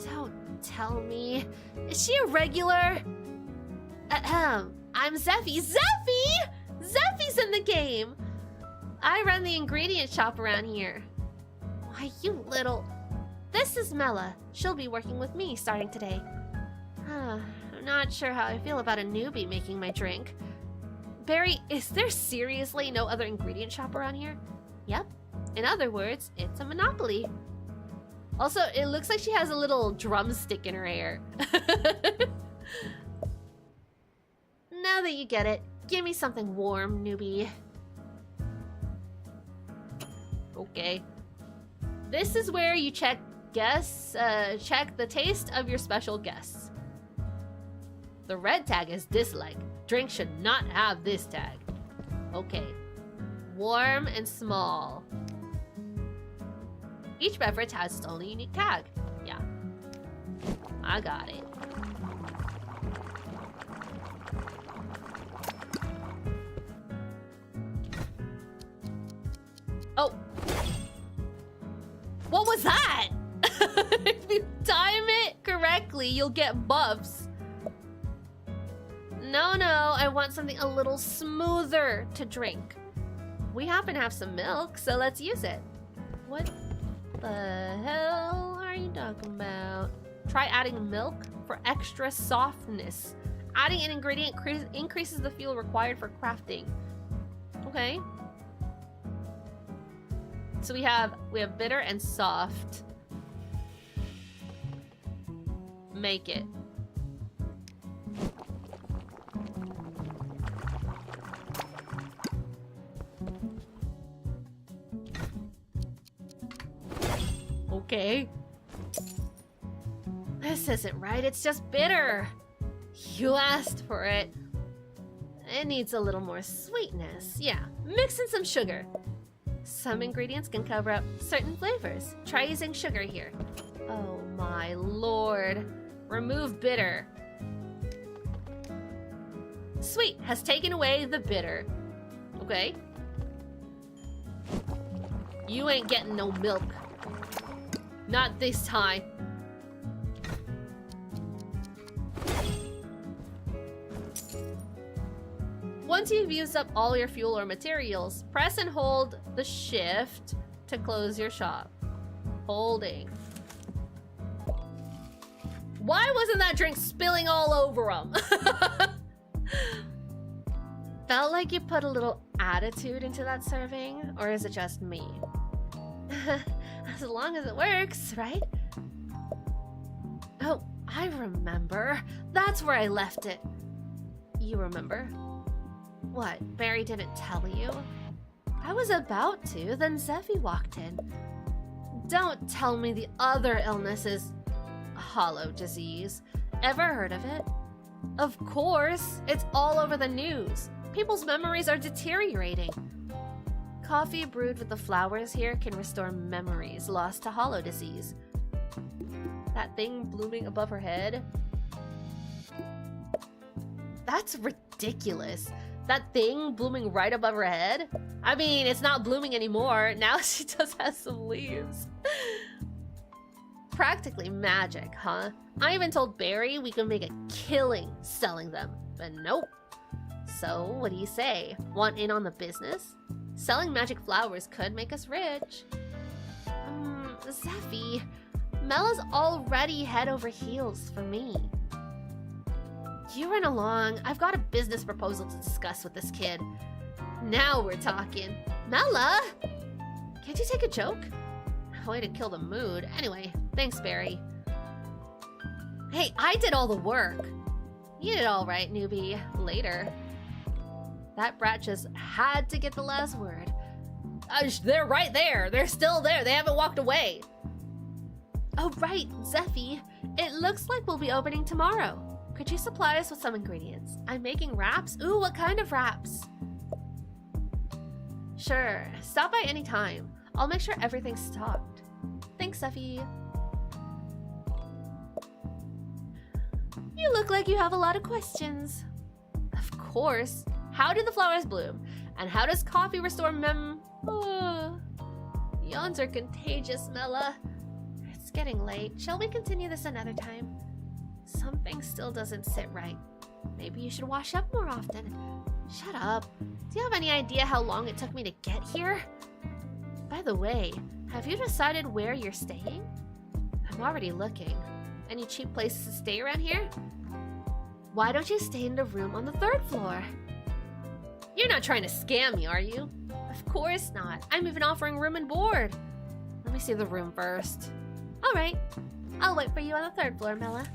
Don't tell me. Is she a regular? I'm Zeffy. Zeffy! Zeffy's in the game! I run the ingredient shop around here. Why, you little... This is Mela. She'll be working with me starting today. I'm not sure how I feel about a newbie making my drink. Barry, is there seriously no other ingredient shop around here? Yep. In other words, it's a monopoly. Also, it looks like she has a little drumstick in her hair. Now that you get it, give me something warm, newbie. Okay. This is where you check the taste of your special guests. The red tag is dislike. Drink should not have this tag. Okay. Warm and small. Each beverage has its own unique tag. Yeah. I got it. Oh. What was that? If you time it correctly, you'll get buffs. No, I want something a little smoother to drink. We happen to have some milk, so let's use it. What the hell are you talking about? Try adding milk for extra softness. Adding an ingredient increases the fuel required for crafting. Okay. So we have bitter and soft. Make it. Okay. This isn't right, it's just bitter. You asked for it. It needs a little more sweetness. Yeah, mix in some sugar. Some ingredients can cover up certain flavors. Try using sugar here. Oh my lord. Remove bitter. Sweet has taken away the bitter. Okay. You ain't getting no milk. Not this time. Once you've used up all your fuel or materials, press and hold the shift to close your shop. Holding. Why wasn't that drink spilling all over him? Felt like you put a little attitude into that serving, or is it just me? As long as it works, right? Oh, I remember. That's where I left it. You remember? What, Barry didn't tell you? I was about to, then Zeffy walked in. Don't tell me the other illness is hollow disease. Ever heard of it? Of course, it's all over the news. People's memories are deteriorating. Coffee brewed with the flowers here can restore memories lost to hollow disease. That thing blooming above her head? That's ridiculous. That thing blooming right above her head? I mean, it's not blooming anymore. Now she just has some leaves. practically magic, huh? I even told Barry we could make a killing selling them, but nope. So, what do you say? Want in on the business? Selling magic flowers could make us rich. Zeffy, Mella's already head over heels for me. You run along. I've got a business proposal to discuss with this kid. Now we're talking. Mella! Can't you take a joke? Way to kill the mood. Anyway, thanks, Barry. Hey, I did all the work. You did all right, newbie. Later. That brat just had to get the last word. They're right there. They're still there. They haven't walked away. Oh, right, Zeffy. It looks like we'll be opening tomorrow. Could you supply us with some ingredients? I'm making wraps. Ooh, what kind of wraps? Sure. Stop by any time. I'll make sure everything's stocked. Thanks, Zeffy. You look like you have a lot of questions. Of course. How do the flowers bloom? And how does coffee restore Yawns are contagious, Mella. It's getting late. Shall we continue this another time? Something still doesn't sit right. Maybe you should wash up more often. Shut up. Do you have any idea how long it took me to get here? By the way, have you decided where you're staying? I'm already looking. Any cheap places to stay around here? Why don't you stay in the room on the 3rd floor? You're not trying to scam me, are you? Of course not. I'm even offering room and board. Let me see the room first. All right. I'll wait for you on the 3rd floor, Mella.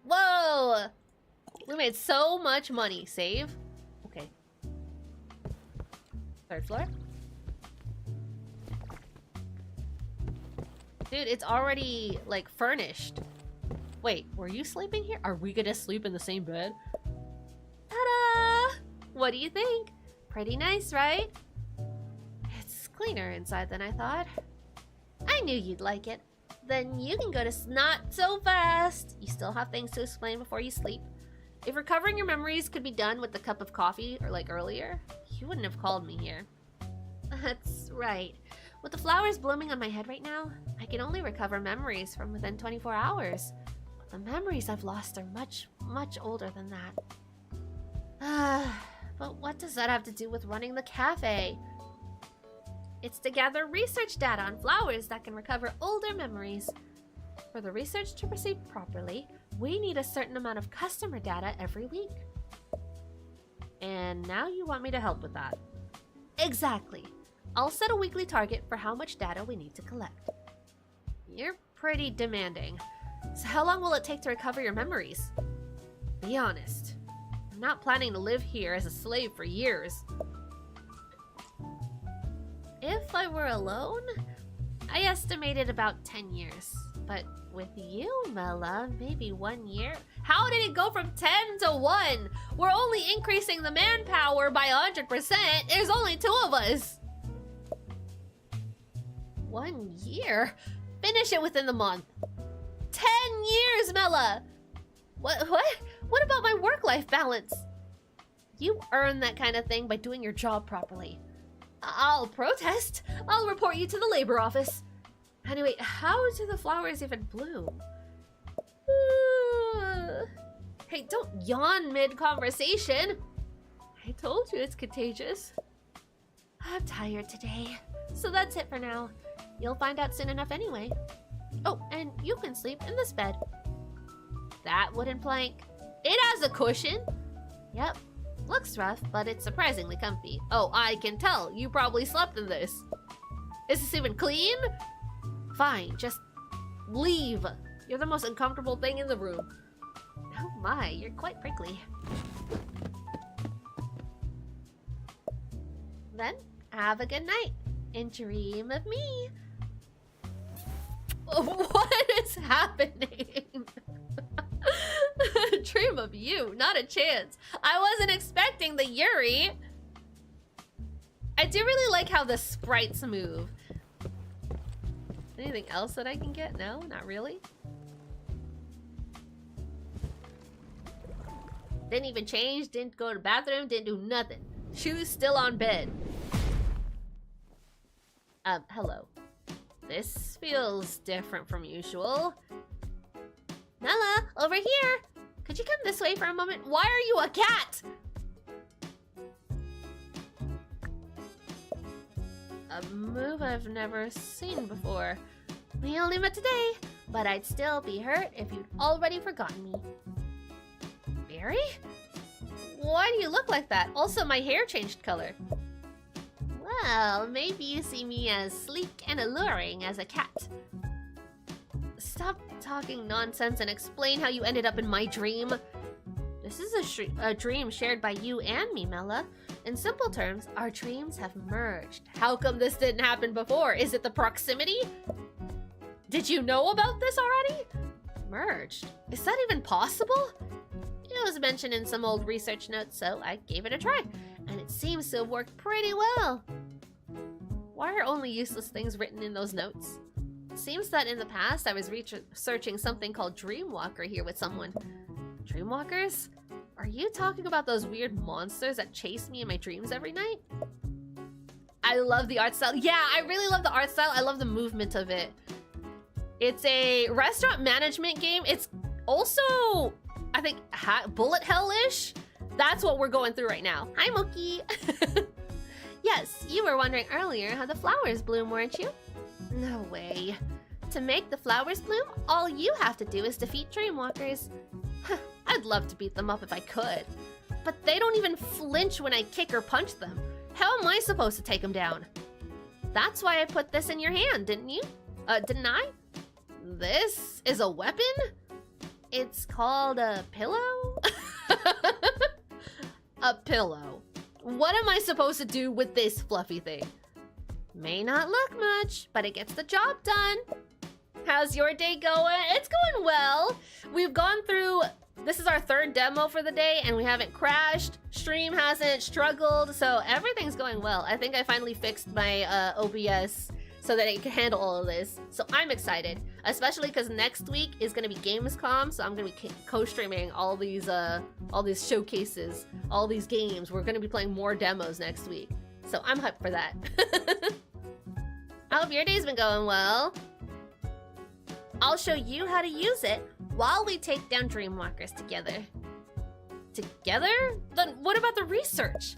Whoa! We made so much money. Save. Okay. 3rd floor. Dude, it's already, like, furnished. Wait, were you sleeping here? Are we gonna sleep in the same bed? Ta-da! What do you think? Pretty nice, right? It's cleaner inside than I thought. I knew you'd like it. Then you can go to not so fast. You still have things to explain before you sleep. If recovering your memories could be done with a cup of coffee, or like earlier, you wouldn't have called me here. That's right. With the flowers blooming on my head right now, I can only recover memories from within 24 hours. The memories I've lost are much, much older than that. But what does that have to do with running the cafe? It's to gather research data on flowers that can recover older memories. For the research to proceed properly, we need a certain amount of customer data every week. And now you want me to help with that? Exactly. I'll set a weekly target for how much data we need to collect. You're pretty demanding. So how long will it take to recover your memories? Be honest. I'm not planning to live here as a slave for years. If I were alone, I estimated about 10 years. But with you, Mella, maybe 1 year? How did it go from 10 to 1? We're only increasing the manpower by 100%. There's only 2 of us. 1 year? Finish it within the month. 10 years, Mella! What about my work-life balance? You earn that kind of thing by doing your job properly. I'll protest. I'll report you to the labor office. Anyway, how do the flowers even bloom? Hey, don't yawn mid-conversation. I told you it's contagious. I'm tired today, so that's it for now. You'll find out soon enough anyway. Oh, and you can sleep in this bed. That wooden plank. It has a cushion. Yep. Looks rough, but it's surprisingly comfy. Oh, I can tell. You probably slept in this. Is this even clean? Fine, just leave. You're the most uncomfortable thing in the room. Oh my, you're quite prickly. Then, have a good night and dream of me. What is happening? Dream of you, not a chance. I wasn't expecting the Yuri. I do really like how the sprites move. Anything else that I can get? No, not really. Didn't even change, didn't go to the bathroom, didn't do nothing. Shoes still on bed. Hello. This feels different from usual. Nella, over here! Could you come this way for a moment? Why are you a cat? A move I've never seen before. We only met today, but I'd still be hurt if you'd already forgotten me. Barry? Why do you look like that? Also, my hair changed color. Well, maybe you see me as sleek and alluring as a cat. Stop talking nonsense and explain how you ended up in my dream. This is a dream shared by you and me, Mela. In simple terms, our dreams have merged. How come this didn't happen before? Is it the proximity? Did you know about this already? Merged? Is that even possible? It was mentioned in some old research notes, so I gave it a try, and it seems to have worked pretty well. Why are only useless things written in those notes? It seems that in the past I was researching something called Dreamwalker here with someone. Dreamwalkers? Are you talking about those weird monsters that chase me in my dreams every night? I love the art style. Yeah, I really love the art style. I love the movement of it. It's a restaurant management game. It's also, I think, bullet hell-ish. That's what we're going through right now. Hi, Mookie. Yes, you were wondering earlier how the flowers bloom, weren't you? No way. To make the flowers bloom, all you have to do is defeat Dreamwalkers. I'd love to beat them up if I could. But they don't even flinch when I kick or punch them. How am I supposed to take them down? That's why I put this in your hand, didn't you? Didn't I? This is a weapon? It's called a pillow? A pillow. What am I supposed to do with this fluffy thing? May not look much, but it gets the job done. How's your day going? It's going well. We've gone through, this is our third demo for the day, and we haven't crashed. Stream hasn't struggled, so everything's going well. I think I finally fixed my OBS so that it can handle all of this. So I'm excited, especially because next week is going to be Gamescom, so I'm going to be co-streaming all these showcases, all these games. We're going to be playing more demos next week, so I'm hyped for that. I hope your day's been going well. I'll show you how to use it while we take down Dreamwalkers together. Together? Then what about the research?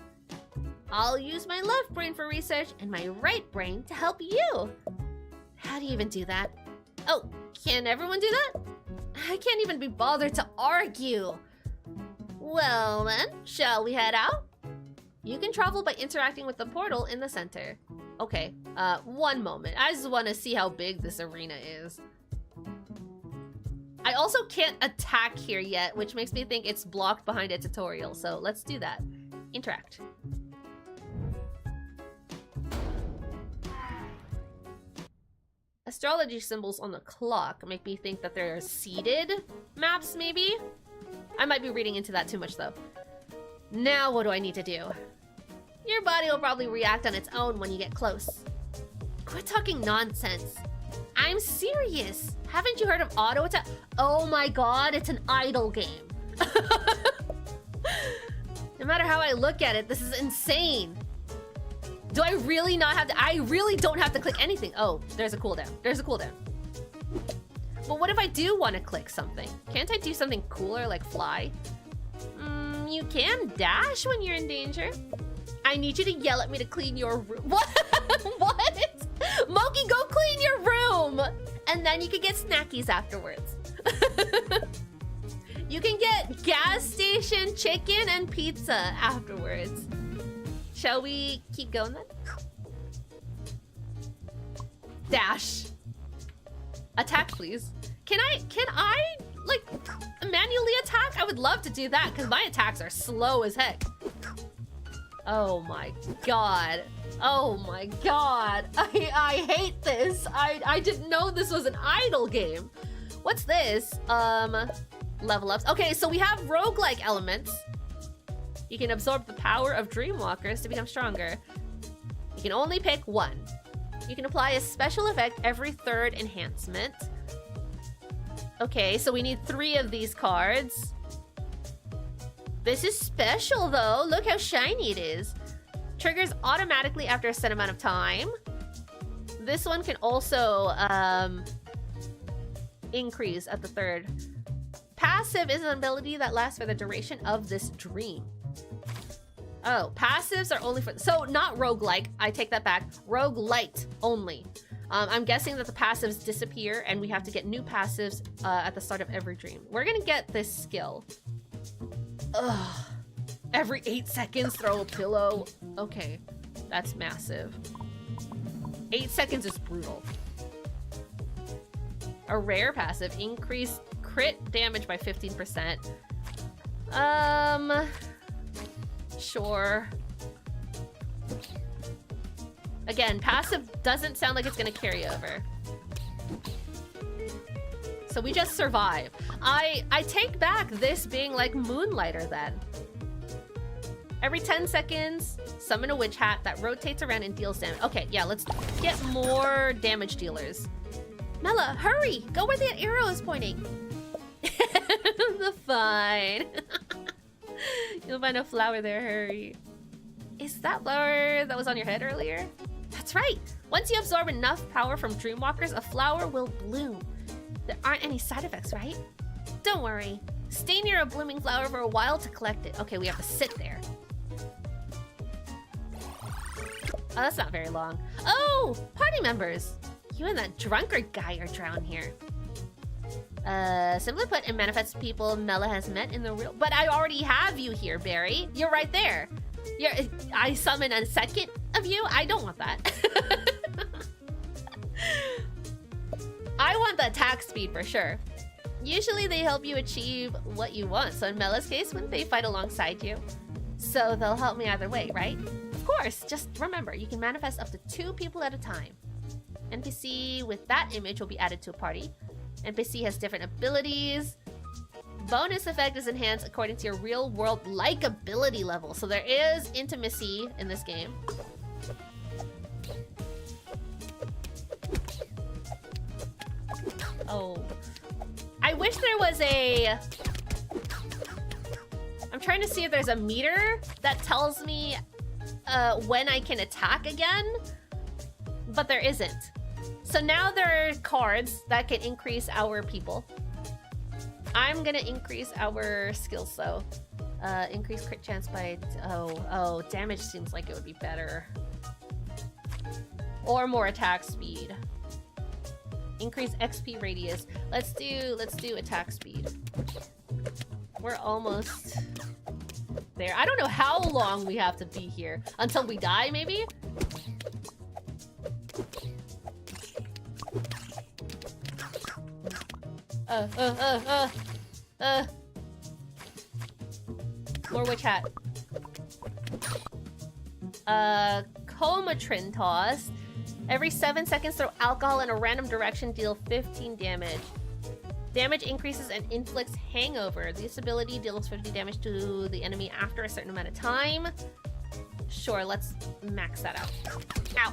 I'll use my left brain for research and my right brain to help you. How do you even do that? Oh, can everyone do that? I can't even be bothered to argue. Well then, shall we head out? You can travel by interacting with the portal in the center. Okay, one moment. I just want to see how big this arena is. I also can't attack here yet, which makes me think it's blocked behind a tutorial, so let's do that. Interact. Astrology symbols on the clock make me think that there are seeded maps, maybe? I might be reading into that too much, though. Now what do I need to do? Your body will probably react on its own when you get close. Quit talking nonsense. I'm serious. Haven't you heard of auto attack? Oh my god, it's an idle game. No matter how I look at it, this is insane. Do I really not have to? I really don't have to click anything. Oh, there's a cooldown. There's a cooldown. But what if I do want to click something? Can't I do something cooler like fly? You can dash when you're in danger. I need you to yell at me to clean your room. What? What? Moki, go clean your room! And then you can get snackies afterwards. You can get gas station chicken and pizza afterwards. Shall we keep going then? Dash. Attack, please. Can I like manually attack? I would love to do that because my attacks are slow as heck. Oh my god. Oh my god. I hate this. I didn't know this was an idle game. What's this? Level ups. Okay, so we have roguelike elements. You can absorb the power of Dreamwalkers to become stronger. You can only pick one. You can apply a special effect every third enhancement. Okay, so we need 3 of these cards. This is special though. Look how shiny it is. Triggers automatically after a set amount of time. This one can also increase at the third. Passive is an ability that lasts for the duration of this dream. Oh, passives are only for... So, not roguelike. I take that back. Roguelite only. I'm guessing that the passives disappear and we have to get new passives at the start of every dream. We're gonna get this skill. Ugh. Every 8 seconds, throw a pillow. Okay, that's massive. 8 seconds is brutal. A rare passive, increase crit damage by 15%. Sure. Again, passive doesn't sound like it's gonna carry over. So we just survive. I take back this being like Moonlighter then. Every 10 seconds, summon a witch hat that rotates around and deals damage. Okay, yeah, let's get more damage dealers. Mela, hurry! Go where the arrow is pointing. Fine. You'll find a flower there, hurry. Is that flower that was on your head earlier? That's right. Once you absorb enough power from Dreamwalkers, a flower will bloom. There aren't any side effects, right? Don't worry. Stay near a blooming flower for a while to collect it. Okay, we have to sit there. Oh, that's not very long. Oh, party members. You and that drunkard guy are drowned here. Simply put, it manifests people Mela has met in the real... But I already have you here, Barry. You're right there. I summon a second of you? I don't want that. I want the attack speed for sure. Usually they help you achieve what you want. So in Mela's case, when they fight alongside you. So they'll help me either way, right? Of course, just remember, you can manifest up to 2 people at a time. NPC with that image will be added to a party. NPC has different abilities. Bonus effect is enhanced according to your real world likability level. So there is intimacy in this game. Oh. I wish there was a... I'm trying to see if there's a meter that tells me when I can attack again, but there isn't. So now there are cards that can increase our people. I'm gonna increase our skills though. Increase crit chance by, oh, damage seems like it would be better. Or more attack speed. Increase XP radius. Let's do attack speed. We're almost there. I don't know how long we have to be here. Until we die, maybe? More witch hat. Comatrin toss. Every 7 seconds, throw alcohol in a random direction, deal 15 damage. Damage increases and inflicts hangover. This ability deals 50 damage to the enemy after a certain amount of time. Sure, let's max that out. Ow.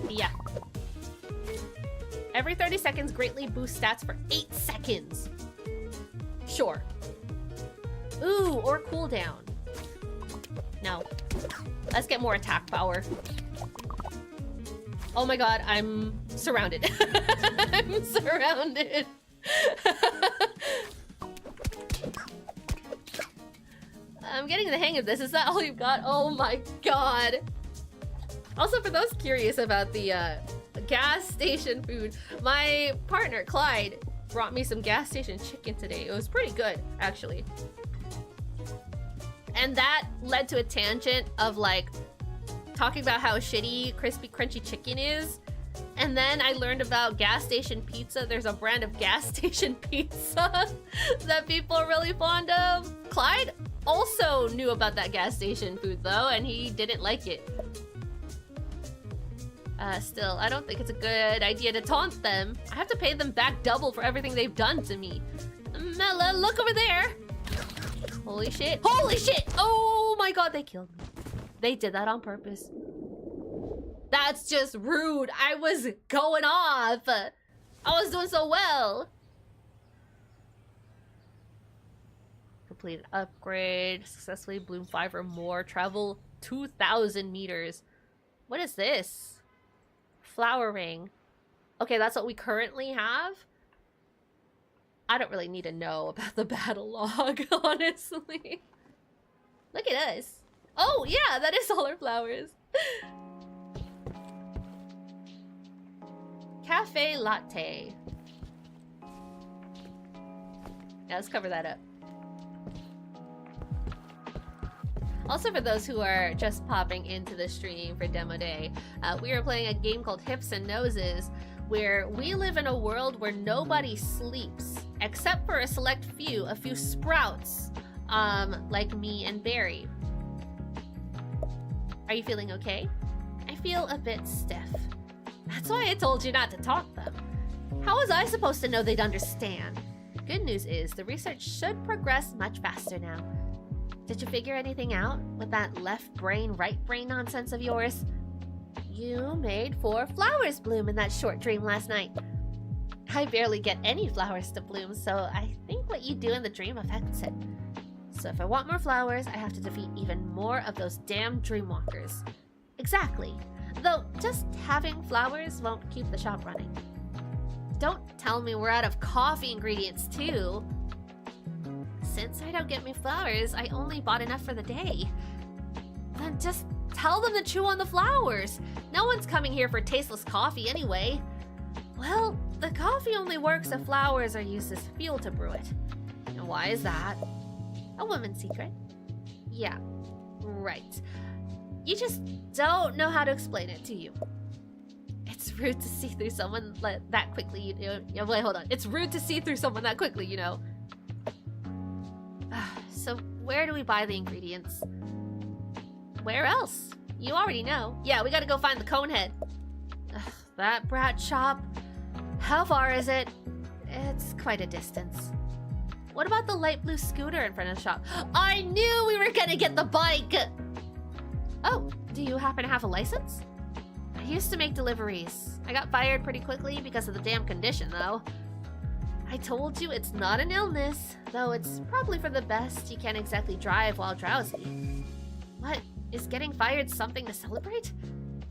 Yeah. Every 30 seconds, greatly boost stats for 8 seconds. Sure. Ooh, or cooldown. No. Let's get more attack power. Oh my god, I'm surrounded. I'm surrounded. I'm getting the hang of this. Is that all you've got? Oh my god. Also, for those curious about the gas station food, my partner, Clyde, brought me some gas station chicken today. It was pretty good, actually. And that led to a tangent of like talking about how shitty crispy crunchy chicken is. And then I learned about gas station pizza. There's a brand of gas station pizza that people are really fond of. Clyde also knew about that gas station food though, and he didn't like it. Still, I don't think it's a good idea to taunt them. I have to pay them back double for everything they've done to me. Mela, look over there. Holy shit. Holy shit! Oh my god, they killed me. They did that on purpose. That's just rude. I was going off. I was doing so well. Complete an upgrade. Successfully bloom 5 or more. Travel 2,000 meters. What is this? Flower ring. Okay, that's what we currently have? I don't really need to know about the battle log, honestly. Look at us. Oh, yeah, that is all our flowers. Cafe latte. Yeah, let's cover that up. Also, for those who are just popping into the stream for demo day, we are playing a game called Hips and Noses, where we live in a world where nobody sleeps, except for a select few, a few sprouts, like me and Barry. Are you feeling okay? I feel a bit stiff. That's why I told you not to talk them. How was I supposed to know they'd understand? Good news is the research should progress much faster now. Did you figure anything out with that left brain, right brain nonsense of yours? You made 4 flowers bloom in that short dream last night. I barely get any flowers to bloom, so I think what you do in the dream affects it. So if I want more flowers, I have to defeat even more of those damn dreamwalkers. Exactly. Though just having flowers won't keep the shop running. Don't tell me we're out of coffee ingredients too. Since I don't get me flowers, I only bought enough for the day. Then just tell them to chew on the flowers. No one's coming here for tasteless coffee anyway. Well, the coffee only works if flowers are used as fuel to brew it. And why is that? A woman's secret. Yeah, right. You just don't know how to explain it to you. It's rude to see through someone that quickly, you know. Wait, hold on. It's rude to see through someone that quickly, you know. So where do we buy the ingredients? Where else? You already know. Yeah, we gotta go find the Conehead. That brat shop. How far is it? It's quite a distance. What about the light blue scooter in front of the shop? I knew we were gonna get the bike! Oh, do you happen to have a license? I used to make deliveries. I got fired pretty quickly because of the damn condition, though. I told you it's not an illness, though it's probably for the best. You can't exactly drive while drowsy. What? Is getting fired something to celebrate?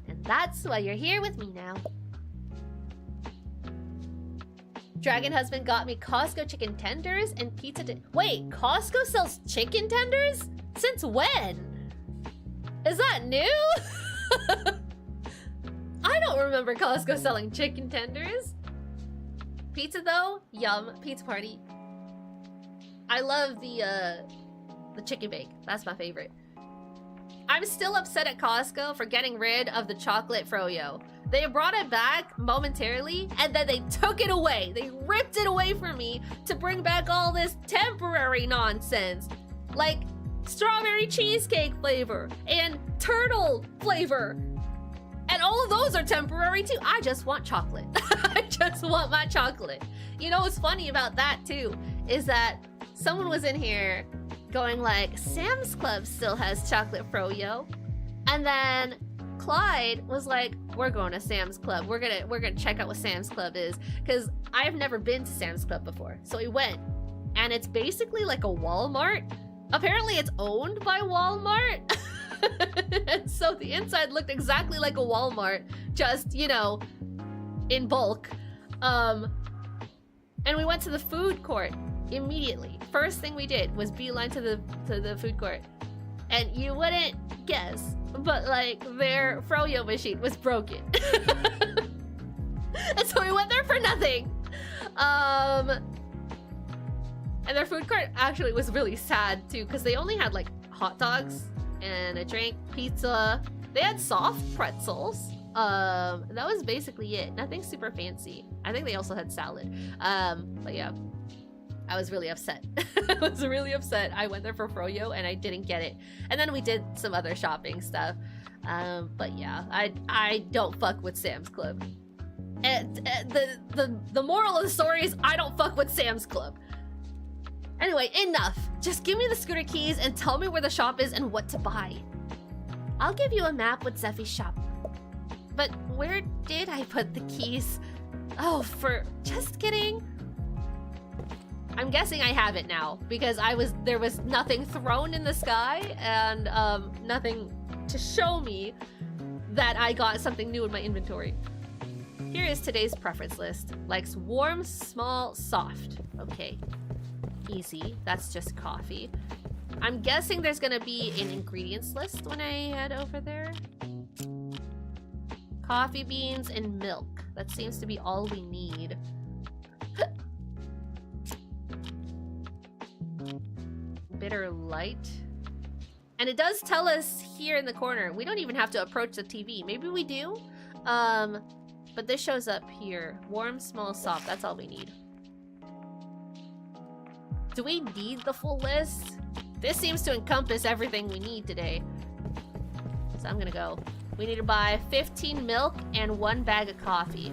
And that's why you're here with me now. Dragon Husband got me Costco chicken tenders and pizza. Wait, Costco sells chicken tenders? Since when? Is that new? I don't remember Costco selling chicken tenders. Pizza though? Yum. Pizza party. I love the chicken bake. That's my favorite. I'm still upset at Costco for getting rid of the chocolate froyo. They brought it back momentarily, and then they took it away. They ripped it away from me to bring back all this temporary nonsense. Like strawberry cheesecake flavor and turtle flavor. And all of those are temporary too. I just want chocolate. I just want my chocolate. You know what's funny about that too is that someone was in here going like, Sam's Club still has chocolate froyo. And then Clyde was like, we're going to Sam's Club. We're gonna check out what Sam's Club is. Because I've never been to Sam's Club before. So we went. And it's basically like a Walmart. Apparently it's owned by Walmart. And so the inside looked exactly like a Walmart, just, you know, in bulk. And we went to the food court immediately. First thing we did was beeline to the food court. And you wouldn't guess, but like their froyo machine was broken. And so we went there for nothing. And their food court actually was really sad too, because they only had like hot dogs and a drink, pizza. They had soft pretzels. That was basically it. Nothing super fancy. I think they also had salad. But yeah, I was really upset. I was really upset. I went there for froyo and I didn't get it. And then we did some other shopping stuff. But yeah, I don't fuck with Sam's Club. And the moral of the story is I don't fuck with Sam's Club. Anyway, enough. Just give me the scooter keys and tell me where the shop is and what to buy. I'll give you a map with Zeffy's shop. But where did I put the keys? Oh, just kidding. I'm guessing I have it now because there was nothing thrown in the sky and nothing to show me that I got something new in my inventory. Here is today's preference list. Likes warm, small, soft. Okay. Easy. That's just coffee. I'm guessing there's gonna be an ingredients list when I head over there. Coffee beans and milk. That seems to be all we need. Bitter light. And it does tell us here in the corner. We don't even have to approach the TV. Maybe we do. But this shows up here. Warm, small, soft. That's all we need. Do we need the full list? This seems to encompass everything we need today. So I'm gonna go. We need to buy 15 milk and 1 bag of coffee.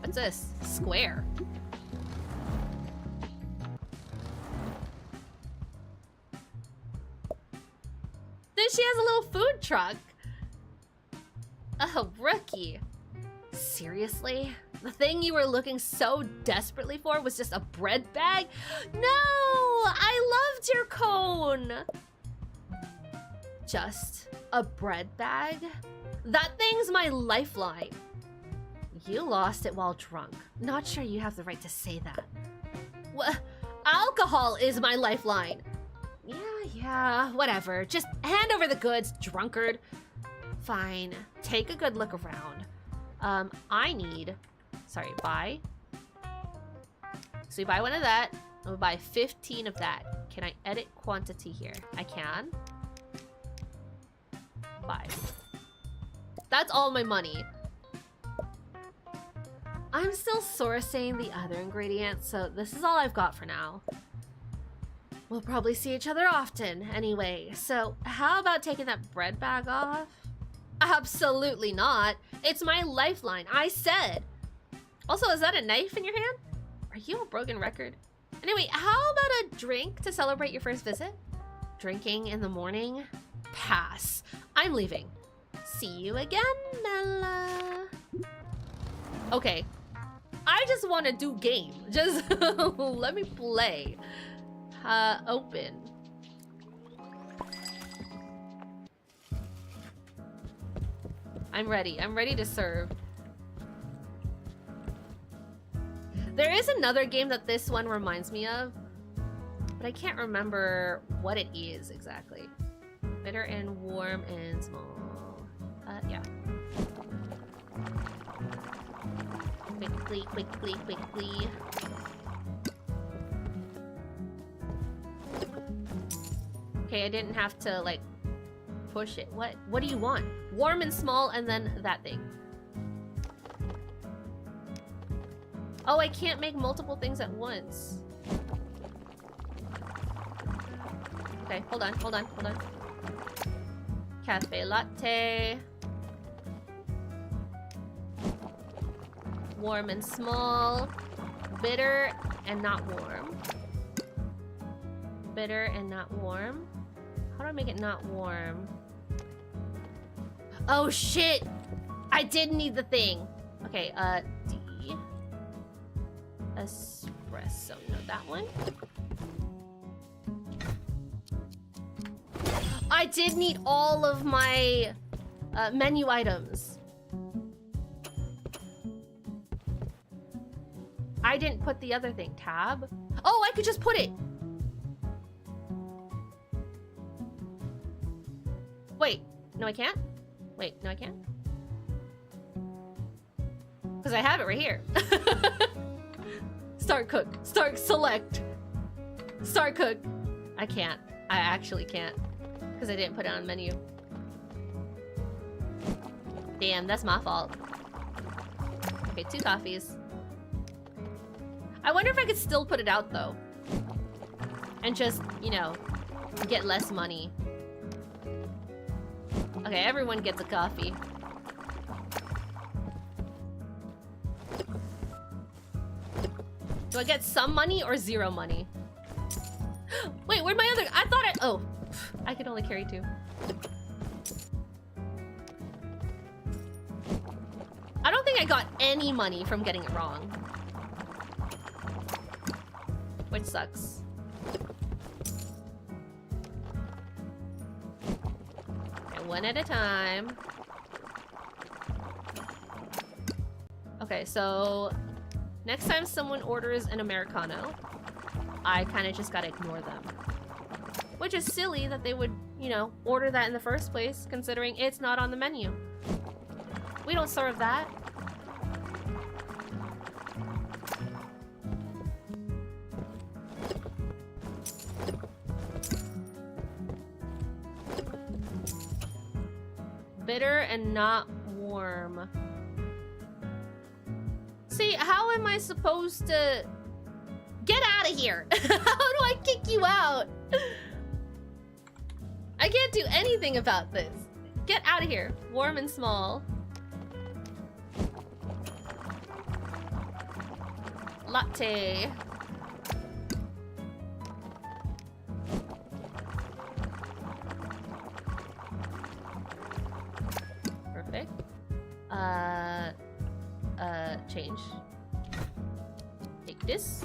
What's this? Square. Then she has a little food truck. Oh, rookie. Seriously? The thing you were looking so desperately for was just a bread bag? No! I loved your cone! Just a bread bag? That thing's my lifeline. You lost it while drunk. Not sure you have the right to say that. Alcohol is my lifeline. Yeah, whatever. Just hand over the goods, drunkard. Fine. Take a good look around. I need... Sorry, buy. So we buy one of that, and we buy 15 of that. Can I edit quantity here? I can. Buy. That's all my money. I'm still sourcing the other ingredients, so this is all I've got for now. We'll probably see each other often anyway, so how about taking that bread bag off? Absolutely not. It's my lifeline, I said. Also, is that a knife in your hand? Are you a broken record? Anyway, how about a drink to celebrate your first visit? Drinking in the morning? Pass. I'm leaving. See you again, Bella. Okay. I just want to do game. Just let me play. Open. I'm ready. I'm ready to serve. There is another game that this one reminds me of, but I can't remember what it is exactly. Bitter and warm and small. Yeah. Quickly, quickly, quickly. Okay, I didn't have to, like, push it. What do you want? Warm and small, and then that thing. Oh, I can't make multiple things at once. Okay, hold on. Cafe latte. Warm and small. Bitter and not warm. Bitter and not warm. How do I make it not warm? Oh shit! I did need the thing. Okay, D. Espresso. No, that one. I did need all of my menu items. I didn't put the other thing. Tab. Oh, I could just put it. Wait. No, I can't? Wait, no, I can't? Because I have it right here. Start cook. Start select. Start cook. I can't. I actually can't. Because I didn't put it on menu. Damn, that's my fault. Okay, 2 coffees. I wonder if I could still put it out, though. And just, you know, get less money. Okay, everyone gets a coffee. Do I get some money or 0 money? Wait, where'd my other... I thought I... Oh, I could only carry 2. I don't think I got any money from getting it wrong. Which sucks. One at a time. Okay, so next time someone orders an Americano, I kind of just gotta ignore them. Which is silly that they would, you know, order that in the first place, considering it's not on the menu. We don't serve that. Bitter and not warm. See, how am I supposed to... Get out of here! How do I kick you out? I can't do anything about this. Get out of here. Warm and small. Latte. Perfect. Change. Take this.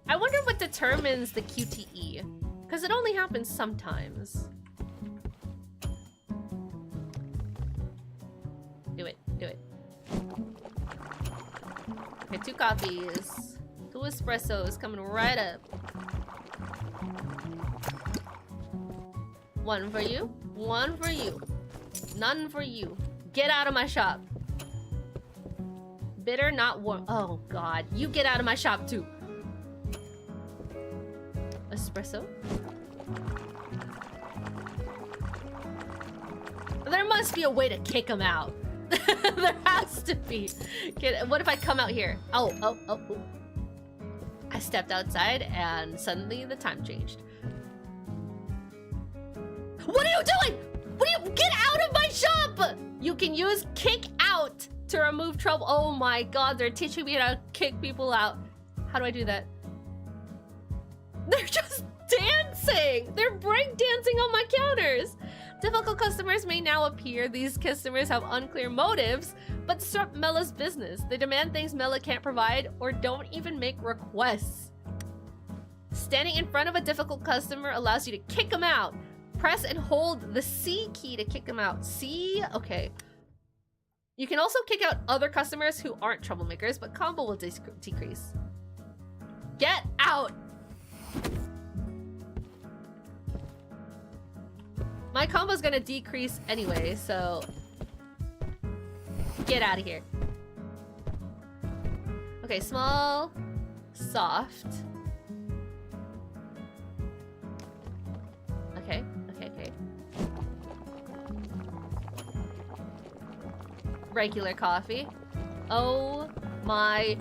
I wonder what determines the QTE, because it only happens sometimes. Do it, do it. Okay, 2 coffees. 2 espressos coming right up. 1 for you, 1 for you. None for you. Get out of my shop. Bitter, not warm. Oh god, you get out of my shop too. Espresso. There must be a way to kick him out. There has to be. What if I come out here? Oh. I stepped outside and suddenly the time changed. What are you doing? Get out of my shop! You can use kick out to remove trouble. Oh my god, they're teaching me how to kick people out. How do I do that? They're just dancing! They're break dancing on my counters! Difficult customers may now appear. These customers have unclear motives, but disrupt Mella's business. They demand things Mella can't provide or don't even make requests. Standing in front of a difficult customer allows you to kick them out. Press and hold the C key to kick them out. C? Okay. You can also kick out other customers who aren't troublemakers, but combo will decrease. Get out! My combo's gonna decrease anyway, so... Get out of here. Okay, small, soft. Okay. Regular coffee. Oh my...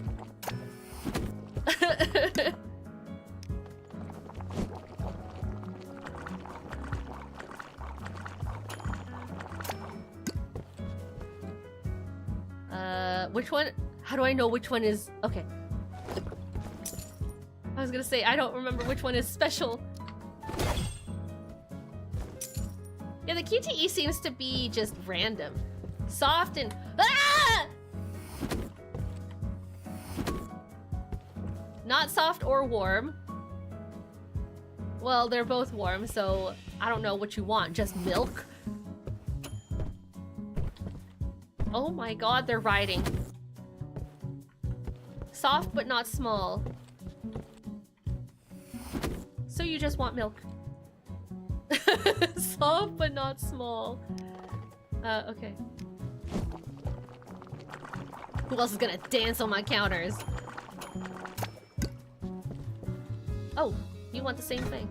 Which one? How do I know which one is... Okay. I was gonna say, I don't remember which one is special. Yeah, the QTE seems to be just random. Soft and... Ah! Not soft or warm. Well, they're both warm, so I don't know what you want. Just milk? Oh my god, they're riding. Soft but not small. So you just want milk. Soft but not small. Okay. Who else is gonna dance on my counters? Oh, you want the same thing.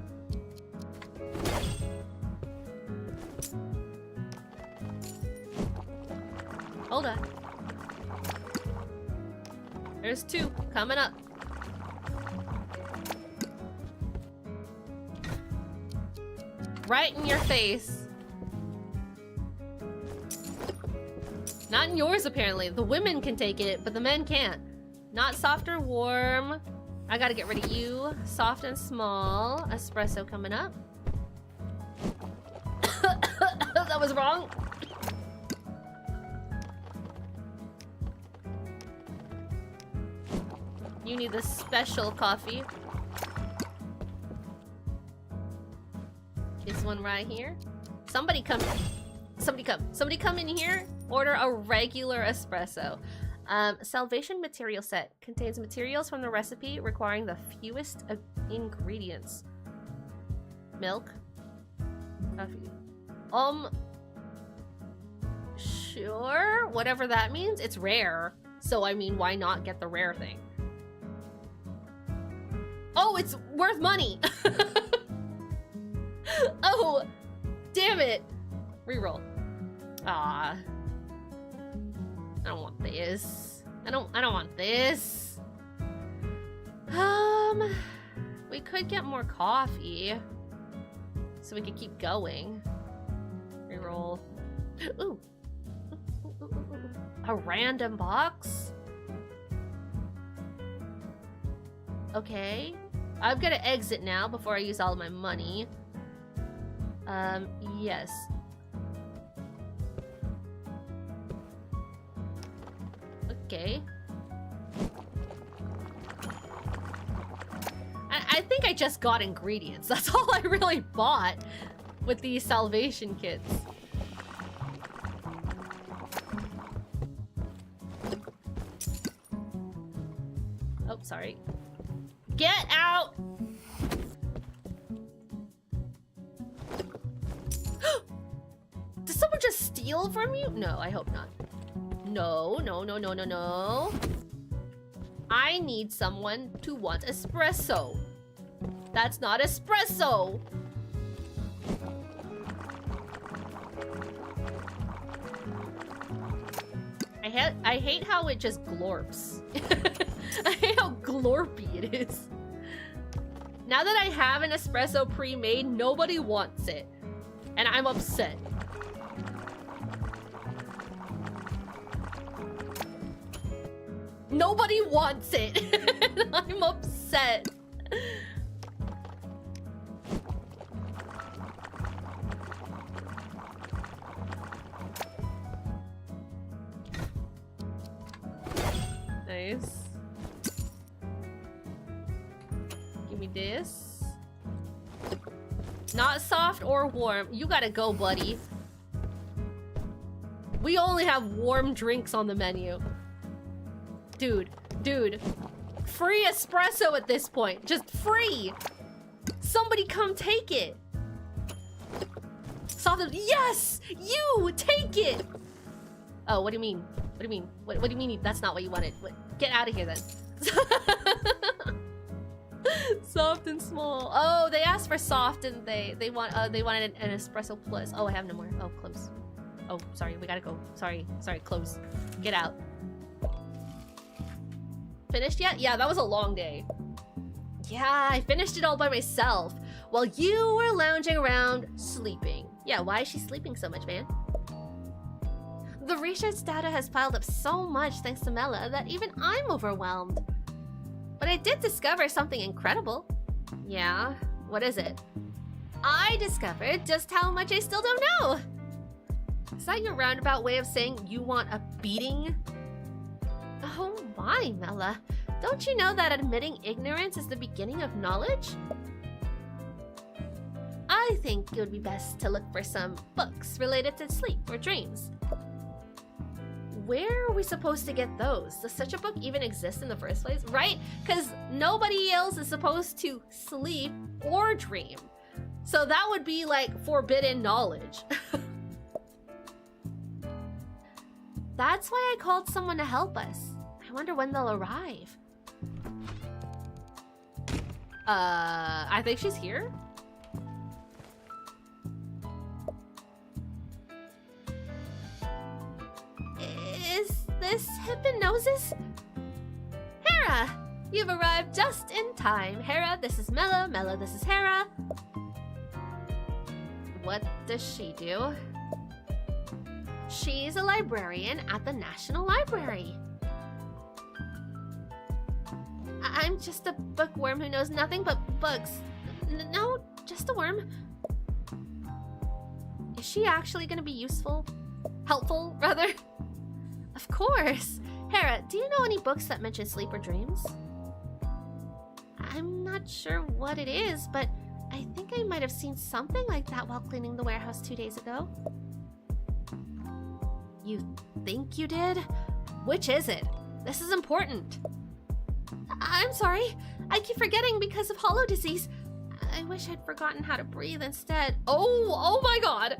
Hold on. There's 2 coming up. Right in your face. Not in yours, apparently. The women can take it, but the men can't. Not soft or warm. I gotta get rid of you. Soft and small. Espresso coming up. That was wrong. You need the special coffee. Kiss There's one right here. Somebody come in here. Order a regular espresso. Salvation material set contains materials from the recipe requiring the fewest ingredients. Milk. Coffee. Sure. Whatever that means. It's rare. So, I mean, why not get the rare thing? Oh, it's worth money! Oh! Damn it! Reroll. Ah. I don't want this. I don't want this. We could get more coffee. So we could keep going. Reroll. Ooh. A random box? Okay. I'm gonna exit now before I use all of my money. Yes. Okay. I think I just got ingredients. That's all I really bought with these salvation kits. Oh, sorry. Get out! Did someone just steal from you? No, I hope not. No, no, no, no, no, no. I need someone to want espresso. That's not espresso. I hate how it just glorps. I hate how glorpy it is. Now that I have an espresso pre-made, nobody wants it. And I'm upset. Nobody wants it. I'm upset. Nice. Give me this. Not soft or warm. You gotta go, buddy. We only have warm drinks on the menu. Dude. Free espresso at this point. Just free. Somebody come take it. Soft. Yes! You! Take it! Oh, what do you mean? What do you mean? What do you mean that's not what you wanted? Get out of here then. Soft and small. Oh, they asked for soft and they wanted an espresso plus. Oh, I have no more. Oh, close. Oh, sorry, we gotta go. Sorry, close. Get out. Finished yet? Yeah, that was a long day. Yeah, I finished it all by myself while you were lounging around sleeping. Yeah, why is she sleeping so much, man? The research data has piled up so much thanks to Mela that even I'm overwhelmed. But I did discover something incredible. Yeah, what is it? I discovered just how much I still don't know. Is that your roundabout way of saying you want a beating? Oh my, Mela. Don't you know that admitting ignorance is the beginning of knowledge? I think it would be best to look for some books related to sleep or dreams. Where are we supposed to get those? Does such a book even exist in the first place? Right? Because nobody else is supposed to sleep or dream. So that would be like forbidden knowledge. That's why I called someone to help us. I wonder when they'll arrive. I think she's here. Is this hypnosis? Hera! You've arrived just in time. Hera, this is Mela. Mela, this is Hera. What does she do? She's a librarian at the National Library. I'm just a bookworm who knows nothing but books. No, just a worm. Is she actually gonna be useful? Helpful, rather? Of course. Hera, do you know any books that mention sleep or dreams? I'm not sure what it is, but I think I might have seen something like that while cleaning the warehouse 2 days ago. You think you did? Which is it? This is important. I'm sorry. I keep forgetting because of hollow disease. I wish I'd forgotten how to breathe instead. Oh my god!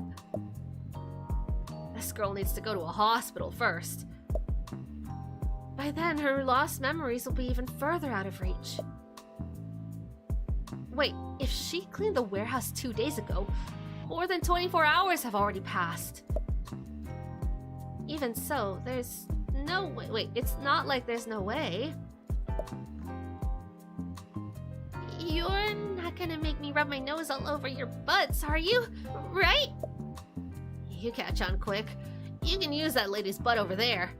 This girl needs to go to a hospital first. By then, her lost memories will be even further out of reach. Wait, if she cleaned the warehouse 2 days ago, more than 24 hours have already passed. Even so, there's no way. Wait, it's not like there's no way. You're not gonna make me rub my nose all over your butts, are you? Right? You catch on quick. You can use that lady's butt over there.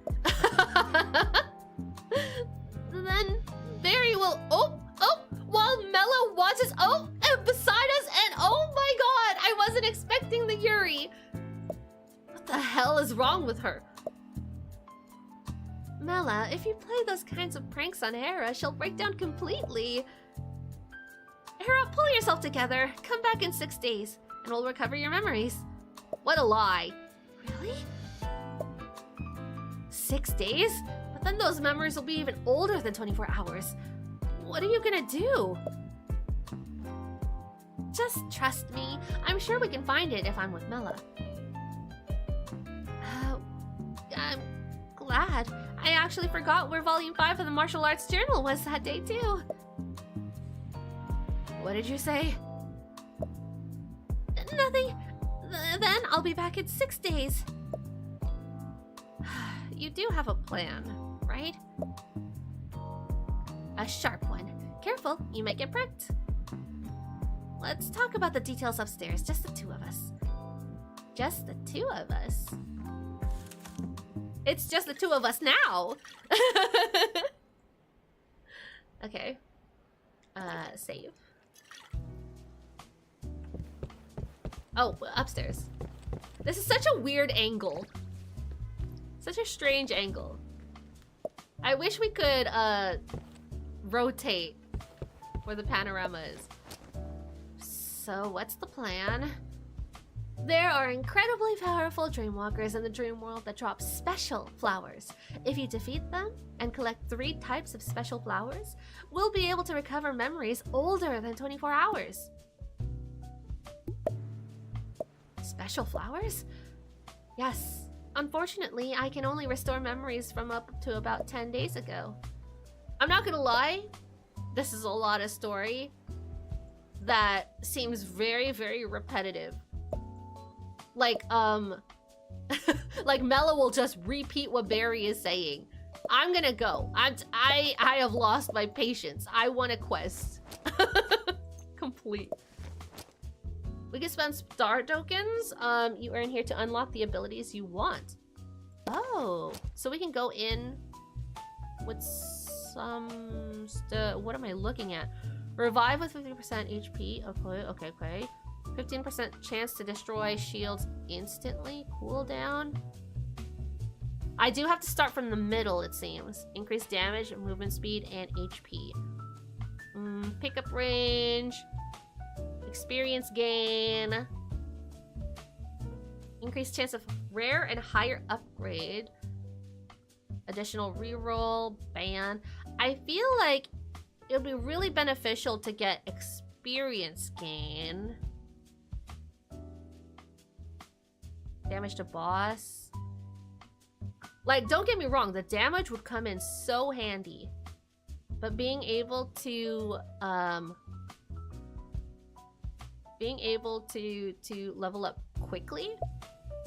Then Barry will while Mello watches and beside us, and oh my god, I wasn't expecting the Yuri. What the hell is wrong with her? Mela, if you play those kinds of pranks on Hera, she'll break down completely. Hera, pull yourself together. Come back in 6 days, and we'll recover your memories. What a lie. Really? 6 days? But then those memories will be even older than 24 hours. What are you gonna do? Just trust me. I'm sure we can find it if I'm with Mela. I'm glad. I actually forgot where Volume 5 of the Martial Arts Journal was that day, too. What did you say? Nothing. Then I'll be back in 6 days. You do have a plan, right? A sharp one. Careful, you might get pricked. Let's talk about the details upstairs, just the two of us. Just the two of us? It's just the two of us now! Okay. Save. Oh, upstairs. This is such a weird angle. Such a strange angle. I wish we could, rotate where the panorama is. So, what's the plan? There are incredibly powerful dreamwalkers in the dream world that drop special flowers. If you defeat them and collect 3 types of special flowers, we'll be able to recover memories older than 24 hours. Special flowers? Yes. Unfortunately, I can only restore memories from up to about 10 days ago. I'm not gonna lie, this is a lot of story that seems very, very repetitive. Like, like Mela will just repeat what Barry is saying. I'm gonna go. I have lost my patience. I want a quest. Complete. We can spend star tokens you earn here to unlock the abilities you want. Oh, so we can go in with some what am I looking at? Revive with 50% HP. Okay. 15% chance to destroy shields instantly. Cooldown. I do have to start from the middle, it seems. Increase damage, movement speed, and HP. Pickup range. Experience gain. Increased chance of rare and higher upgrade. Additional reroll. Ban. I feel like it would be really beneficial to get experience gain. Damage to boss. Like, don't get me wrong, the damage would come in so handy. But being able to level up quickly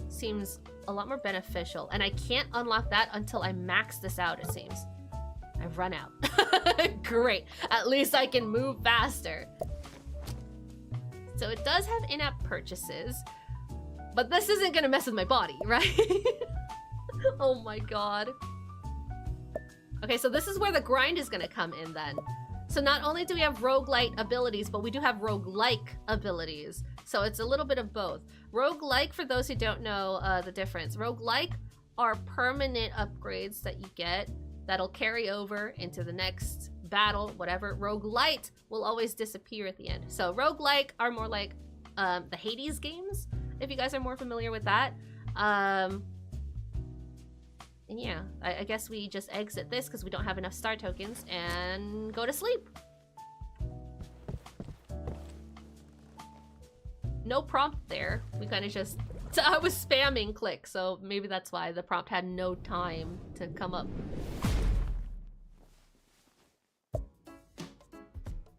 seems a lot more beneficial. And I can't unlock that until I max this out, it seems. I've run out. Great. At least I can move faster. So it does have in-app purchases. But this isn't gonna mess with my body, right? Oh my god. Okay, so this is where the grind is gonna come in then. So not only do we have roguelite abilities, but we do have roguelike abilities. So it's a little bit of both. Roguelike, for those who don't know the difference, roguelike are permanent upgrades that you get that'll carry over into the next battle, whatever. Roguelite will always disappear at the end. So roguelike are more like the Hades games, if you guys are more familiar with that. And yeah, I guess we just exit this because we don't have enough star tokens and go to sleep. No prompt there. We kind of just... So I was spamming click, so maybe that's why the prompt had no time to come up.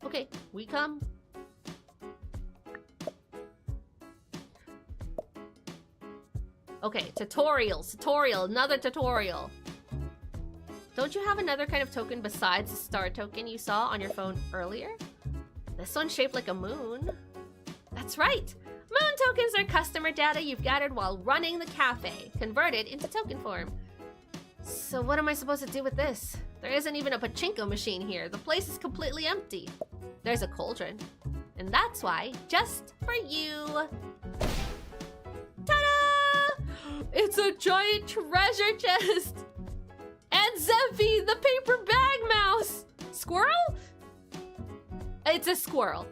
Okay, we come. Okay, tutorial, another tutorial. Don't you have another kind of token besides the star token you saw on your phone earlier? This one's shaped like a moon. That's right! Moon tokens are customer data you've gathered while running the cafe, converted into token form. So what am I supposed to do with this? There isn't even a pachinko machine here. The place is completely empty. There's a cauldron. And that's why, just for you... Ta-da! It's a giant treasure chest! And Zephy, the paper bag mouse! Squirrel? It's a squirrel.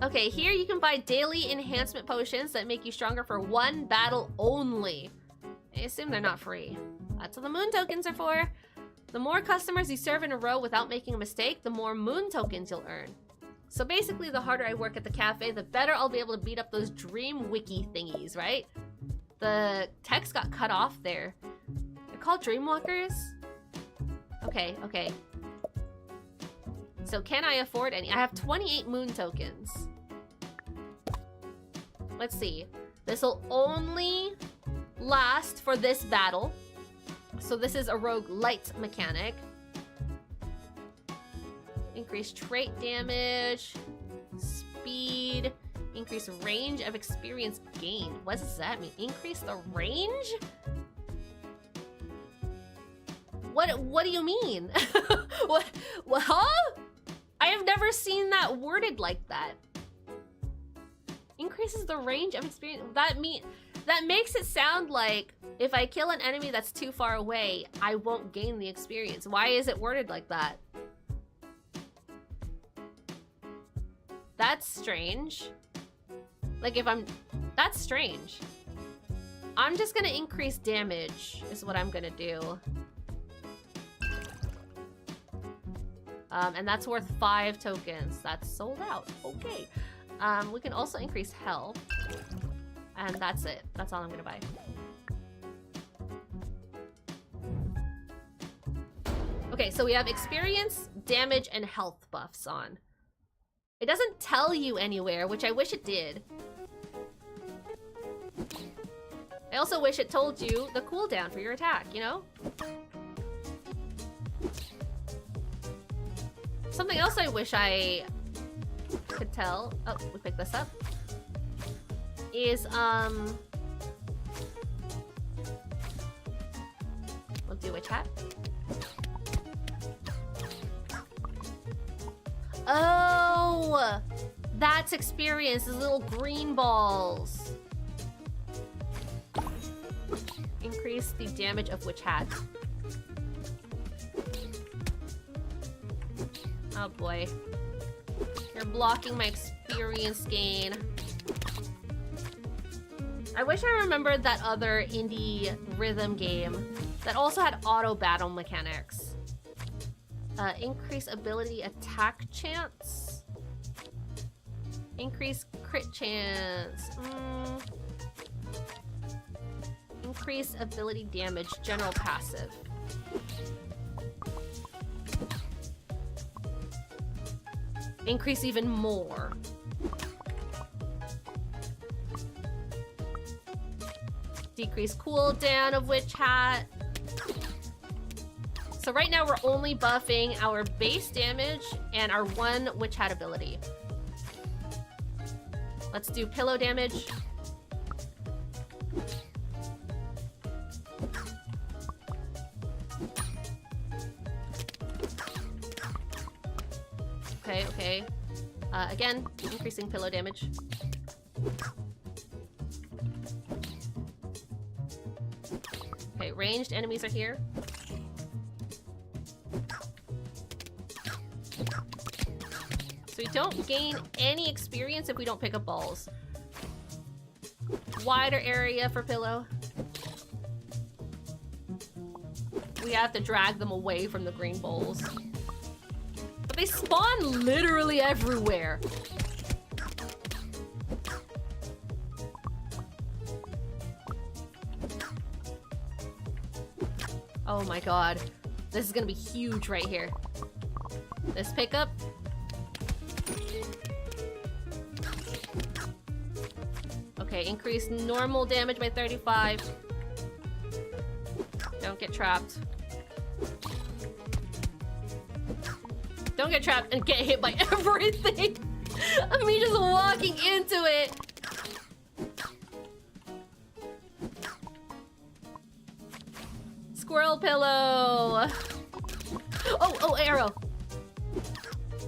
Okay, here you can buy daily enhancement potions that make you stronger for one battle only. I assume they're not free. That's what the moon tokens are for. The more customers you serve in a row without making a mistake, the more moon tokens you'll earn. So basically, the harder I work at the cafe, the better I'll be able to beat up those dream wiki thingies, right? The text got cut off there. They're called dreamwalkers? Okay, okay. So can I afford any? I have 28 moon tokens. Let's see. This will only last for this battle. So this is a roguelite mechanic. Increase trait damage, speed, increase range of experience gained. What does that mean? Increase the range? What do you mean? What, huh? I have never seen that worded like that. Increases the range of experience. That makes it sound like if I kill an enemy that's too far away, I won't gain the experience. Why is it worded like that? That's strange. Like if I'm... That's strange. I'm just gonna increase damage is what I'm gonna do. And that's worth 5 tokens. That's sold out. Okay. We can also increase health. And that's it. That's all I'm gonna buy. Okay, so we have experience, damage, and health buffs on. It doesn't tell you anywhere, which I wish it did. I also wish it told you the cooldown for your attack, you know? Something else I wish I could tell. Oh, we picked this up. Is, we'll do a chat. Oh! That's experience, these little green balls. Increase the damage of Witch Hat. Oh boy. You're blocking my experience gain. I wish I remembered that other indie rhythm game that also had auto battle mechanics. Increase ability attack chance. Increase crit chance. Increase ability damage, general passive. Increase even more. Decrease cooldown of Witch Hat. So right now we're only buffing our base damage and our 1 Witch Hat ability. Let's do pillow damage. Okay, okay. Again, increasing pillow damage. Okay, ranged enemies are here. don't gain any experience if we don't pick up balls. Wider area for Pillow. We have to drag them away from the green bowls. But they spawn literally everywhere. Oh my god. This is gonna be huge right here. This pickup. Okay, increase normal damage by 35. Don't get trapped. Don't get trapped and get hit by everything. Me just walking into it. Squirrel pillow. Oh, arrow.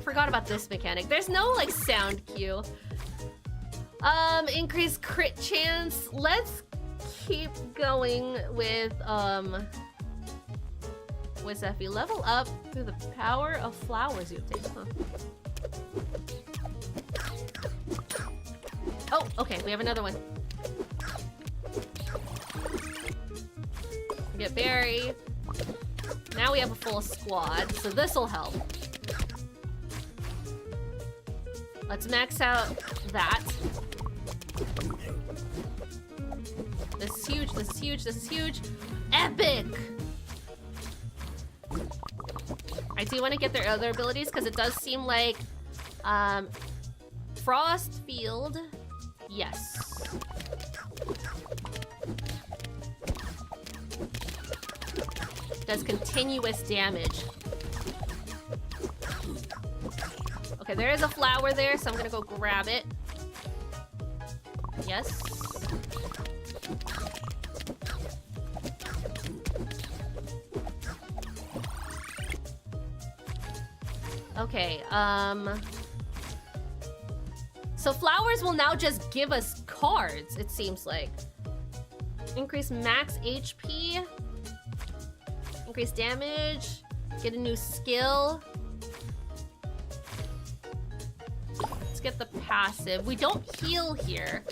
Forgot about this mechanic. There's no like sound cue. Increase crit chance. Let's keep going with Zephy. Level up through the power of flowers you obtain. Huh. Oh, okay, we have another one. Get berry. Now we have a full squad, so this'll help. Let's max out that. This is huge, this is huge, this is huge. Epic! I do want to get their other abilities because it does seem like Frost Field, yes. Does continuous damage. Okay, there is a flower there, so I'm gonna go grab it. Yes. Okay, so flowers will now just give us cards, it seems like. Increase max HP. Increase damage. Get a new skill. Let's get the passive. We don't heal here.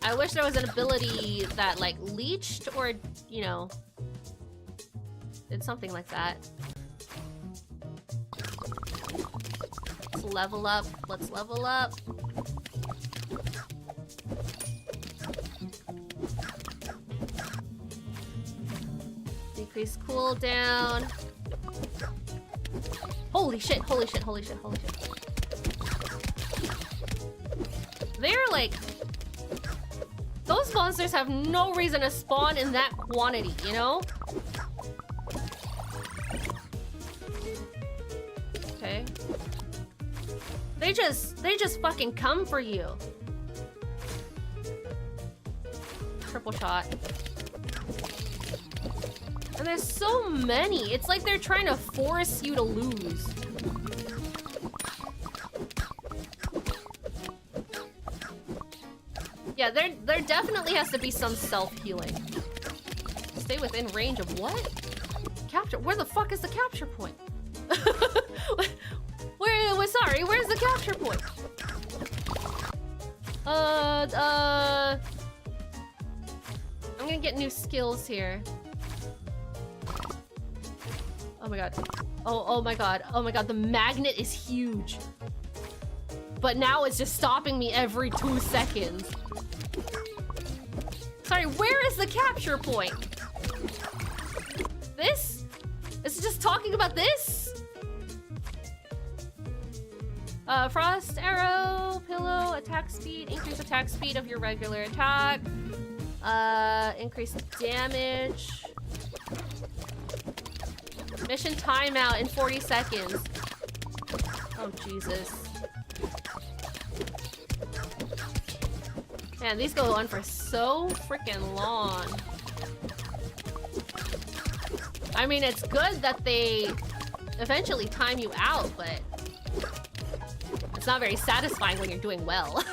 I wish there was an ability that like leached or, you know, did something like that. Let's level up. Let's level up. Decrease cooldown. Holy shit, holy shit, holy shit, holy shit. They're like... Those monsters have no reason to spawn in that quantity, you know? Okay. They just fucking come for you. Triple shot. And there's so many. It's like they're trying to force you to lose. Yeah, there definitely has to be some self-healing. Stay within range of what? Capture? Where the fuck is the capture point? Sorry, where's the capture point? I'm gonna get new skills here. Oh my god. Oh my god. Oh my god, the magnet is huge. But now it's just stopping me every 2 seconds. Sorry, where is the capture point? This? Is it just talking about this? Frost arrow, pillow, attack speed, increase attack speed of your regular attack. Increase damage. Mission timeout in 40 seconds. Oh, Jesus. Man, these go on for so freaking long. I mean, it's good that they eventually time you out, but it's not very satisfying when you're doing well.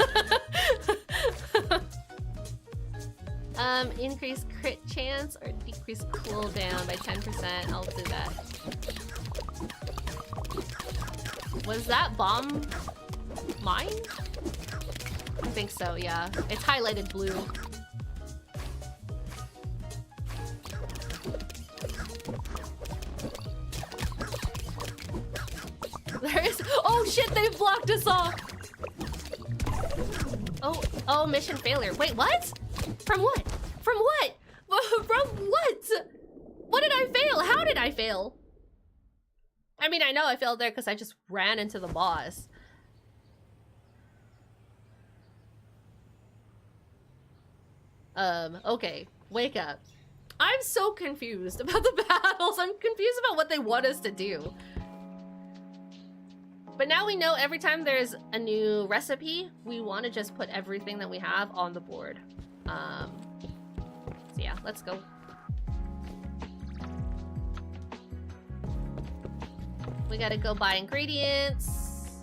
Increase crit chance or decrease cooldown by 10%. I'll do that. Was that bomb mine? I think so, yeah. It's highlighted blue. There is— oh shit, they blocked us off! Oh, mission failure. Wait, what? From what? From what? From what? What did I fail? How did I fail? I mean, I know I failed there because I just ran into the boss. Okay, wake up. I'm so confused about the battles. I'm confused about what they want us to do. But now we know every time there's a new recipe, we want to just put everything that we have on the board. So yeah, let's go. We gotta go buy ingredients.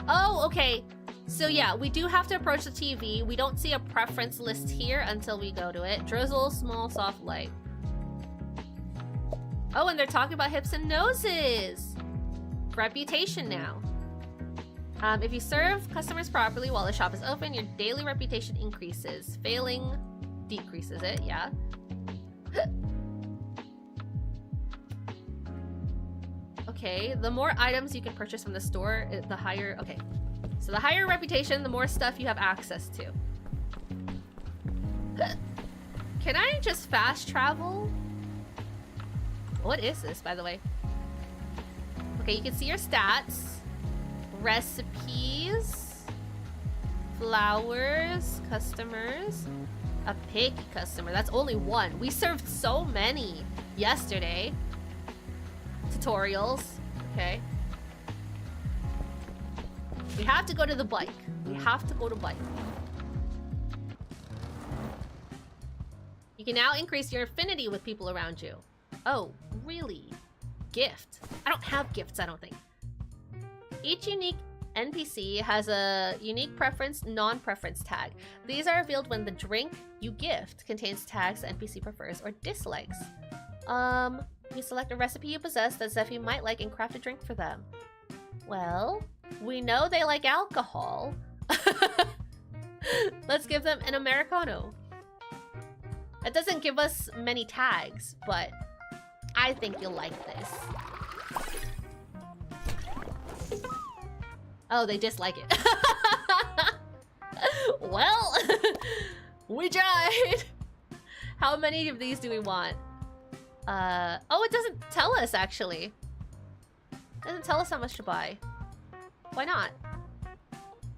Oh, okay. So yeah, we do have to approach the TV. We don't see a preference list here until we go to it. Drizzle, small, soft, light. Oh, and they're talking about hips and noses. Reputation now. If you serve customers properly while the shop is open, your daily reputation increases. Failing decreases it, yeah. Okay, the more items you can purchase from the store, the higher... Okay, so the higher reputation, the more stuff you have access to. Can I just fast travel? What is this, by the way? Okay, you can see your stats. Recipes. Flowers. Customers. A pig customer. That's only one. We served so many yesterday. Tutorials. Okay. We have to go to the bike. We have to go to bike. You can now increase your affinity with people around you. Oh, really? Gift. I don't have gifts, I don't think. Each unique NPC has a unique preference, non-preference tag. These are revealed when the drink you gift contains tags the NPC prefers or dislikes. You select a recipe you possess that Zephy might like and craft a drink for them. Well, we know they like alcohol. Let's give them an Americano. It doesn't give us many tags, but I think you'll like this. Oh, they dislike it. Well, we tried. How many of these do we want? Oh, it doesn't tell us, actually. It doesn't tell us how much to buy. Why not?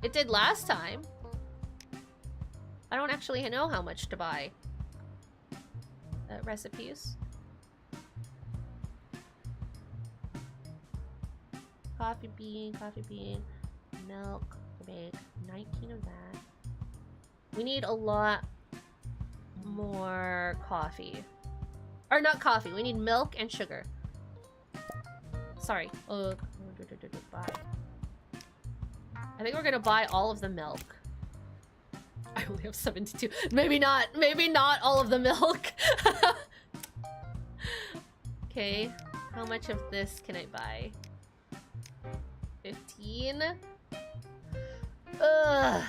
It did last time. I don't actually know how much to buy. Recipes. Coffee bean, milk, make 19 of that. We need a lot more coffee. Or not coffee, we need milk and sugar. Sorry. Buy. I think we're gonna buy all of the milk. I only have 72. Maybe not all of the milk. Okay, how much of this can I buy? 15? Ugh.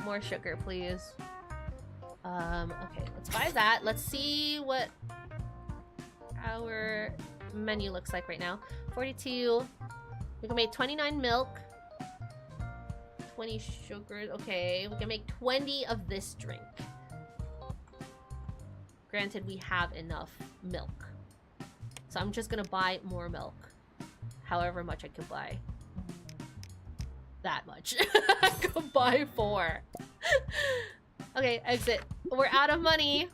More sugar, please. Okay, let's buy that. Let's see what our menu looks like right now. 42. We can make 29 milk. 20 sugars. Okay, we can make 20 of this drink. Granted, we have enough milk. So I'm just gonna buy more milk. However much I could buy. That much. I could buy 4. Okay, exit. We're out of money.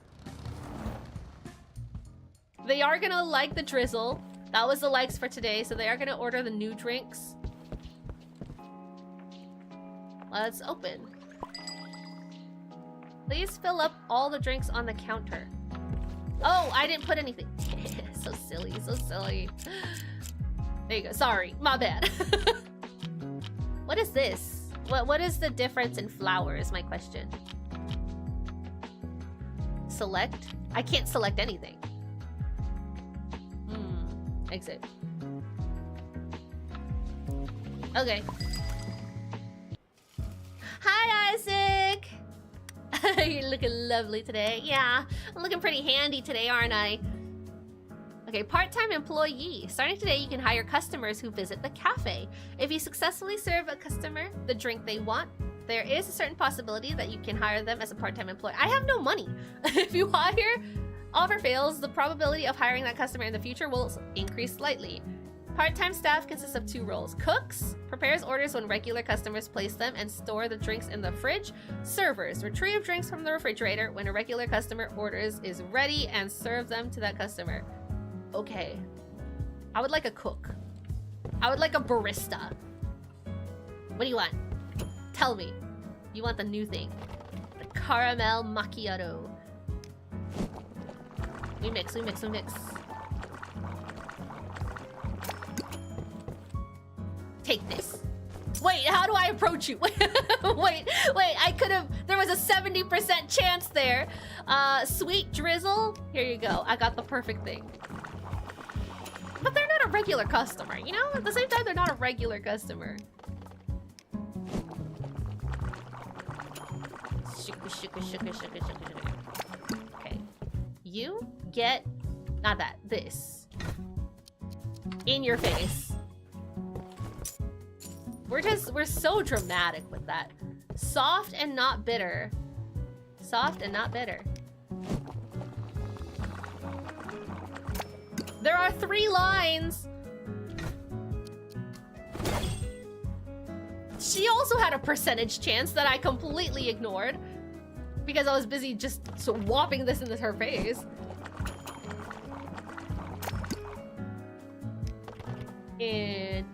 They are gonna like the drizzle. That was the likes for today, so they are gonna order the new drinks. Let's open. Please fill up all the drinks on the counter. Oh, I didn't put anything. So silly, so silly. There you go. Sorry, my bad. What is this? What is the difference in flour is my question. Select? I can't select anything. Exit. Okay. Hi, Isaac! You're looking lovely today. Yeah, I'm looking pretty handy today, aren't I? Okay, part-time employee. Starting today, you can hire customers who visit the cafe. If you successfully serve a customer the drink they want, there is a certain possibility that you can hire them as a part-time employee. I have no money. If you hire, offer fails, the probability of hiring that customer in the future will increase slightly. Part-time staff consists of 2 roles. Cooks, prepares orders when regular customers place them and store the drinks in the fridge. Servers, retrieve drinks from the refrigerator when a regular customer orders is ready and serve them to that customer. Okay. I would like a cook. I would like a barista. What do you want? Tell me. You want the new thing. The caramel macchiato. We mix. Take this. Wait, how do I approach you? wait, I could have, there was a 70% chance there. Sweet drizzle. Here you go. I got the perfect thing. But they're not a regular customer, you know? At the same time, they're not a regular customer. Okay. You get, not that, this. In your face. We're so dramatic with that. Soft and not bitter. Soft and not bitter. There are 3 lines. She also had a percentage chance that I completely ignored because I was busy just swapping this into her face. And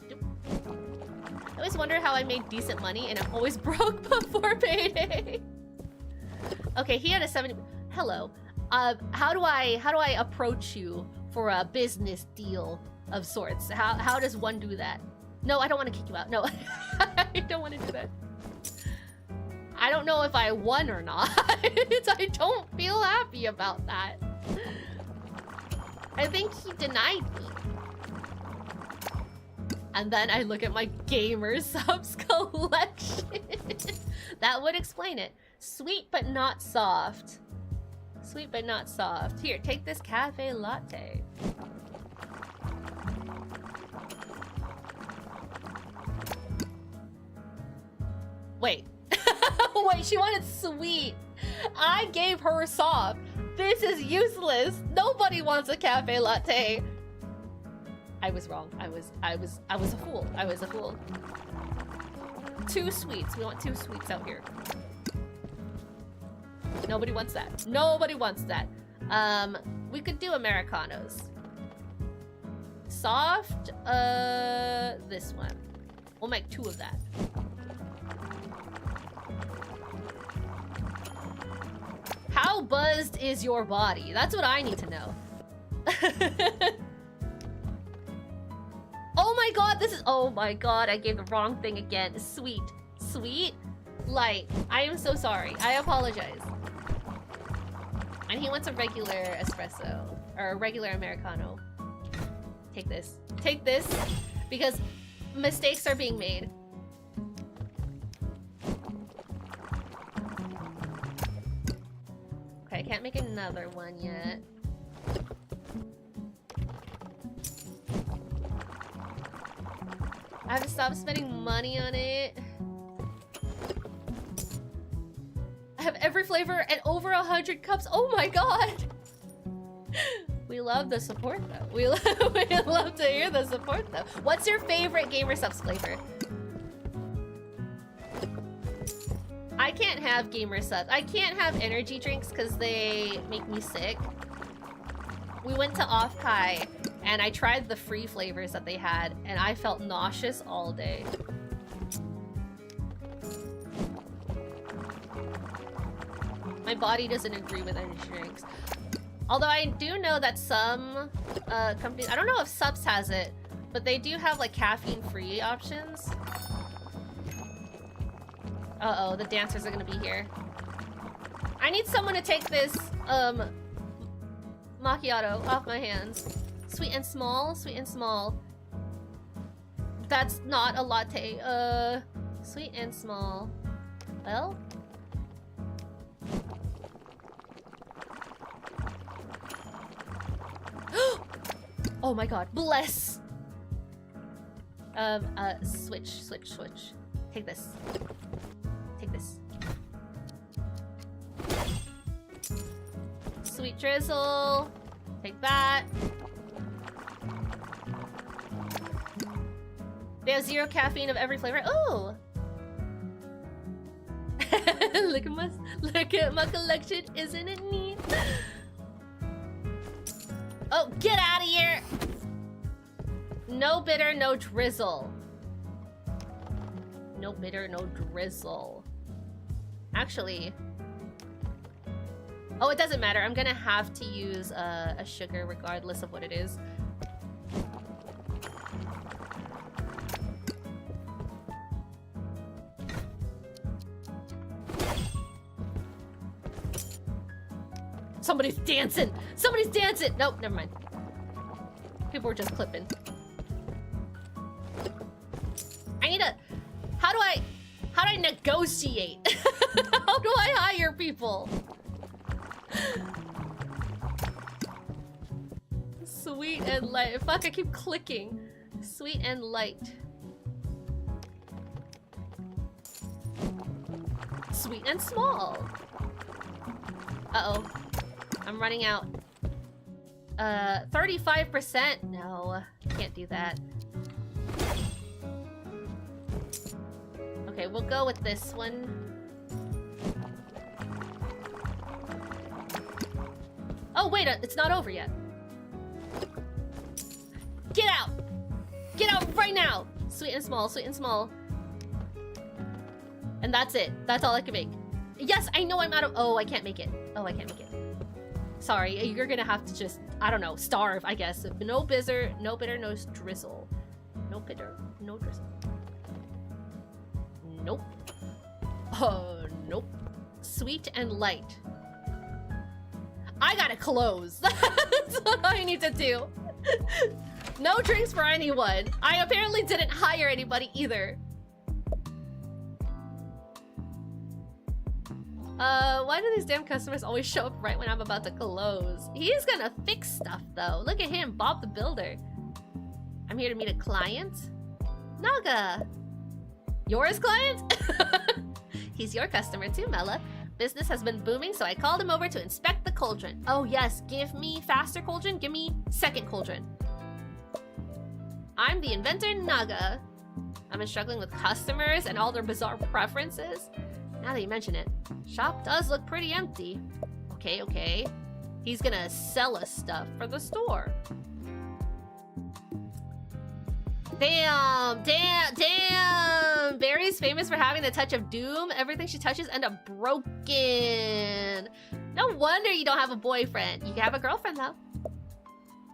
I always wonder how I made decent money and I'm always broke before payday. Okay, he had a 70. Hello. How do I approach you for a business deal of sorts? How does one do that? No, I don't want to kick you out. No, I don't want to do that. I don't know if I won or not. I don't feel happy about that. I think he denied me. And then I look at my gamer subs collection. That would explain it. Sweet but not soft. Sweet but not soft. Here, take this cafe latte. Wait. Wait, she wanted sweet. I gave her soft. This is useless. Nobody wants a cafe latte. I was wrong. I was a fool. I was a fool. 2 sweets. We want 2 sweets out here. Nobody wants that. Nobody wants that. We could do Americanos. Soft, this one. We'll make 2 of that. How buzzed is your body? That's what I need to know. Oh my god, this is- oh my god, I gave the wrong thing again. Sweet. Sweet? Light. I am so sorry. I apologize. And he wants a regular espresso. Or a regular Americano. Take this. Take this. Because mistakes are being made. Okay, I can't make another one yet. I have to stop spending money on it. I have every flavor and over 100 cups. Oh my god! We love the support though. We love to hear the support though. What's your favorite Gamer Subs flavor? I can't have Gamer Subs. I can't have energy drinks because they make me sick. We went to Off-Kai and I tried the free flavors that they had and I felt nauseous all day. My body doesn't agree with energy drinks. Although I do know that some companies, I don't know if Subs has it, but they do have like caffeine-free options. Uh-oh, the dancers are gonna be here. I need someone to take this, macchiato off my hands. Sweet and small, sweet and small. That's not a latte. Sweet and small. Well? Oh my god, bless! Switch. Take this. Take this. Sweet drizzle. Take that. They have 0 caffeine of every flavor. Oh! Look at my collection, isn't it neat? Oh, get out of here! No bitter, no drizzle. No bitter, no drizzle. Actually... Oh, it doesn't matter. I'm gonna have to use a sugar regardless of what it is. Somebody's dancing! Somebody's dancing! Nope, never mind. People were just clipping. I need a... How do I negotiate? How do I hire people? Sweet and light. Fuck, I keep clicking. Sweet and light. Sweet and small. Uh-oh. I'm running out. 35%? No, can't do that. Okay, we'll go with this one. Oh, wait, it's not over yet. Get out! Get out right now! Sweet and small, sweet and small. And that's it. That's all I can make. Yes, I know I'm out of... Oh, I can't make it. Oh, I can't make it. Sorry, you're gonna have to just, I don't know, starve, I guess. No bitter, no drizzle. No bitter, no drizzle. Nope. Oh, nope. Sweet and light. I gotta close. That's what I need to do. No drinks for anyone. I apparently didn't hire anybody either. Why do these damn customers always show up right when I'm about to close? He's gonna fix stuff though. Look at him, Bob the Builder. I'm here to meet a client. Naga. Yours, client? He's your customer too, Mela. Business has been booming, so I called him over to inspect the cauldron. Oh yes, give me faster cauldron, give me second cauldron. I'm the inventor, Naga. I've been struggling with customers and all their bizarre preferences. Now that you mention it, shop does look pretty empty. Okay. He's gonna sell us stuff for the store. Damn! Barry's famous for having the touch of doom. Everything she touches ends up broken. No wonder you don't have a boyfriend. You can have a girlfriend though.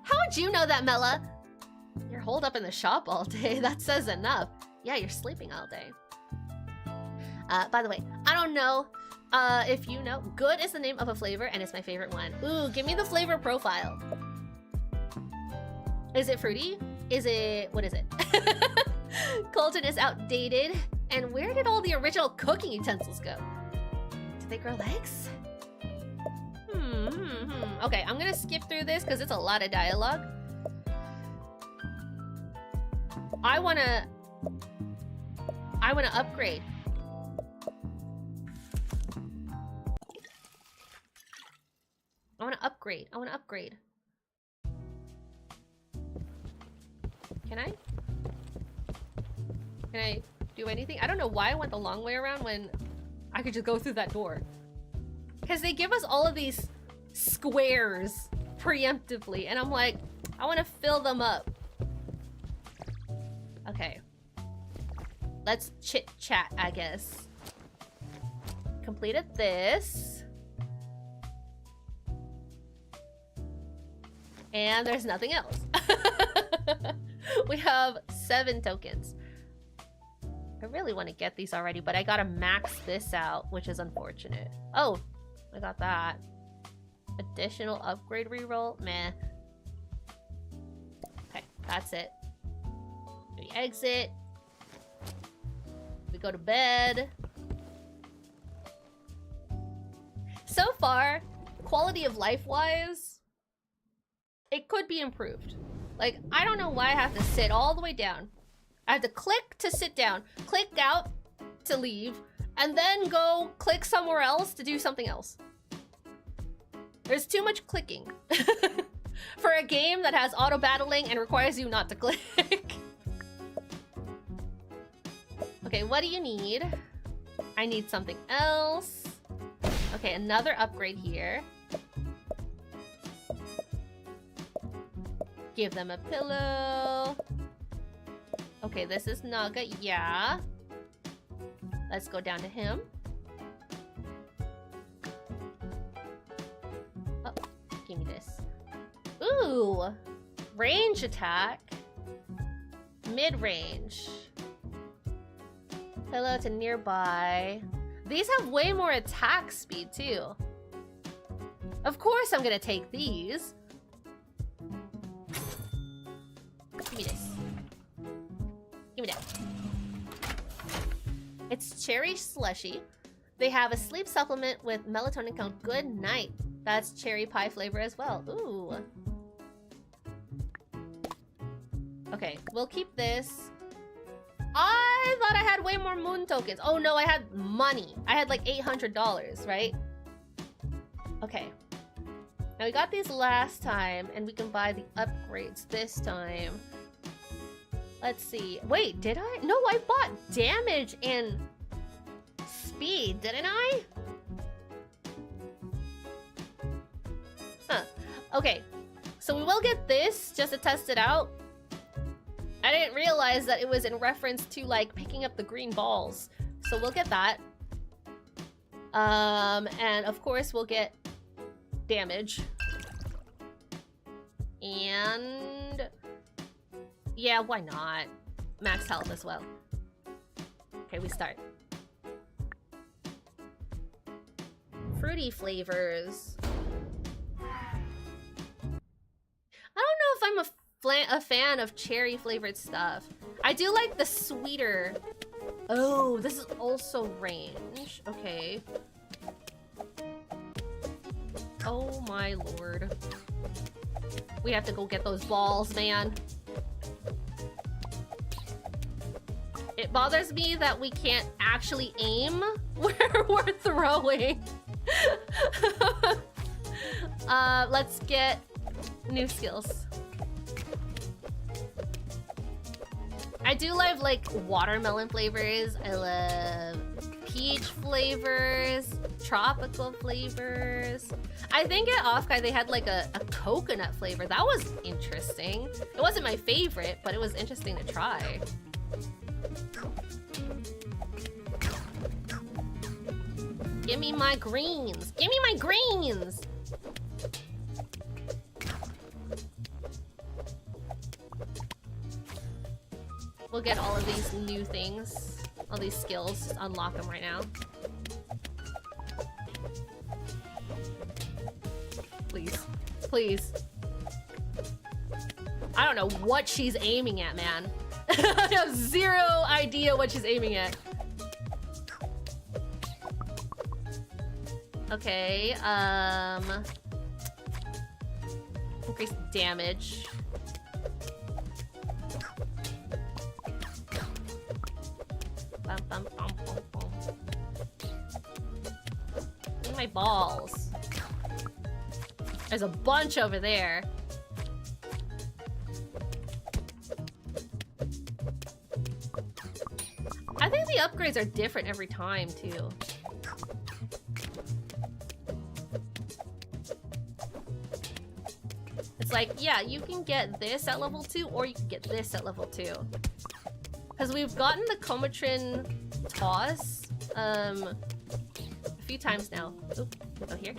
How would you know that, Mela? You're holed up in the shop all day. That says enough. Yeah, you're sleeping all day. By the way, I don't know if you know, good is the name of a flavor and it's my favorite one. Ooh, give me the flavor profile. Is it fruity? Is it, what is it? Colton is outdated. And where did all the original cooking utensils go? Did they grow legs? Okay, I'm gonna skip through this because it's a lot of dialogue. I wanna upgrade. I wanna upgrade. Can I do anything? I don't know why I went the long way around when I could just go through that door. Because they give us all of these squares preemptively, and I'm like, I want to fill them up. Okay. Let's chit-chat, I guess. Completed this. And there's nothing else. We have 7 tokens. I really want to get these already, but I gotta max this out, which is unfortunate. Oh, I got that. Additional upgrade reroll? Meh. Okay, that's it. We exit. We go to bed. So far, quality of life wise, it could be improved. Like, I don't know why I have to sit all the way down. I have to click to sit down, click out to leave, and then go click somewhere else to do something else. There's too much clicking for a game that has auto battling and requires you not to click. Okay, what do you need? I need something else. Okay, another upgrade here. Give them a pillow. Okay, this is Naga, yeah. Let's go down to him. Oh, give me this. Ooh, range attack. Mid-range. Pillow to nearby. These have way more attack speed too. Of course I'm gonna take these. Give me this. Give me that. It's cherry slushy. They have a sleep supplement with melatonin called Good Night. That's cherry pie flavor as well. Ooh. Okay, we'll keep this. I thought I had way more moon tokens. Oh no, I had money. I had like $800, right? Okay. Now we got these last time, and we can buy the upgrades this time. Let's see. Wait, did I? No, I bought damage and speed, didn't I? Huh. Okay. So we will get this just to test it out. I didn't realize that it was in reference to like picking up the green balls. So we'll get that. And of course we'll get damage. And yeah, why not? Max health as well. Okay, we start. Fruity flavors. I don't know if I'm a fan of cherry flavored stuff. I do like the sweeter. Oh, this is also range. Okay. Oh my lord. We have to go get those balls, man. It bothers me that we can't actually aim where we're throwing. Let's get new skills. I do love like watermelon flavors. I love peach flavors, tropical flavors. I think at Offkai they had like a coconut flavor. That was interesting. It wasn't my favorite, but it was interesting to try. Give me my greens. Give me my greens. We'll get all of these new things, all these skills, just unlock them right now. Please, please. I don't know what she's aiming at, man. I have zero idea what she's aiming at. Okay, increase damage. Bum, bum, bum, bum, bum. Give me my balls. There's a bunch over there. I think the upgrades are different every time, too. It's like, yeah, you can get this at level 2, or you can get this at level 2. Because we've gotten the Comatrin toss a few times now. Oop, go here.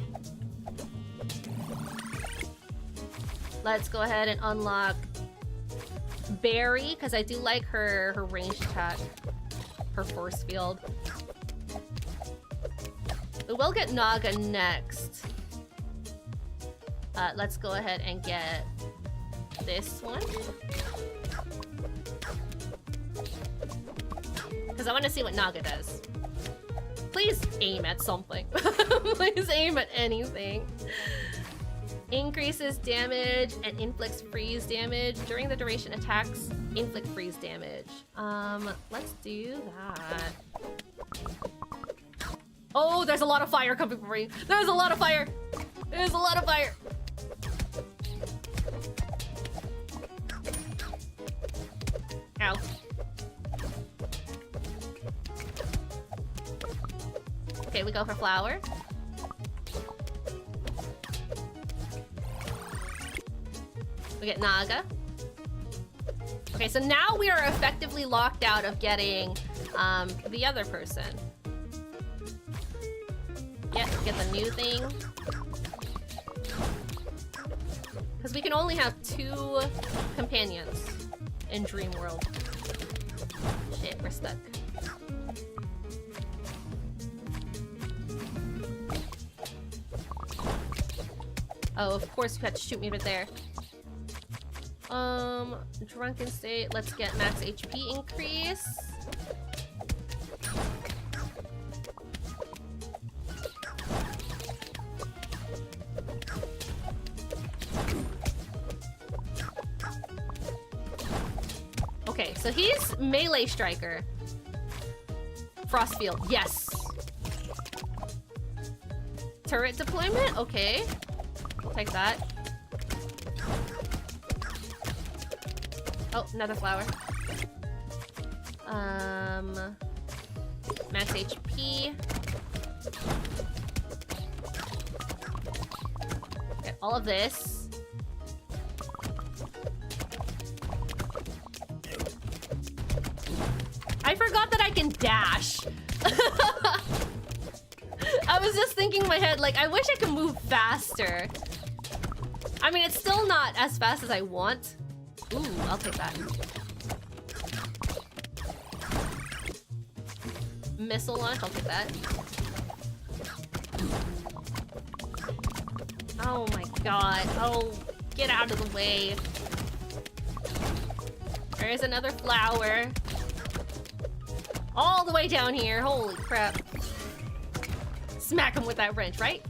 Let's go ahead and unlock Berry, because I do like her range attack. her force field. We will get Naga next. Let's go ahead and get this one. Because I want to see what Naga does. Please aim at something. Please aim at anything. Increases damage and inflicts freeze damage. During the duration attacks, inflict freeze damage. Let's do that. Oh, there's a lot of fire coming from me. There's a lot of fire. There's a lot of fire. Ow. Okay, we go for flower. We get Naga. Okay, so now we are effectively locked out of getting the other person. Yeah, get the new thing. Because we can only have 2 companions in Dream World. Shit, we're stuck. Oh, of course you had to shoot me right there. Drunken state. Let's get max HP increase. Okay, so he's melee striker. Frostfield, yes. Turret deployment, okay. I'll take that. Oh, another flower. Max HP. Get all of this. I forgot that I can dash. I was just thinking in my head, like, I wish I could move faster. I mean, it's still not as fast as I want. Ooh, I'll take that. Missile launch, I'll take that. Oh my god. Oh, get out of the way. There's another flower. All the way down here. Holy crap. Smack him with that wrench, right?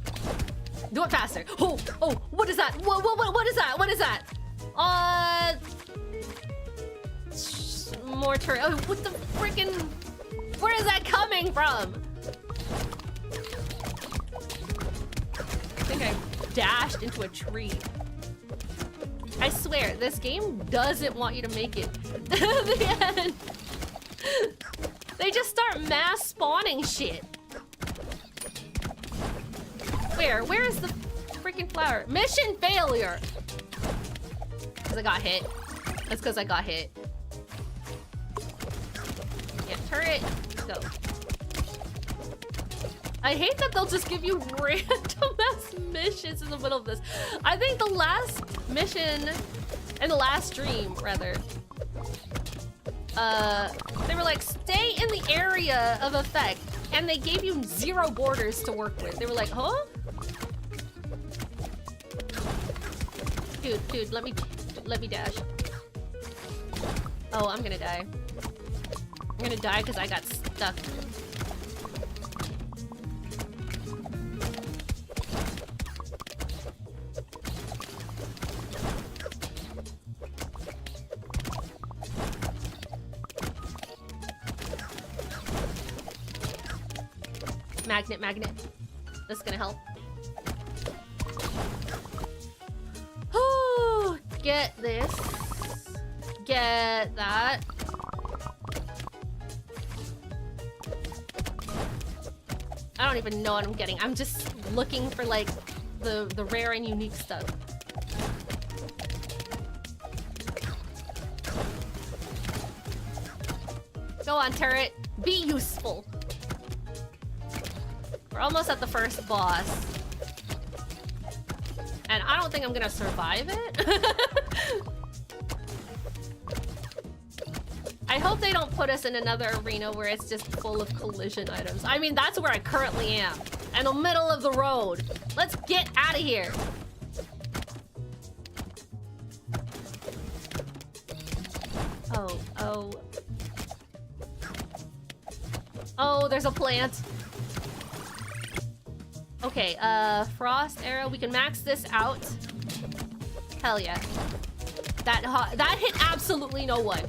Do it faster. Oh, oh, what is that? What is that? What is that? More turret. Oh, what the freaking... Where is that coming from? I think I dashed into a tree. I swear, this game doesn't want you to make it to the end. They just start mass spawning shit. Where? Where is the freaking flower? Mission failure! Because I got hit. That's because I got hit. Yeah, turret, go. I hate that they'll just give you random ass missions in the middle of this. I think the last mission, in the last stream, rather, they were like, stay in the area of effect, and they gave you 0 borders to work with. They were like, huh? Dude, let me dash. Oh, I'm gonna die. I'm gonna die because I got stuck. Magnet. This is gonna help. Oh, get this. Get that. I don't even know what I'm getting. I'm just looking for like the rare and unique stuff. Go on, turret. Be useful. We're almost at the first boss. And I don't think I'm gonna survive it. I hope they don't put us in another arena where it's just full of collision items. I mean, that's where I currently am. In the middle of the road. Let's get out of here. Oh. Oh, there's a plant. Okay, frost arrow. We can max this out. Hell yeah. That hit absolutely no one.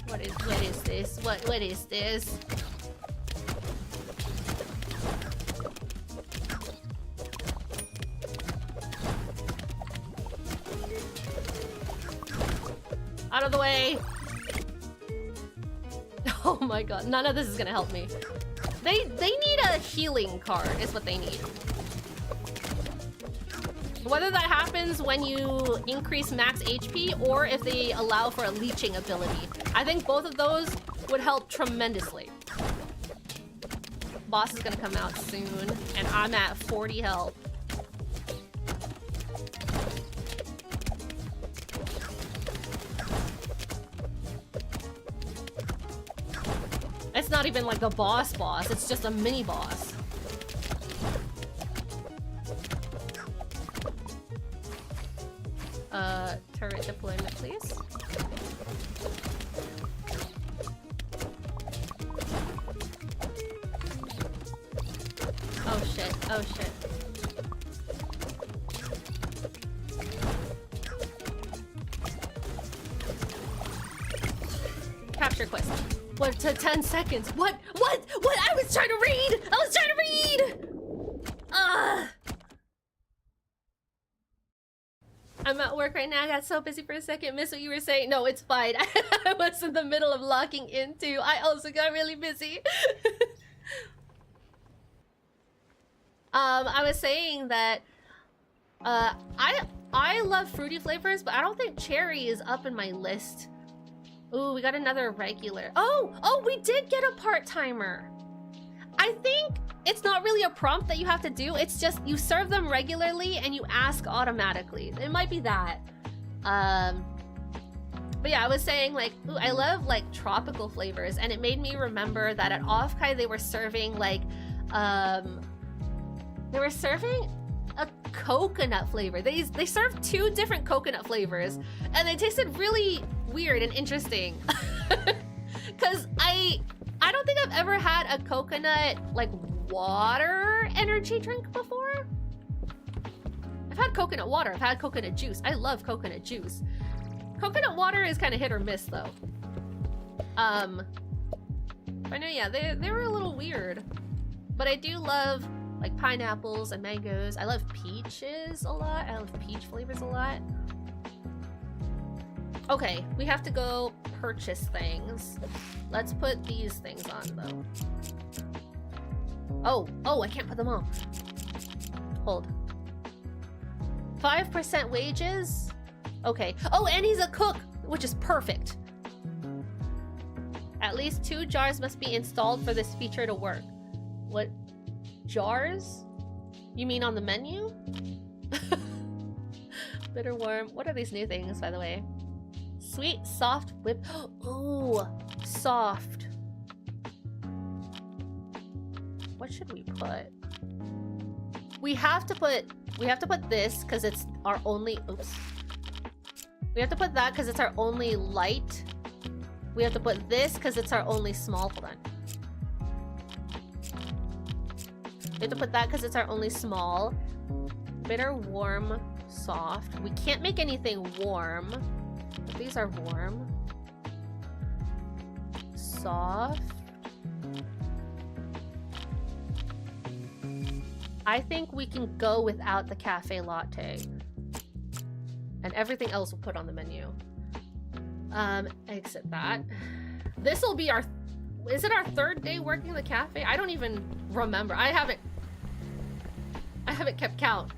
What is this? What is this? Out of the way. Oh my god, none of this is gonna help me. They need a healing card is what they need. Whether that happens when you increase max HP or if they allow for a leeching ability. I think both of those would help tremendously. Boss is gonna come out soon and I'm at 40 health. It's not even like the boss, it's just a mini boss. Turret deployment, please. Oh shit, oh shit. Capture quest. What to 10 seconds? What? I was trying to read! I'm at work right now. I got so busy for a second. Missed what you were saying. No, it's fine. I was in the middle of locking into. I also got really busy. I was saying that I love fruity flavors, but I don't think cherry is up in my list. Ooh, we got another regular. Oh, we did get a part-timer. I think it's not really a prompt that you have to do. It's just you serve them regularly and you ask automatically. It might be that. But yeah, I was saying like, ooh, I love like tropical flavors, and it made me remember that at Offkai they were serving like, they were serving a coconut flavor. They served 2 different coconut flavors, and they tasted really weird and interesting. Cause I don't think I've ever had a coconut like water energy drink before. I've had coconut water, I've had coconut juice. I love coconut juice. Coconut water is kind of hit or miss though. But no, yeah, they were a little weird. But I do love like pineapples and mangoes. I love peaches a lot. I love peach flavors a lot. Okay, we have to go purchase things. Let's put these things on though. Oh, I can't put them on. Hold. 5% wages? Okay. Oh, and he's a cook, which is perfect. At least 2 jars must be installed for this feature to work. What? Jars? You mean on the menu? Bitter worm. What are these new things, by the way? Sweet, soft whip. Ooh, soft. What should we put? We have to put this because it's our only. Oops. We have to put that because it's our only light. We have to put this because it's our only small. Hold on. We have to put that because it's our only small. Bitter, warm, soft. We can't make anything warm. But these are warm. Soft. I think we can go without the cafe latte. And everything else we'll put on the menu. Exit that. This will be our... Is it our 3rd day working the cafe? I don't even remember. I haven't kept count.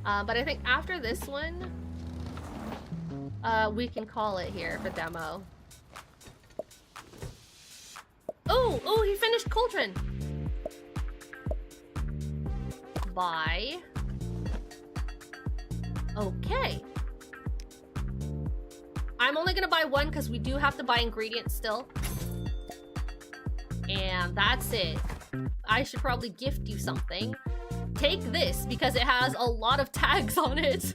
But I think after this one, we can call it here for demo. Oh, he finished Cauldron. Buy. Okay. I'm only gonna buy one because we do have to buy ingredients still. And that's it. I should probably gift you something. Take this because it has a lot of tags on it.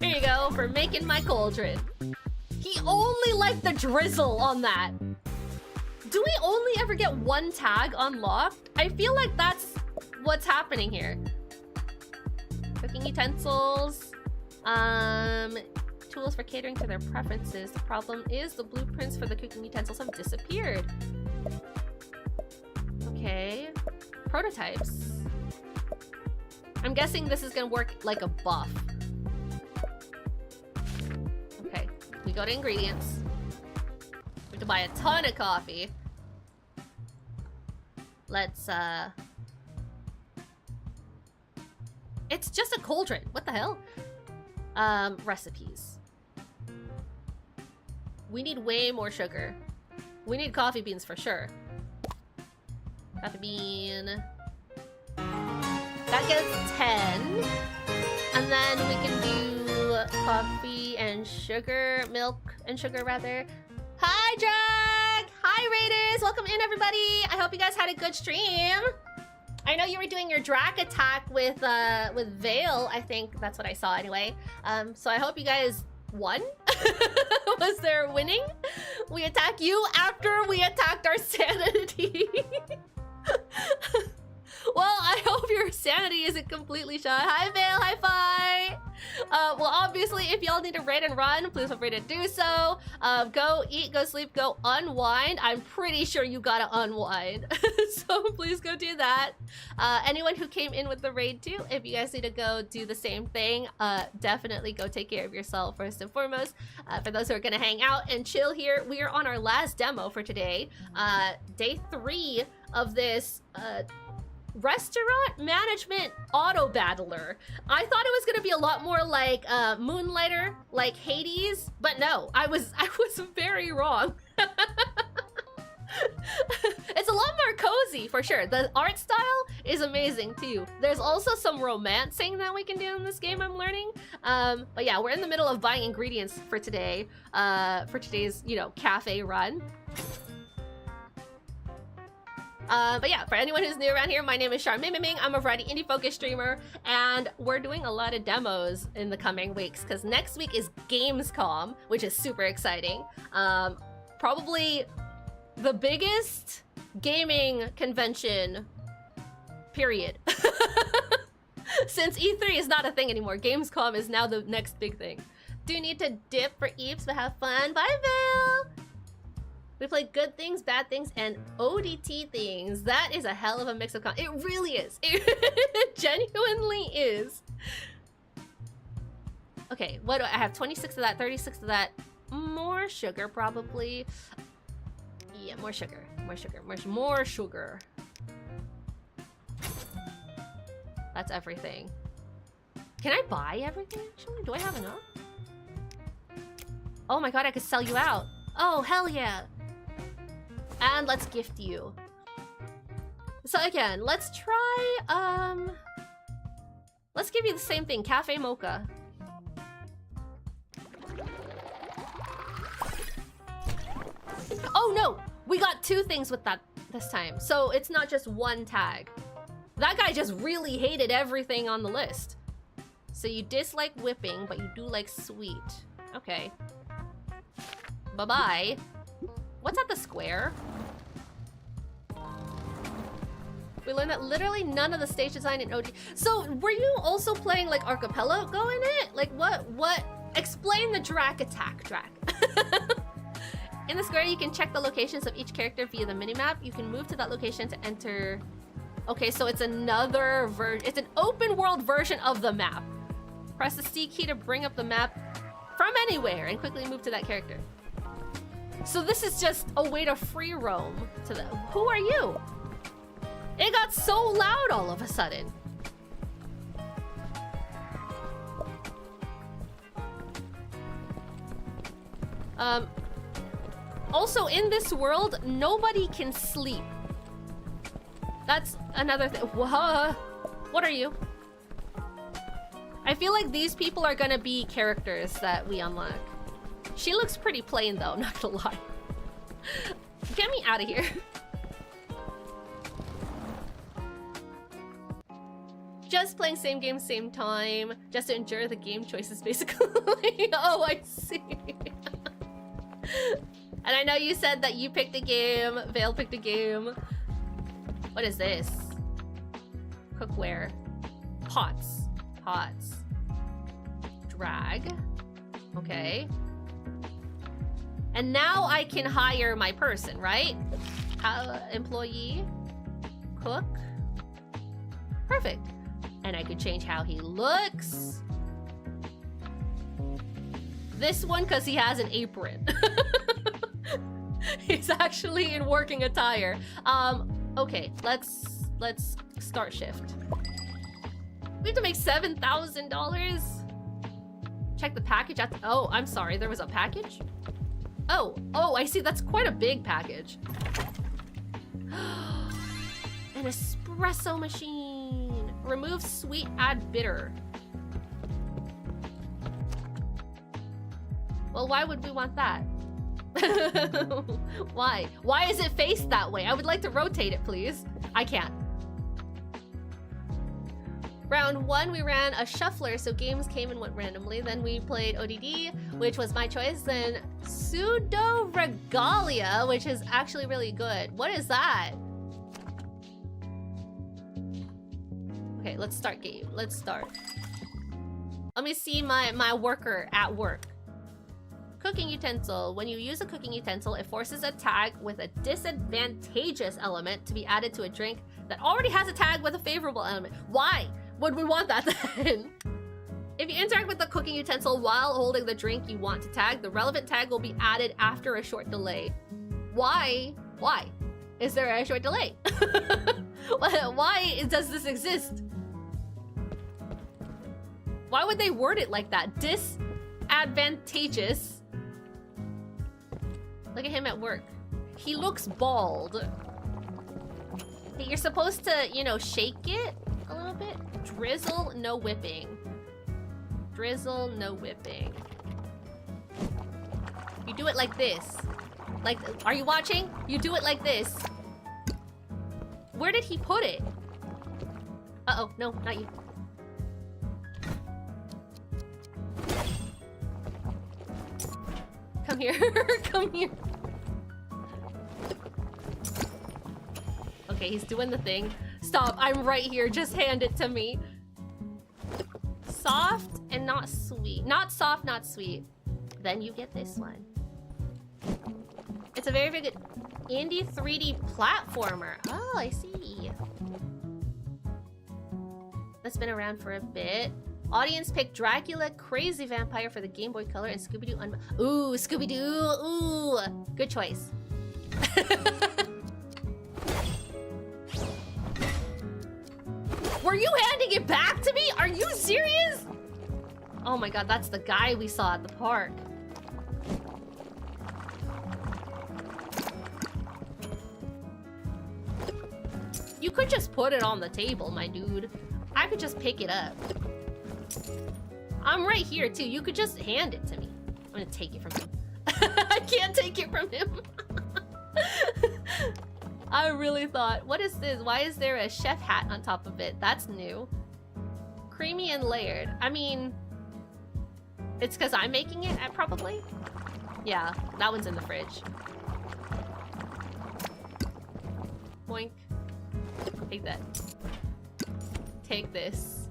Here you go for making my cauldron. He only liked the drizzle on that. Do we only ever get one tag unlocked? I feel like that's what's happening here. Cooking utensils. Tools for catering to their preferences. The problem is the blueprints for the cooking utensils have disappeared. Okay. Prototypes. I'm guessing this is gonna work like a buff. Okay. We go to ingredients. We have to buy a ton of coffee. Let's, It's just a cauldron. What the hell? Recipes. We need way more sugar. We need coffee beans for sure. Coffee bean. That gets 10. And then we can do coffee and sugar, milk and sugar rather. Hi, Jack! Hi, Raiders! Welcome in, everybody! I hope you guys had a good stream. I know you were doing your Drac attack with Vale. I think that's what I saw anyway. So I hope you guys won. Was there winning? We attack you after we attacked our sanity. Well, I hope your sanity isn't completely shot. Hi, Vale. Hi, Fi. Well, obviously, if y'all need to raid and run, please feel free to do so. Go eat, go sleep, go unwind. I'm pretty sure you gotta unwind. So please go do that. Anyone who came in with the raid too, if you guys need to go do the same thing, definitely go take care of yourself first and foremost. For those who are gonna hang out and chill here, we are on our last demo for today. Day 3 of this restaurant management auto battler. I thought it was gonna be a lot more like Moonlighter, like Hades, but no, I was very wrong. It's a lot more cozy for sure. The art style is amazing too. There's also some romancing that we can do in this game, I'm learning. But yeah, we're in the middle of buying ingredients for today, for today's, you know, cafe run. But yeah, for anyone who's new around here, my name is Charmaine. I'm a variety indie focused streamer, and we're doing a lot of demos in the coming weeks because next week is Gamescom, which is super exciting. Probably the biggest gaming convention, period. Since E3 is not a thing anymore, Gamescom is now the next big thing. Do need to dip for eeps, but have fun. Bye, Vale! We play good things, bad things, and ODT things. That is a hell of a mix of content. It really is. It genuinely is. Okay, what do I have? 26 of that, 36 of that. More sugar, probably. Yeah, more sugar. More sugar. More sugar. That's everything. Can I buy everything, actually? Do I have enough? Oh my god, I could sell you out. Oh, hell yeah. And let's gift you. So again, let's try, let's give you the same thing, Cafe Mocha. Oh no, we got 2 things with that this time. So it's not just one tag. That guy just really hated everything on the list. So you dislike whipping, but you do like sweet. Okay. Bye-bye. What's at the square? We learned that literally none of the stage design in OG. So were you also playing like Archipelago in it? Like what? Explain the Drac attack, Drac. In the square, you can check the locations of each character via the minimap. You can move to that location to enter. Okay, so it's another version. It's an open world version of the map. Press the C key to bring up the map from anywhere and quickly move to that character. So this is just a way to free roam to the. Who are you? It got so loud all of a sudden. Also, in this world, nobody can sleep. That's another thing. What are you? I feel like these people are gonna be characters that we unlock. She looks pretty plain though, not gonna lie. Get me out of here. Just playing same game, same time, just to endure the game choices, basically. Oh, I see. And I know you said that you picked a game, Vale picked a game. What is this? Cookware. Pots. Pots. Drag. Okay. And now I can hire my person, right? Employee. Cook. Perfect. And I could change how he looks. This one, because he has an apron. He's actually in working attire. Okay, let's start shift. We have to make $7,000. Check the package at the, oh, I'm sorry, there was a package? Oh, I see, that's quite a big package. An espresso machine. Remove sweet, add bitter. Well, why would we want that? Why? Why is it faced that way? I would like to rotate it, please. I can't. Round 1, we ran a shuffler, so games came and went randomly. Then we played ODD, which was my choice. Then Pseudo Regalia, which is actually really good. What is that? Okay, let's start game. Let's start. Let me see my worker at work. Cooking utensil. When you use a cooking utensil, it forces a tag with a disadvantageous element to be added to a drink that already has a tag with a favorable element. Why would we want that then? If you interact with the cooking utensil while holding the drink you want to tag, the relevant tag will be added after a short delay. Why? Why? Is there a short delay? Why does this exist? Why would they word it like that? Disadvantageous. Look at him at work. He looks bald. Hey, you're supposed to, you know, shake it a little bit. Drizzle, no whipping. Drizzle, no whipping. You do it like this. Like, are you watching? You do it like this. Where did he put it? Uh-oh, no, not you. Come here, come here. Okay, he's doing the thing. Stop, I'm right here, just hand it to me. Soft and not sweet. Not soft, not sweet. Then you get this one. It's a very, very good indie 3D platformer. Oh, I see. That's been around for a bit. Audience picked Dracula, Crazy Vampire for the Game Boy Color, and Scooby-Doo. Ooh, Scooby-Doo. Ooh, good choice. Were you handing it back to me? Are you serious? Oh my god, that's the guy we saw at the park. You could just put it on the table, my dude. I could just pick it up. I'm right here too. You could just hand it to me. I'm gonna take it from him. I can't take it from him. I really thought, what is this? Why is there a chef hat on top of it? That's new. Creamy and layered. I mean, it's because I'm making it, probably. Yeah, that one's in the fridge. Boink. Take that. Take this.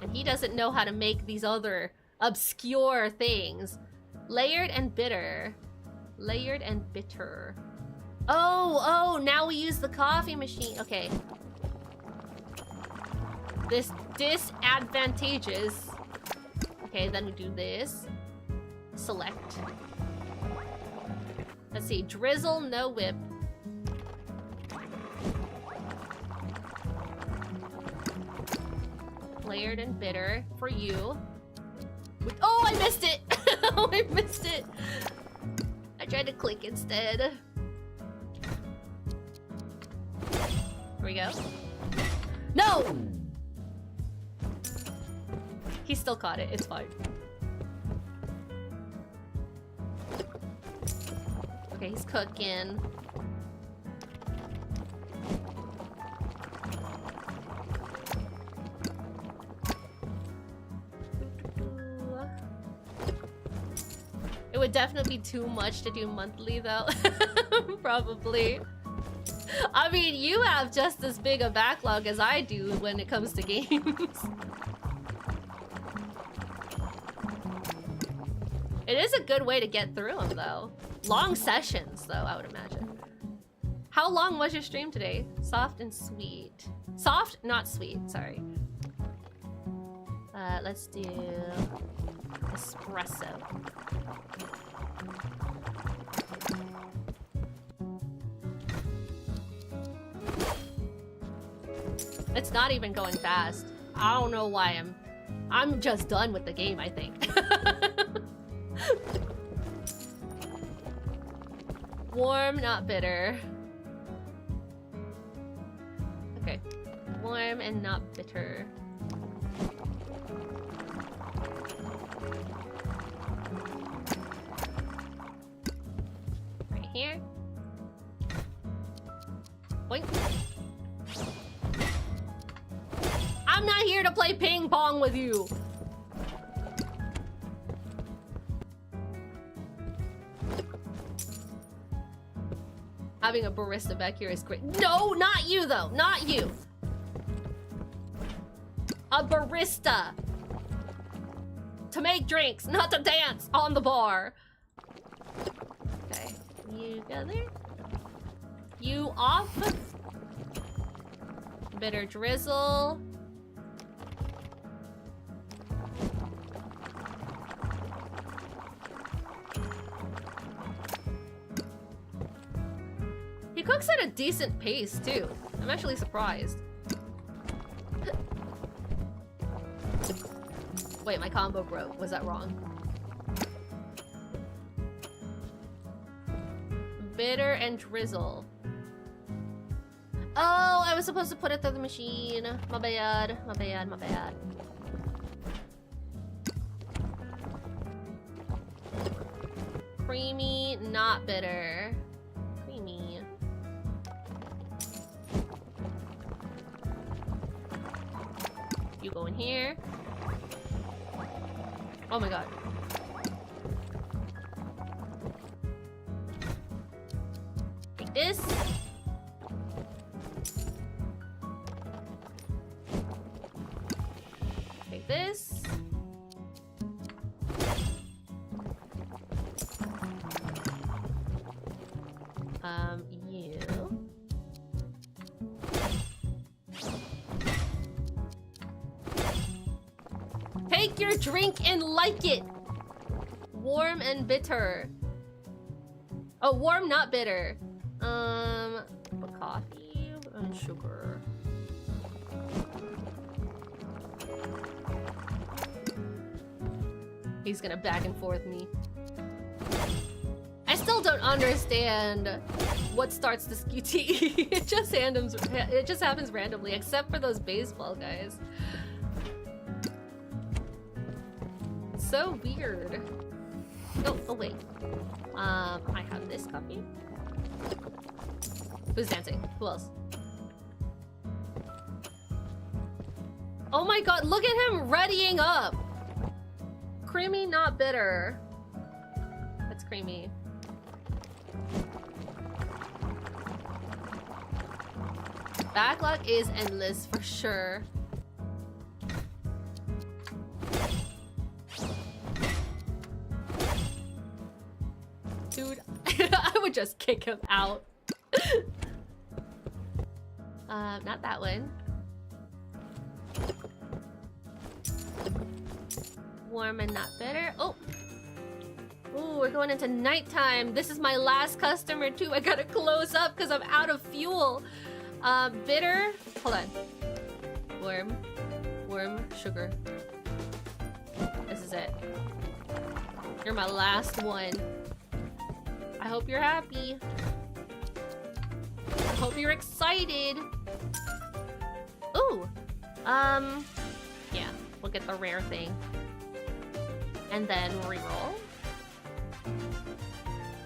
And he doesn't know how to make these other obscure things. Layered and bitter. Layered and bitter. Oh, now we use the coffee machine. Okay. This disadvantageous. Okay, then we do this. Select. Let's see. Drizzle, no whip. Layered and bitter for you. Oh, I missed it! Oh, I missed it! I tried to click instead. Here we go. No! He still caught it. It's fine. Okay, he's cooking. It would definitely be too much to do monthly, though. Probably. I mean, you have just as big a backlog as I do when it comes to games. It is a good way to get through them, though. Long sessions, though, I would imagine. How long was your stream today? Soft and sweet. Soft, not sweet, sorry. Let's do espresso. It's not even going fast. I don't know why I'm just done with the game, I think. Warm, not bitter. Okay. Warm and not bitter. Right here. Boink. I'm not here to play ping pong with you. Having a barista back here is great. No, not you though. Not you. A barista. To make drinks, not to dance on the bar. Okay. You go there. You off. Bitter drizzle. He cooks at a decent pace, too. I'm actually surprised. Wait, my combo broke. Was that wrong? Bitter and drizzle. Oh, I was supposed to put it through the machine. My bad, my bad, my bad. Creamy, not bitter. Creamy. You go in here. Oh my god. Take this. Take this. You. Take your drink and like it. Warm and bitter. Oh, warm, not bitter. Coffee and sugar. He's gonna back and forth me. I still don't understand what starts this QTE. It just happens randomly, except for those baseball guys. So weird. Oh wait. I have this copy. Who's dancing? Who else? Oh my god, look at him readying up! Creamy, not bitter. That's creamy. Backlog is endless for sure. Dude, I would just kick him out. Not that one. Warm and not bitter. Oh! Ooh, we're going into nighttime. This is my last customer too. I gotta close up because I'm out of fuel. Bitter. Hold on. Warm. Warm, sugar. This is it. You're my last one. I hope you're happy. I hope you're excited. Ooh. Yeah, We'll get the rare thing. And then reroll.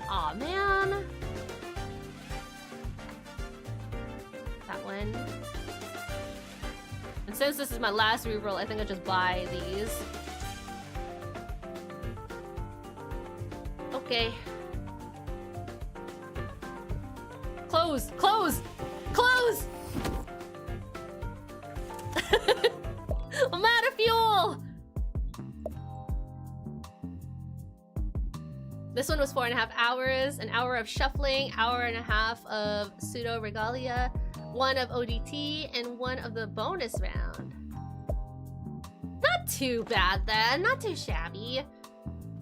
Aw, man. That one. And since this is my last reroll, I think I'll just buy these. Okay. Close! Close! Close! I'm out of fuel! This one was 4.5 hours, an hour of shuffling, hour and a half of pseudo regalia, 1 of ODT, and 1 of the bonus round. Not too bad then, not too shabby.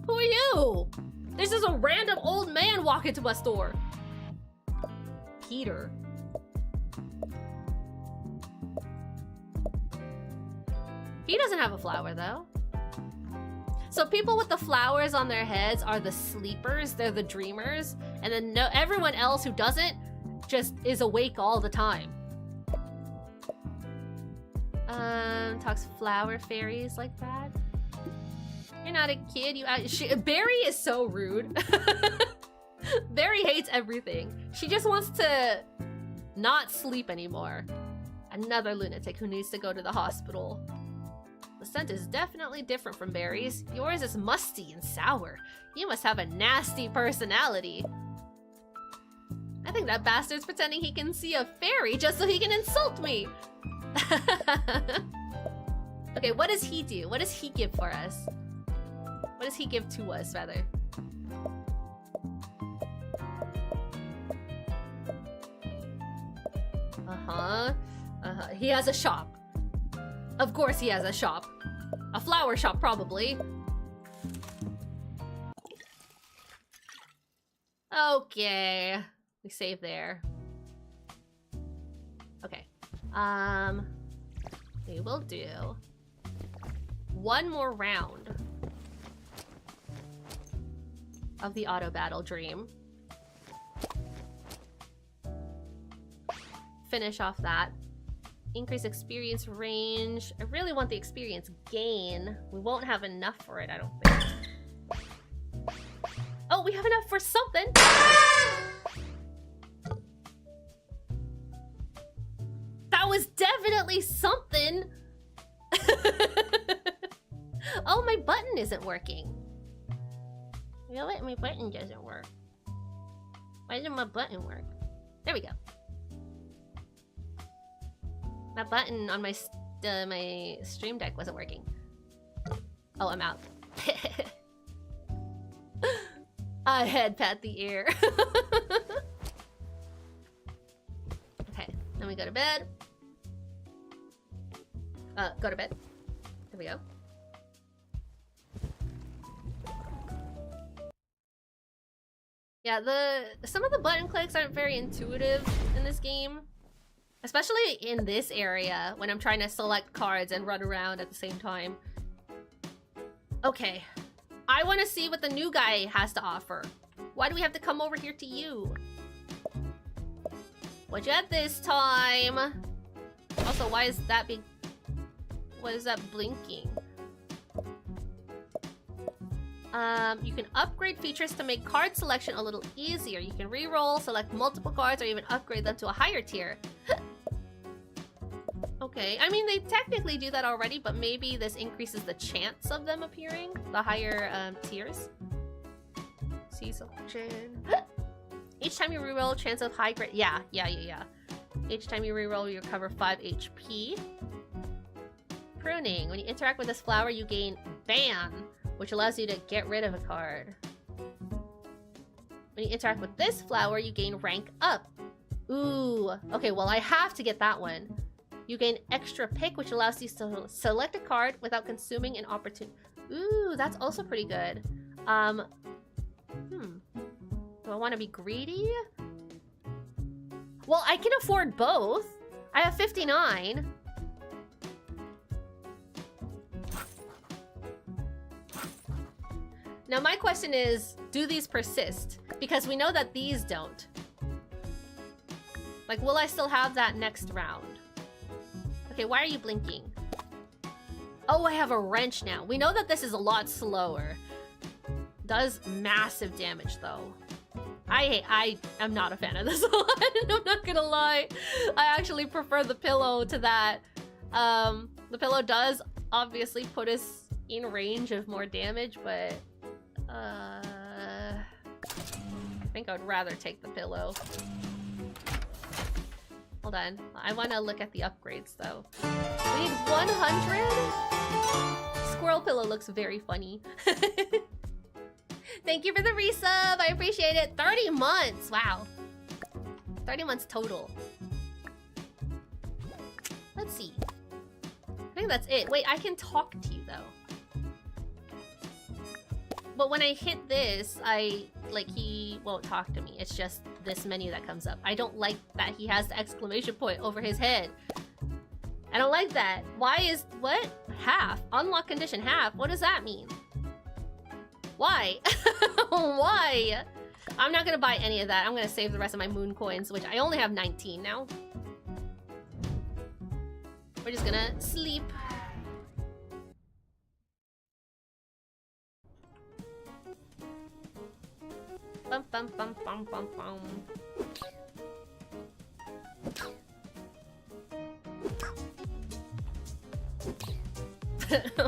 Who are you? There's just a random old man walk into my store. Peter. He doesn't have a flower though. So people with the flowers on their heads are the sleepers, they're the dreamers, and then everyone else who doesn't just is awake all the time. Talks flower fairies like that. You're not a kid, Barry is so rude. Barry hates everything. She just wants to not sleep anymore. Another lunatic who needs to go to the hospital. The scent is definitely different from Barry's. Yours is musty and sour. You must have a nasty personality. I think that bastard's pretending he can see a fairy just so he can insult me. Okay, what does he do? What does he give for us? What does he give to us, rather? He has a shop. Of course he has a shop. A flower shop, probably. Okay. We save there. Okay. We will do 1 more round of the auto battle dream. Finish off that. Increase experience range. I really want the experience gain. We won't have enough for it, I don't think. Oh, we have enough for something! That was definitely something! Oh, my button isn't working. You know what? My button doesn't work. Why doesn't my button work? There we go. That button on my my stream deck wasn't working. Oh, I'm out. I head pat the ear. Okay, then we go to bed. Go to bed. There we go. Yeah, some of the button clicks aren't very intuitive in this game. Especially in this area, when I'm trying to select cards and run around at the same time. Okay. I want to see what the new guy has to offer. Why do we have to come over here to you? What you at this time? Also, why is that big? What is that blinking? You can upgrade features to make card selection a little easier. You can re-roll, select multiple cards, or even upgrade them to a higher tier. Okay, I mean, they technically do that already, but maybe this increases the chance of them appearing. The higher tiers. See selection. Each time you reroll, chance of high grade. Yeah. Each time you reroll, you recover 5 HP. Pruning. When you interact with this flower, you gain ban, which allows you to get rid of a card. When you interact with this flower, you gain rank up. Ooh. Okay, well, I have to get that one. You gain extra pick, which allows you to select a card without consuming an opportunity. Ooh, that's also pretty good. Do I want to be greedy? Well, I can afford both. I have 59. Now my question is, do these persist? Because we know that these don't. Like, will I still have that next round? Okay, why are you blinking? Oh, I have a wrench now. We know that this is a lot slower. Does massive damage though. I am not a fan of this one. I'm not gonna lie. I actually prefer the pillow to that. The pillow does obviously put us in range of more damage, but I think I would rather take the pillow. Hold on. I want to look at the upgrades though. We need 100? Squirrel pillow looks very funny. Thank you for the resub. I appreciate it. 30 months. Wow. 30 months total. Let's see. I think that's it. Wait, I can talk to you though. But when I hit this, he won't talk to me. It's just this menu that comes up. I don't like that he has the exclamation point over his head. I don't like that. Why is, what? Half. Unlock condition half. What does that mean? Why? Why? I'm not gonna buy any of that. I'm gonna save the rest of my moon coins, which I only have 19 now. We're just gonna sleep. Bum bum bum bum bum bum.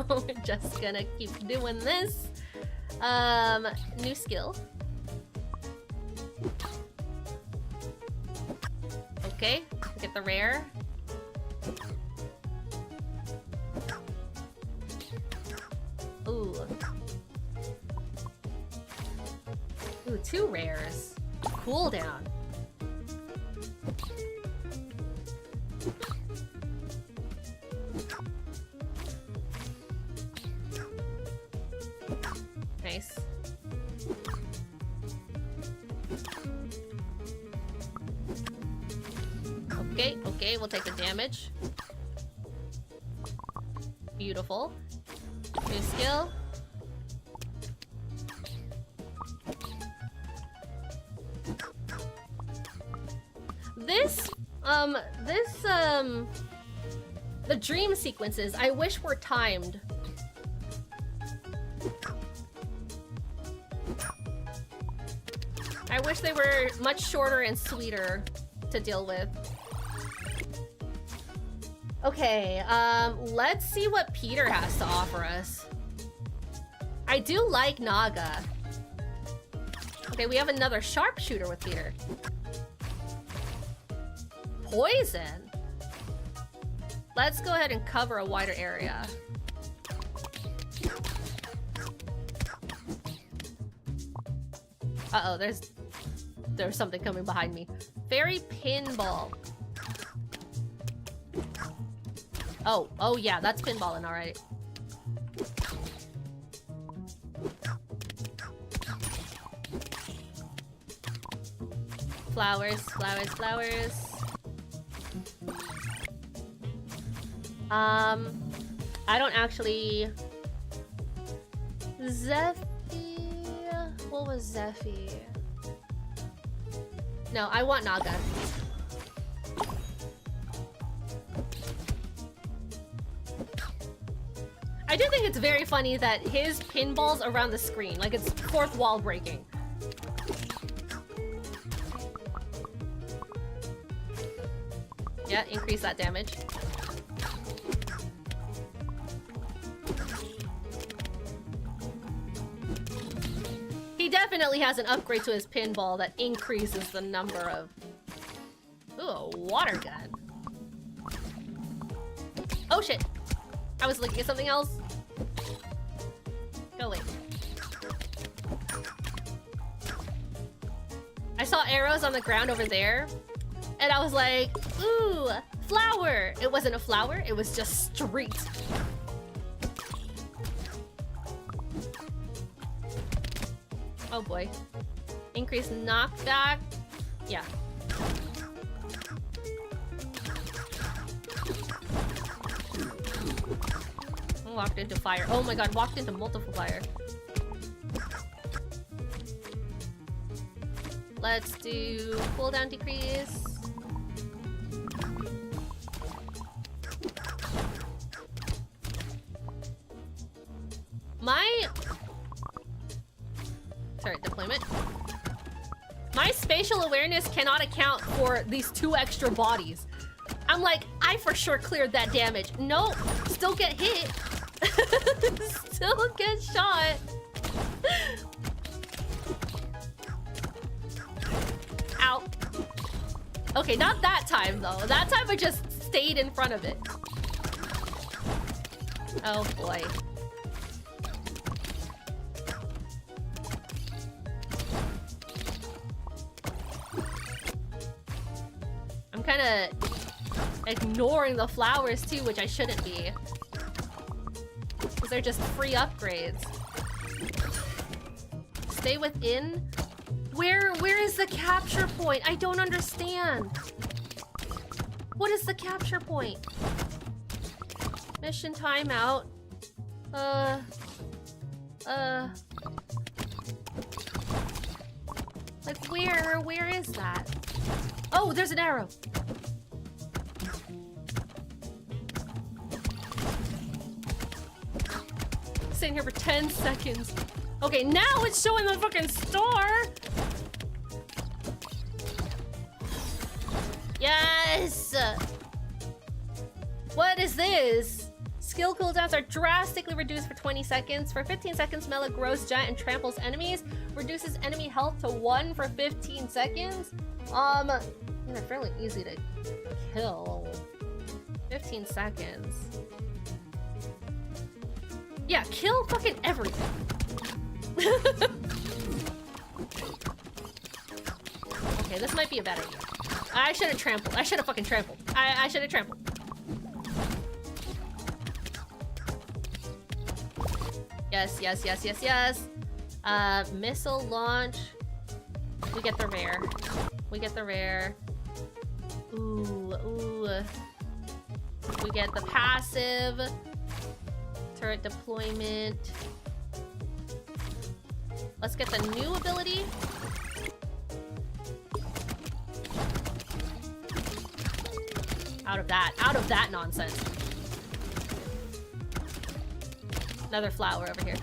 We're just gonna keep doing this. New skill. Okay, get the rare. Ooh. Ooh, 2 rares. Cooldown. Nice. Okay, we'll take the damage. Beautiful. New skill. The dream sequences, I wish were timed. I wish they were much shorter and sweeter to deal with. Okay, let's see what Peter has to offer us. I do like Naga. Okay, we have another sharpshooter with Peter. Poison. Let's go ahead and cover a wider area. Uh-oh, there's something coming behind me. Fairy pinball. Oh yeah, that's pinballing, alright. Flowers, flowers, flowers. I don't actually... Zephy... What was Zephy? No, I want Naga. I do think it's very funny that his pinball's around the screen, like it's fourth wall breaking. Yeah, increase that damage. He definitely has an upgrade to his pinball that increases the number of... Ooh, a water gun. Oh shit! I was looking at something else. Go away. I saw arrows on the ground over there, and I was like, ooh, flower! It wasn't a flower, it was just street. Oh boy. Increased knockback. Yeah. Walked into fire. Oh my god, walked into multiple fire. Let's do cooldown decrease. My spatial awareness cannot account for these 2 extra bodies. I'm like, I for sure cleared that damage. Nope, still get hit. Still get shot. Ow. Okay, not that time though. That time I just stayed in front of it. Oh boy. I'm kind of ignoring the flowers too, which I shouldn't be. Because they're just free upgrades. Stay within? Where is the capture point? I don't understand. What is the capture point? Mission timeout. Like where is that? Oh, there's an arrow. Sitting here for 10 seconds. Okay, now it's showing the fucking star. Yes! What is this? Skill cooldowns are drastically reduced for 20 seconds. For 15 seconds, Mela grows giant and tramples enemies. Reduces enemy health to 1 for 15 seconds. They're fairly easy to kill. 15 seconds. Yeah, kill fucking everything. Okay, this might be a bad idea. I should have trampled. I should have fucking trampled. I should have trampled. Yes, yes, yes, yes, yes. Missile launch. We get the rare. We get the rare. Ooh, ooh. We get the passive. Turret deployment. Let's get the new ability. Out of that nonsense. Another flower over here.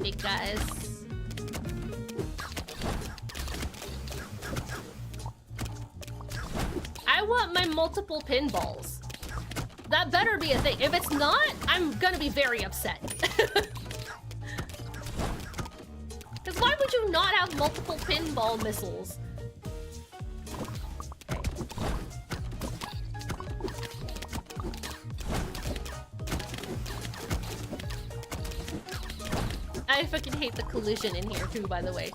Big guys. I want my multiple pinballs. That better be a thing. If it's not, I'm gonna be very upset. Because why would you not have multiple pinball missiles? I fucking hate the collision in here too, by the way.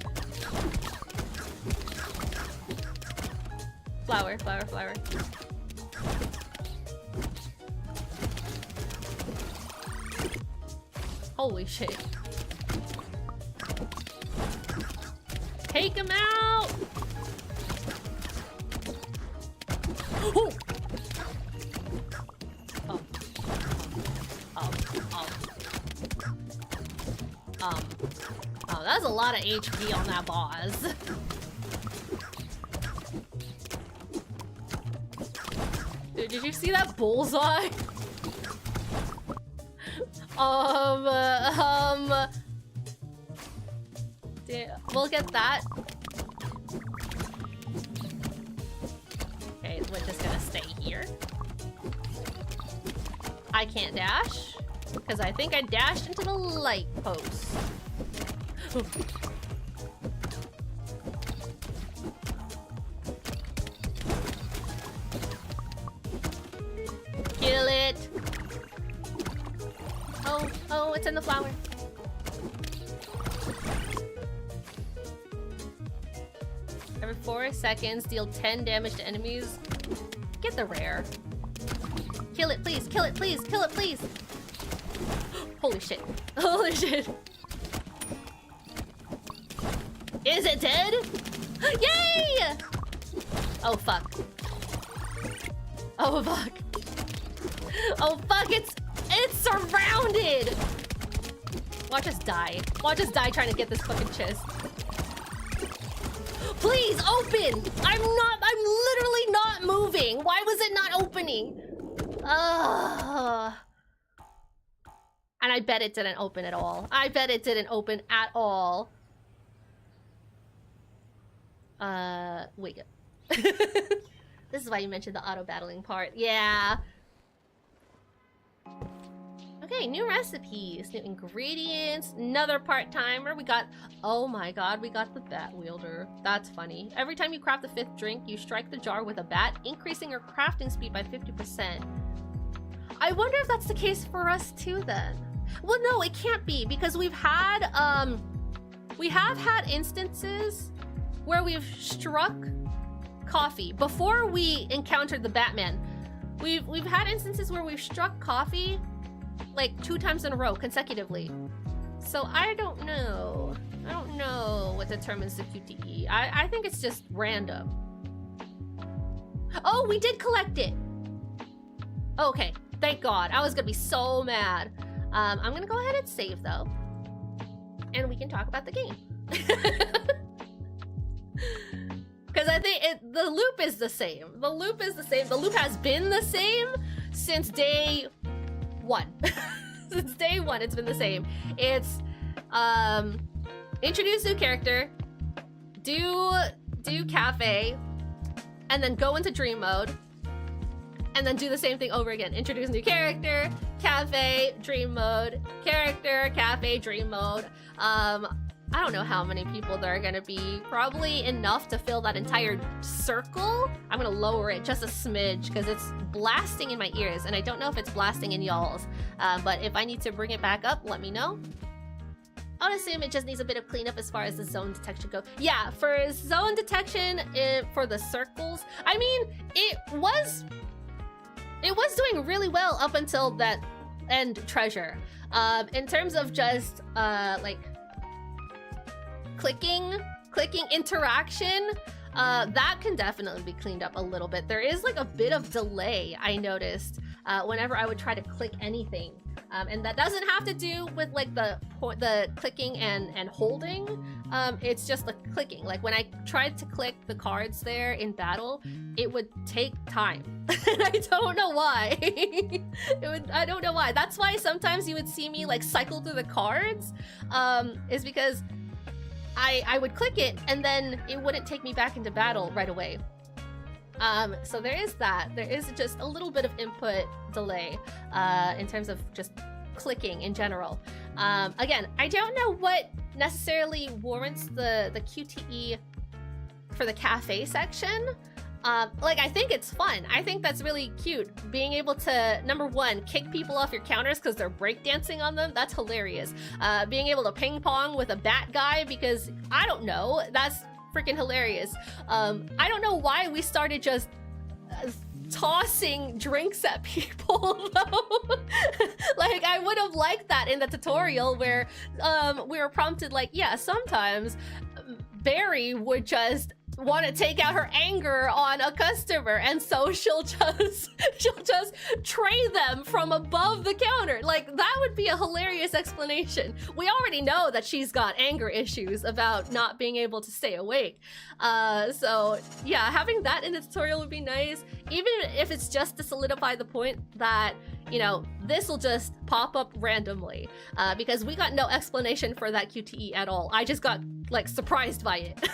Flower, flower, flower. Holy shit. Take him out! Oh! Oh, that's a lot of HP on that boss. Dude, did you see that bullseye? We'll get that. Okay, we're just gonna stay here. I can't dash, because I think I dashed into the light post. Kill it. Oh, it's in the flower. Every 4 seconds, deal 10 damage to enemies. Get the rare. Kill it, please. Kill it, please. Kill it, please. Holy shit. Holy shit. Is it dead? Yay! Oh, fuck. Oh, fuck. Oh, fuck. It's surrounded. Watch us die. Watch us die trying to get this fucking chest. Please, open! I'm literally not moving. Why was it not opening? And I bet it didn't open at all. I bet it didn't open at all. Wait. This is why you mentioned the auto-battling part. Yeah. Okay, new recipes, new ingredients, another part-timer. We got, oh my god, we got the bat wielder. That's funny. Every time you craft the 5th drink, you strike the jar with a bat, increasing your crafting speed by 50%. I wonder if that's the case for us too then. Well, no, it can't be, because we have had instances where we've struck coffee before we encountered the Batman. We've had instances where we've struck coffee like 2 times in a row consecutively. So I don't know. I don't know what determines the QTE. I think it's just random. Oh, we did collect it. Okay, thank God. I was gonna be so mad. I'm gonna go ahead and save though, and we can talk about the game. Because I think the loop is the same. The loop is the same. The loop has been the same since day 1. Since day 1, it's been the same. It's introduce new character, do cafe, and then go into dream mode, and then do the same thing over again. Introduce new character, cafe, dream mode, character, cafe, dream mode. I don't know how many people there are gonna be. Probably enough to fill that entire circle. I'm gonna lower it just a smidge because it's blasting in my ears, and I don't know if it's blasting in y'all's. But if I need to bring it back up, let me know. I'll assume it just needs a bit of cleanup as far as the zone detection go. Yeah, for zone detection, for the circles, I mean, it was doing really well up until that end treasure. In terms of just like clicking interaction, that can definitely be cleaned up a little bit. There is like a bit of delay I noticed whenever I would try to click anything, and that doesn't have to do with like the clicking and holding. It's just the clicking. Like when I tried to click the cards there in battle, it would take time. And I don't know why. I don't know why. That's why sometimes you would see me like cycle through the cards, is because I would click it and then it wouldn't take me back into battle right away. So there is that. There is just a little bit of input delay in terms of just clicking in general. Again, I don't know what necessarily warrants the QTE for the cafe section. Like, I think it's fun. I think that's really cute. Being able to, number one, kick people off your counters because they're breakdancing on them, that's hilarious. Being able to ping pong with a bat guy because, I don't know, that's freaking hilarious. I don't know why we started just tossing drinks at people, though. Like, I would have liked that in the tutorial where we were prompted, like, yeah, sometimes Barry would just want to take out her anger on a customer, and so she'll just tray them from above the counter. Like, that would be a hilarious explanation. We already know that she's got anger issues about not being able to stay awake. So yeah, having that in the tutorial would be nice, even if it's just to solidify the point that, you know, this will just pop up randomly, because we got no explanation for that QTE at all. I just got, like, surprised by it.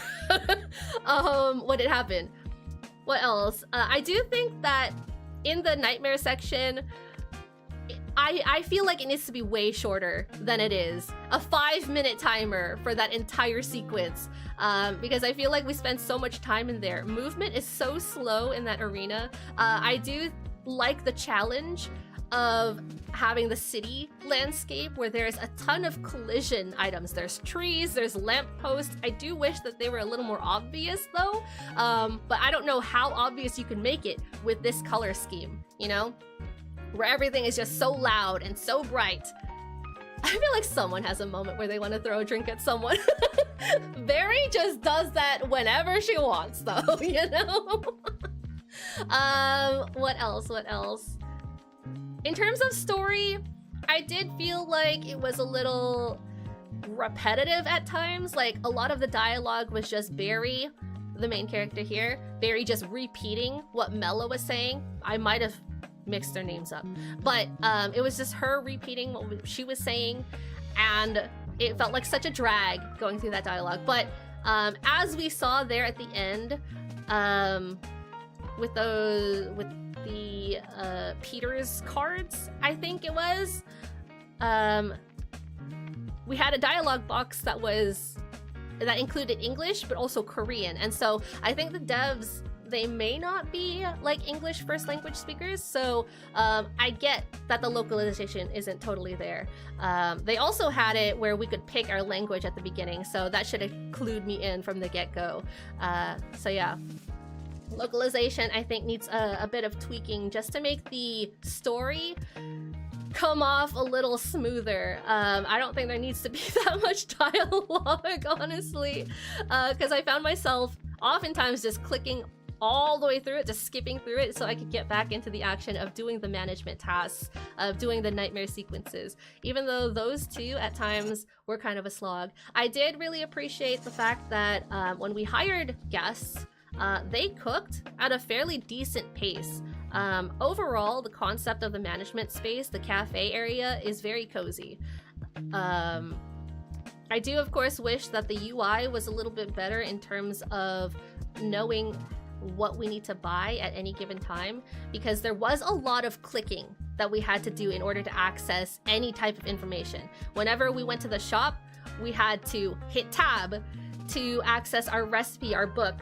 What had happened. What else? I do think that in the nightmare section, I feel like it needs to be way shorter than it is. A 5-minute timer for that entire sequence, because I feel like we spend so much time in there. Movement is so slow in that arena. I do like the challenge of having the city landscape where there's a ton of collision items. There's trees, there's lampposts. I do wish that they were a little more obvious though, but I don't know how obvious you can make it with this color scheme, you know? Where everything is just so loud and so bright. I feel like someone has a moment where they want to throw a drink at someone. Barry just does that whenever she wants though, you know? What else? In terms of story, I did feel like it was a little repetitive at times. Like, a lot of the dialogue was just Barry, the main character here, Barry just repeating what Mela was saying. I might have mix their names up. But it was just her repeating what she was saying, and it felt like such a drag going through that dialogue. But as we saw there at the end, with the Peter's cards, I think it was, we had a dialogue box that included English but also Korean, and so I think the devs, they may not be like English first language speakers, so I get that the localization isn't totally there. They also had it where we could pick our language at the beginning, so that should include me in from the get-go. So yeah, localization I think needs a bit of tweaking just to make the story come off a little smoother. I don't think there needs to be that much dialogue, honestly, because I found myself oftentimes just clicking all the way through it, just skipping through it so I could get back into the action of doing the management tasks, of doing the nightmare sequences, even though those two at times were kind of a slog. I did really appreciate the fact that when we hired guests, they cooked at a fairly decent pace. Overall, the concept of the management space, the cafe area, is very cozy. I do, of course, wish that the UI was a little bit better in terms of knowing what we need to buy at any given time, because there was a lot of clicking that we had to do in order to access any type of information. Whenever we went to the shop, we had to hit tab to access our recipe, our book.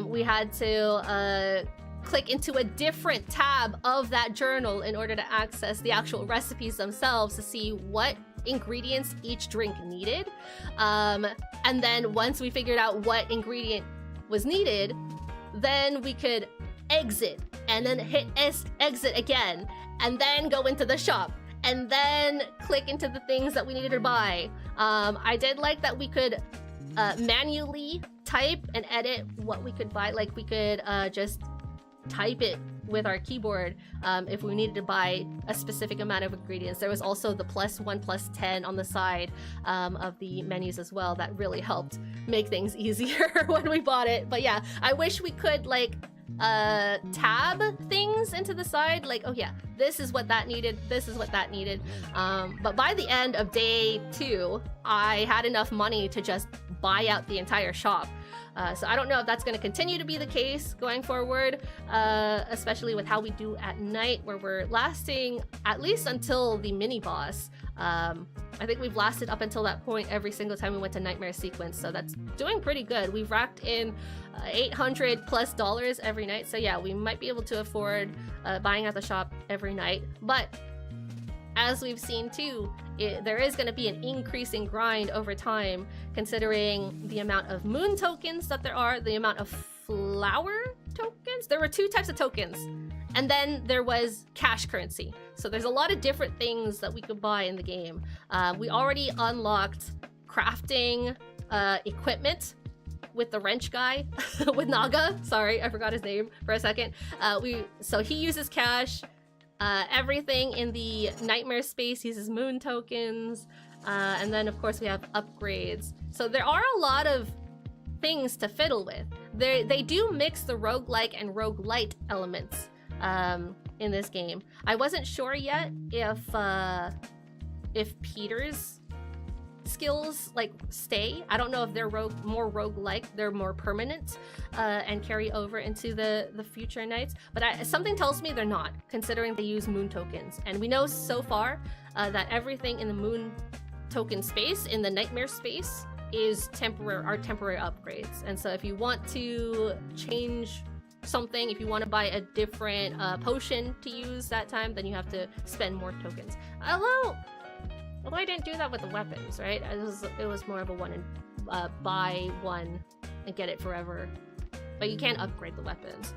We had to click into a different tab of that journal in order to access the actual recipes themselves to see what ingredients each drink needed. And then once we figured out what ingredient was needed, then we could exit and then hit exit again, and then go into the shop and then click into the things that we needed to buy. I did like that we could manually type and edit what we could buy. Like we could just type it with our keyboard if we needed to buy a specific amount of ingredients. There was also the +1, +10 on the side of the menus as well. That really helped make things easier when we bought it. But yeah, I wish we could like tab things into the side, like, oh yeah, this is what that needed, this is what that needed. But by the end of day 2, I had enough money to just buy out the entire shop. So I don't know if that's going to continue to be the case going forward, especially with how we do at night, where we're lasting at least until the mini boss. I think we've lasted up until that point every single time we went to Nightmare Sequence, so that's doing pretty good. We've racked in $800+ every night, so yeah, we might be able to afford buying at the shop every night. But as we've seen too, there is going to be an increasing grind over time, considering the amount of moon tokens that there are, the amount of flower tokens. There were 2 types of tokens, and then there was cash currency. So there's a lot of different things that we could buy in the game. We already unlocked crafting equipment with the wrench guy, with Naga. Sorry, I forgot his name for a second. So he uses cash. Everything in the nightmare space uses moon tokens, and then of course we have upgrades. So there are a lot of things to fiddle with. They do mix the roguelike and roguelite elements in this game. I wasn't sure yet if Peter's skills like stay. I don't know if they're more roguelike, they're more permanent and carry over into the future nights, but something tells me they're not, considering they use moon tokens. And we know so far that everything in the moon token space, in the nightmare space, is temporary upgrades. And so if you want to change something, if you want to buy a different potion to use that time, then you have to spend more tokens. Although I didn't do that with the weapons, right? It was more of a buy one and get it forever. But you can't upgrade the weapons.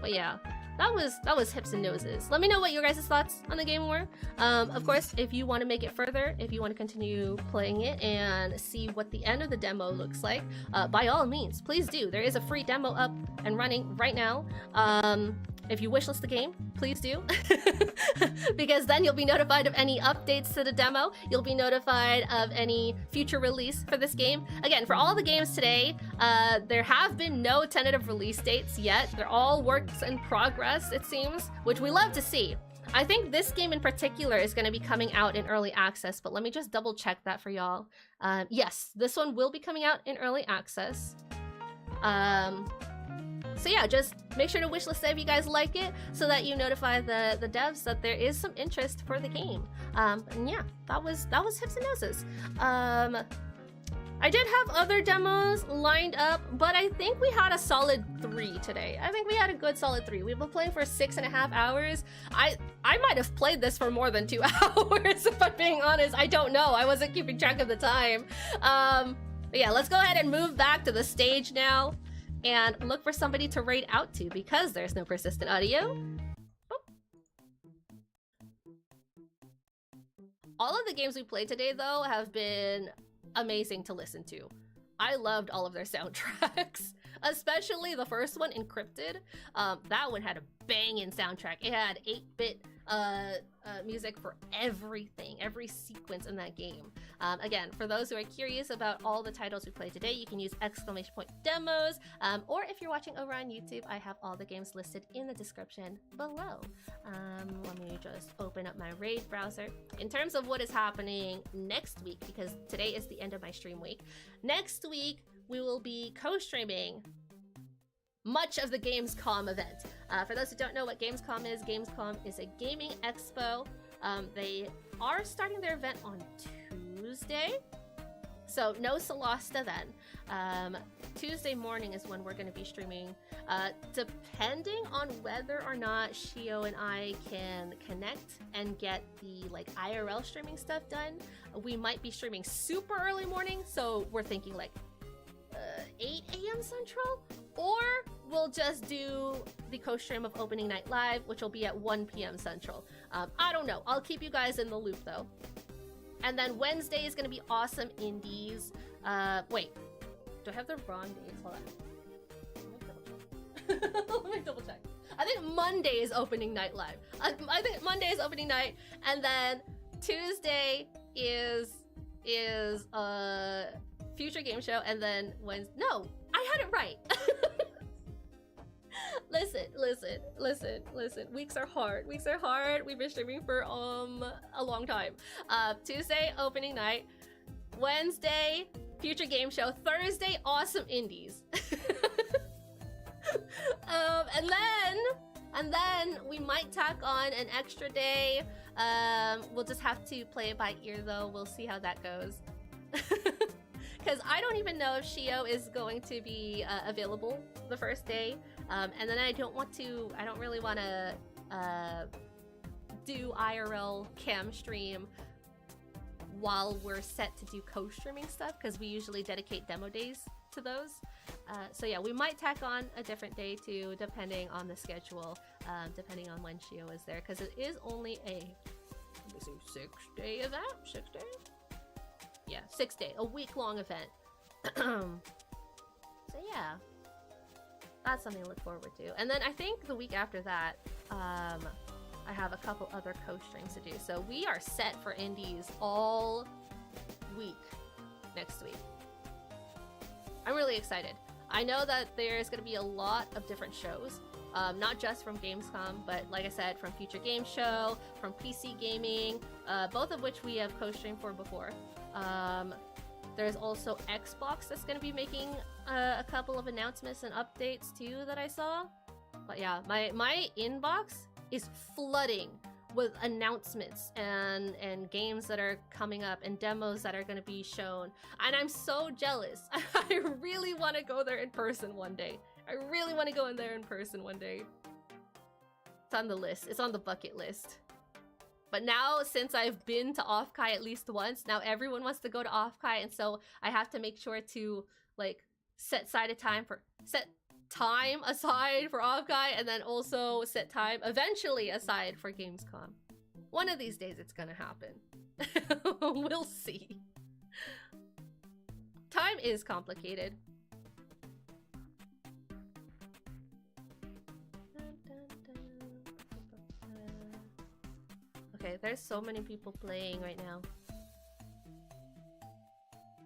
But yeah, that was hips and noses. Let me know what your guys' thoughts on the game were. Of course, if you want to make it further, if you want to continue playing it and see what the end of the demo looks like, by all means, please do. There is a free demo up and running right now. if you wishlist the game, please do. Because then you'll be notified of any updates to the demo. You'll be notified of any future release for this game. Again, for all the games today, there have been no tentative release dates yet. They're all works in progress, it seems, which we love to see. I think this game in particular is going to be coming out in early access, but let me just double check that for y'all. Yes, this one will be coming out in early access. So yeah, just make sure to wishlist it if you guys like it, so that you notify the devs that there is some interest for the game. And yeah, that was Hips and Noses. I did have other demos lined up, but I think we had a solid 3 today. I think we had a good solid 3. We've been playing for 6.5 hours. I might have played this for more than 2 hours, if I'm being honest. I don't know. I wasn't keeping track of the time. But yeah, let's go ahead and move back to the stage now and look for somebody to raid out to, because there's no persistent audio. Oh. All of the games we played today, though, have been amazing to listen to. I loved all of their soundtracks, especially the first one, Encryptid. That one had a banging soundtrack. It had 8-bit music for everything, every sequence in that game. Again, for those who are curious about all the titles we played today, you can use !demos, or if you're watching over on YouTube, I have all the games listed in the description below. Let me just open up my Raid browser. In terms of what is happening next week, because today is the end of my stream week, next week we will be co-streaming much of the Gamescom event. For those who don't know what Gamescom is a gaming expo. They are starting their event on Tuesday, so no Solasta then. Tuesday morning is when we're going to be streaming. Depending on whether or not Shio and I can connect and get the like IRL streaming stuff done, we might be streaming super early morning, so we're thinking like 8 a.m. Central, or we'll just do the co-stream of Opening Night Live, which will be at 1 p.m. Central. I don't know. I'll keep you guys in the loop, though. And then Wednesday is going to be Awesome Indies. Wait. Do I have the wrong dates? Hold on. Let me double check. I think Monday is Opening Night Live. I think Monday is Opening Night, and then Tuesday is Future Game Show, and then Wednesday. No, I had it right. Listen. Weeks are hard. We've been streaming for a long time. Tuesday, Opening Night. Wednesday, Future Game Show. Thursday, Awesome Indies. and then we might tack on an extra day. We'll just have to play it by ear, though. We'll see how that goes. Because I don't even know if Shio is going to be available the first day. And then I don't really want to do IRL cam stream while we're set to do co-streaming stuff, because we usually dedicate demo days to those. So yeah, we might tack on a different day too, depending on the schedule, depending on when Shio is there, because it is only a 6-day event? 6 days? Yeah, 6 day, a week-long event. So yeah, that's something to look forward to. And then I think the week after that, I have a couple other co-streams to do. So we are set for indies all week next week. I'm really excited. I know that there's going to be a lot of different shows, not just from Gamescom, but like I said, from Future Game Show, from PC Gaming, both of which we have co-streamed for before. There's also Xbox that's going to be making a couple of announcements and updates too that I saw. But yeah, my inbox is flooding with announcements and games that are coming up and demos that are going to be shown. And I'm so jealous. I really want to go there in person one day. It's on the list. It's on the bucket list. But now, since I've been to Off-Kai at least once, now everyone wants to go to Off-Kai, and so I have to make sure to like set time aside for Off-Kai, and then also set time eventually aside for Gamescom. One of these days it's gonna happen. We'll see. Time is complicated. Okay, there's so many people playing right now.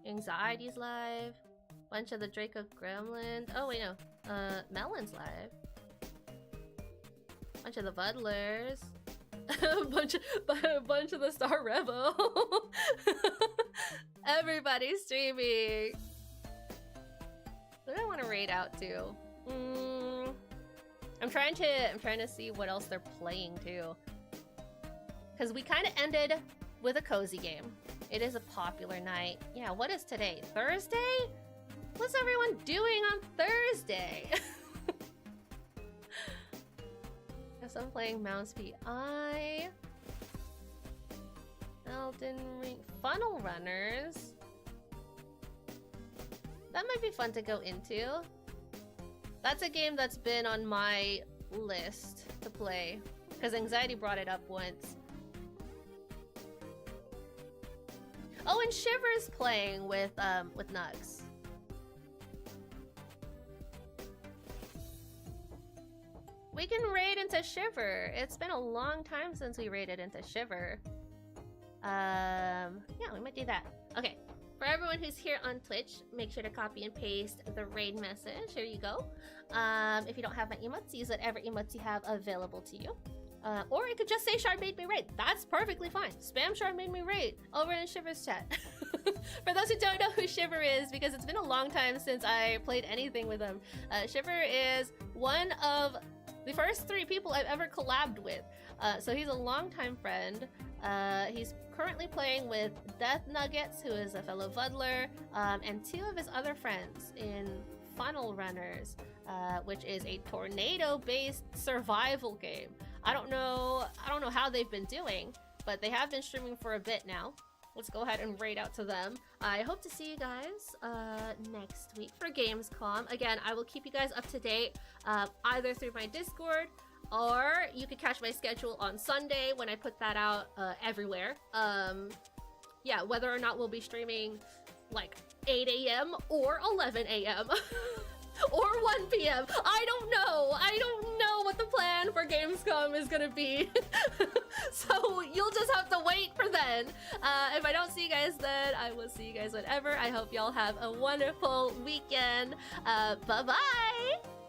Anxiety's live. Bunch of the Draco-Gremlin. Oh wait, no. Melon's live. Bunch of the Buddlers. a bunch of the Star Rebel. Everybody's streaming. What do I want to raid out to? I'm trying to see what else they're playing too. Because we kind of ended with a cozy game. It is a popular night. Yeah, what is today? Thursday? What's everyone doing on Thursday? Guess I'm playing Mouse PI. Elden Ring. Funnel Runners. That might be fun to go into. That's a game that's been on my list to play. Because Anxiety brought it up once. Oh, and Shiver's playing with Nugs. We can raid into Shiver. It's been a long time since we raided into Shiver. Yeah, we might do that. Okay, for everyone who's here on Twitch, make sure to copy and paste the raid message. Here you go. If you don't have my emotes, use whatever emotes you have available to you. Or you could just say Shard made me raid. That's perfectly fine. Spam Shard made me raid over in Shiver's chat. For those who don't know who Shiver is, because it's been a long time since I played anything with him, Shiver is one of the first 3 people I've ever collabed with. So he's a longtime friend. He's currently playing with Death Nuggets, who is a fellow Buddler, and 2 of his other friends in Funnel Runners, which is a tornado-based survival game. I don't know how they've been doing, but they have been streaming for a bit now. Let's go ahead and raid out to them. I hope to see you guys next week for Gamescom. Again, I will keep you guys up to date either through my Discord, or you can catch my schedule on Sunday when I put that out everywhere. Yeah, whether or not we'll be streaming like 8 a.m. or 11 a.m. or 1 p.m. I don't know. I don't know what the plan for Gamescom is gonna be. So you'll just have to wait for then. If I don't see you guys then, I will see you guys whenever. I hope y'all have a wonderful weekend. Bye-bye!